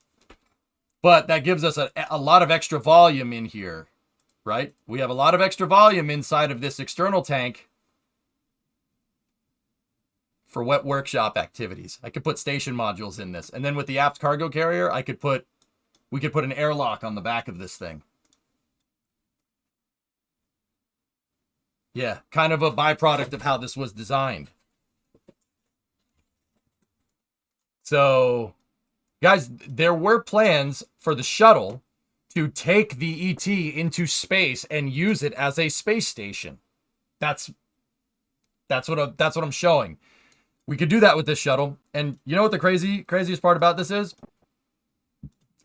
But that gives us a lot of extra volume in here, right? We have a lot of extra volume inside of this external tank for wet workshop activities. I could put station modules in this. And then with the aft cargo carrier, we could put an airlock on the back of this thing. Yeah, kind of a byproduct of how this was designed. So, guys, there were plans for the shuttle to take the ET into space and use it as a space station. That's what I'm showing. We could do that with this shuttle. And you know what the craziest part about this is?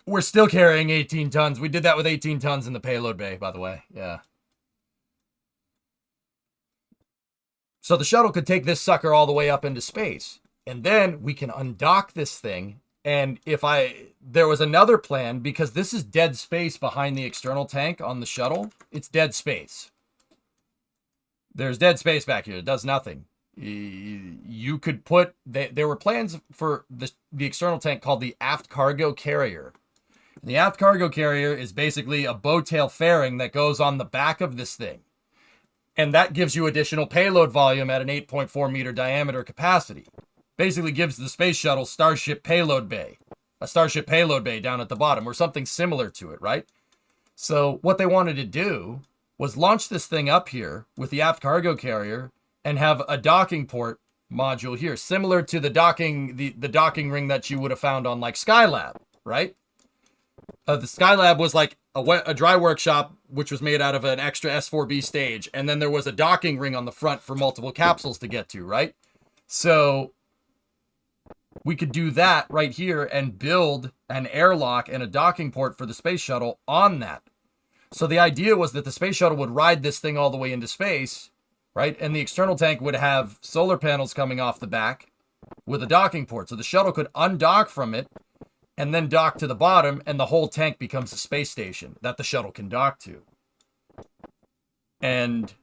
We're still carrying 18 tons. We did that with 18 tons in the payload bay, by the way. Yeah. So the shuttle could take this sucker all the way up into space. And then we can undock this thing. And there was another plan, because this is dead space behind the external tank on the shuttle. It's dead space. There's dead space back here. It does nothing. You could put, there were plans for the external tank called the aft cargo carrier. And the aft cargo carrier is basically a bow tail fairing that goes on the back of this thing. And that gives you additional payload volume at an 8.4 meter diameter capacity. Basically gives the space shuttle Starship payload bay. A Starship payload bay down at the bottom, or something similar to it, right? So what they wanted to do was launch this thing up here with the aft cargo carrier and have a docking port module here, similar to the docking ring that you would have found on like Skylab, right? The Skylab was like a dry workshop, which was made out of an extra S4B stage. And then there was a docking ring on the front for multiple capsules to get to, right? So we could do that right here and build an airlock and a docking port for the space shuttle on that. So the idea was that the space shuttle would ride this thing all the way into space, right? And the external tank would have solar panels coming off the back with a docking port. So the shuttle could undock from it and then dock to the bottom, and the whole tank becomes a space station that the shuttle can dock to. And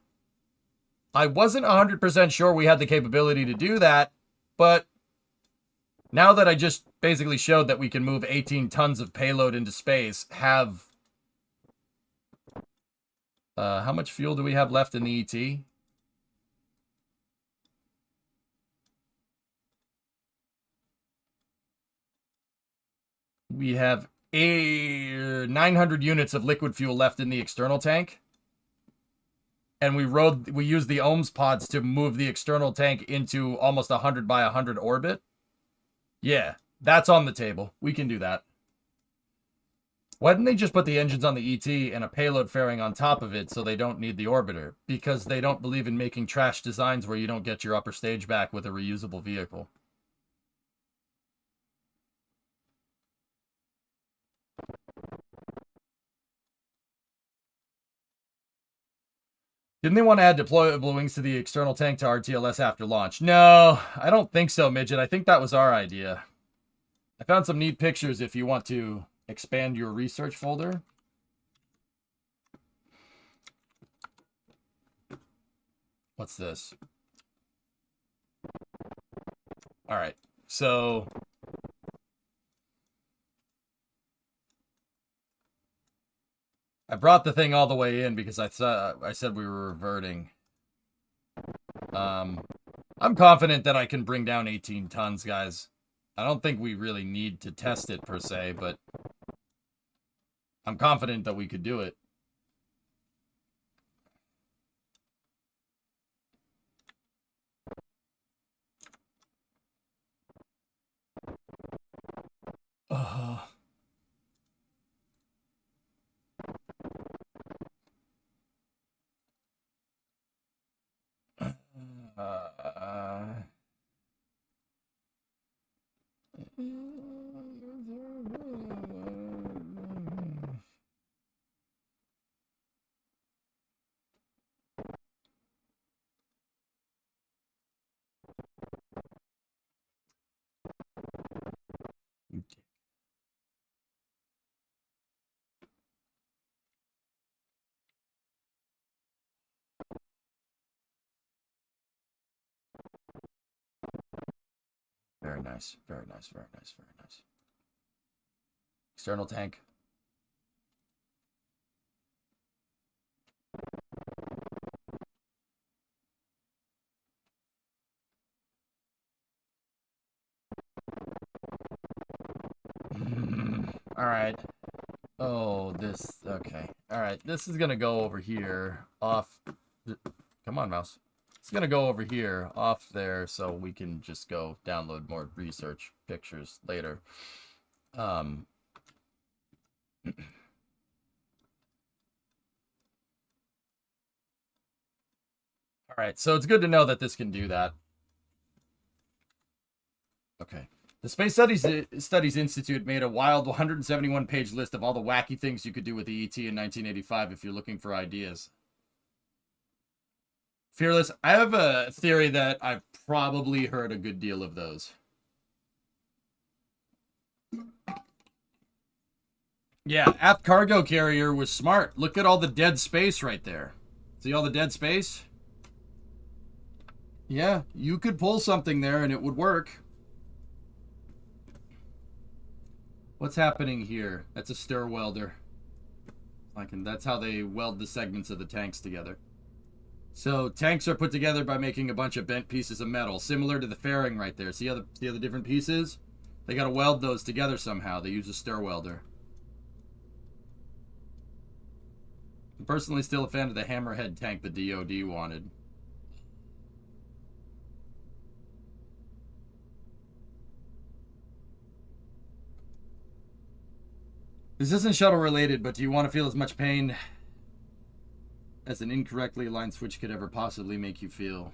I wasn't 100% sure we had the capability to do that, but now that I just basically showed that we can move 18 tons of payload into space, have... how much fuel do we have left in the ET? We have 900 units of liquid fuel left in the external tank. And we used the ohms pods to move the external tank into almost 100 by 100 orbit. Yeah, that's on the table. We can do that. Why didn't they just put the engines on the ET and a payload fairing on top of it so they don't need the orbiter? Because they don't believe in making trash designs where you don't get your upper stage back with a reusable vehicle. Didn't they want to add deployable wings to the external tank to RTLS after launch? No, I don't think so, Midget. I think that was our idea. I found some neat pictures if you want to expand your research folder. What's this? All right, so I brought the thing all the way in because I said we were reverting. I'm confident that I can bring down 18 tons, guys. I don't think we really need to test it per se, but I'm confident that we could do it. Very nice, very nice, very nice, very nice. External tank. All right. Oh, this, okay. All right, this is gonna go over here, off, come on, mouse. It's gonna go over here, off there, so we can just go download more research pictures later. All right, so it's good to know that this can do that. Okay. The Space Studies Institute made a wild 171-page list of all the wacky things you could do with the ET in 1985 if you're looking for ideas. Fearless, I have a theory that I've probably heard a good deal of those. Yeah, aft cargo carrier was smart. Look at all the dead space right there. See all the dead space? Yeah, you could pull something there and it would work. What's happening here? That's a stir welder. That's how they weld the segments of the tanks together. So tanks are put together by making a bunch of bent pieces of metal, similar to the fairing right there. See how the different pieces? They got to weld those together somehow. They use a stir welder. I'm personally still a fan of the hammerhead tank the DoD wanted. This isn't shuttle related, but do you want to feel as much pain as an incorrectly aligned switch could ever possibly make you feel?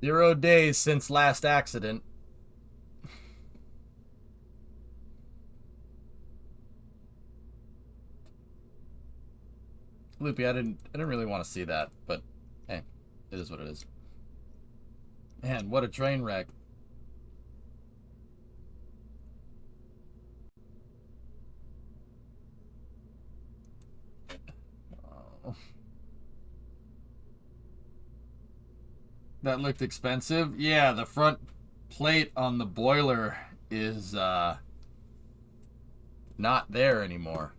Zero days since last accident. Loopy, I didn't really want to see that, but hey, it is what it is. Man, what a train wreck. That looked expensive. Yeah, the front plate on the boiler is not there anymore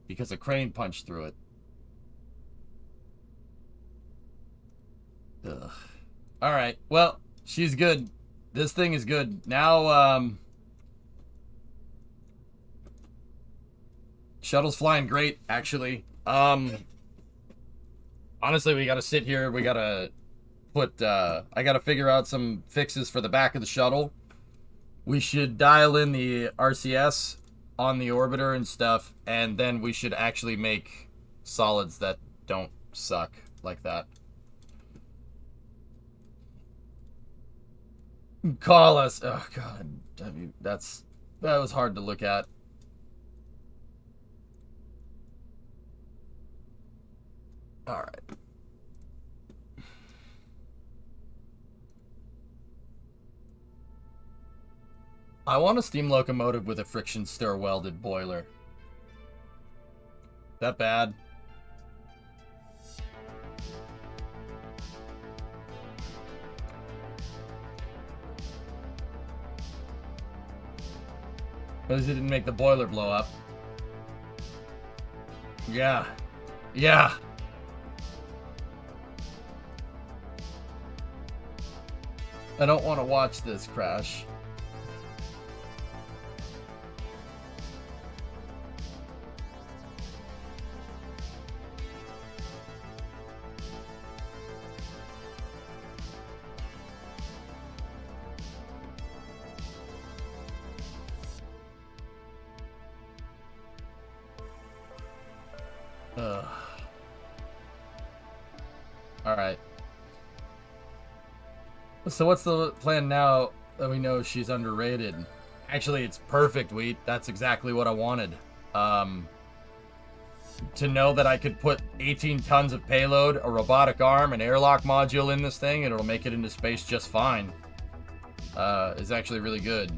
because a crane punched through it. Ugh. All right. Well, she's good. This thing is good. Now, shuttle's flying great, actually. Honestly, we got to sit here. We got to put, I got to figure out some fixes for the back of the shuttle. We should dial in the RCS on the orbiter and stuff, and then we should actually make solids that don't suck like that. Call us. Oh, God. I mean, that was hard to look at. All right. I want a steam locomotive with a friction stir welded boiler. That bad? Because it didn't make the boiler blow up. Yeah. Yeah. I don't want to watch this crash. All right. So what's the plan now that we know she's underrated? Actually, it's perfect, Wheat. That's exactly what I wanted. To know that I could put 18 tons of payload, a robotic arm, an airlock module in this thing, and it'll make it into space just fine. Is actually really good.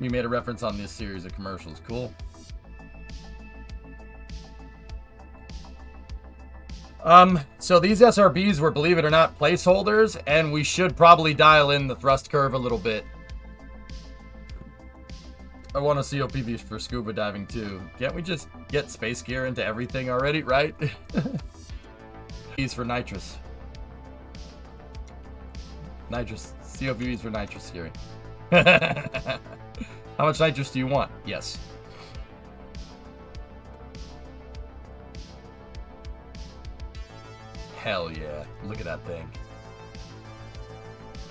We made a reference on this series of commercials. Cool. So these SRBs were, believe it or not, placeholders, and we should probably dial in the thrust curve a little bit. I want a COPV for scuba diving too. Can't we just get space gear into everything already, right? These for nitrous. Nitrous. COPVs for nitrous, Gary. How much nitrous do you want? Yes. Hell yeah. Look at that thing.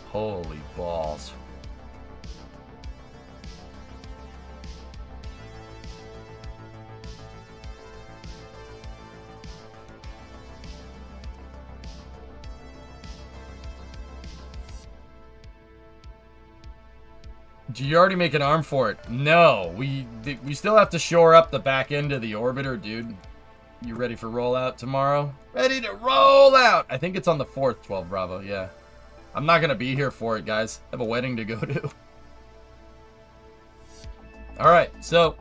Holy balls. Do you already make an arm for it? No, we still have to shore up the back end of the orbiter, dude. You ready for rollout tomorrow? Ready to roll out! I think it's on the 4th, 12 Bravo, yeah. I'm not gonna be here for it, guys. I have a wedding to go to. Alright, so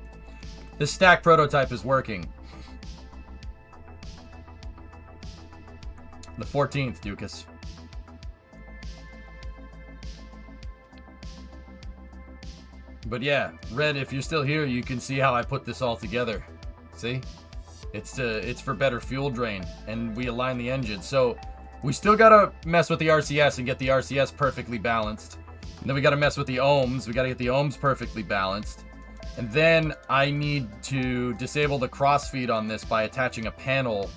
this stack prototype is working. The 14th, Dukas. But yeah, Red, if you're still here, you can see how I put this all together. See? It's for better fuel drain, and we align the engine. So we still gotta mess with the RCS and get the RCS perfectly balanced. And then we gotta mess with the ohms. We gotta get the ohms perfectly balanced. And then I need to disable the crossfeed on this by attaching a panel.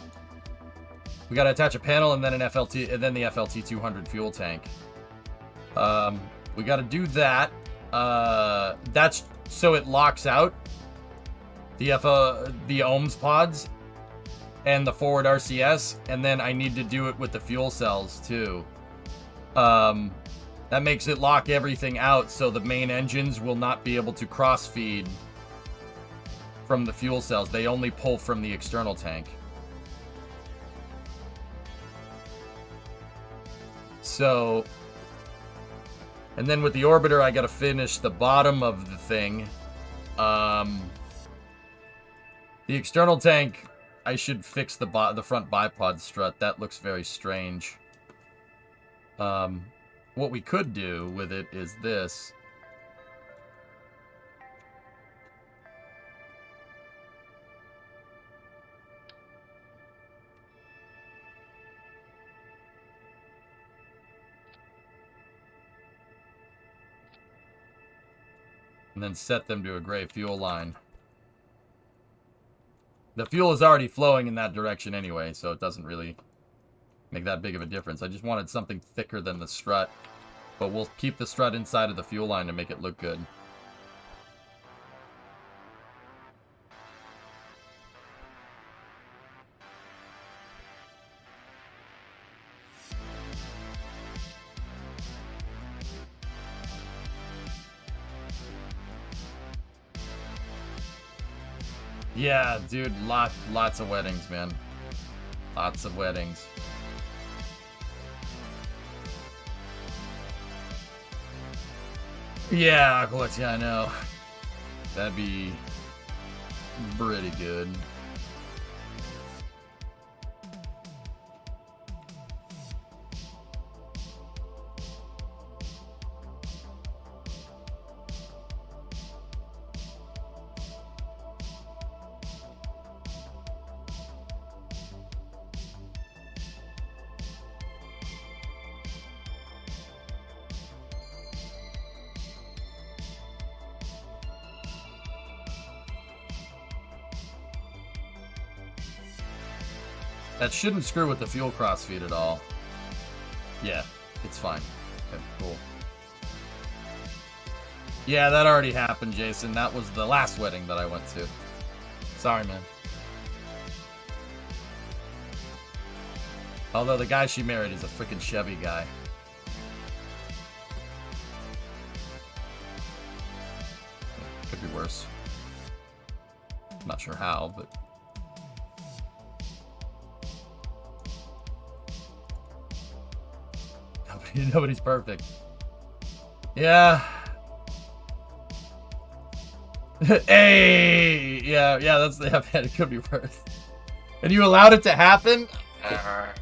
We gotta attach a panel and then an FLT, and then the FLT 200 fuel tank. We gotta do that. That's so it locks out the ohms pods and the forward RCS, and then I need to do it with the fuel cells too. That makes it lock everything out so the main engines will not be able to cross feed from the fuel cells. They only pull from the external tank. So, and then with the orbiter, I gotta finish the bottom of the thing. The external tank, I should fix the front bipod strut. That looks very strange. What we could do with it is this. And then set them to a gray fuel line. The fuel is already flowing in that direction anyway, so it doesn't really make that big of a difference. I just wanted something thicker than the strut, but we'll keep the strut inside of the fuel line to make it look good. Yeah, dude, lots of weddings, man. Lots of weddings. Yeah, Aquilux, yeah, I know. That'd be pretty good. That shouldn't screw with the fuel crossfeed at all. Yeah, it's fine. Okay, cool. Yeah, that already happened, Jason. That was the last wedding that I went to. Sorry, man. Although the guy she married is a freaking Chevy guy. Could be worse. Not sure how, but... Nobody's perfect. Yeah. Hey! Yeah, that's the man. It could be worse. And you allowed it to happen? I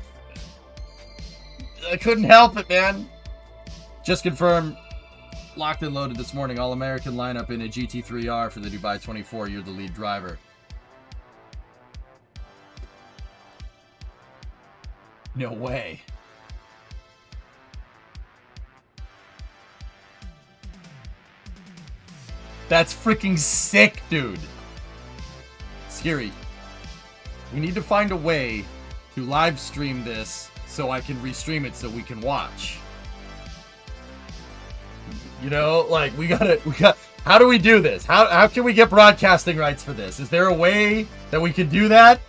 couldn't help it, man. Just confirmed. Locked and loaded this morning. All-American lineup in a GT3R for the Dubai 24. You're the lead driver. No way. That's freaking sick, dude. Scary. We need to find a way to live stream this so I can restream it so we can watch. You know, like we got how do we do this? How can we get broadcasting rights for this? Is there a way that we can do that?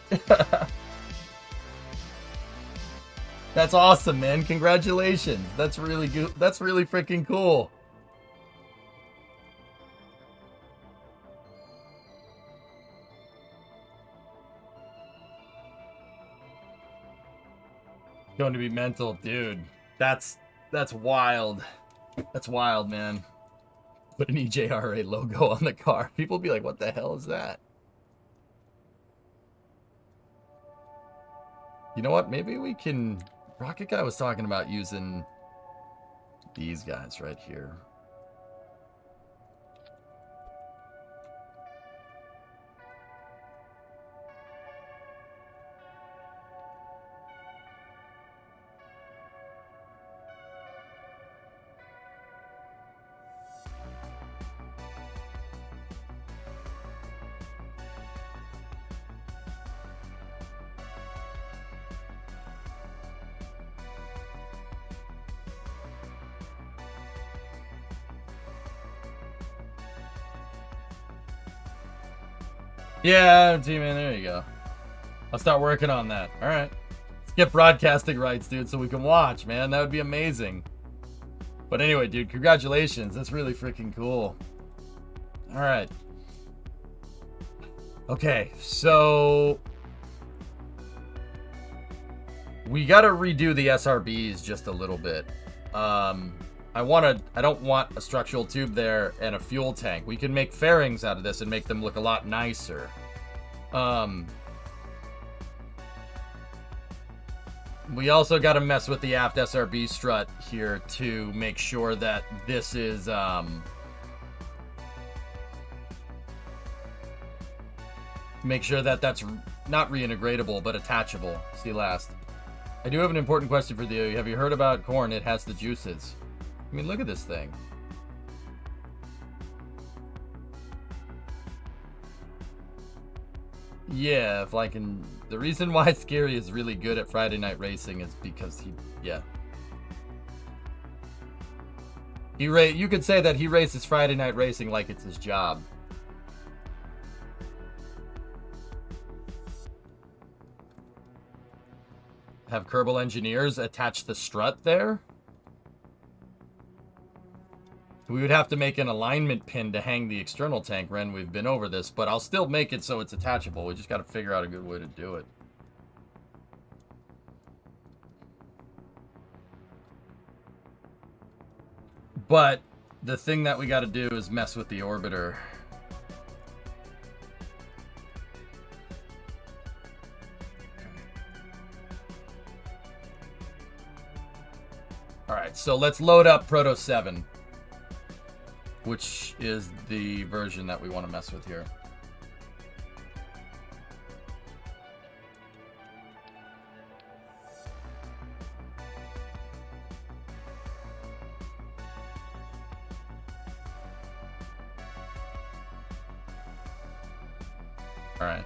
That's awesome, man. Congratulations. That's really good. That's really freaking cool. Going to be mental, dude. That's wild. That's wild, man. Put an EJRA logo on the car. People be like, what the hell is that? You know what? Maybe we can... Rocket Guy was talking about using these guys right here. Yeah, T-Man, there you go. I'll start working on that. All right. Let's get broadcasting rights, dude, so we can watch, man. That would be amazing. But anyway, dude, congratulations. That's really freaking cool. All right. Okay, so... we got to redo the SRBs just a little bit. I don't want a structural tube there and a fuel tank. We can make fairings out of this and make them look a lot nicer. We also got to mess with the aft SRB strut here to make sure that this is make sure that that's not reintegratable but attachable. See last. I do have an important question for you. Have you heard about corn? It has the juices. I mean, look at this thing. Yeah, if like the reason why Scary is really good at Friday night racing is because you could say that he races Friday night racing like it's his job. Have Kerbal engineers attach the strut there? We would have to make an alignment pin to hang the external tank, Ren. We've been over this, but I'll still make it so it's attachable. We just got to figure out a good way to do it. But the thing that we got to do is mess with the orbiter. All right, so let's load up Proto 7. Which is the version that we want to mess with here. All right.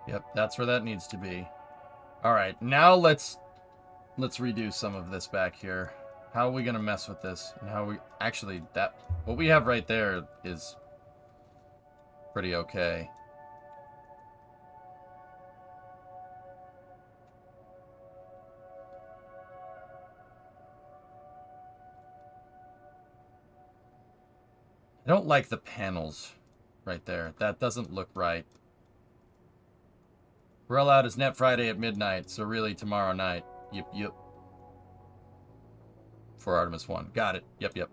Yep, that's where that needs to be. All right, now let's redo some of this back here. How are we gonna mess with this? And how we actually what we have right there is pretty okay. I don't like the panels right there. That doesn't look right. We're allowed as Net Friday at midnight, so really tomorrow night. Yep. For Artemis 1. Got it. Yep.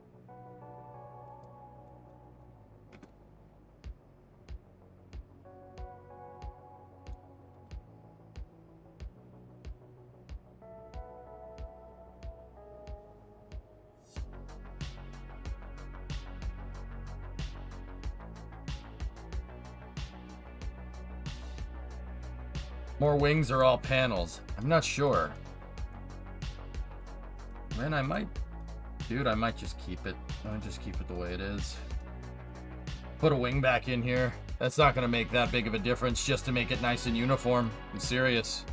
More wings or all panels? I'm not sure. Man, I might just keep it. I might just keep it the way it is. Put a wing back in here. That's not going to make that big of a difference just to make it nice and uniform. I'm serious.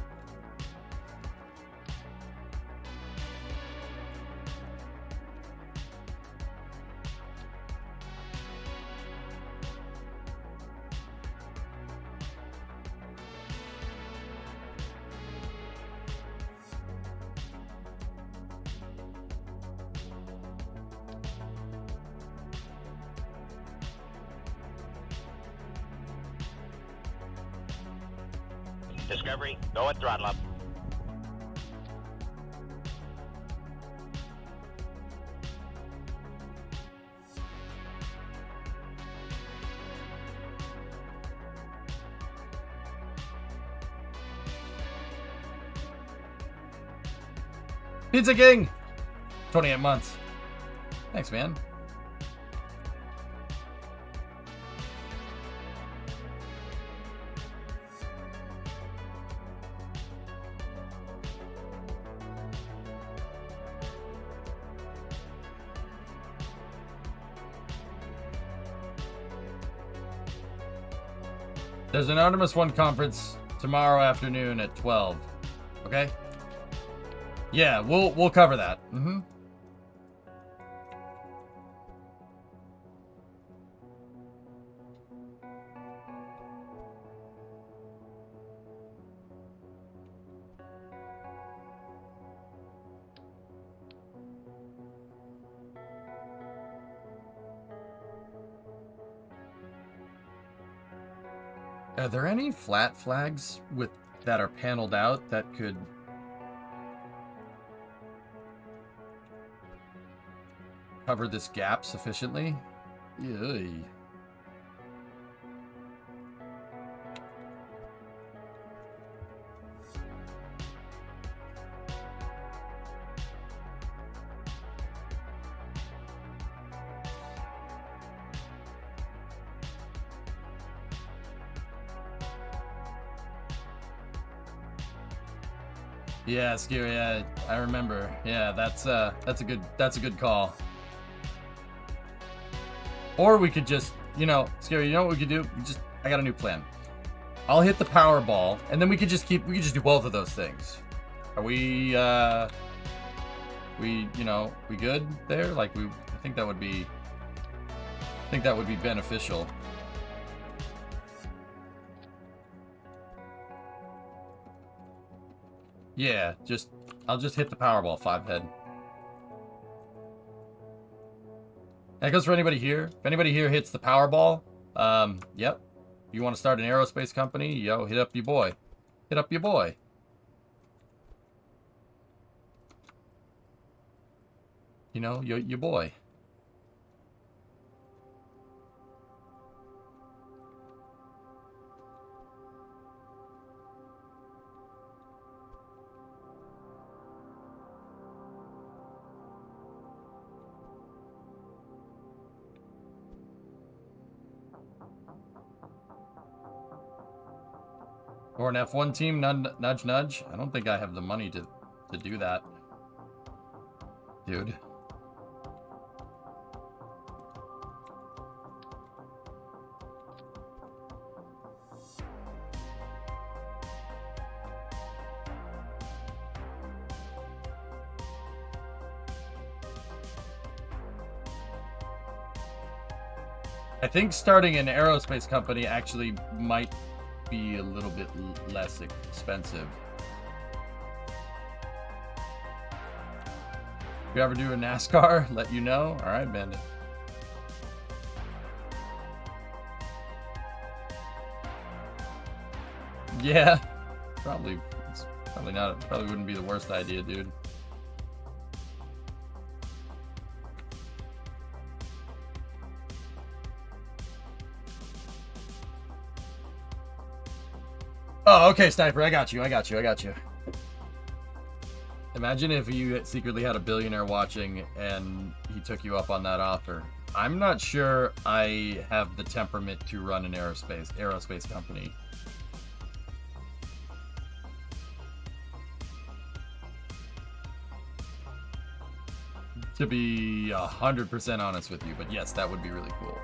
Discovery, go at throttle up. Pizza King! 28 months. Thanks, man. There's an Artemis 1 conference tomorrow afternoon at 12. Okay? Yeah, we'll cover that. Mm-hmm. Are there any flat flags with that are paneled out that could cover this gap sufficiently. Yay. Yeah, Scary. Yeah, I remember. Yeah, that's a good call. Or we could just, you know, Scary. You know what we could do? I got a new plan. I'll hit the power ball, and then we could just do both of those things. Are we, you know, we good there? Like I think that would be beneficial. Yeah, I'll just hit the Powerball 5 head. That goes for anybody here. If anybody here hits the Powerball, yep. You want to start an aerospace company, yo, hit up your boy. Hit up your boy. You know, your boy. Or an F1 team, nudge, nudge. I don't think I have the money to do that. Dude. I think starting an aerospace company actually might be a little bit less expensive. If you ever do a NASCAR, let you know. All right, Bandit. Yeah, probably. It's probably not. Probably wouldn't be the worst idea, dude. Oh, okay, Sniper. I got you. Imagine if you secretly had a billionaire watching and he took you up on that offer. I'm not sure I have the temperament to run an aerospace company. To be 100% honest with you, but yes, that would be really cool.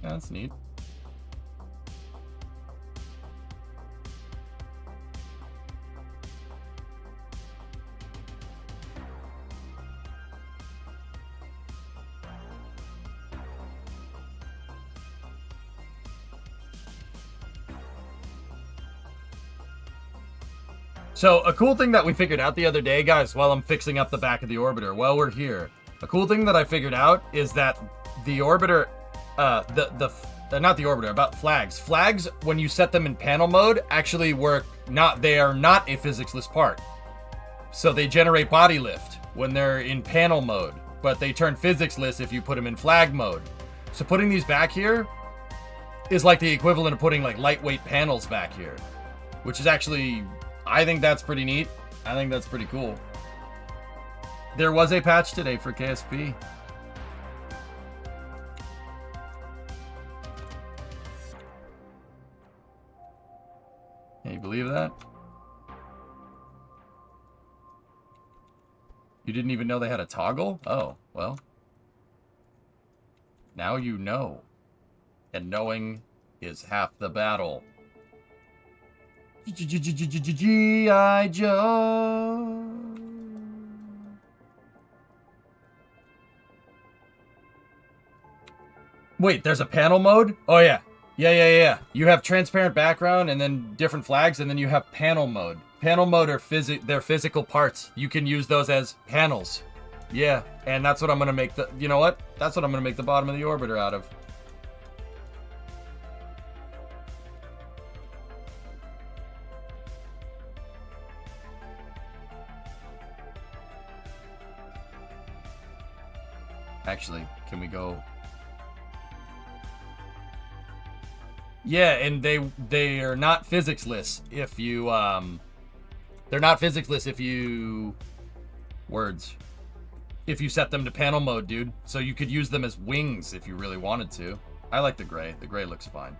That's neat. So a cool thing that we figured out the other day, guys, while I'm fixing up the back of the orbiter, while we're here, a cool thing that I figured out is that the orbiter, not the orbiter, about flags. Flags, when you set them in panel mode, actually work they are not a physics-less part. So they generate body lift when they're in panel mode, but they turn physics-less if you put them in flag mode. So putting these back here is like the equivalent of putting like lightweight panels back here, which is actually, I think that's pretty neat. I think that's pretty cool. There was a patch today for KSP. Can you believe that? You didn't even know they had a toggle? Oh, well. Now you know. And knowing is half the battle. G.I. Joe. Wait, there's a panel mode? Oh, yeah. Yeah. You have transparent background and then different flags, and then you have panel mode. Panel mode are they're physical parts. You can use those as panels. Yeah, and that's what I'm gonna make the, you know what? That's what I'm gonna make the bottom of the orbiter out of. Actually, can we go? Yeah, and they are not physicsless if you they're not physicsless if you if you set them to panel mode, dude. So you could use them as wings if you really wanted to. I like the gray. The gray looks fine.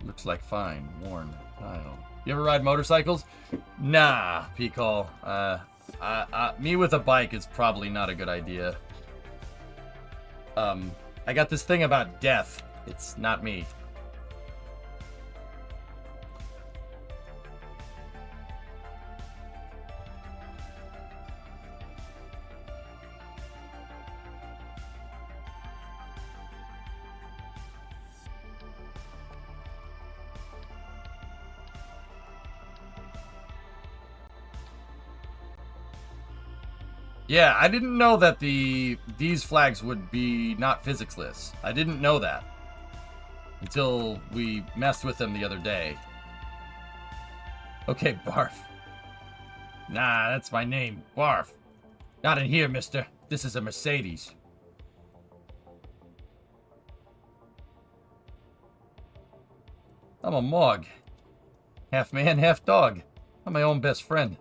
Looks like fine, worn tile. You ever ride motorcycles? Nah, P-Call. Me with a bike is probably not a good idea. I got this thing about death. It's not me. Yeah, I didn't know that these flags would be not physicsless. I didn't know that until we messed with them the other day. Okay, Barf. Nah, that's my name, Barf. Not in here, mister. This is a Mercedes. I'm a Mog. Half man, half dog. I'm my own best friend.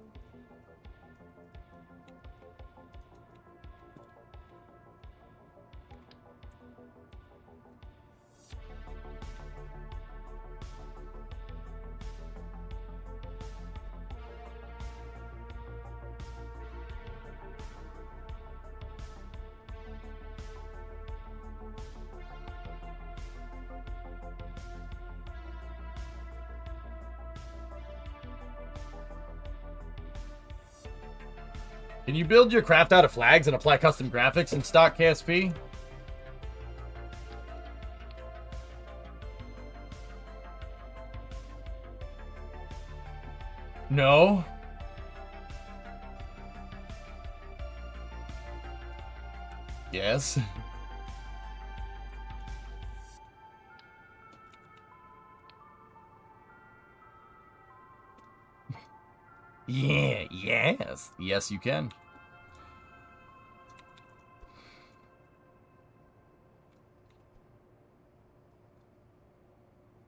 Can you build your craft out of flags and apply custom graphics in stock KSP? No. Yes. Yeah, yes. Yes, you can.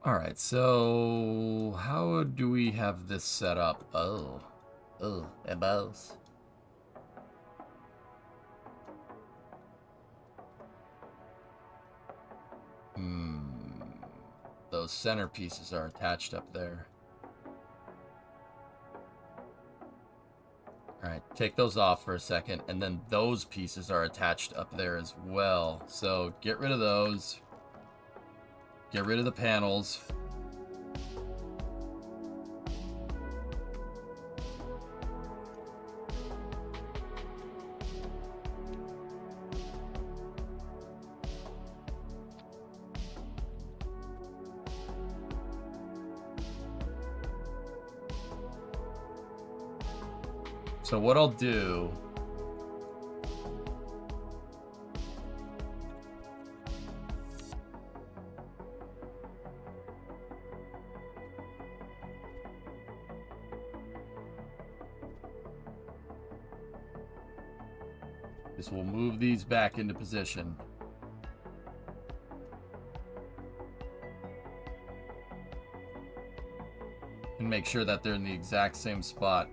All right, so how do we have this set up? Oh, ebos. Those center pieces are attached up there. Alright, take those off for a second, and then those pieces are attached up there as well. So get rid of those. Get rid of the panels. So what I'll do is we'll move these back into position. And make sure that they're in the exact same spot.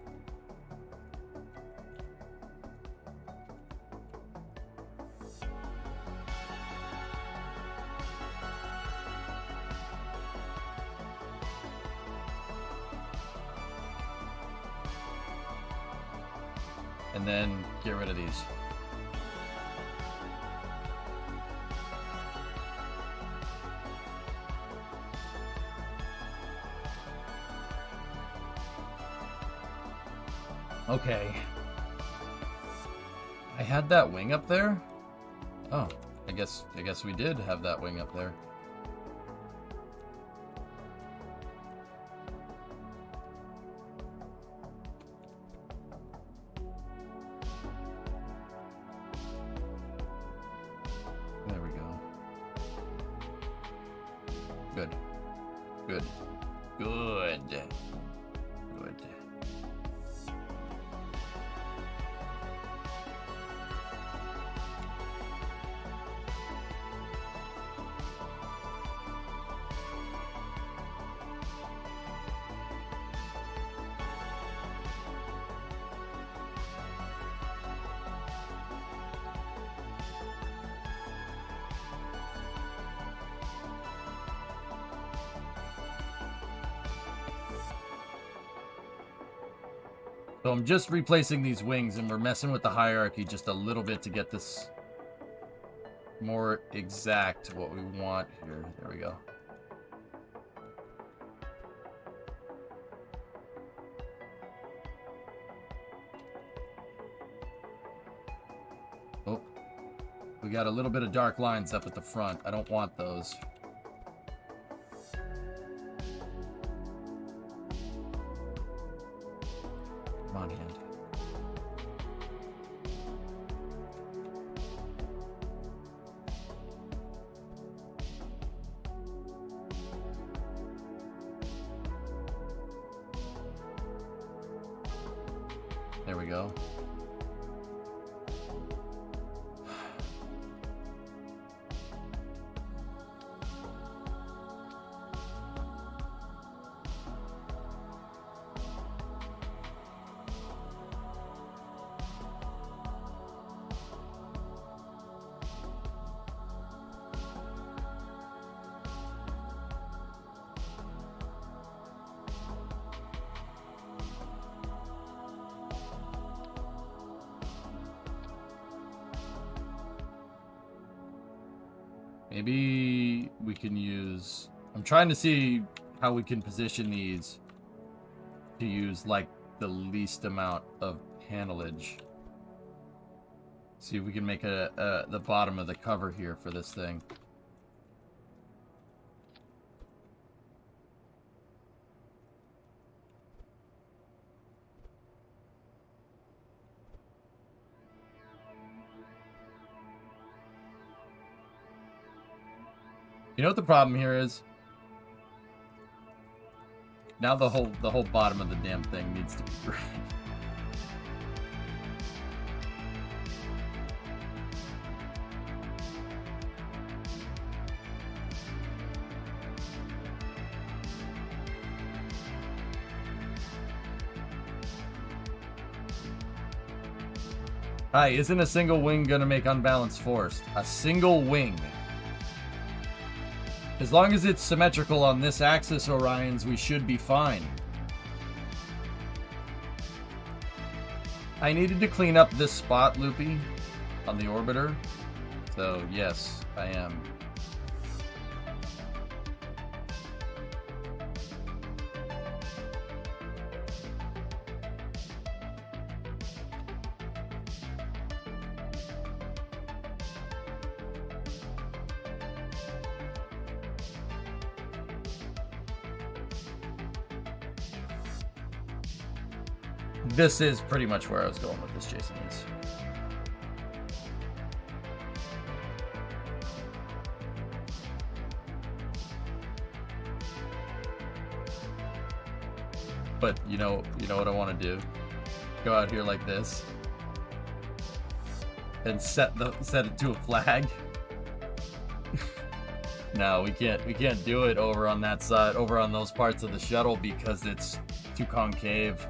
and then get rid of these. Okay. I had that wing up there? Oh, I guess we did have that wing up there. There we go. Good. Good. Good. Good. So I'm just replacing these wings, and we're messing with the hierarchy just a little bit to get this more exact what we want here. There we go. Oh, we got a little bit of dark lines up at the front. I don't want those. Come on, hand. There we go. Maybe we can use... I'm trying to see how we can position these to use, like, the least amount of panelage. See if we can make the bottom of the cover here for this thing. You know what the problem here is? Now the whole bottom of the damn thing needs to be gray. Hi, isn't a single wing gonna make unbalanced force? A single wing. As long as it's symmetrical on this axis, Orions, we should be fine. I needed to clean up this spot, Loopy, on the orbiter. So, yes, I am. This is pretty much where I was going with this, Jason. Is. But you know what I want to do? Go out here like this and set it to a flag. No, we can't do it over on that side, over on those parts of the shuttle because it's too concave.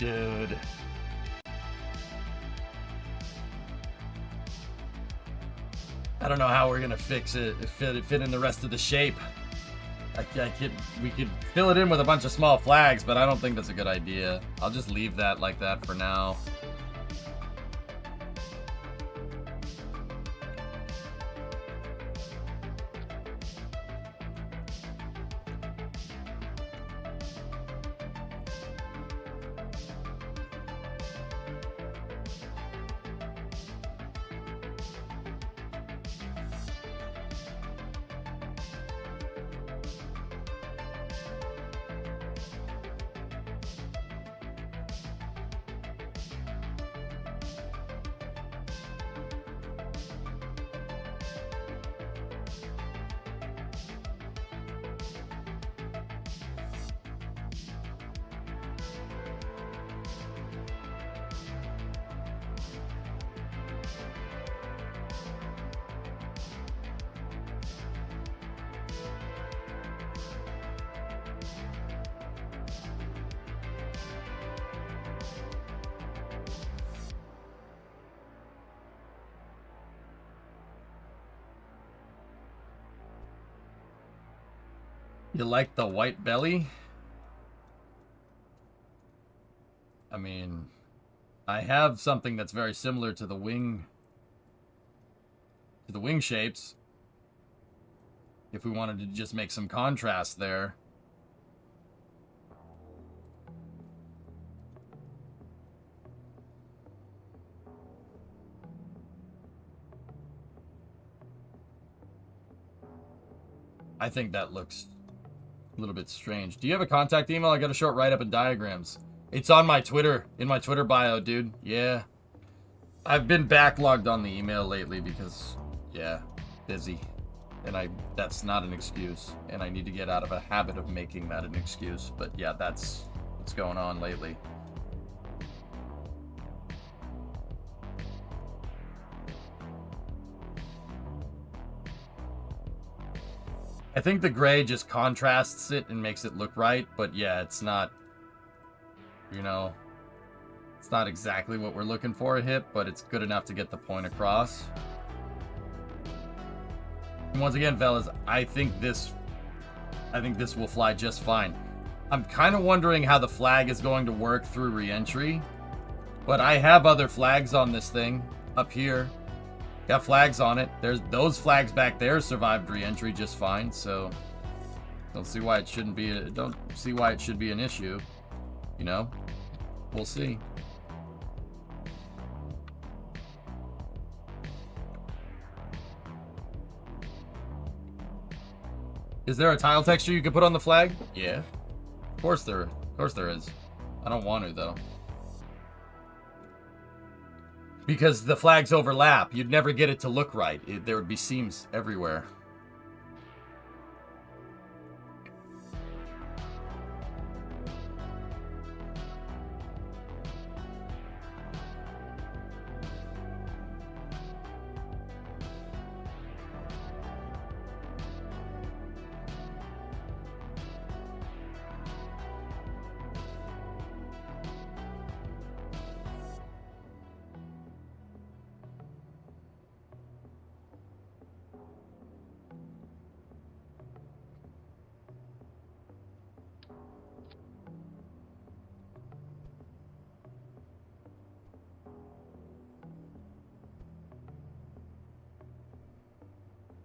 dude. I don't know how we're gonna fix it. Fit in the rest of the shape. We could fill it in with a bunch of small flags, but I don't think that's a good idea. I'll just leave that like that for now. You like the white belly? I mean, I have something that's very similar to the wing shapes. If we wanted to just make some contrast there. I think that looks a little bit strange. Do you have a contact email? I got a short write-up and diagrams. It's on my Twitter, in my Twitter bio, dude. Yeah. I've been backlogged on the email lately because, yeah, busy. And that's not an excuse. And I need to get out of a habit of making that an excuse. But yeah, that's what's going on lately. I think the gray just contrasts it and makes it look right, but yeah, it's not, you know, it's not exactly what we're looking for a hip, but it's good enough to get the point across. And once again, fellas, I think this will fly just fine. I'm kind of wondering how the flag is going to work through re-entry, but I have other flags on this thing up here. Got flags on it. There's those flags back there survived re-entry just fine, so don't see why it shouldn't be an issue. You know? We'll see. Is there a tile texture you could put on the flag? Yeah. Of course there is. I don't want to though. Because the flags overlap. You'd never get it to look right. There would be seams everywhere.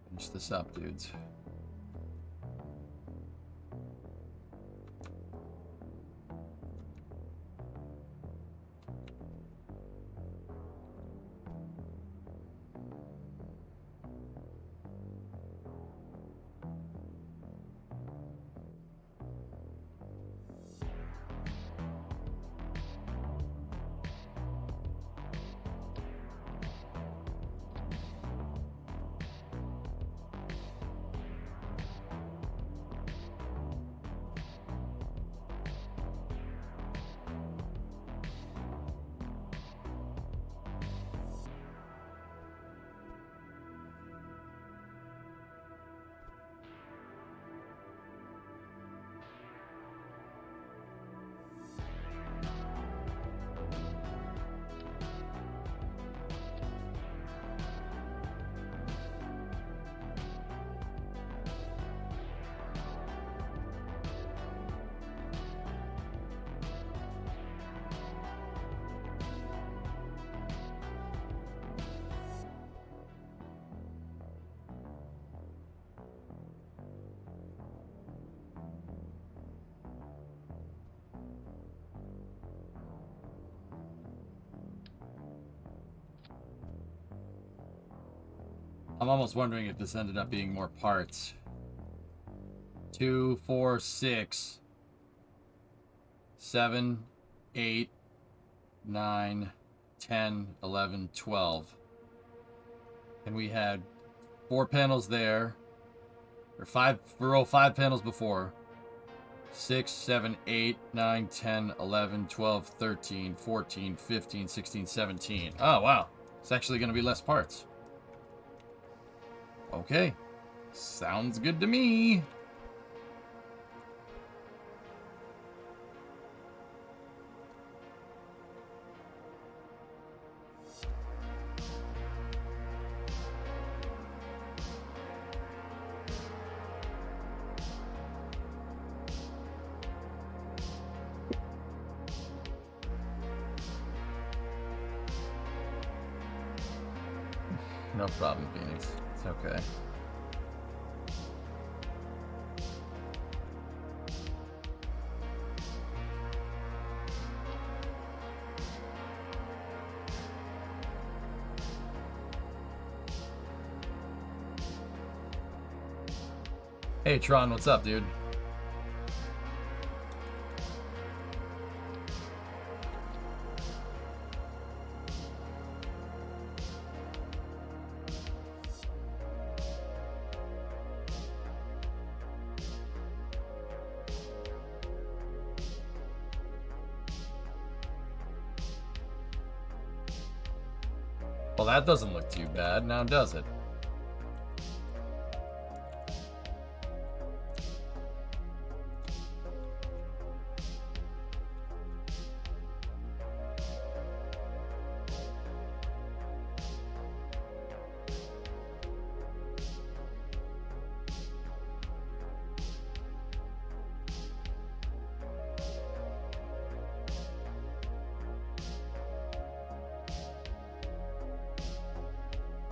Finish this up, dudes. I'm almost wondering if this ended up being more parts. 2, 4, 6, 7, 8, 9, 10, 11, 12. And we had 4 panels there. Or 5, row 5 panels before. 6, 7, 8, 9, 10, 11, 12, 13, 14, 15, 16, 17. Oh, wow. It's actually going to be less parts. Okay. Sounds good to me. No problem, Phoenix. It's okay. Hey, Tron, what's up, dude? Well, that doesn't look too bad, now does it?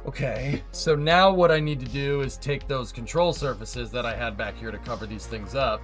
Okay, so now what I need to do is take those control surfaces that I had back here to cover these things up.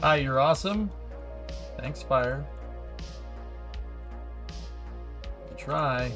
Hi, you're awesome. Thanks, Fire. Good try.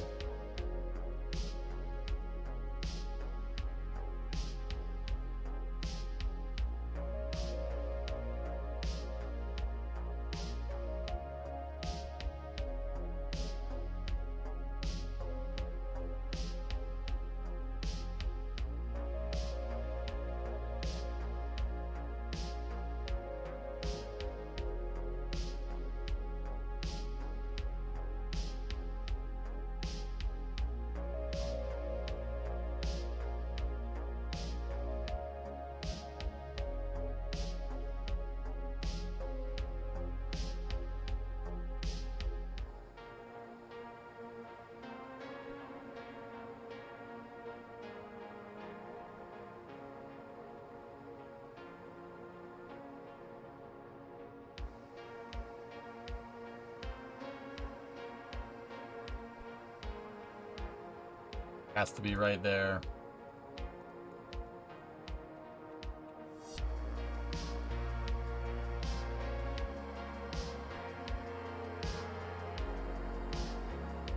Has to be right there.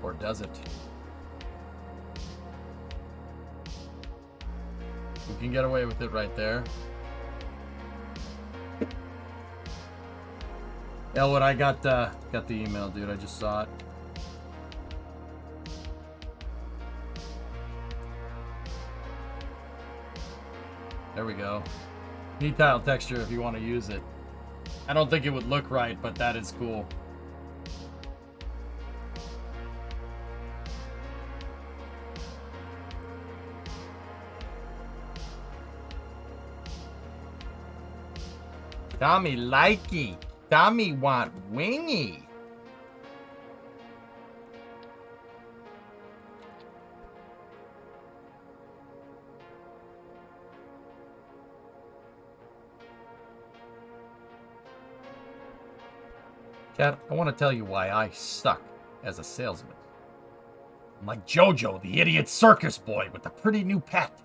Or does it? We can get away with it right there. Elwood, I got the email, dude. I just saw it. There we go. Neat tile texture if you want to use it. I don't think it would look right, but that is cool. Tommy likey. Tommy want wingy. Chad, I want to tell you why I suck as a salesman. I'm like Jojo, the idiot circus boy with the pretty new pet.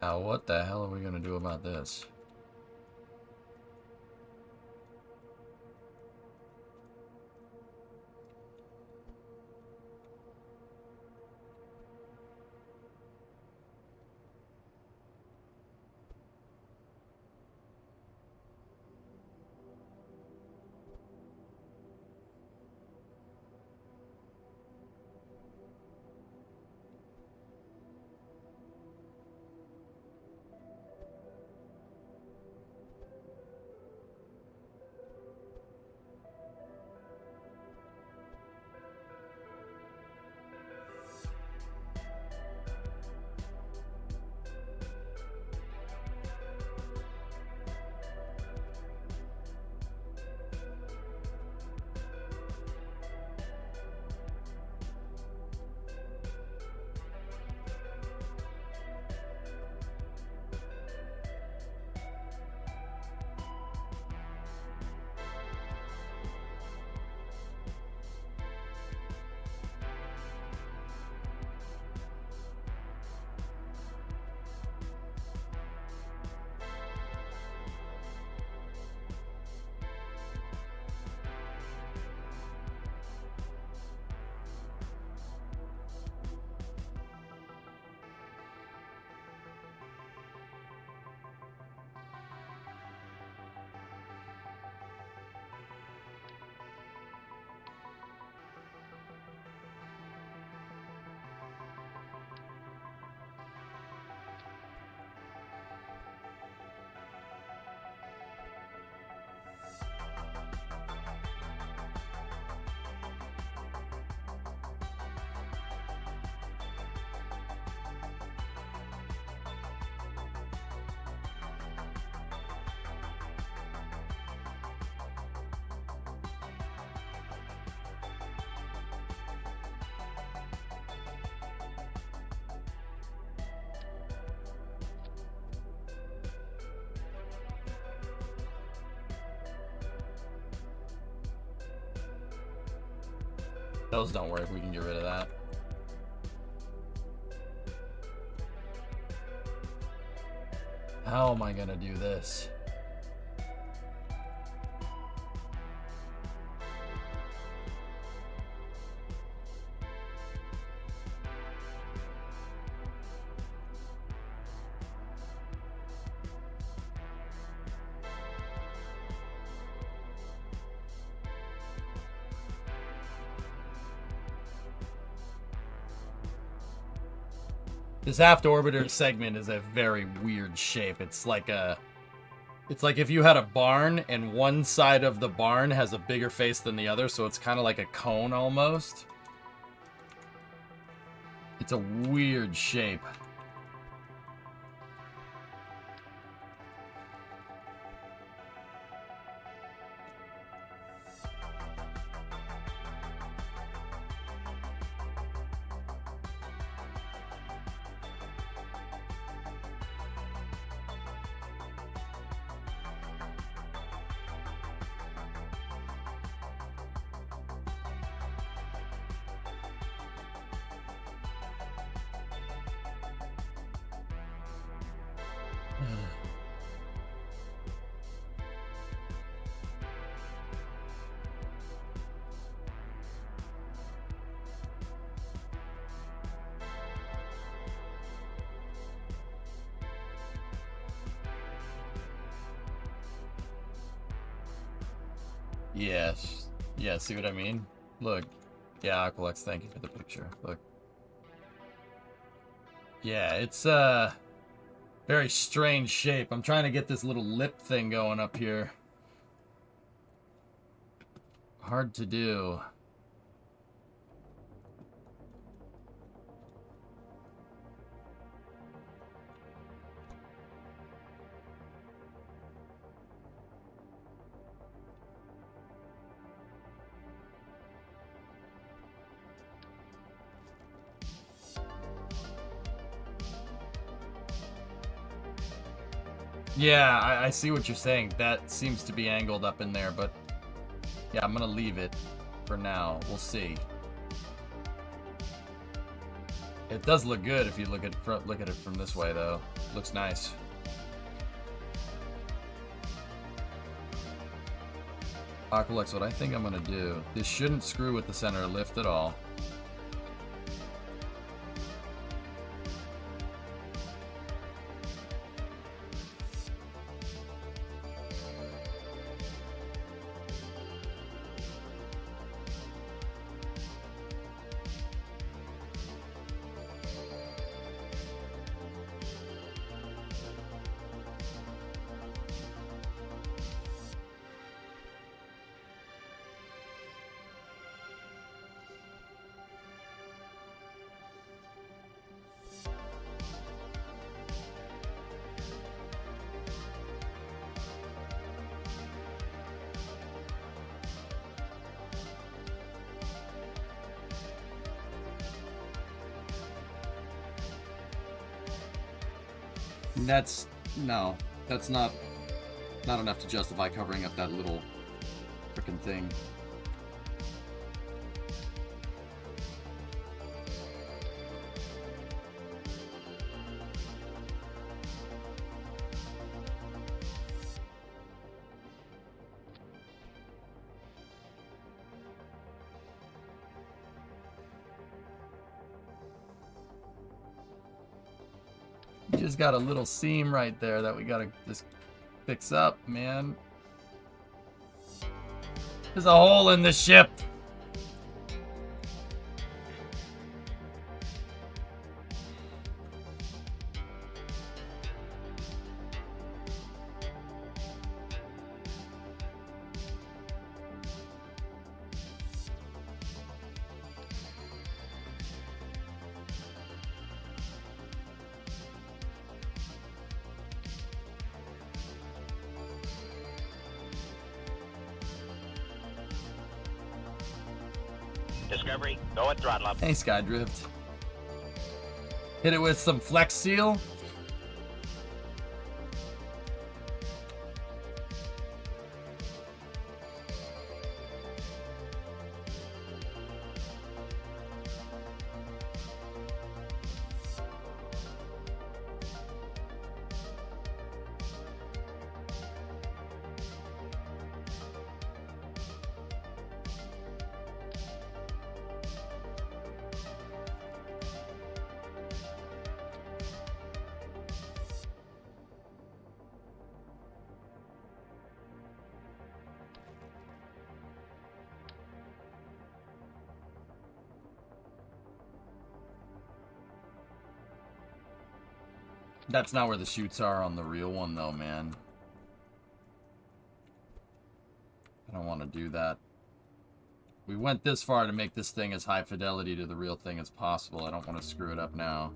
Now, what the hell are we going to do about this? Those don't work. We can get rid of that. How am I gonna do this? This aft orbiter segment is a very weird shape. It's like if you had a barn and one side of the barn has a bigger face than the other, so it's kind of like a cone almost. It's a weird shape. Yes. Yeah, see what I mean? Look. Yeah, Aqualex, thank you for the picture. Look. Yeah, it's a very strange shape. I'm trying to get this little lip thing going up here. Hard to do. Yeah, I see what you're saying. That seems to be angled up in there, but yeah, I'm gonna leave it for now. We'll see. It does look good if you look at it from this way, though. Looks nice. Aqualex, what I think I'm gonna do. This shouldn't screw with the center of lift at all. That's no, that's not enough to justify covering up that little frickin' thing. Just got a little seam right there that we gotta just fix up, man. There's a hole in the ship. Discovery, go at throttle up. Hey, Skydrift. Hit it with some Flex Seal. That's not where the chutes are on the real one, though, man. I don't want to do that. We went this far to make this thing as high fidelity to the real thing as possible. I don't want to screw it up now.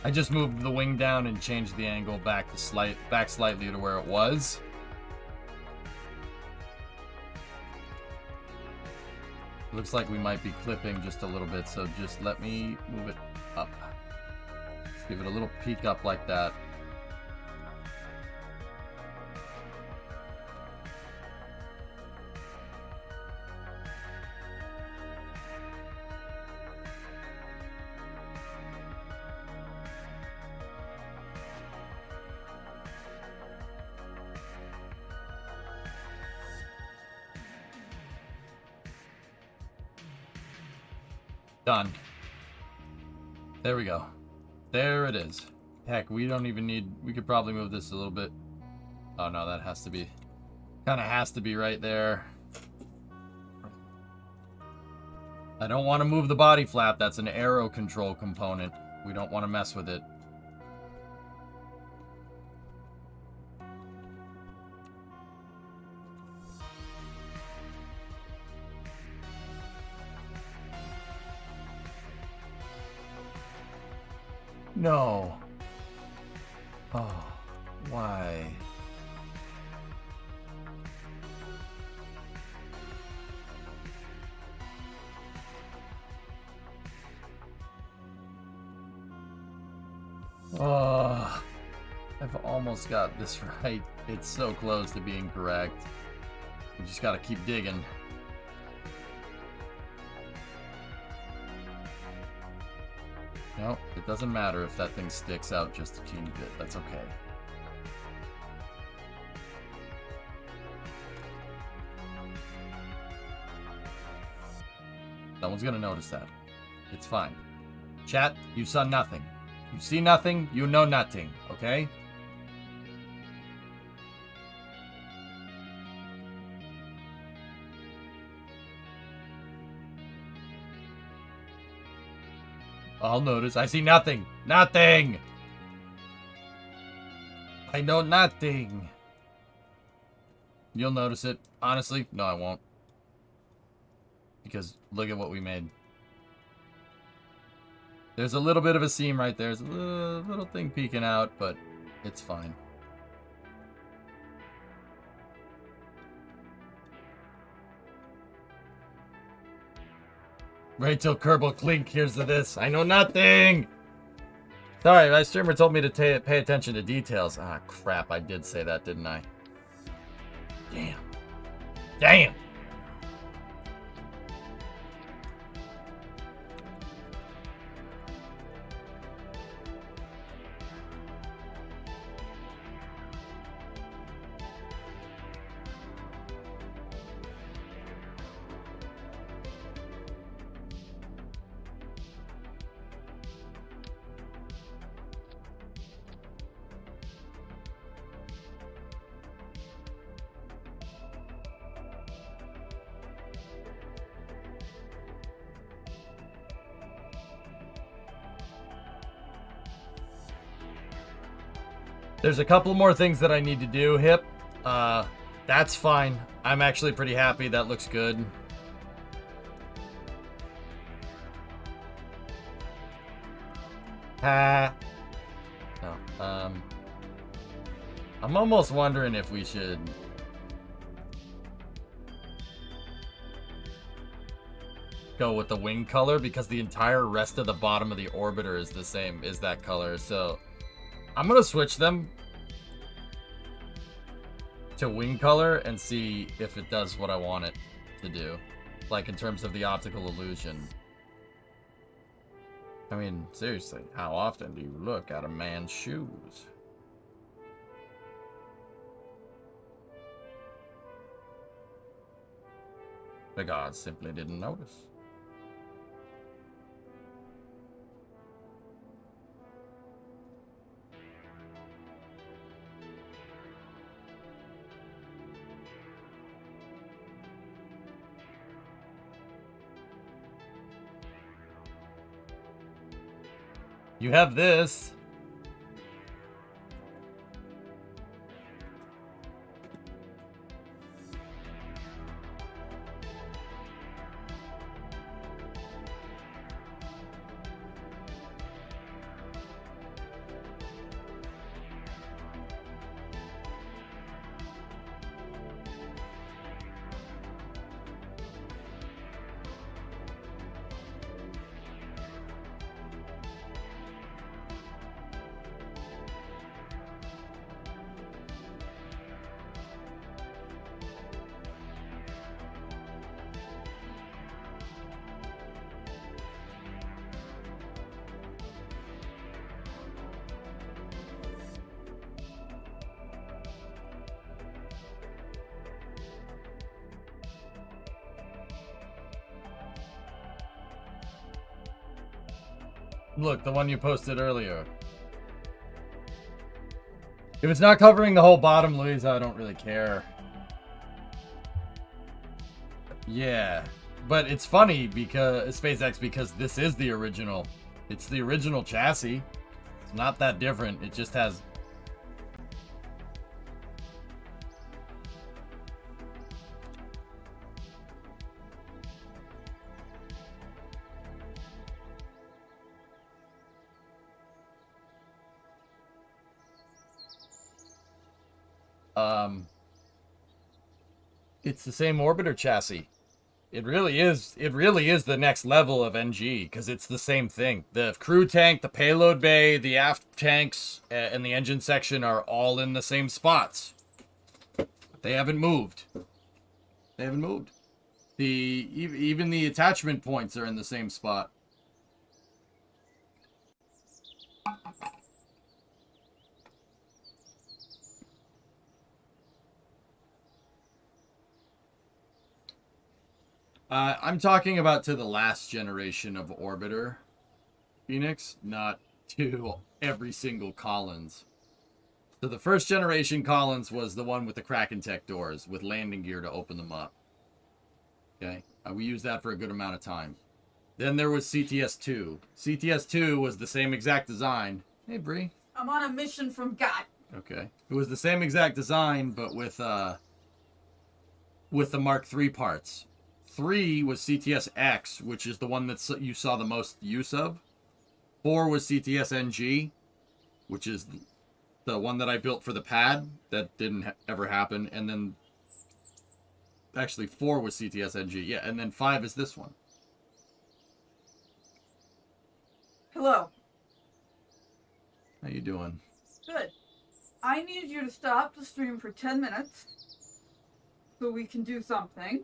I just moved the wing down and changed the angle back slightly to where it was. Looks like we might be clipping just a little bit, so just let me move it up. Let's give it a little peek up like that. Done. There we go. There it is. Heck, we don't even need... We could probably move this a little bit. Oh, no, that has to be... Kind of has to be right there. I don't want to move the body flap. That's an aero control component. We don't want to mess with it. No. Oh, why? Oh, I've almost got this right. It's so close to being correct. We just gotta keep digging. No, it doesn't matter if that thing sticks out just a teeny bit. That's okay. No one's gonna notice that. It's fine. Chat, you saw nothing. You see nothing, you know nothing, okay? I'll notice. I see nothing. Nothing! I know nothing. You'll notice it. Honestly, no, I won't. Because look at what we made. There's a little bit of a seam right there. There's a little thing peeking out, but it's fine. Wait till Kerbal Clink hears of this. I know nothing! Sorry, my streamer told me to pay attention to details. Ah, crap. I did say that, didn't I? Damn. Damn! There's a couple more things that I need to do, Hip. That's fine. I'm actually pretty happy. That looks good. No. I'm almost wondering if we should... go with the wing color, because the entire rest of the bottom of the orbiter is the same, is that color, so... I'm gonna switch them to wing color and see if it does what I want it to do. Like, in terms of the optical illusion. I mean, seriously, how often do you look at a man's shoes? The gods simply didn't notice. You have this. Look, the one you posted earlier. If it's not covering the whole bottom, Louise, I don't really care. Yeah, but it's funny because SpaceX, because this is the original. It's the original chassis. It's not that different. It just has. It's the same orbiter chassis. It really is the next level of NG because it's the same thing. The crew tank, the payload bay, the aft tanks, and the engine section are all in the same spots. They haven't moved. They haven't moved. Even the attachment points are in the same spot. I'm talking about to the last generation of orbiter, Phoenix, not to every single Collins. So the first generation Collins was the one with the Kraken Tech doors with landing gear to open them up. Okay, we used that for a good amount of time. Then there was CTS-2. CTS-2 was the same exact design. Hey, Bree. I'm on a mission from God. Okay. It was the same exact design, but with the Mark III parts. 3 was CTS-X, which is the one that you saw the most use of. 4 was CTS-NG, which is the one that I built for the pad. That didn't ever happen. And then, actually, 4 was CTS-NG. Yeah, and then 5 is this one. Hello. How you doing? Good. I need you to stop the stream for 10 minutes so we can do something.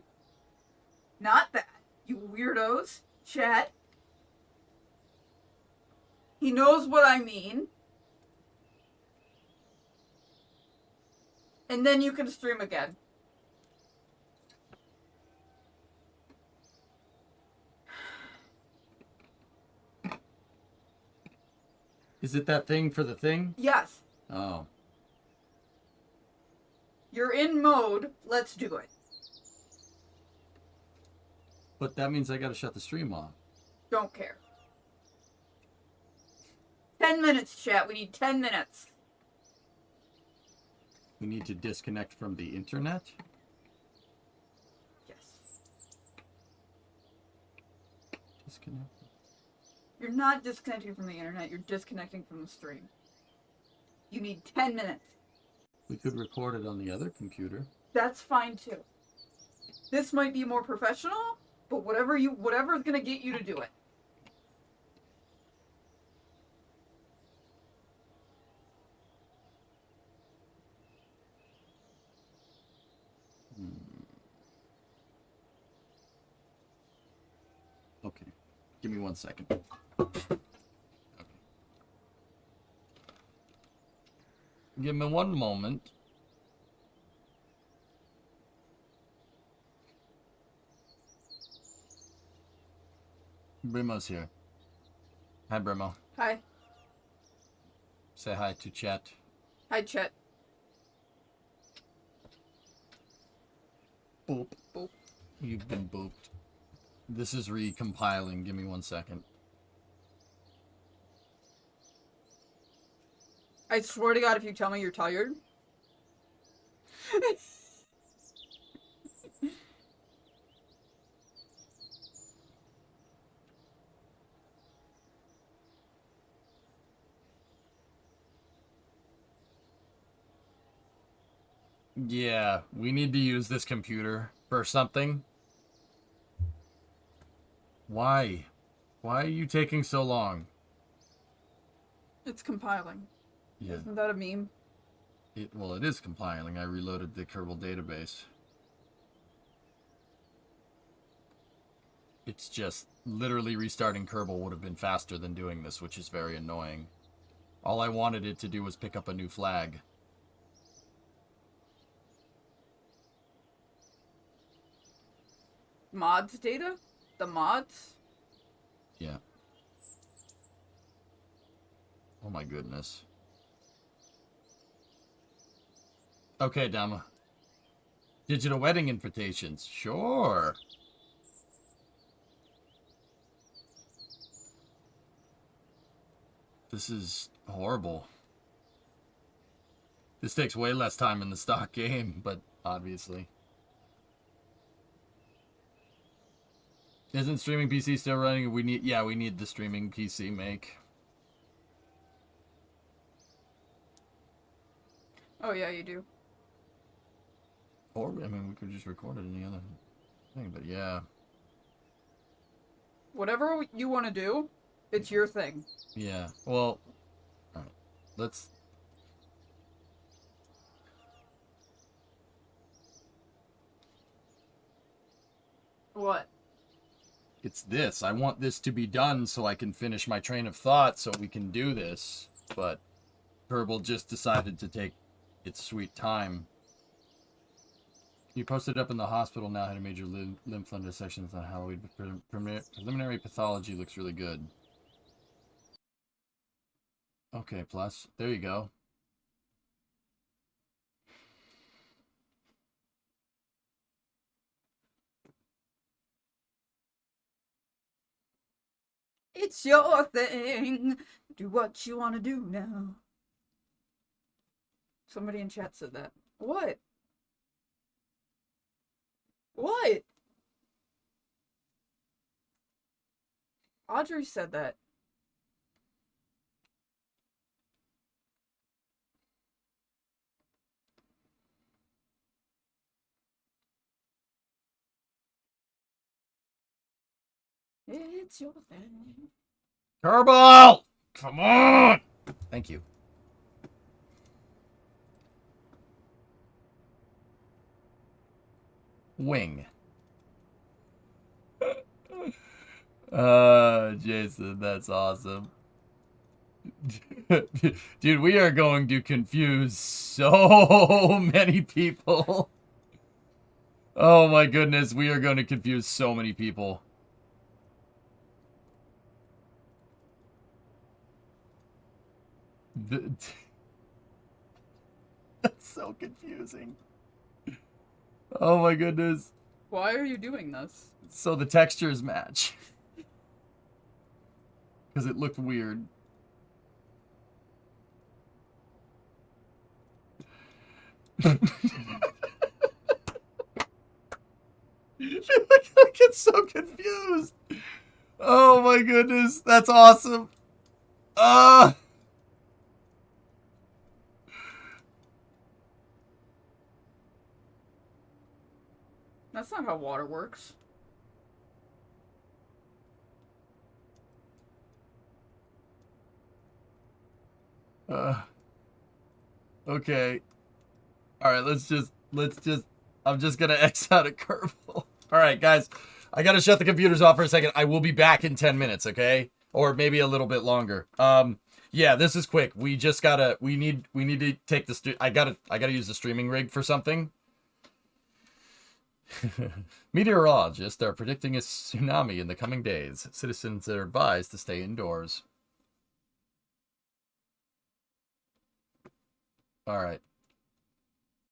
Not that, you weirdos. Chat. He knows what I mean. And then you can stream again. Is it that thing for the thing? Yes. Oh. You're in mode. Let's do it. But that means I gotta shut the stream off. Don't care. 10 minutes, chat. We need 10 minutes. We need to disconnect from the internet? Yes. Disconnect? You're not disconnecting from the internet. You're disconnecting from the stream. You need 10 minutes. We could record it on the other computer. That's fine too. This might be more professional, but whatever's gonna get you to do it. Okay. Give me 1 second. Okay. Give me 1 moment. Brimo's here. Hi, Brimo. Hi. Say hi to chat. Hi, chat. Boop. Boop. You've been booped. This is recompiling. Give me 1 second. I swear to God, if you tell me you're tired. Yeah, we need to use this computer for something. Why? Why are you taking so long? It's compiling. Yeah. Isn't that a meme? Well, it is compiling. I reloaded the Kerbal database. It's just literally restarting Kerbal would have been faster than doing this, which is very annoying. All I wanted it to do was pick up a new flag. Mods data? The mods? Yeah. Oh my goodness. Okay, Dama. Digital wedding invitations. Sure. This is horrible. This takes way less time in the stock game, but obviously. Isn't streaming PC still running? We need the streaming PC make. Oh yeah, you do. Or I mean, we could just record it in the other thing, but yeah. Whatever you want to do, it's your thing. Yeah. Well, all right. Let's. What? It's this. I want this to be done so I can finish my train of thought so we can do this. But Kerbal just decided to take its sweet time. You posted up in the hospital now, had a major lymph node dissections on Halloween. Preliminary pathology looks really good. Okay, plus. There you go. It's your thing. Do what you want to do now. Somebody in chat said that. What? What? Audrey said that. It's your thing. Kerbal! Come on! Thank you. Wing. Jason, that's awesome. Dude, we are going to confuse so many people. Oh my goodness, we are going to confuse so many people. That's so confusing. Oh my goodness. Why are you doing this? So the textures match. Because it looked weird. Look, I get so confused. Oh my goodness, that's awesome. That's not how water works. Okay. All right, let's just I'm just gonna X out of Kerbal. All right, guys, I gotta shut the computers off for a second. I will be back in 10 minutes, okay? Or maybe a little bit longer. Yeah, this is quick. We just gotta, we need to take the, I gotta use the streaming rig for something. Meteorologists are predicting a tsunami in the coming days. Citizens are advised to stay indoors. All right.